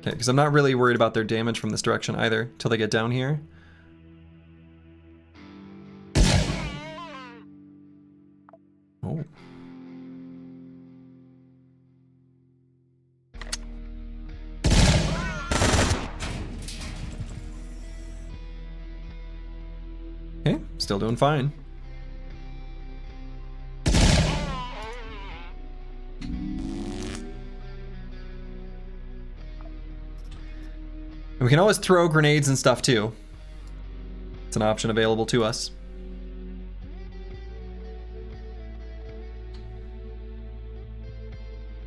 Okay, because I'm not really worried about their damage from this direction either, till they get down here. Oh. Okay, still doing fine. And we can always throw grenades and stuff too. It's an option available to us.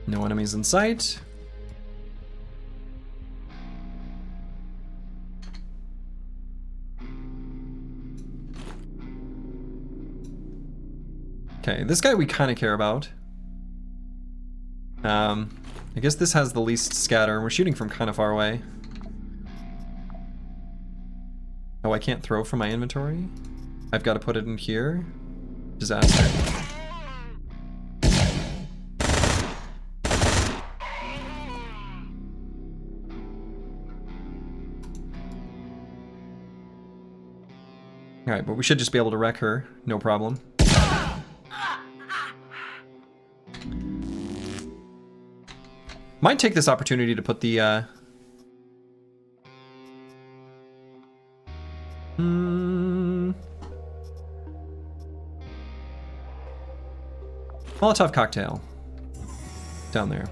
No enemies in sight. Okay, this guy we kind of care about. I guess this has the least scatter, and we're shooting from kind of far away. Oh, I can't throw from my inventory? I've got to put it in here? Disaster. Alright, but we should just be able to wreck her, no problem. Might take this opportunity to put the, Molotov cocktail. Down there.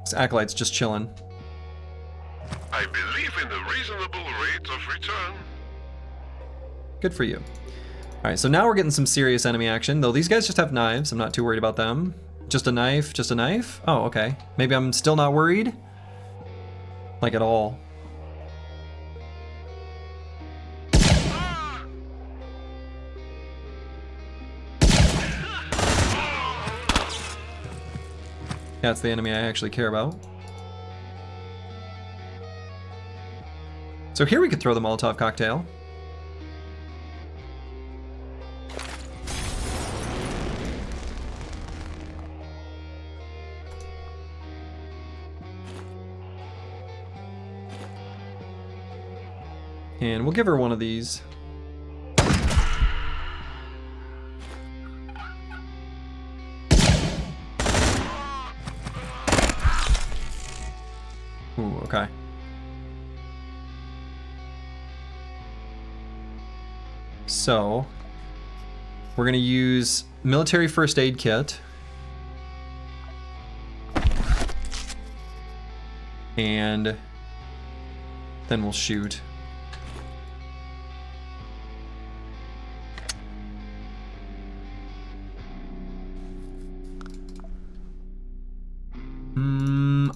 This acolyte's just chilling. I believe in the reasonable rate of return. Good for you. Alright, so now we're getting some serious enemy action, though these guys just have knives. I'm not too worried about them. Just a knife, just a knife? Oh, okay. Maybe I'm still not worried? Like at all. That's the enemy I actually care about. So here we could throw the Molotov cocktail. And we'll give her one of these. Ooh, okay. So, we're gonna use military first aid kit. And then we'll shoot.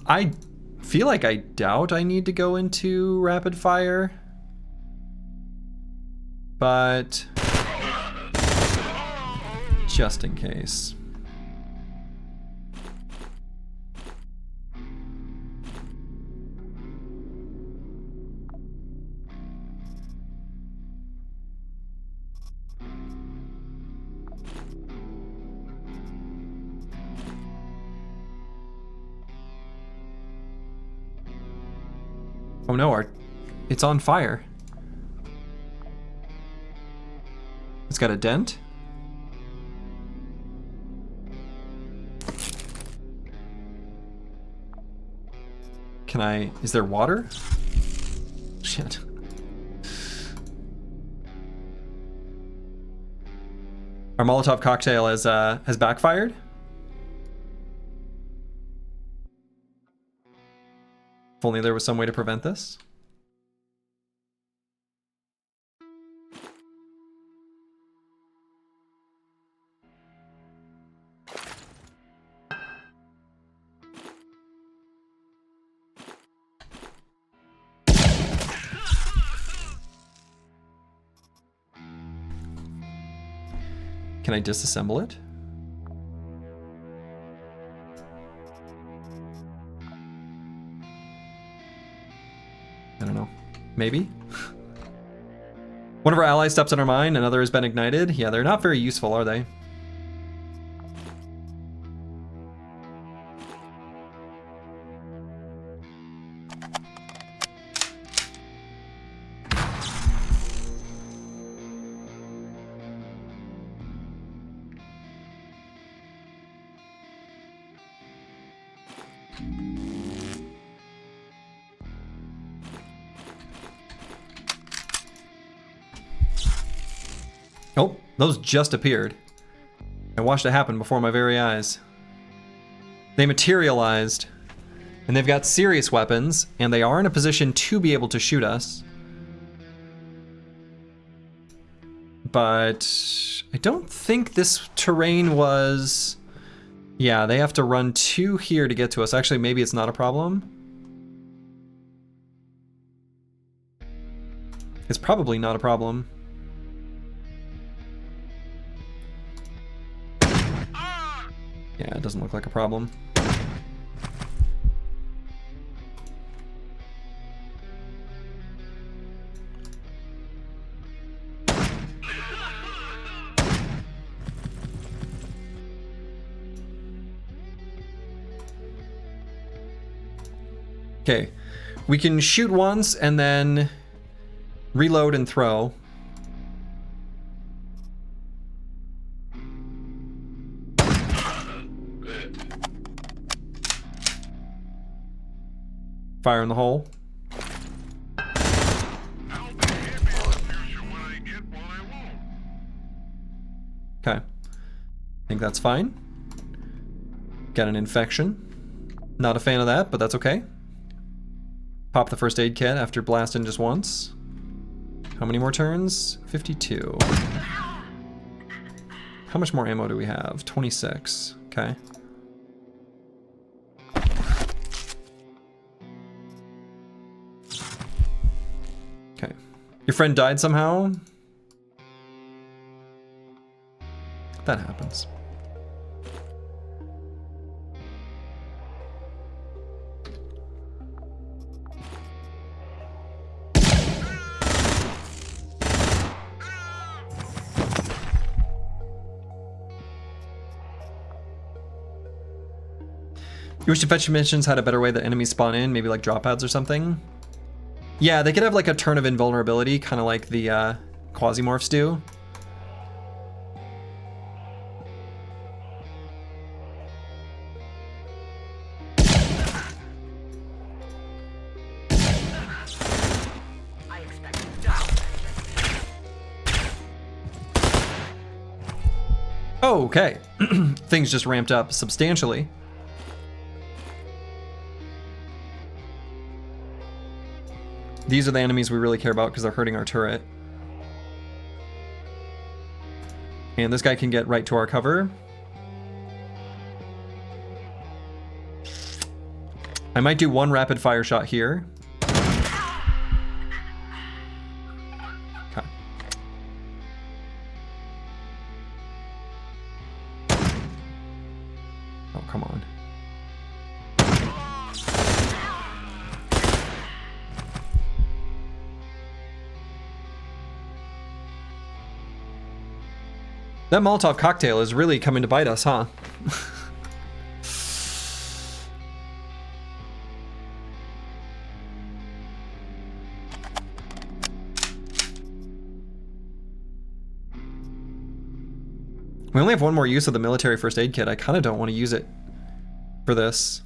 I feel like I doubt I need to go into rapid fire, but just in case. Oh no, it's on fire. It's got a dent. Is there water? Shit. Our Molotov cocktail has backfired. If only there was some way to prevent this. Can I disassemble it? I don't know. Maybe? One of our allies steps on our mine, another has been ignited. Yeah, they're not very useful, are they? Oh, those just appeared. I watched it happen before my very eyes. They materialized, and they've got serious weapons, and they are in a position to be able to shoot us. But I don't think this terrain was... Yeah, they have to run to here to get to us. Actually, maybe it's not a problem. It's probably not a problem. Yeah, it doesn't look like a problem. Okay, we can shoot once and then reload and throw. Fire in the hole. I'll be happy as usual when I get Okay. I think that's fine. Got an infection. Not a fan of that, but that's okay. Pop the first aid kit after blasting just once. How many more turns? 52. How much more ammo do we have? 26. Okay. Okay. Your friend died somehow? That happens. You wish to fetch missions had a better way that enemies spawn in, maybe like drop pads or something? Yeah, they could have like a turn of invulnerability, kind of like the Quasimorphs do. Oh, okay. Things just ramped up substantially. These are the enemies we really care about because they're hurting our turret. And this guy can get right to our cover. I might do one rapid fire shot here. Okay. Oh, come on. That Molotov cocktail is really coming to bite us, huh? We only have one more use of the military first aid kit. I kind of don't want to use it for this.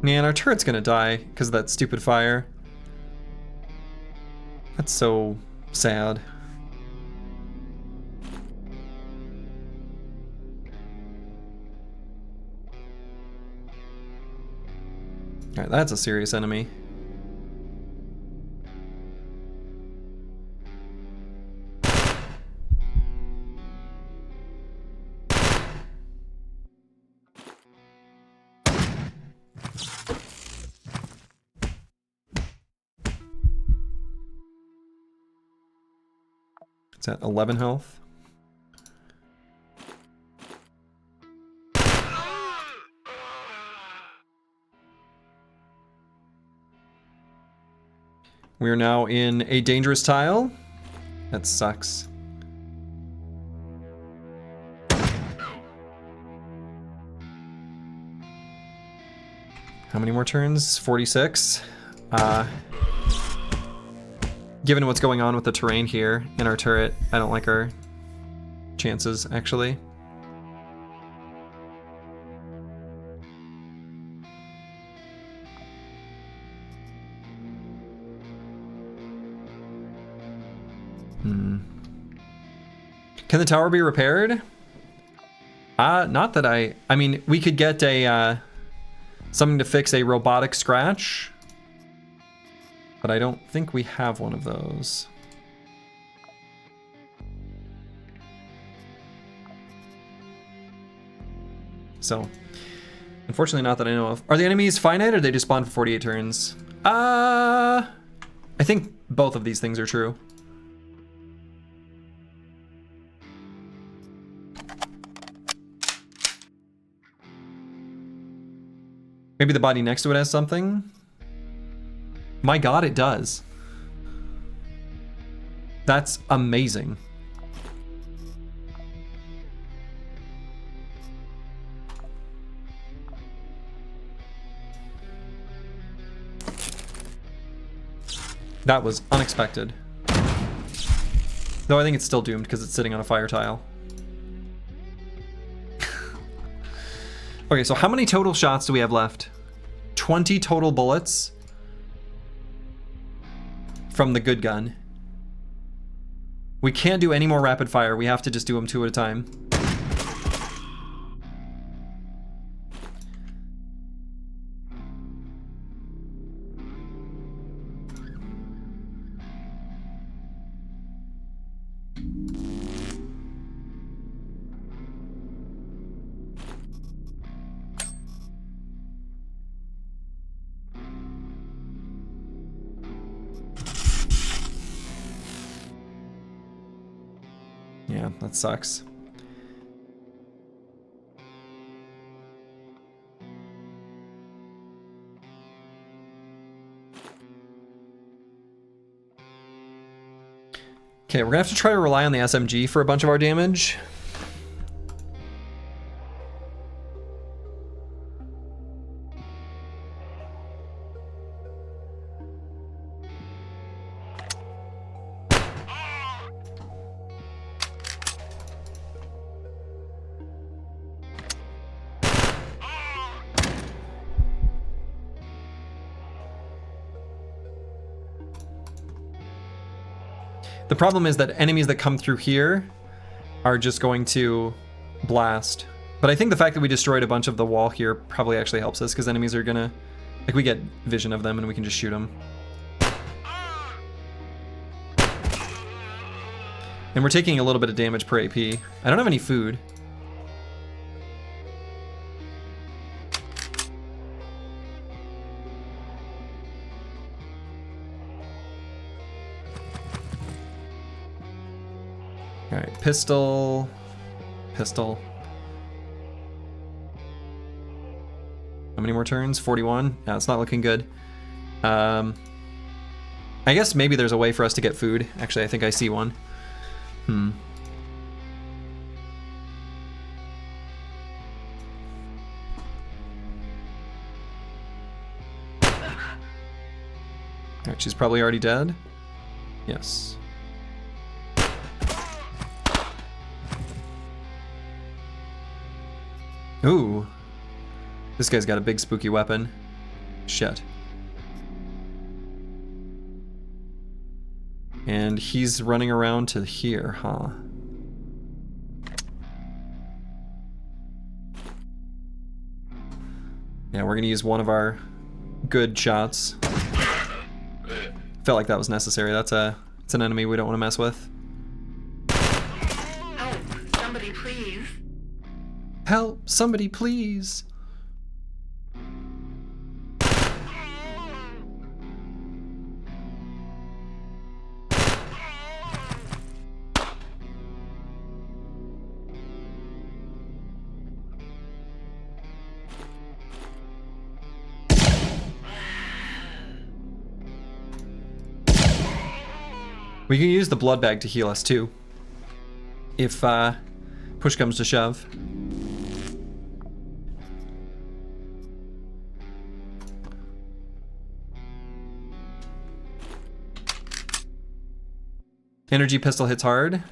Man, our turret's gonna die because of that stupid fire. That's so sad. Alright, that's a serious enemy. It's at 11 health. We are now in a dangerous tile. That sucks. How many more turns? 46. Given what's going on with the terrain here in our turret, I don't like our chances, actually. Can the tower be repaired? Not that I mean, we could get a something to fix a robotic scratch, but I don't think we have one of those. So, unfortunately not that I know of. Are the enemies finite or they just spawn for 48 turns? I think both of these things are true. Maybe the body next to it has something? My god, it does. That's amazing. That was unexpected. Though I think it's still doomed because it's sitting on a fire tile. Okay, so how many total shots do we have left? 20 total bullets from the good gun. We can't do any more rapid fire. We have to just do them 2 at a time. Yeah, that sucks. Okay, we're gonna have to try to rely on the SMG for a bunch of our damage. The problem is that enemies that come through here are just going to blast. But I think the fact that we destroyed a bunch of the wall here probably actually helps us, because enemies are gonna, like, we get vision of them and we can just shoot them. And we're taking a little bit of damage per AP. I don't have any food. Alright, pistol. Pistol. How many more turns? 41? Yeah, it's not looking good. I guess maybe there's a way for us to get food. Actually, I think I see one. Alright, she's probably already dead. Yes. Ooh. This guy's got a big spooky weapon. Shit. And he's running around to here, huh? Yeah, we're gonna use one of our good shots. Felt like that was necessary. It's an enemy we don't want to mess with. Help, somebody please. Help, somebody please. We can use the blood bag to heal us too, if push comes to shove. Energy pistol hits hard.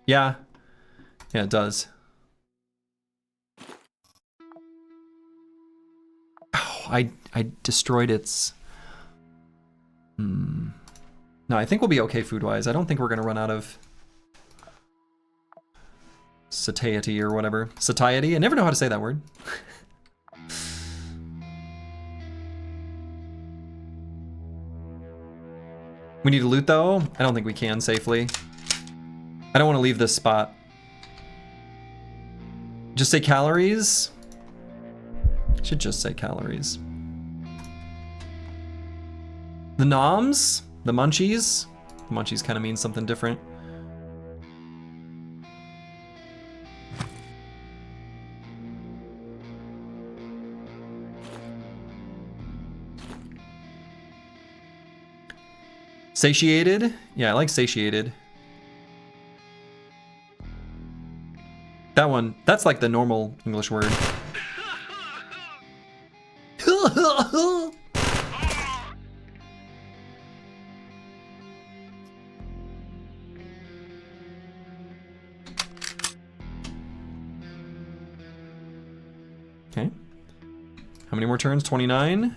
Yeah. Yeah, it does. Oh, I destroyed its... No, I think we'll be okay food-wise. I don't think we're gonna run out of satiety or whatever. Satiety? I never know how to say that word. We need to loot though? I don't think we can safely. I don't want to leave this spot. Just say calories? Should just say calories. The noms? The munchies? The munchies kind of means something different. Satiated? Yeah, I like satiated. That one, that's like the normal English word. How many more turns? 29?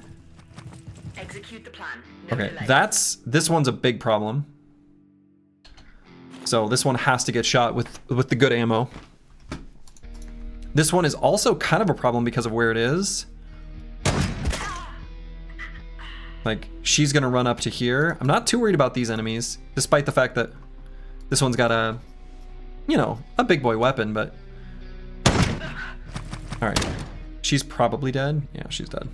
Execute the plan. No Okay, delay. this one's a big problem. So this one has to get shot with the good ammo. This one is also kind of a problem because of where it is. Like, she's gonna run up to here. I'm not too worried about these enemies, despite the fact that this one's got a, you know, a big boy weapon, but... Alright. She's probably dead. Yeah, she's dead.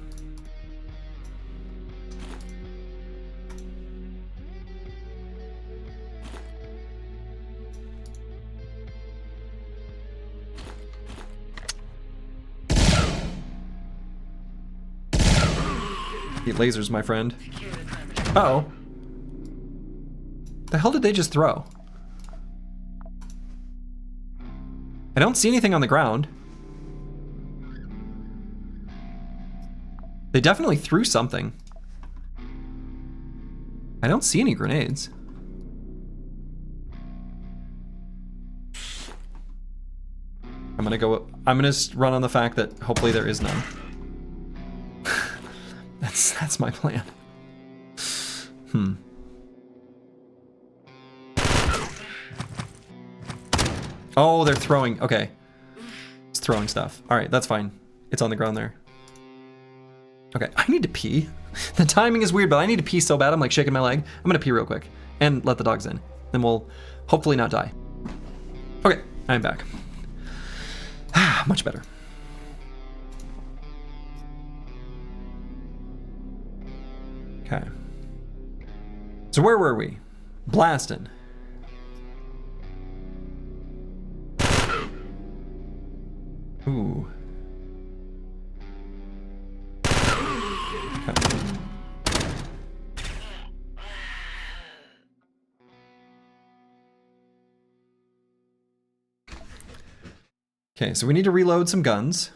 He lasers, my friend. Uh-oh. The hell did they just throw? I don't see anything on the ground. They definitely threw something. I don't see any grenades. I'm gonna run on the fact that hopefully there is none. That's my plan. Oh, they're throwing. Okay. It's throwing stuff. All right, that's fine. It's on the ground there. Okay, I need to pee. The timing is weird, but I need to pee so bad I'm like shaking my leg. I'm gonna pee real quick and let the dogs in. Then we'll hopefully not die. Okay, I'm back. Much better. Okay. So where were we? Blasting. Ooh. Okay, so we need to reload some guns.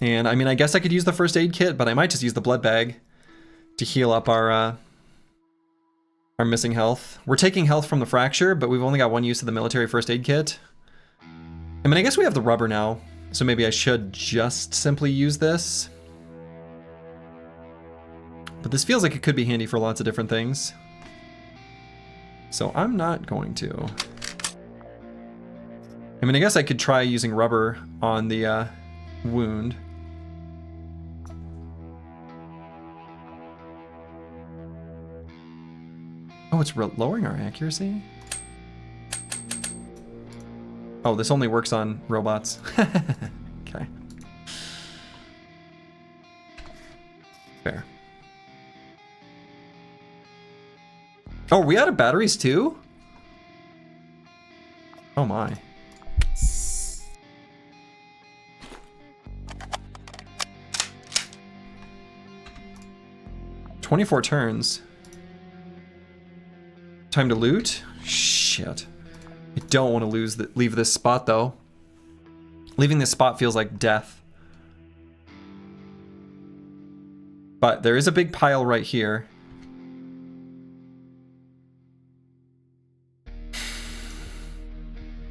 And I mean, I guess I could use the first aid kit, but I might just use the blood bag to heal up our missing health. We're taking health from the fracture, but we've only got one use of the military first aid kit. I mean, I guess we have the rubber now, so maybe I should just simply use this. But this feels like it could be handy for lots of different things. So I'm not going to. I mean, I guess I could try using rubber on the wound. Oh, it's lowering our accuracy? Oh, this only works on robots. Okay. Fair. Oh, are we out of batteries too? Oh my. "24 turns. Time to loot? Shit. I don't want to leave this spot though. Leaving this spot feels like death. But there is a big pile right here.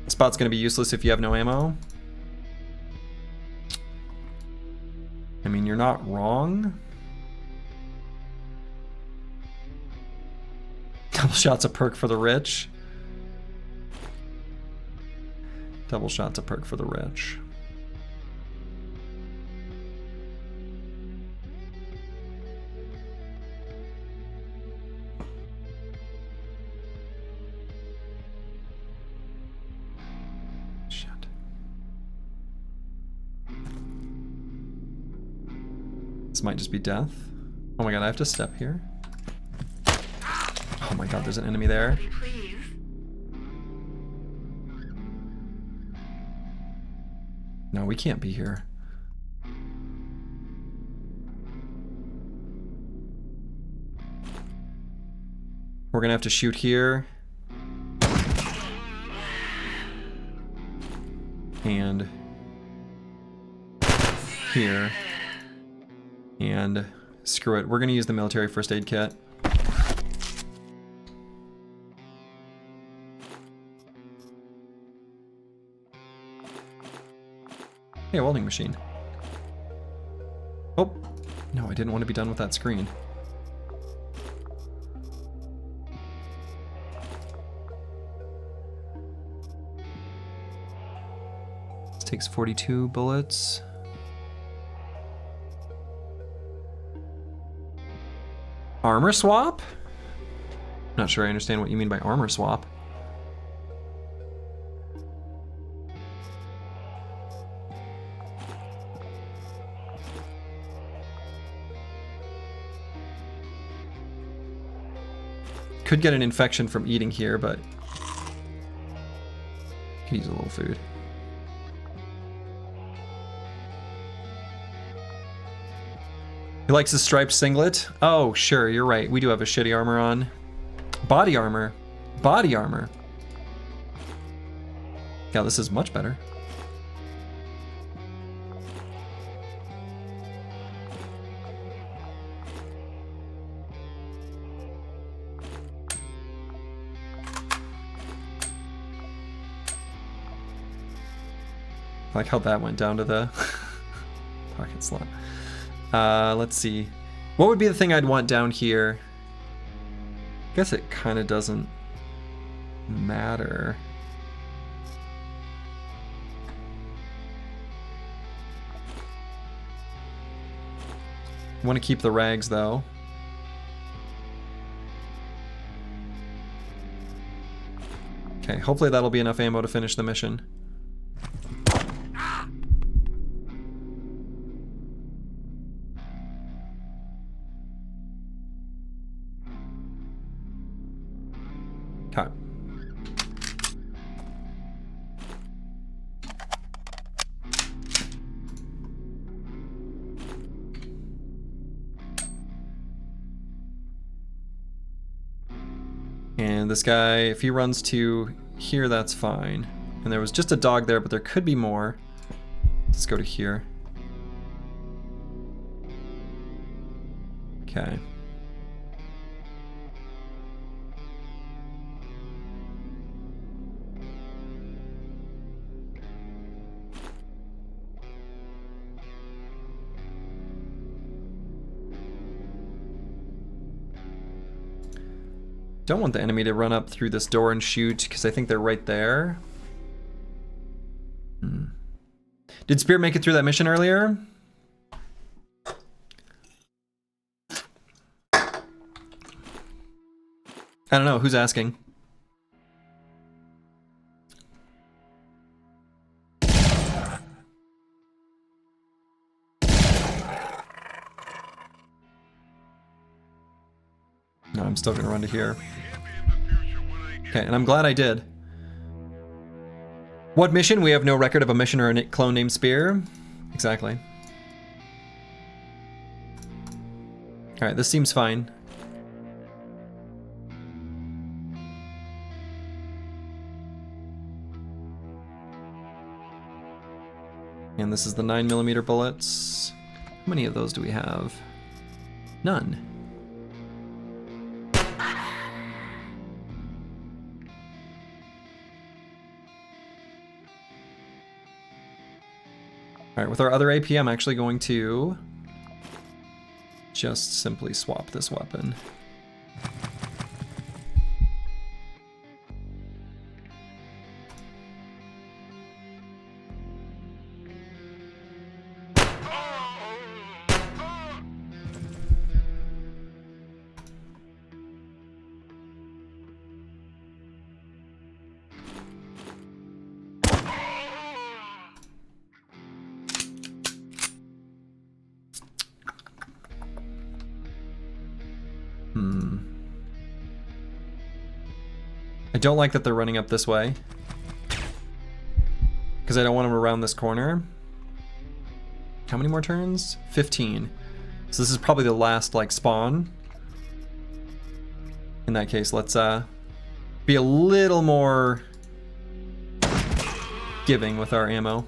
The spot's gonna be useless if you have no ammo. I mean, you're not wrong. Double shot's a perk for the rich. Double shot's a perk for the rich. Shit. This might just be death. Oh my god, I have to step here. Oh my god, there's an enemy there. Please. No, we can't be here. We're gonna have to shoot here. And here. And screw it, we're gonna use the military first aid kit. Hey, a welding machine. Oh, no, I didn't want to be done with that screen. This takes 42 bullets. Armor swap? Not sure I understand what you mean by armor swap. Could get an infection from eating here, but could use a little food. He likes his striped singlet. Oh, sure, you're right. We do have a shitty armor on. Body armor. Body armor. Yeah, this is much better. I like how that went down to the pocket slot. Let's see. What would be the thing I'd want down here? I guess it kind of doesn't matter. I want to keep the rags though. Okay, hopefully that'll be enough ammo to finish the mission. Okay. And this guy, if he runs to here, that's fine. And there was just a dog there, but there could be more. Let's go to here. Okay. Don't want the enemy to run up through this door and shoot, because I think they're right there. Did Spirit make it through that mission earlier? I don't know, who's asking? No, I'm still gonna run to here. Okay, and I'm glad I did. What mission? We have no record of a mission or a clone named Spear. Exactly. Alright, this seems fine. And this is the 9mm bullets. How many of those do we have? None. Alright, with our other AP, I'm actually going to just simply swap this weapon. I don't like that they're running up this way, because I don't want them around this corner. How many more turns? 15. So this is probably the last, like, spawn. In that case, let's be a little more giving with our ammo.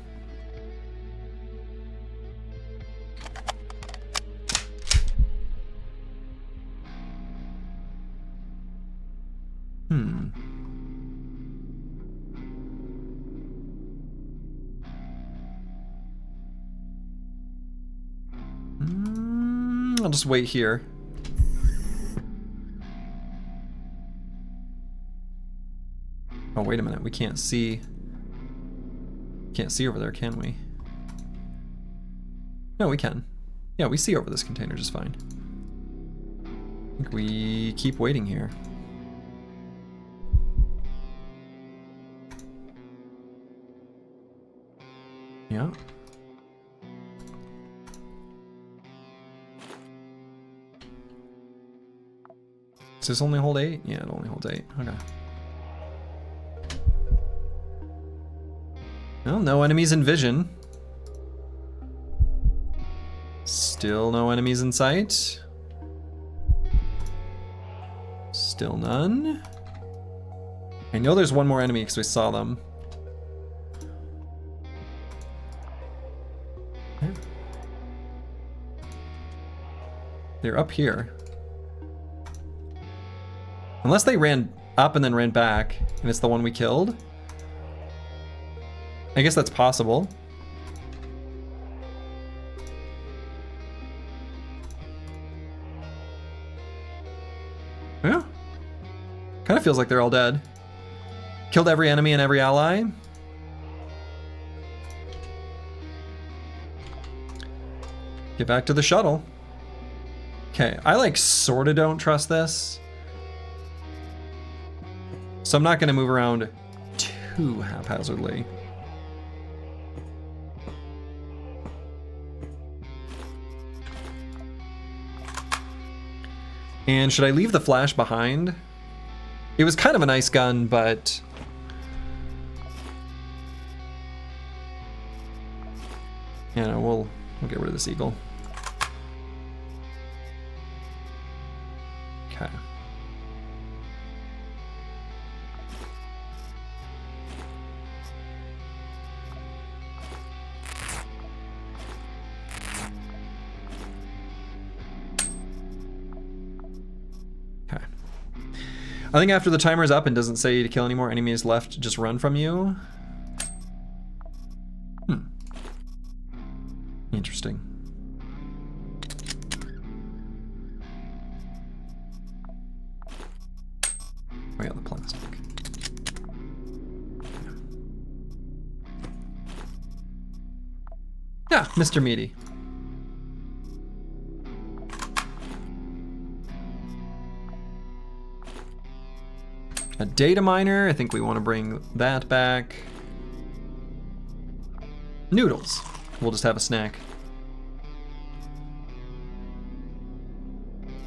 I'll just wait here. Oh, wait a minute. We can't see. Can't see over there, can we? No, we can. Yeah, we see over this container just fine. I think we keep waiting here. Yeah. Does this only hold 8? Yeah, it only holds 8. Okay. Well, no enemies in vision. Still no enemies in sight. Still none. I know there's one more enemy because we saw them. Okay. They're up here. Unless they ran up and then ran back, and it's the one we killed. I guess that's possible. Yeah. Kind of feels like they're all dead. Killed every enemy and every ally. Get back to the shuttle. Okay, I like sorta don't trust this. So I'm not gonna move around too haphazardly. And should I leave the flash behind? It was kind of a nice gun, but... you know, we'll get rid of this eagle. Okay. I think after the timer's up and doesn't say to kill any more enemies left, just run from you. Interesting. Oh yeah, the plastic. Yeah, Mr. Meaty. A data miner, I think we want to bring that back. Noodles. We'll just have a snack.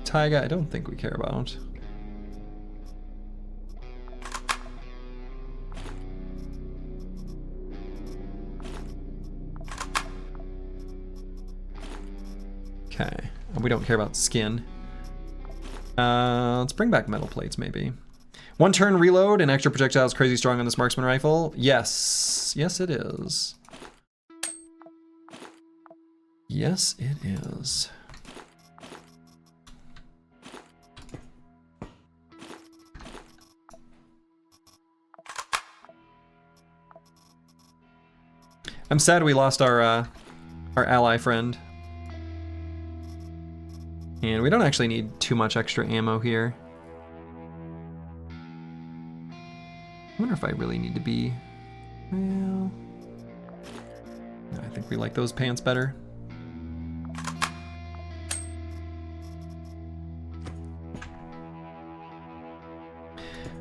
Taiga, I don't think we care about. Okay, we don't care about skin. Let's bring back metal plates maybe. 1 turn reload and extra projectiles crazy strong on this marksman rifle. Yes, yes it is. Yes it is. I'm sad we lost our ally friend. And we don't actually need too much extra ammo here. I wonder if I really need to be... well... no, I think we like those pants better.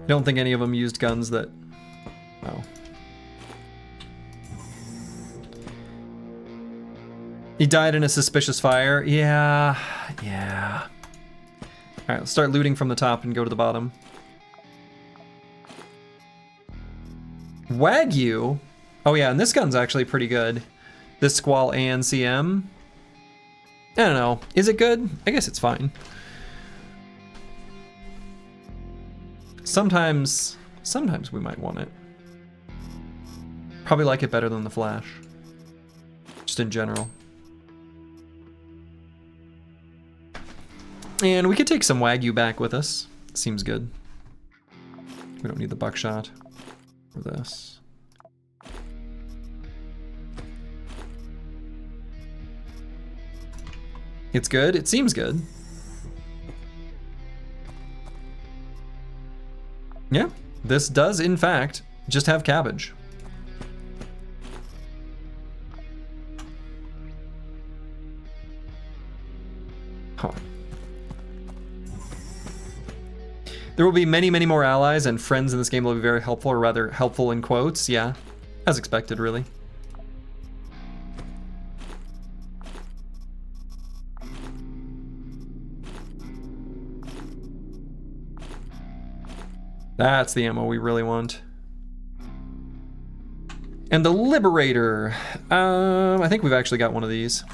I don't think any of them used guns that... oh. He died in a suspicious fire. Yeah, yeah. Alright, let's start looting from the top and go to the bottom. Wagyu? Oh yeah, and this gun's actually pretty good. This Squall ANCM. I don't know. Is it good? I guess it's fine. Sometimes we might want it. Probably like it better than the Flash. Just in general. And we could take some Wagyu back with us. Seems good. We don't need the buckshot for this. It's good. It seems good. Yeah, this does, in fact, just have cabbage. Huh. There will be many, many more allies and friends in this game that will be very helpful, or rather helpful in quotes. Yeah, as expected, really. That's the ammo we really want. And the Liberator. I think we've actually got one of these.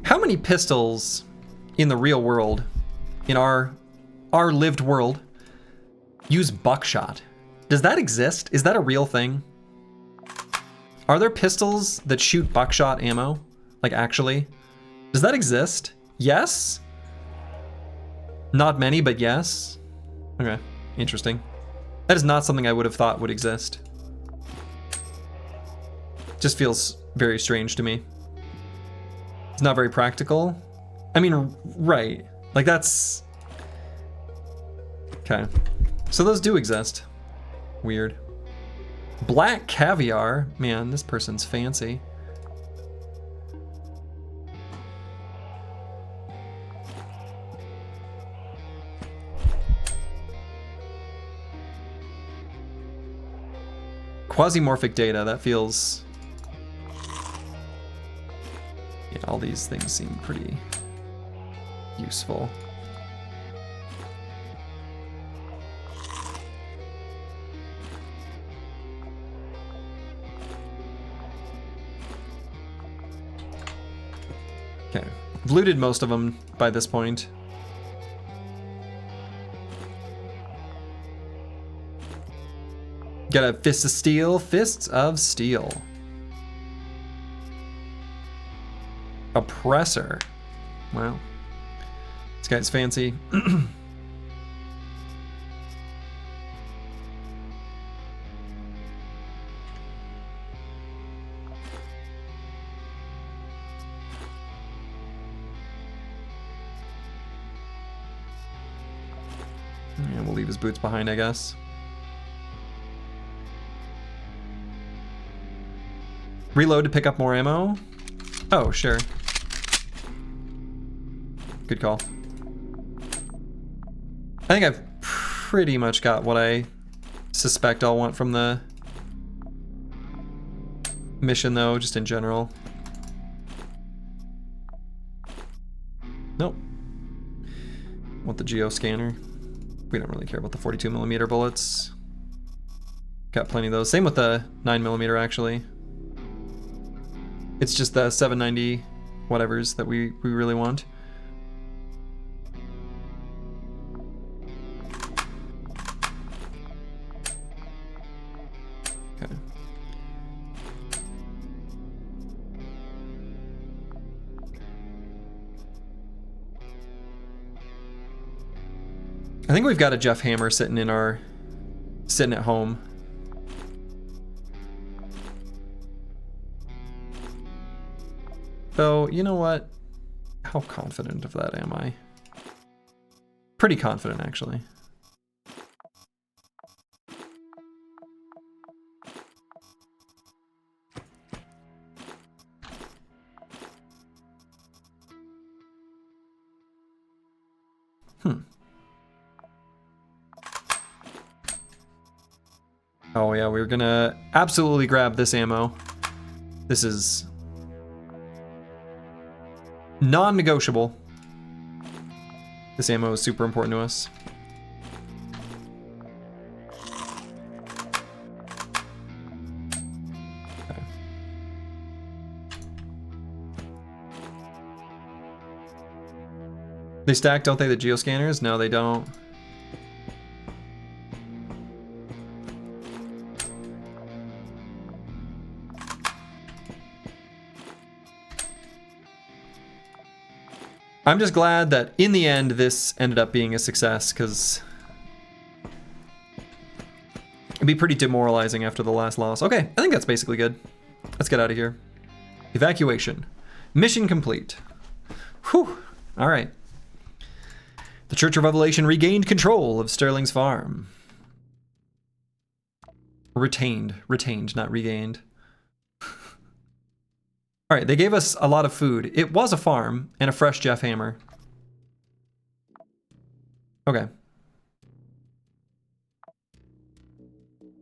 How many pistols in the real world, in our lived world, use buckshot? Does that exist? Is that a real thing? Are there pistols that shoot buckshot ammo? Like, actually? Does that exist? Yes? Not many, but yes? Okay, interesting. That is not something I would have thought would exist. Just feels very strange to me. It's not very practical. I mean, right. Like, that's... Okay. So those do exist. Weird. Black caviar. Man, this person's fancy. Quasimorphic data. That feels... Yeah, all these things seem pretty useful. Okay, I've looted most of them by this point. Got a fist of steel, fists of steel. Oppressor. Wow. This guy's fancy. Yeah, we'll leave his boots behind, I guess. Reload to pick up more ammo? Oh, sure. Good call. I think I've pretty much got what I suspect I'll want from the mission, though, just in general. Nope. Want the geoscanner. We don't really care about the 42mm bullets. Got plenty of those. Same with the 9mm, actually. It's just the 790 whatevers that we really want. Okay. I think we've got a Jeff Hammer sitting at home. So, you know what? How confident of that am I? Pretty confident, actually. Oh yeah, we're gonna absolutely grab this ammo. This is non-negotiable. This ammo is super important to us. Okay. They stack, don't they, the geoscanners? No, they don't. I'm just glad that in the end this ended up being a success, because it'd be pretty demoralizing after the last loss. Okay, I think that's basically good. Let's get out of here. Evacuation. Mission complete. Whew. All right. The Church of Revelation regained control of Sterling's farm. Retained, not regained. All right, they gave us a lot of food. It was a farm and a fresh Jeff hammer. Okay.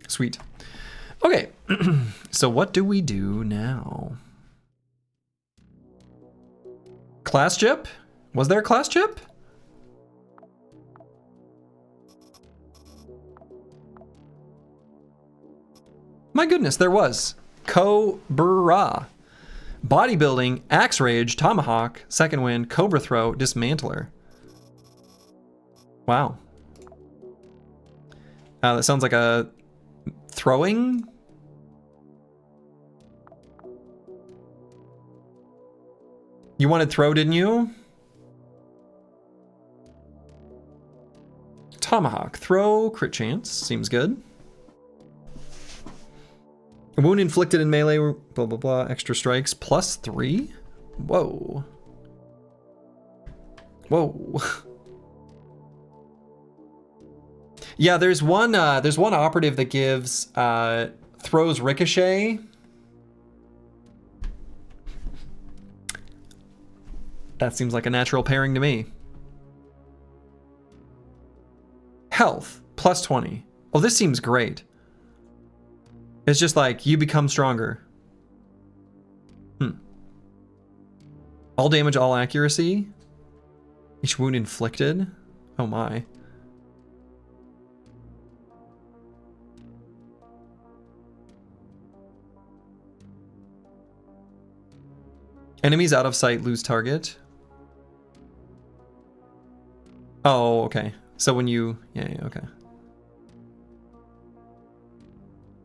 Sweet. Okay, so what do we do now? Class chip? Was there a class chip? My goodness, there was. Cobra. Bodybuilding, Axe Rage, Tomahawk, Second Wind, Cobra Throw, Dismantler. Wow. That sounds like a throwing? You wanted throw, didn't you? Tomahawk, throw, crit chance, seems good. A wound inflicted in melee, blah, blah, blah, extra strikes, +3? Whoa. Whoa. Yeah, there's one operative that gives, throws ricochet. That seems like a natural pairing to me. Health, +20. Oh, this seems great. It's just like, you become stronger. All damage, all accuracy. Each wound inflicted. Oh my. Enemies out of sight lose target. Oh, okay. So when you, yeah, okay.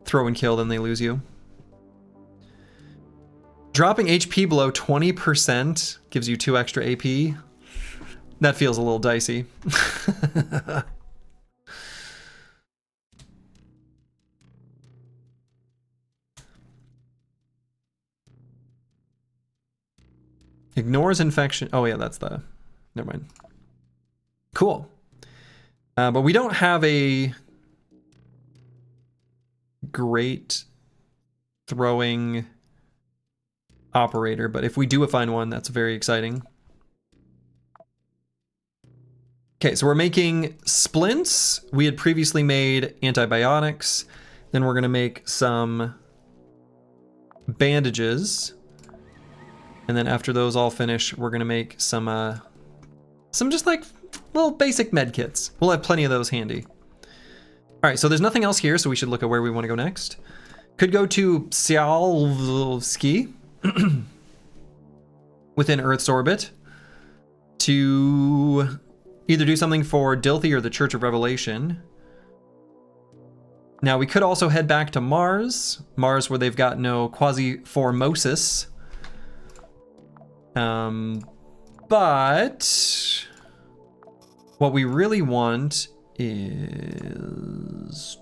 Throw and kill, then they lose you. Dropping HP below 20% gives you 2 extra AP. That feels a little dicey. Ignores infection. Oh yeah, that's the, never mind. Cool. But we don't have a great throwing operator, but if we do find one, that's very exciting. Okay, so we're making splints. We had previously made antibiotics. Then we're gonna make some bandages. And then after those all finish, we're gonna make some just like little basic med kits. We'll have plenty of those handy. All right, so there's nothing else here, so we should look at where we want to go next. Could go to Tsiolkovsky within Earth's orbit to either do something for Dilthy or the Church of Revelation. Now, we could also head back to Mars, where they've got no Quasimorphosis. But what we really want is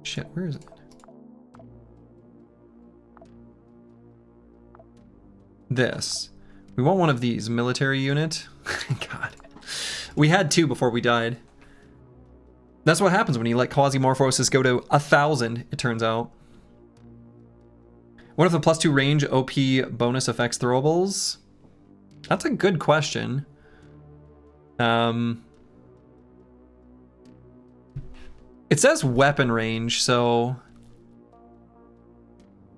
shit, where is it? This. We want one of these, military unit. God. We had 2 before we died. That's what happens when you let Quasimorphosis go to 1,000, it turns out. What if the +2 range OP bonus effects throwables? That's a good question. It says weapon range, so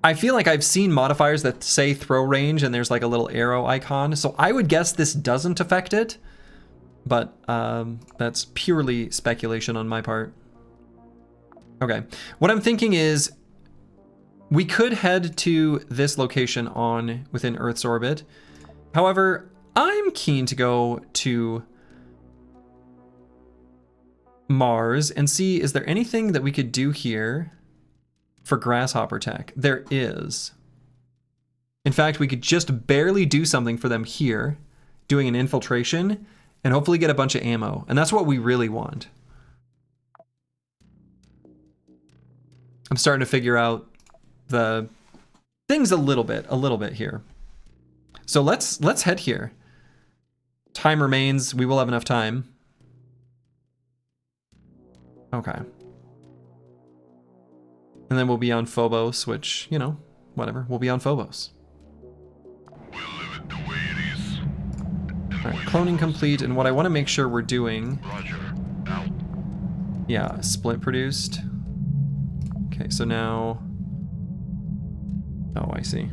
I feel like I've seen modifiers that say throw range and there's like a little arrow icon, so I would guess this doesn't affect it, but that's purely speculation on my part. Okay, what I'm thinking is we could head to this location within Earth's orbit. However, I'm keen to go to Mars and see, is there anything that we could do here for grasshopper tech? There is. In fact, we could just barely do something for them here, doing an infiltration, and hopefully get a bunch of ammo. And that's what we really want. I'm starting to figure out the things a little bit here. So let's head here. Time remains. We will have enough time. Okay. And then we'll be on Phobos, which, you know, whatever. We'll be on Phobos. We'll leave it the way it is. Alright, cloning complete, and what I want to make sure we're doing... Roger, out. Yeah, split produced. Okay, so now... Oh, I see.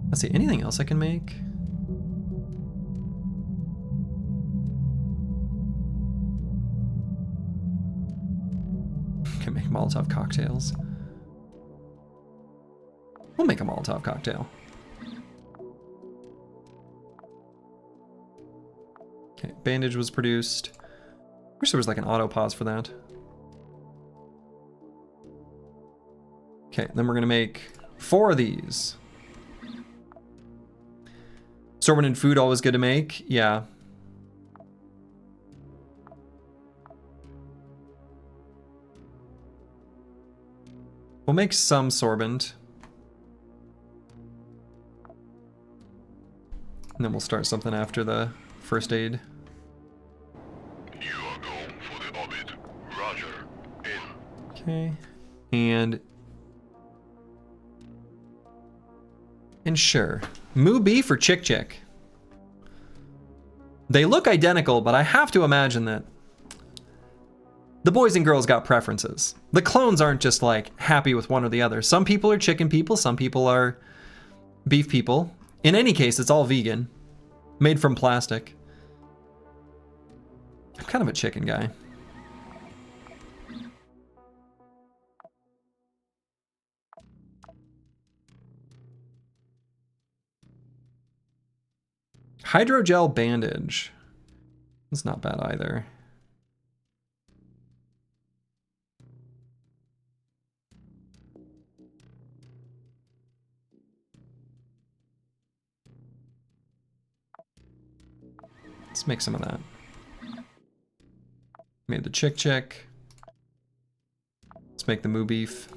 Let's see, anything else I can make? Can make Molotov cocktails. We'll make a Molotov cocktail. Okay, bandage was produced. Wish there was like an auto pause for that. Okay, then we're gonna make 4 of these. Sorbent and food always good to make. Yeah. We'll make some sorbent. And then we'll start something after the first aid. You are going for the orbit. Roger, in. Okay. And sure. Moo beef or chick chick? They look identical, but I have to imagine that the boys and girls got preferences. The clones aren't just like happy with one or the other. Some people are chicken people, some people are beef people. In any case, it's all vegan, made from plastic. I'm kind of a chicken guy. Hydrogel bandage. That's not bad either. Let's make some of that. Made the chick chick. Let's make the moo beef.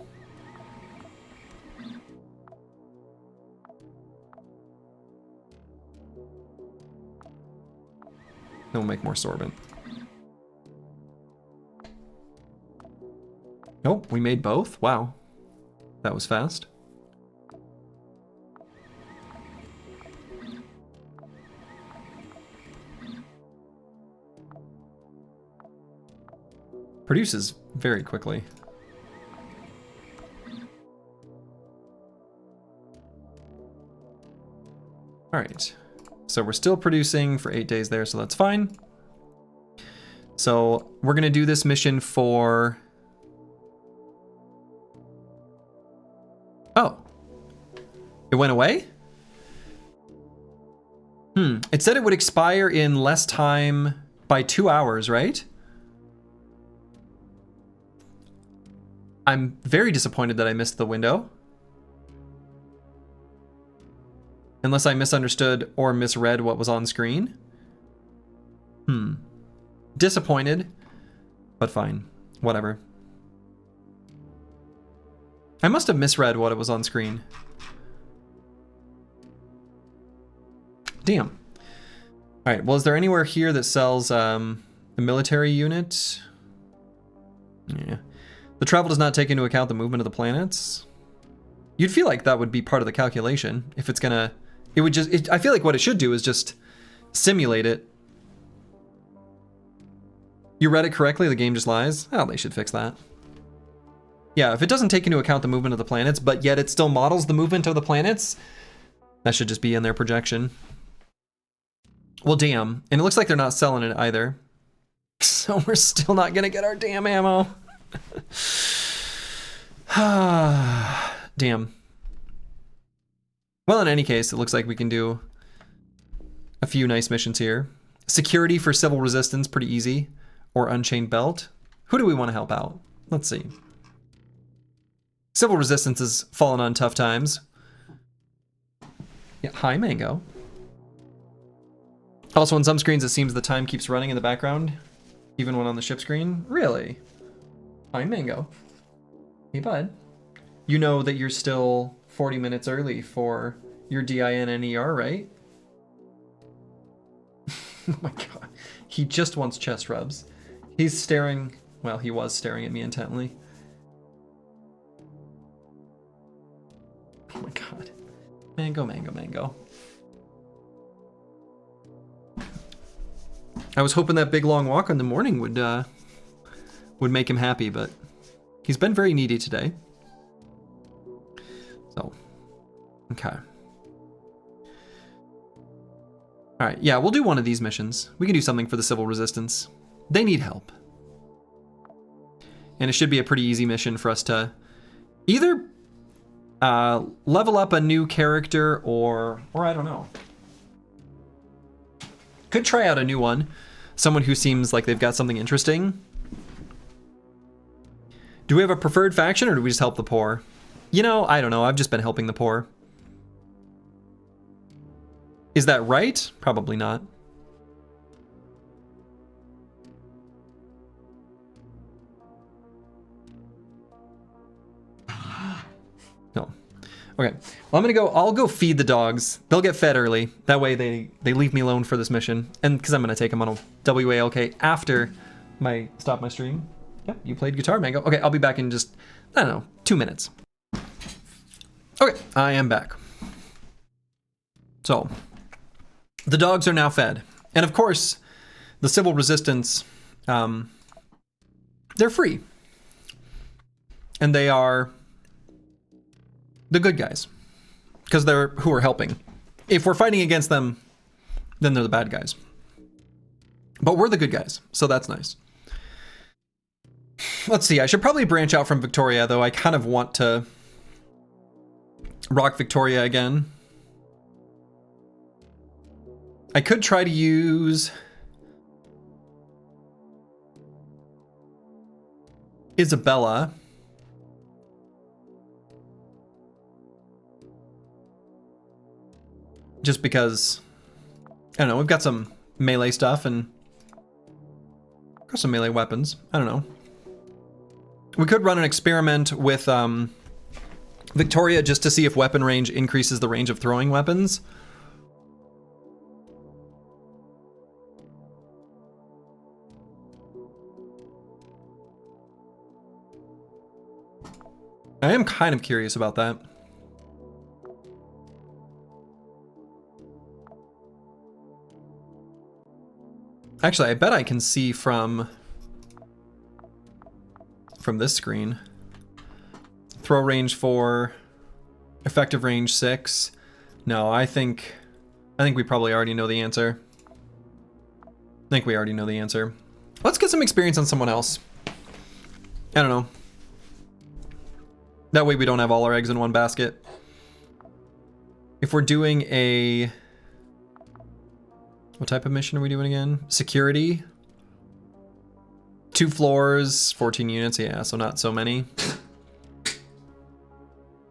Then we'll make more sorbent. Nope, we made both? Wow. That was fast. Produces very quickly. All right. So we're still producing for 8 days there, so that's fine. So we're gonna do this mission for... Oh. It went away? It said it would expire in less time by 2 hours, right? I'm very disappointed that I missed the window. Unless I misunderstood or misread what was on screen. Disappointed, but fine. Whatever. I must have misread what it was on screen. Damn. Alright, well, is there anywhere here that sells a military unit? Yeah. The travel does not take into account the movement of the planets. You'd feel like that would be part of the calculation. If it's gonna... It would just... I feel like what it should do is just simulate it. You read it correctly, the game just lies? Oh, they should fix that. Yeah, if it doesn't take into account the movement of the planets, but yet it still models the movement of the planets, that should just be in their projection. Well, damn. And it looks like they're not selling it either. So we're still not gonna get our damn ammo. Damn. Well, in any case, it looks like we can do a few nice missions here. Security for civil resistance, pretty easy. Or Unchained Belt. Who do we want to help out? Let's see. Civil Resistance has fallen on tough times. Yeah, hi, Mango. Also, on some screens, it seems the time keeps running in the background, even when on the ship screen. Really? Hi, Mango. Hey, bud. You know that you're still 40 minutes early for your DINNER, right? Oh my god. He just wants chest rubs. He's staring... Well, he was staring at me intently. Oh my god. Mango, mango, mango. I was hoping that big long walk in the morning would make him happy, but he's been very needy today. So, okay. Alright, yeah, we'll do one of these missions. We can do something for the Civil Resistance. They need help. And it should be a pretty easy mission for us to either level up a new character or I don't know. Could try out a new one. Someone who seems like they've got something interesting. Do we have a preferred faction or do we just help the poor? You know, I don't know. I've just been helping the poor. Is that right? Probably not. No. Okay. Well, I'll go feed the dogs. They'll get fed early. That way they leave me alone for this mission. And because I'm going to take them on a WALK after stop my stream. Yep, you played guitar, Mango. Okay, I'll be back in just, I don't know, 2 minutes. Okay, I am back. So, the dogs are now fed. And of course, the Civil Resistance, they're free. And they are the good guys. Because they're who are helping. If we're fighting against them, then they're the bad guys. But we're the good guys, so that's nice. Let's see, I should probably branch out from Victoria, though I kind of want to rock Victoria again. I could try to use Isabella. Just because, I don't know, we've got some melee stuff and got some melee weapons. I don't know. We could run an experiment with Victoria just to see if weapon range increases the range of throwing weapons. I am kind of curious about that. Actually, I bet I can see from this screen. Throw range 4, effective range 6. No, I think we probably already know the answer. Let's get some experience on someone else. I don't know. That way we don't have all our eggs in one basket. If we're doing a... What type of mission are we doing again? Security. 2 floors, 14 units. Yeah, so not so many.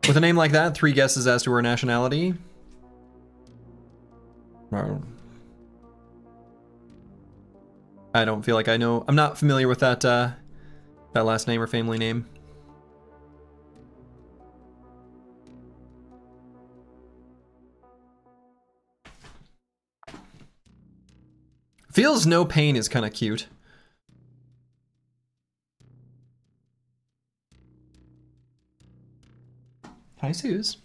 With a name like that, 3 guesses as to her nationality. I don't feel like I know. I'm not familiar with that that last name or family name. Feels no pain is kind of cute. Hi, Suze.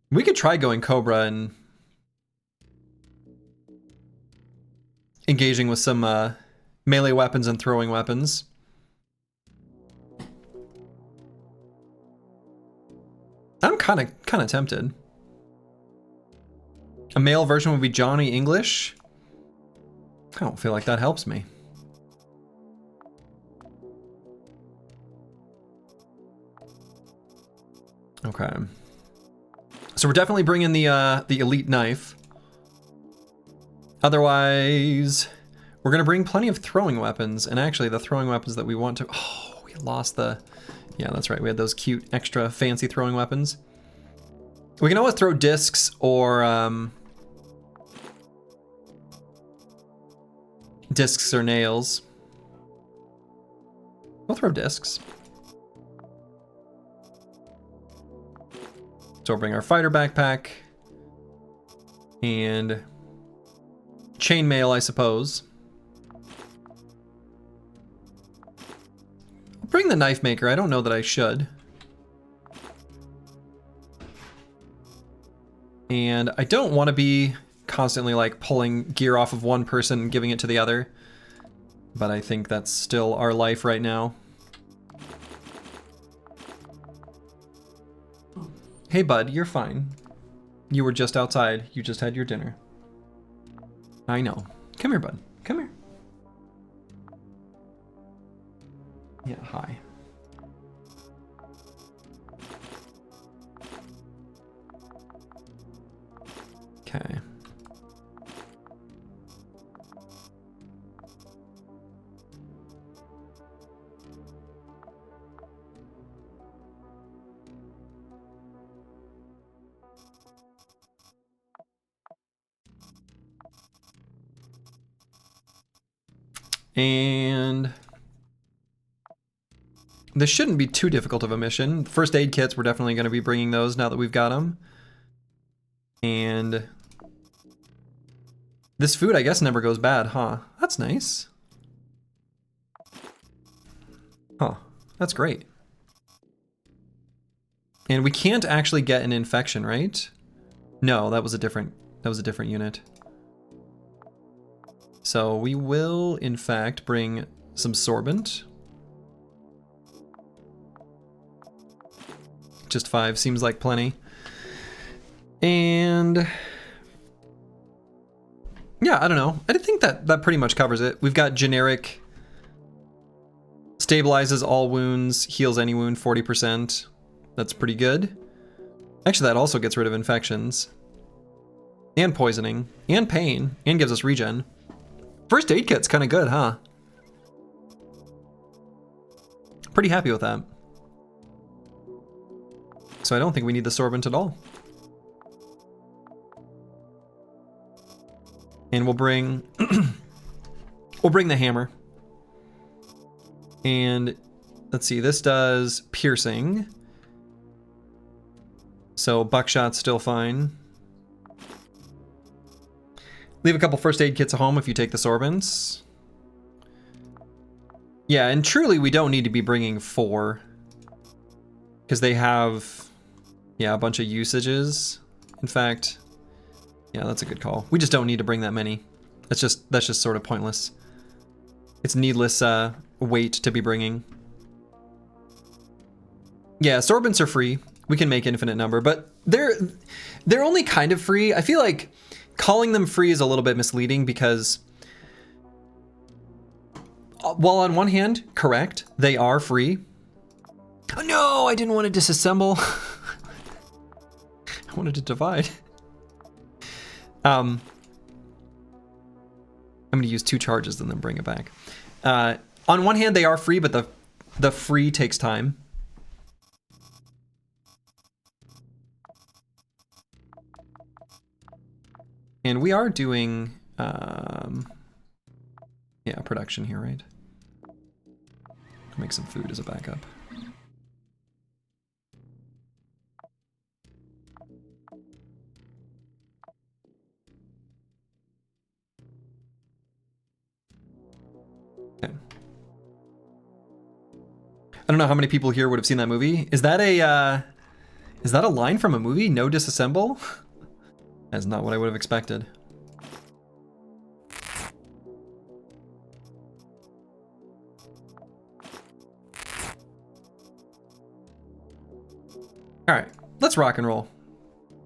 We could try going Cobra and engaging with some melee weapons and throwing weapons. I'm kind of tempted. A male version would be Johnny English. I don't feel like that helps me. Okay. So we're definitely bringing the elite knife. Otherwise, We're going to bring plenty of throwing weapons, and actually the throwing weapons that we want to... Oh, we lost the... Yeah, that's right. We had those cute, extra fancy throwing weapons. We can always throw discs or... discs or nails. We'll throw discs. So we'll bring our fighter backpack. And... chainmail, I suppose. I'll bring the knife maker. I don't know that I should. And I don't want to be constantly like pulling gear off of one person and giving it to the other. But I think that's still our life right now. Hey bud, you're fine. You were just outside. You just had your dinner. I know. Come here, bud. Come here. Yeah, hi. Okay. And this shouldn't be too difficult of a mission. First aid kits, we're definitely going to be bringing those now that we've got them. And this food, I guess, never goes bad, huh? That's nice. Huh, that's great. And we can't actually get an infection, right? No, that was a different unit. So we will, in fact, bring some sorbent. Just 5 seems like plenty. And yeah, I don't know. I think that pretty much covers it. We've got generic stabilizes all wounds, heals any wound 40%. That's pretty good. Actually, that also gets rid of infections and poisoning and pain and gives us regen. First aid kit's kind of good, huh? Pretty happy with that. So I don't think we need the sorbent at all. And we'll bring we'll bring the hammer. And let's see, this does piercing. So buckshot's still fine. Leave a couple first aid kits at home if you take the sorbents. Yeah, and truly we don't need to be bringing 4. Because they have, yeah, a bunch of usages. In fact, yeah, that's a good call. We just don't need to bring that many. That's just sort of pointless. It's needless weight to be bringing. Yeah, sorbents are free. We can make infinite number, but they're only kind of free. I feel like calling them free is a little bit misleading because while on one hand, correct, they are free. Oh no, I didn't want to disassemble. I wanted to divide. I'm going to use 2 charges and then bring it back. On one hand, they are free, but the free takes time. And we are doing, yeah, production here, right? Make some food as a backup. Okay. I don't know how many people here would have seen that movie. Is that a line from a movie? No disassemble? That's not what I would have expected. All right, let's rock and roll.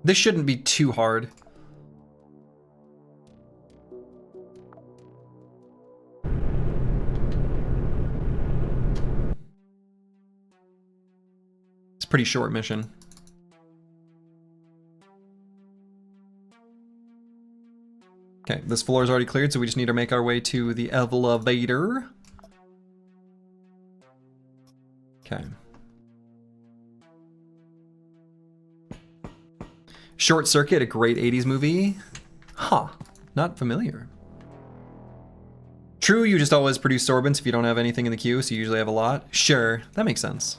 This shouldn't be too hard. It's a pretty short mission. Okay, this floor is already cleared, so we just need to make our way to the elevator. Okay. Short Circuit, a great 80s movie. Huh, not familiar. True, you just always produce sorbents if you don't have anything in the queue, so you usually have a lot. Sure, that makes sense.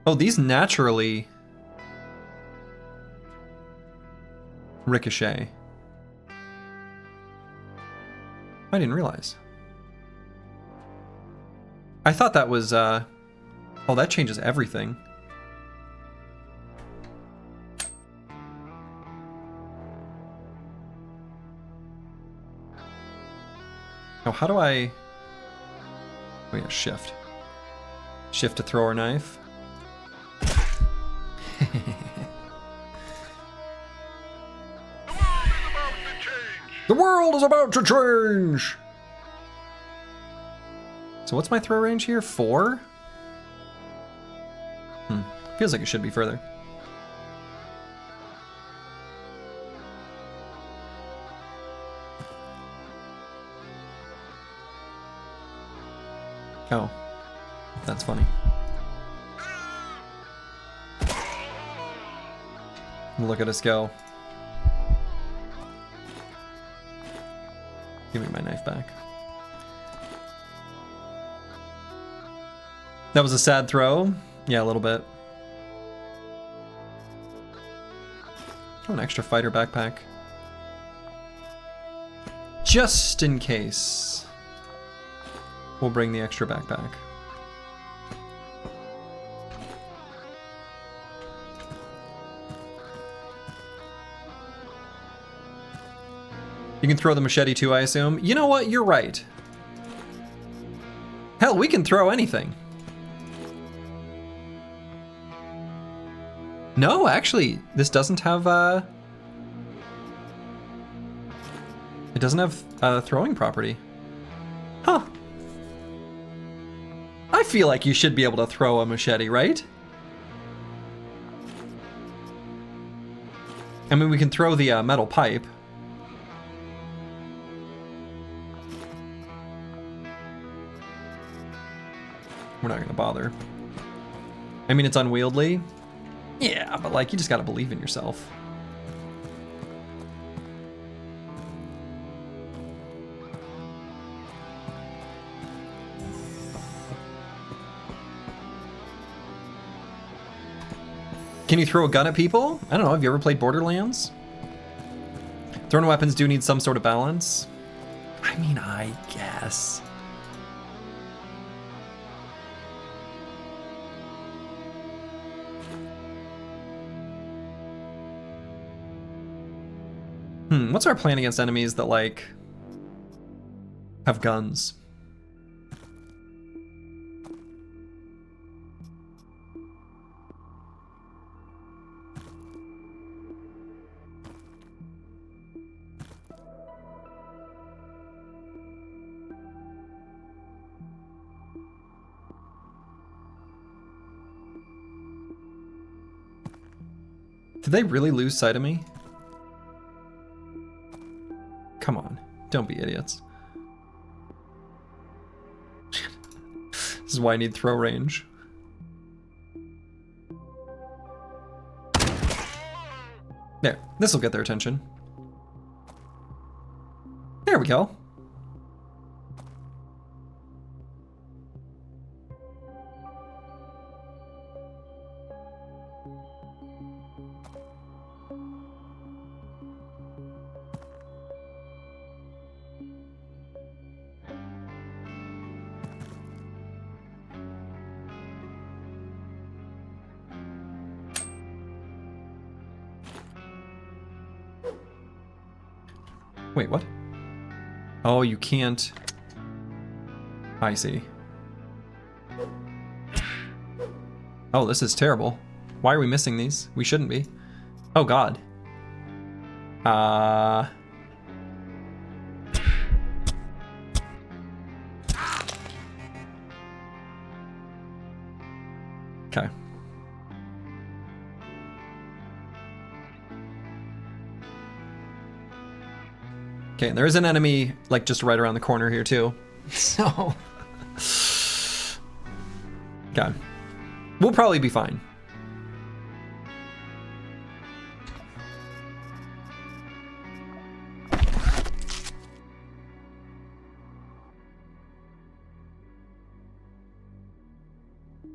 Oh, these naturally ricochet. I didn't realize. I thought that was, oh, that changes everything. Oh, how do I... Oh yeah, shift. Shift to throw our knife. The world is about to change! So what's my throw range here? 4? Feels like it should be further. Oh, that's funny. Look at us go. Give me my knife back. That was a sad throw. Yeah, a little bit. Oh, an extra fighter backpack. Just in case. We'll bring the extra backpack. You can throw the machete too, I assume. You know what? You're right. Hell, we can throw anything. No, actually, this doesn't have, it doesn't have a throwing property. Huh. I feel like you should be able to throw a machete, right? I mean, we can throw the metal pipe. We're not gonna bother. I mean, it's unwieldy. Yeah, but like, you just gotta believe in yourself. Can you throw a gun at people? I don't know, have you ever played Borderlands? Thrown weapons do need some sort of balance. I mean, I guess. What's our plan against enemies that, like, have guns? Did they really lose sight of me? Come on, don't be idiots. This is why I need throw range. There, this will get their attention. There we go. Wait, what? Oh, you can't. I see. Oh, this is terrible. Why are we missing these? We shouldn't be. Oh, God. Okay. Okay, and there is an enemy, like, just right around the corner here, too. So... Okay. We'll probably be fine.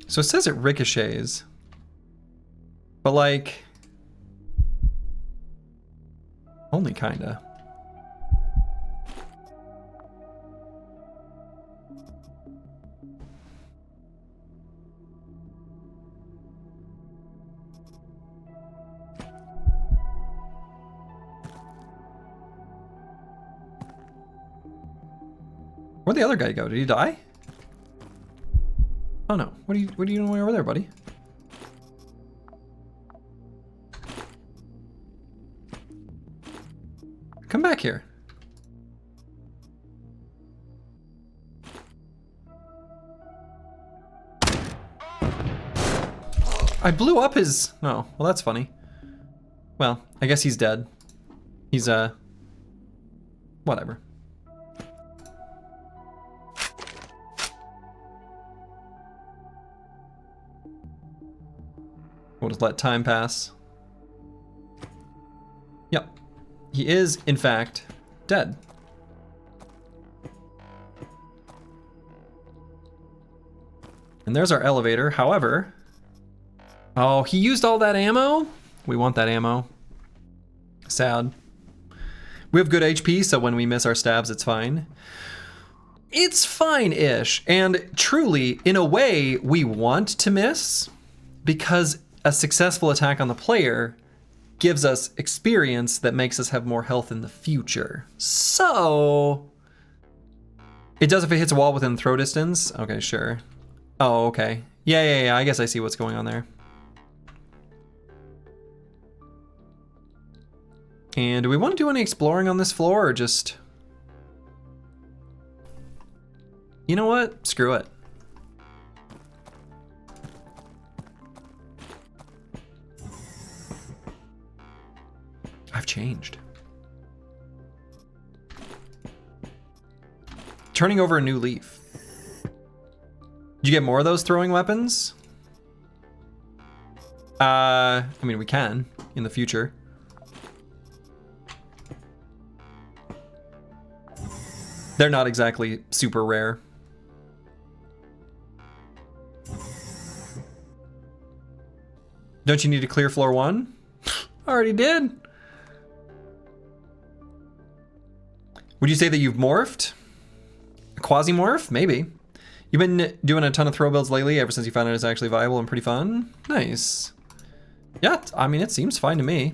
So it says it ricochets. But, like... Only kinda. Where'd the other guy go? Did he die? Oh no. What are you doing over there, buddy? Come back here. I blew up his... Oh, well that's funny. Well, I guess he's dead. He's, whatever. We'll just let time pass. Yep. He is, in fact, dead. And there's our elevator. However... Oh, he used all that ammo? We want that ammo. Sad. We have good HP, so when we miss our stabs, it's fine. It's fine-ish. And truly, in a way, we want to miss because a successful attack on the player gives us experience that makes us have more health in the future. So... It does if it hits a wall within throw distance? Okay, sure. Oh, okay. Yeah, I guess I see what's going on there. And do we want to do any exploring on this floor or just... You know what? Screw it. I've changed. Turning over a new leaf. Did you get more of those throwing weapons? I mean, we can in the future. They're not exactly super rare. Don't you need to clear floor 1? Already did. Would you say that you've morphed? A Quasimorph? Maybe. You've been doing a ton of throw builds lately ever since you found out it's actually viable and pretty fun? Nice. Yeah, I mean, it seems fine to me.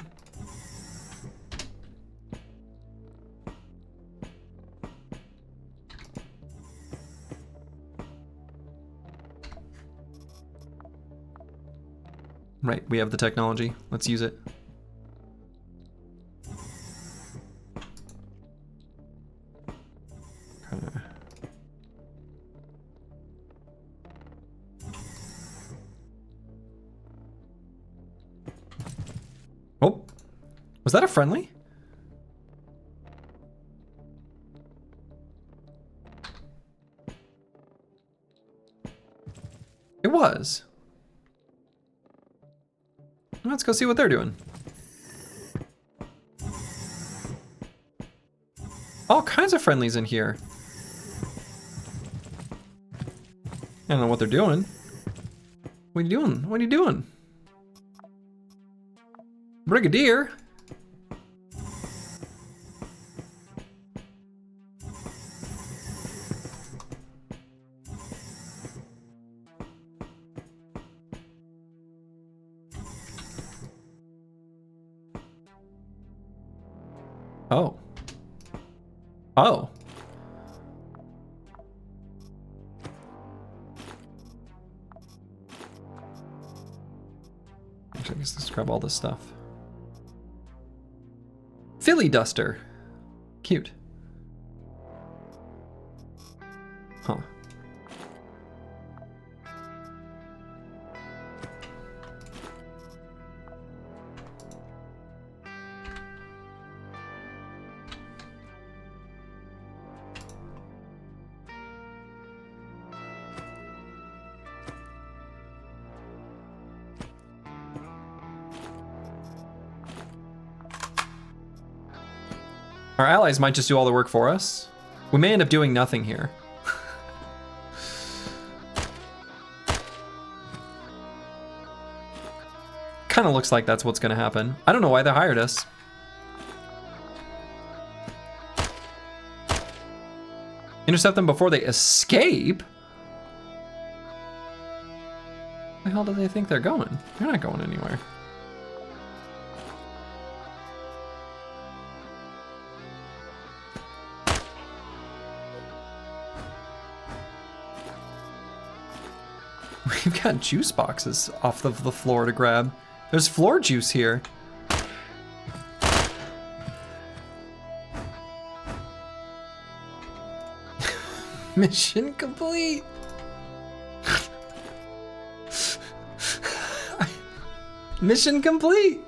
Right, we have the technology. Let's use it. Oh, was that a friendly? It was. Let's go see what they're doing. All kinds of friendlies in here. I don't know what they're doing. What are you doing? What are you doing? Brigadier? Oh. Oh. Actually, I guess let's grab all this stuff. Philly duster. Cute. Huh. Our allies might just do all the work for us. We may end up doing nothing here. Kind of looks like that's what's going to happen. I don't know why they hired us. Intercept them before they escape? Where the hell do they think they're going? They're not going anywhere. We've got juice boxes off of the floor to grab. There's floor juice here. Mission complete. Mission complete.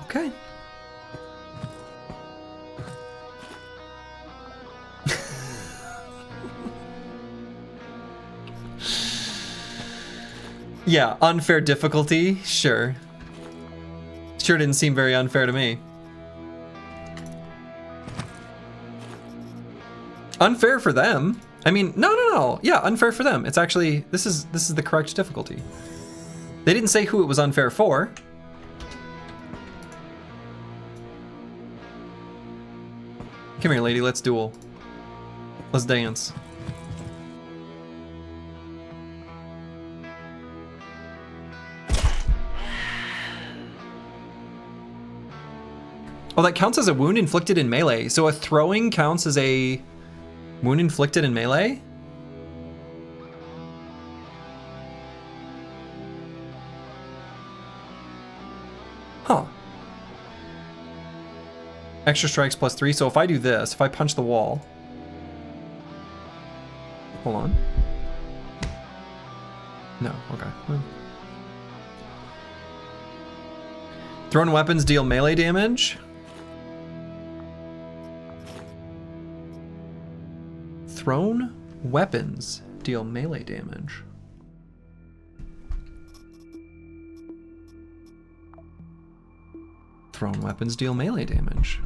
Okay. Yeah, unfair difficulty, sure. Sure didn't seem very unfair to me. Unfair for them. I mean, no. Yeah, unfair for them. It's actually, this is the correct difficulty. They didn't say who it was unfair for. Come here, lady, let's duel. Let's dance. Oh, that counts as a wound inflicted in melee. So a throwing counts as a wound inflicted in melee? Huh. Extra strikes +3. So if I do this, if I punch the wall. Hold on. No, okay. Thrown weapons deal melee damage. Thrown weapons deal melee damage. Thrown weapons deal melee damage.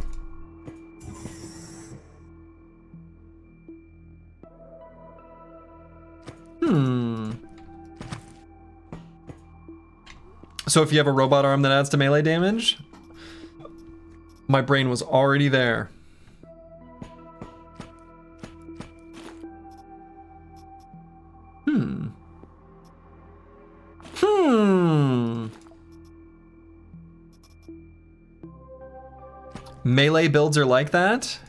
So if you have a robot arm that adds to melee damage, my brain was already there. Melee builds are like that?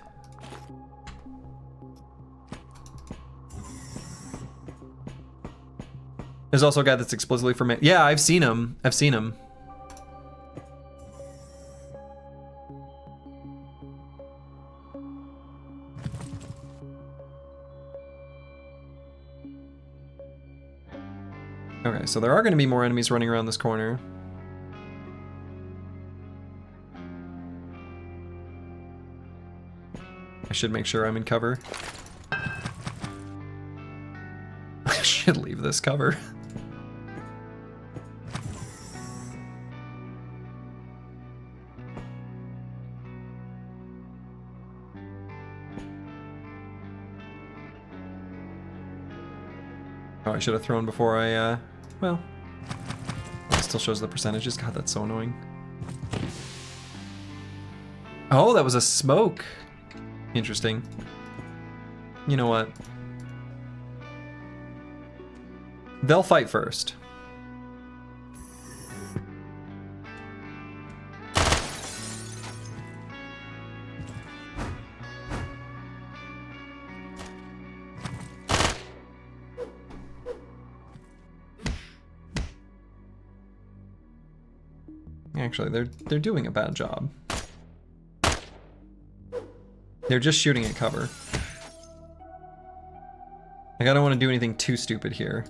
There's also a guy that's explicitly for melee. Yeah, I've seen him. I've seen him. Okay, so there are going to be more enemies running around this corner. I should make sure I'm in cover. I should leave this cover. Oh, I should have thrown before I, well, it still shows the percentages. God, that's so annoying. Oh, that was a smoke. Interesting. You know what? They'll fight first. Actually, they're doing a bad job. They're just shooting at cover. Like, I don't want to do anything too stupid here.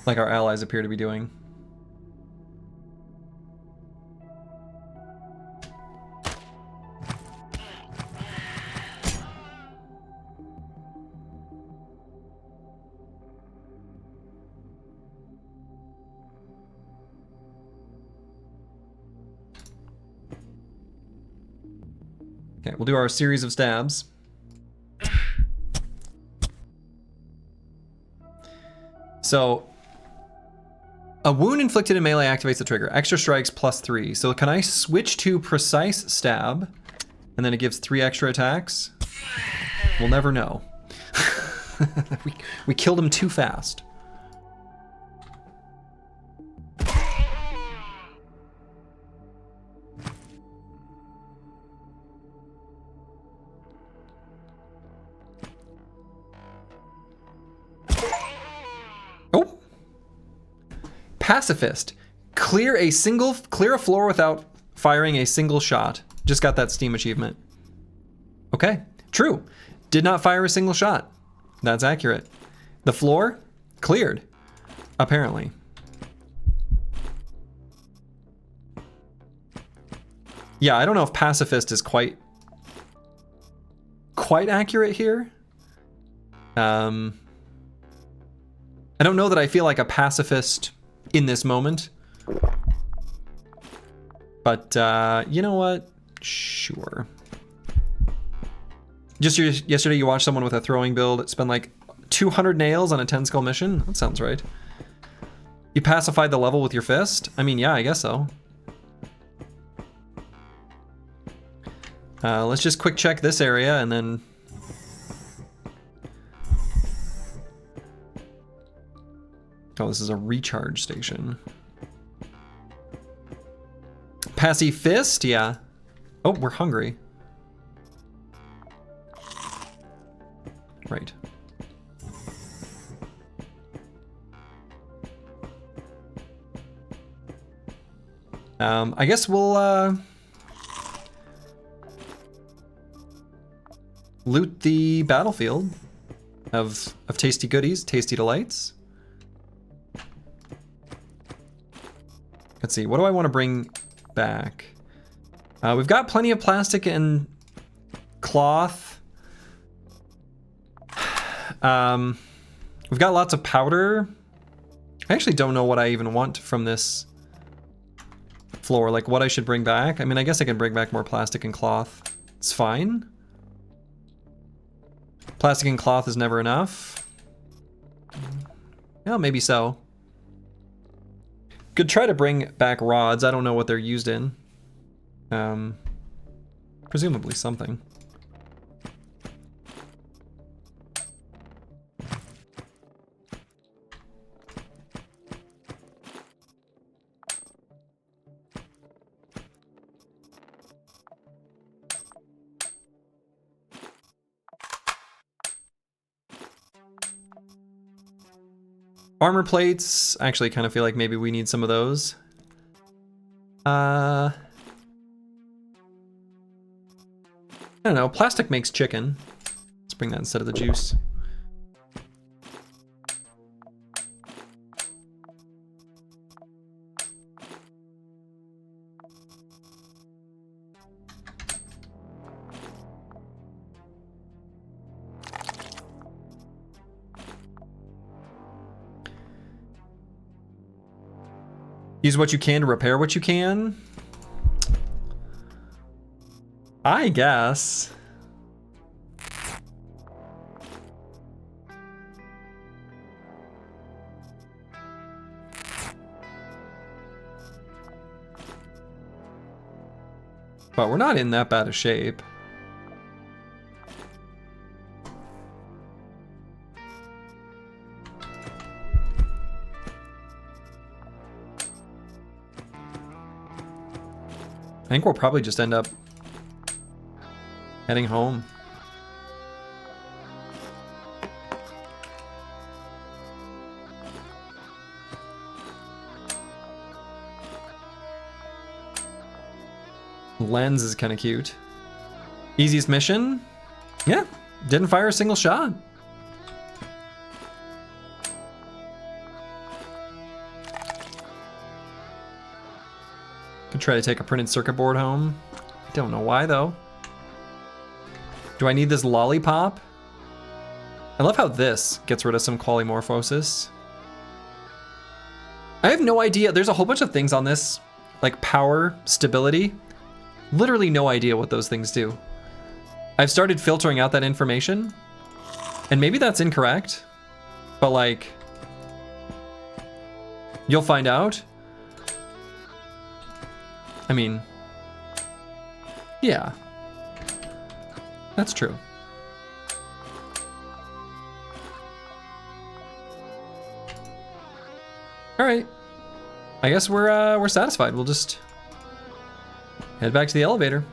Like our allies appear to be doing. Okay, we'll do our series of stabs. So, a wound inflicted in melee activates the trigger. Extra strikes +3. So can I switch to precise stab? And then it gives 3 extra attacks? We'll never know. we killed him too fast. Oh! Pacifist. Clear a floor without firing a single shot. Just got that Steam achievement. Okay, true. Did not fire a single shot. That's accurate. The floor? Cleared. Apparently. Yeah, I don't know if pacifist is quite accurate here. I don't know that I feel like a pacifist in this moment. But, you know what? Sure. Just yesterday you watched someone with a throwing build spend like 200 nails on a 10 skull mission? That sounds right. You pacified the level with your fist? I mean, yeah, I guess so. Let's just quick check this area and then... Oh, this is a recharge station. Passy fist? Yeah. Oh, we're hungry. Right. I guess we'll loot the battlefield of tasty goodies, tasty delights. Let's see, what do I want to bring back? We've got plenty of plastic and cloth. We've got lots of powder. I actually don't know what I even want from this floor, like what I should bring back. I mean, I guess I can bring back more plastic and cloth. It's fine. Plastic and cloth is never enough. Yeah, maybe so. Could try to bring back rods. I don't know what they're used in. Presumably something. Armor plates, actually kind of feel like maybe we need some of those. I don't know, plastic makes chicken. Let's bring that instead of the juice. Use what you can to repair what you can? I guess. But we're not in that bad a shape. I think we'll probably just end up heading home. Lens is kind of cute. Easiest mission? Yeah, didn't fire a single shot. Could try to take a printed circuit board home. I don't know why though. Do I need this lollipop? I love how this gets rid of some Quasimorphosis. I have no idea. There's a whole bunch of things on this, like power, stability. Literally no idea what those things do. I've started filtering out that information, and maybe that's incorrect, but like, you'll find out. I mean, yeah, that's true. All right, I guess we're satisfied. We'll just head back to the elevator.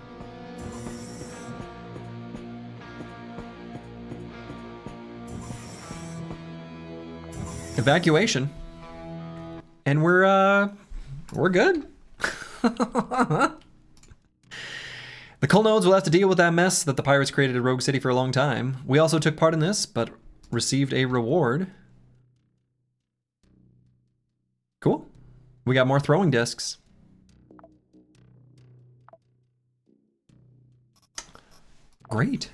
Evacuation, and we're good. The Cull Nodes will have to deal with that mess that the pirates created at Rogue City for a long time. We also took part in this, but received a reward. Cool. We got more throwing discs. Great.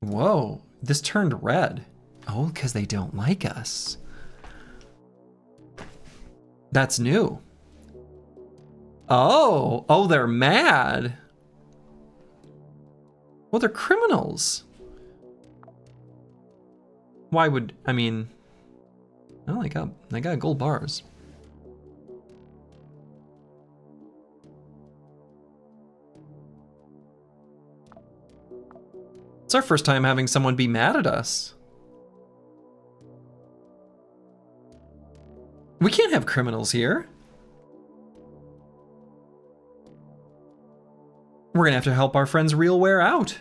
Whoa, this turned red. Oh, because they don't like us. That's new. Oh, they're mad. Well, they're criminals. Why would, I mean, oh, they got gold bars. It's our first time having someone be mad at us. We can't have criminals here. We're gonna have to help our friends RealWare out.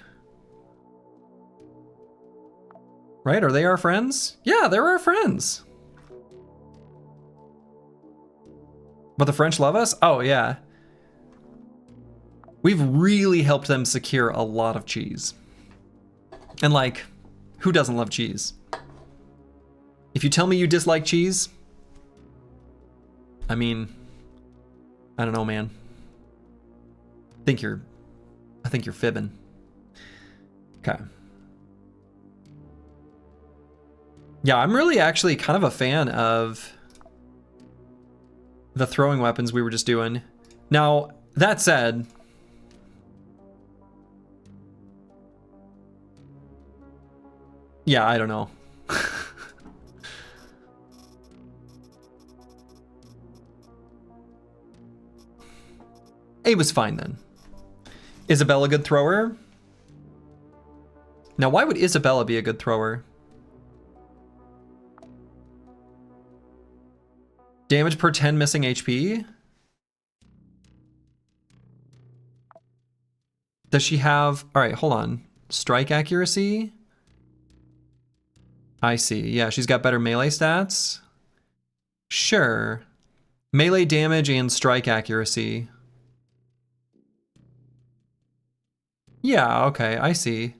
Right, are they our friends? Yeah, they're our friends. But the French love us? Oh yeah. We've really helped them secure a lot of cheese. And like, who doesn't love cheese? If you tell me you dislike cheese, I mean, I don't know, man. I think you're fibbing. Okay. Yeah, I'm really actually kind of a fan of the throwing weapons we were just doing. Now, that said, yeah, I don't know. It was fine then. Isabella a good thrower? Now, why would Isabella be a good thrower? Damage per 10 missing HP? Does she have... Alright, hold on. Strike accuracy? I see. Yeah, she's got better melee stats. Sure. Melee damage and strike accuracy. Yeah, okay, I see.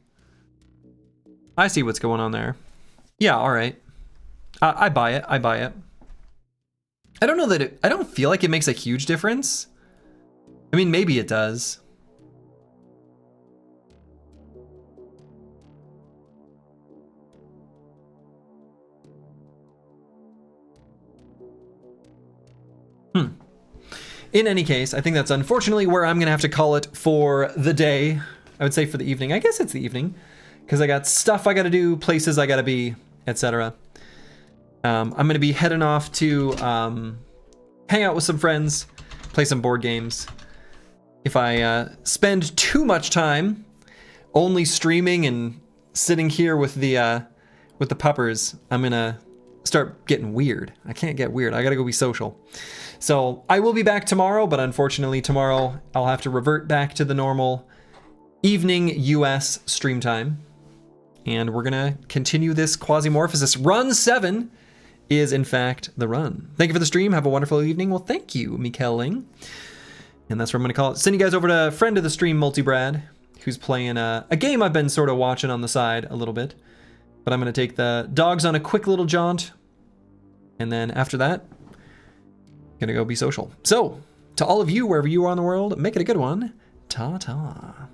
I see what's going on there. Yeah, alright. I buy it, I buy it. I don't know that it... I don't feel like it makes a huge difference. I mean, maybe it does. In any case, I think that's unfortunately where I'm gonna have to call it for the day. I would say for the evening. I guess it's the evening, because I got stuff I gotta do, places I gotta be, etc. I'm gonna be heading off to hang out with some friends, play some board games. If I spend too much time only streaming and sitting here with the puppers, I'm gonna start getting weird. I can't get weird. I gotta go be social. So I will be back tomorrow, but unfortunately tomorrow I'll have to revert back to the normal evening US stream time. And we're gonna continue this Quasimorphosis. Run 7 is in fact the run. Thank you for the stream. Have a wonderful evening. Well, thank you, Mikaeling. And that's what I'm gonna call it. Send you guys over to friend of the stream, Multibrad, who's playing a game I've been sort of watching on the side a little bit. But I'm gonna take the dogs on a quick little jaunt. And then after that, gonna go be social. So, to all of you, wherever you are in the world, make it a good one. Ta-ta.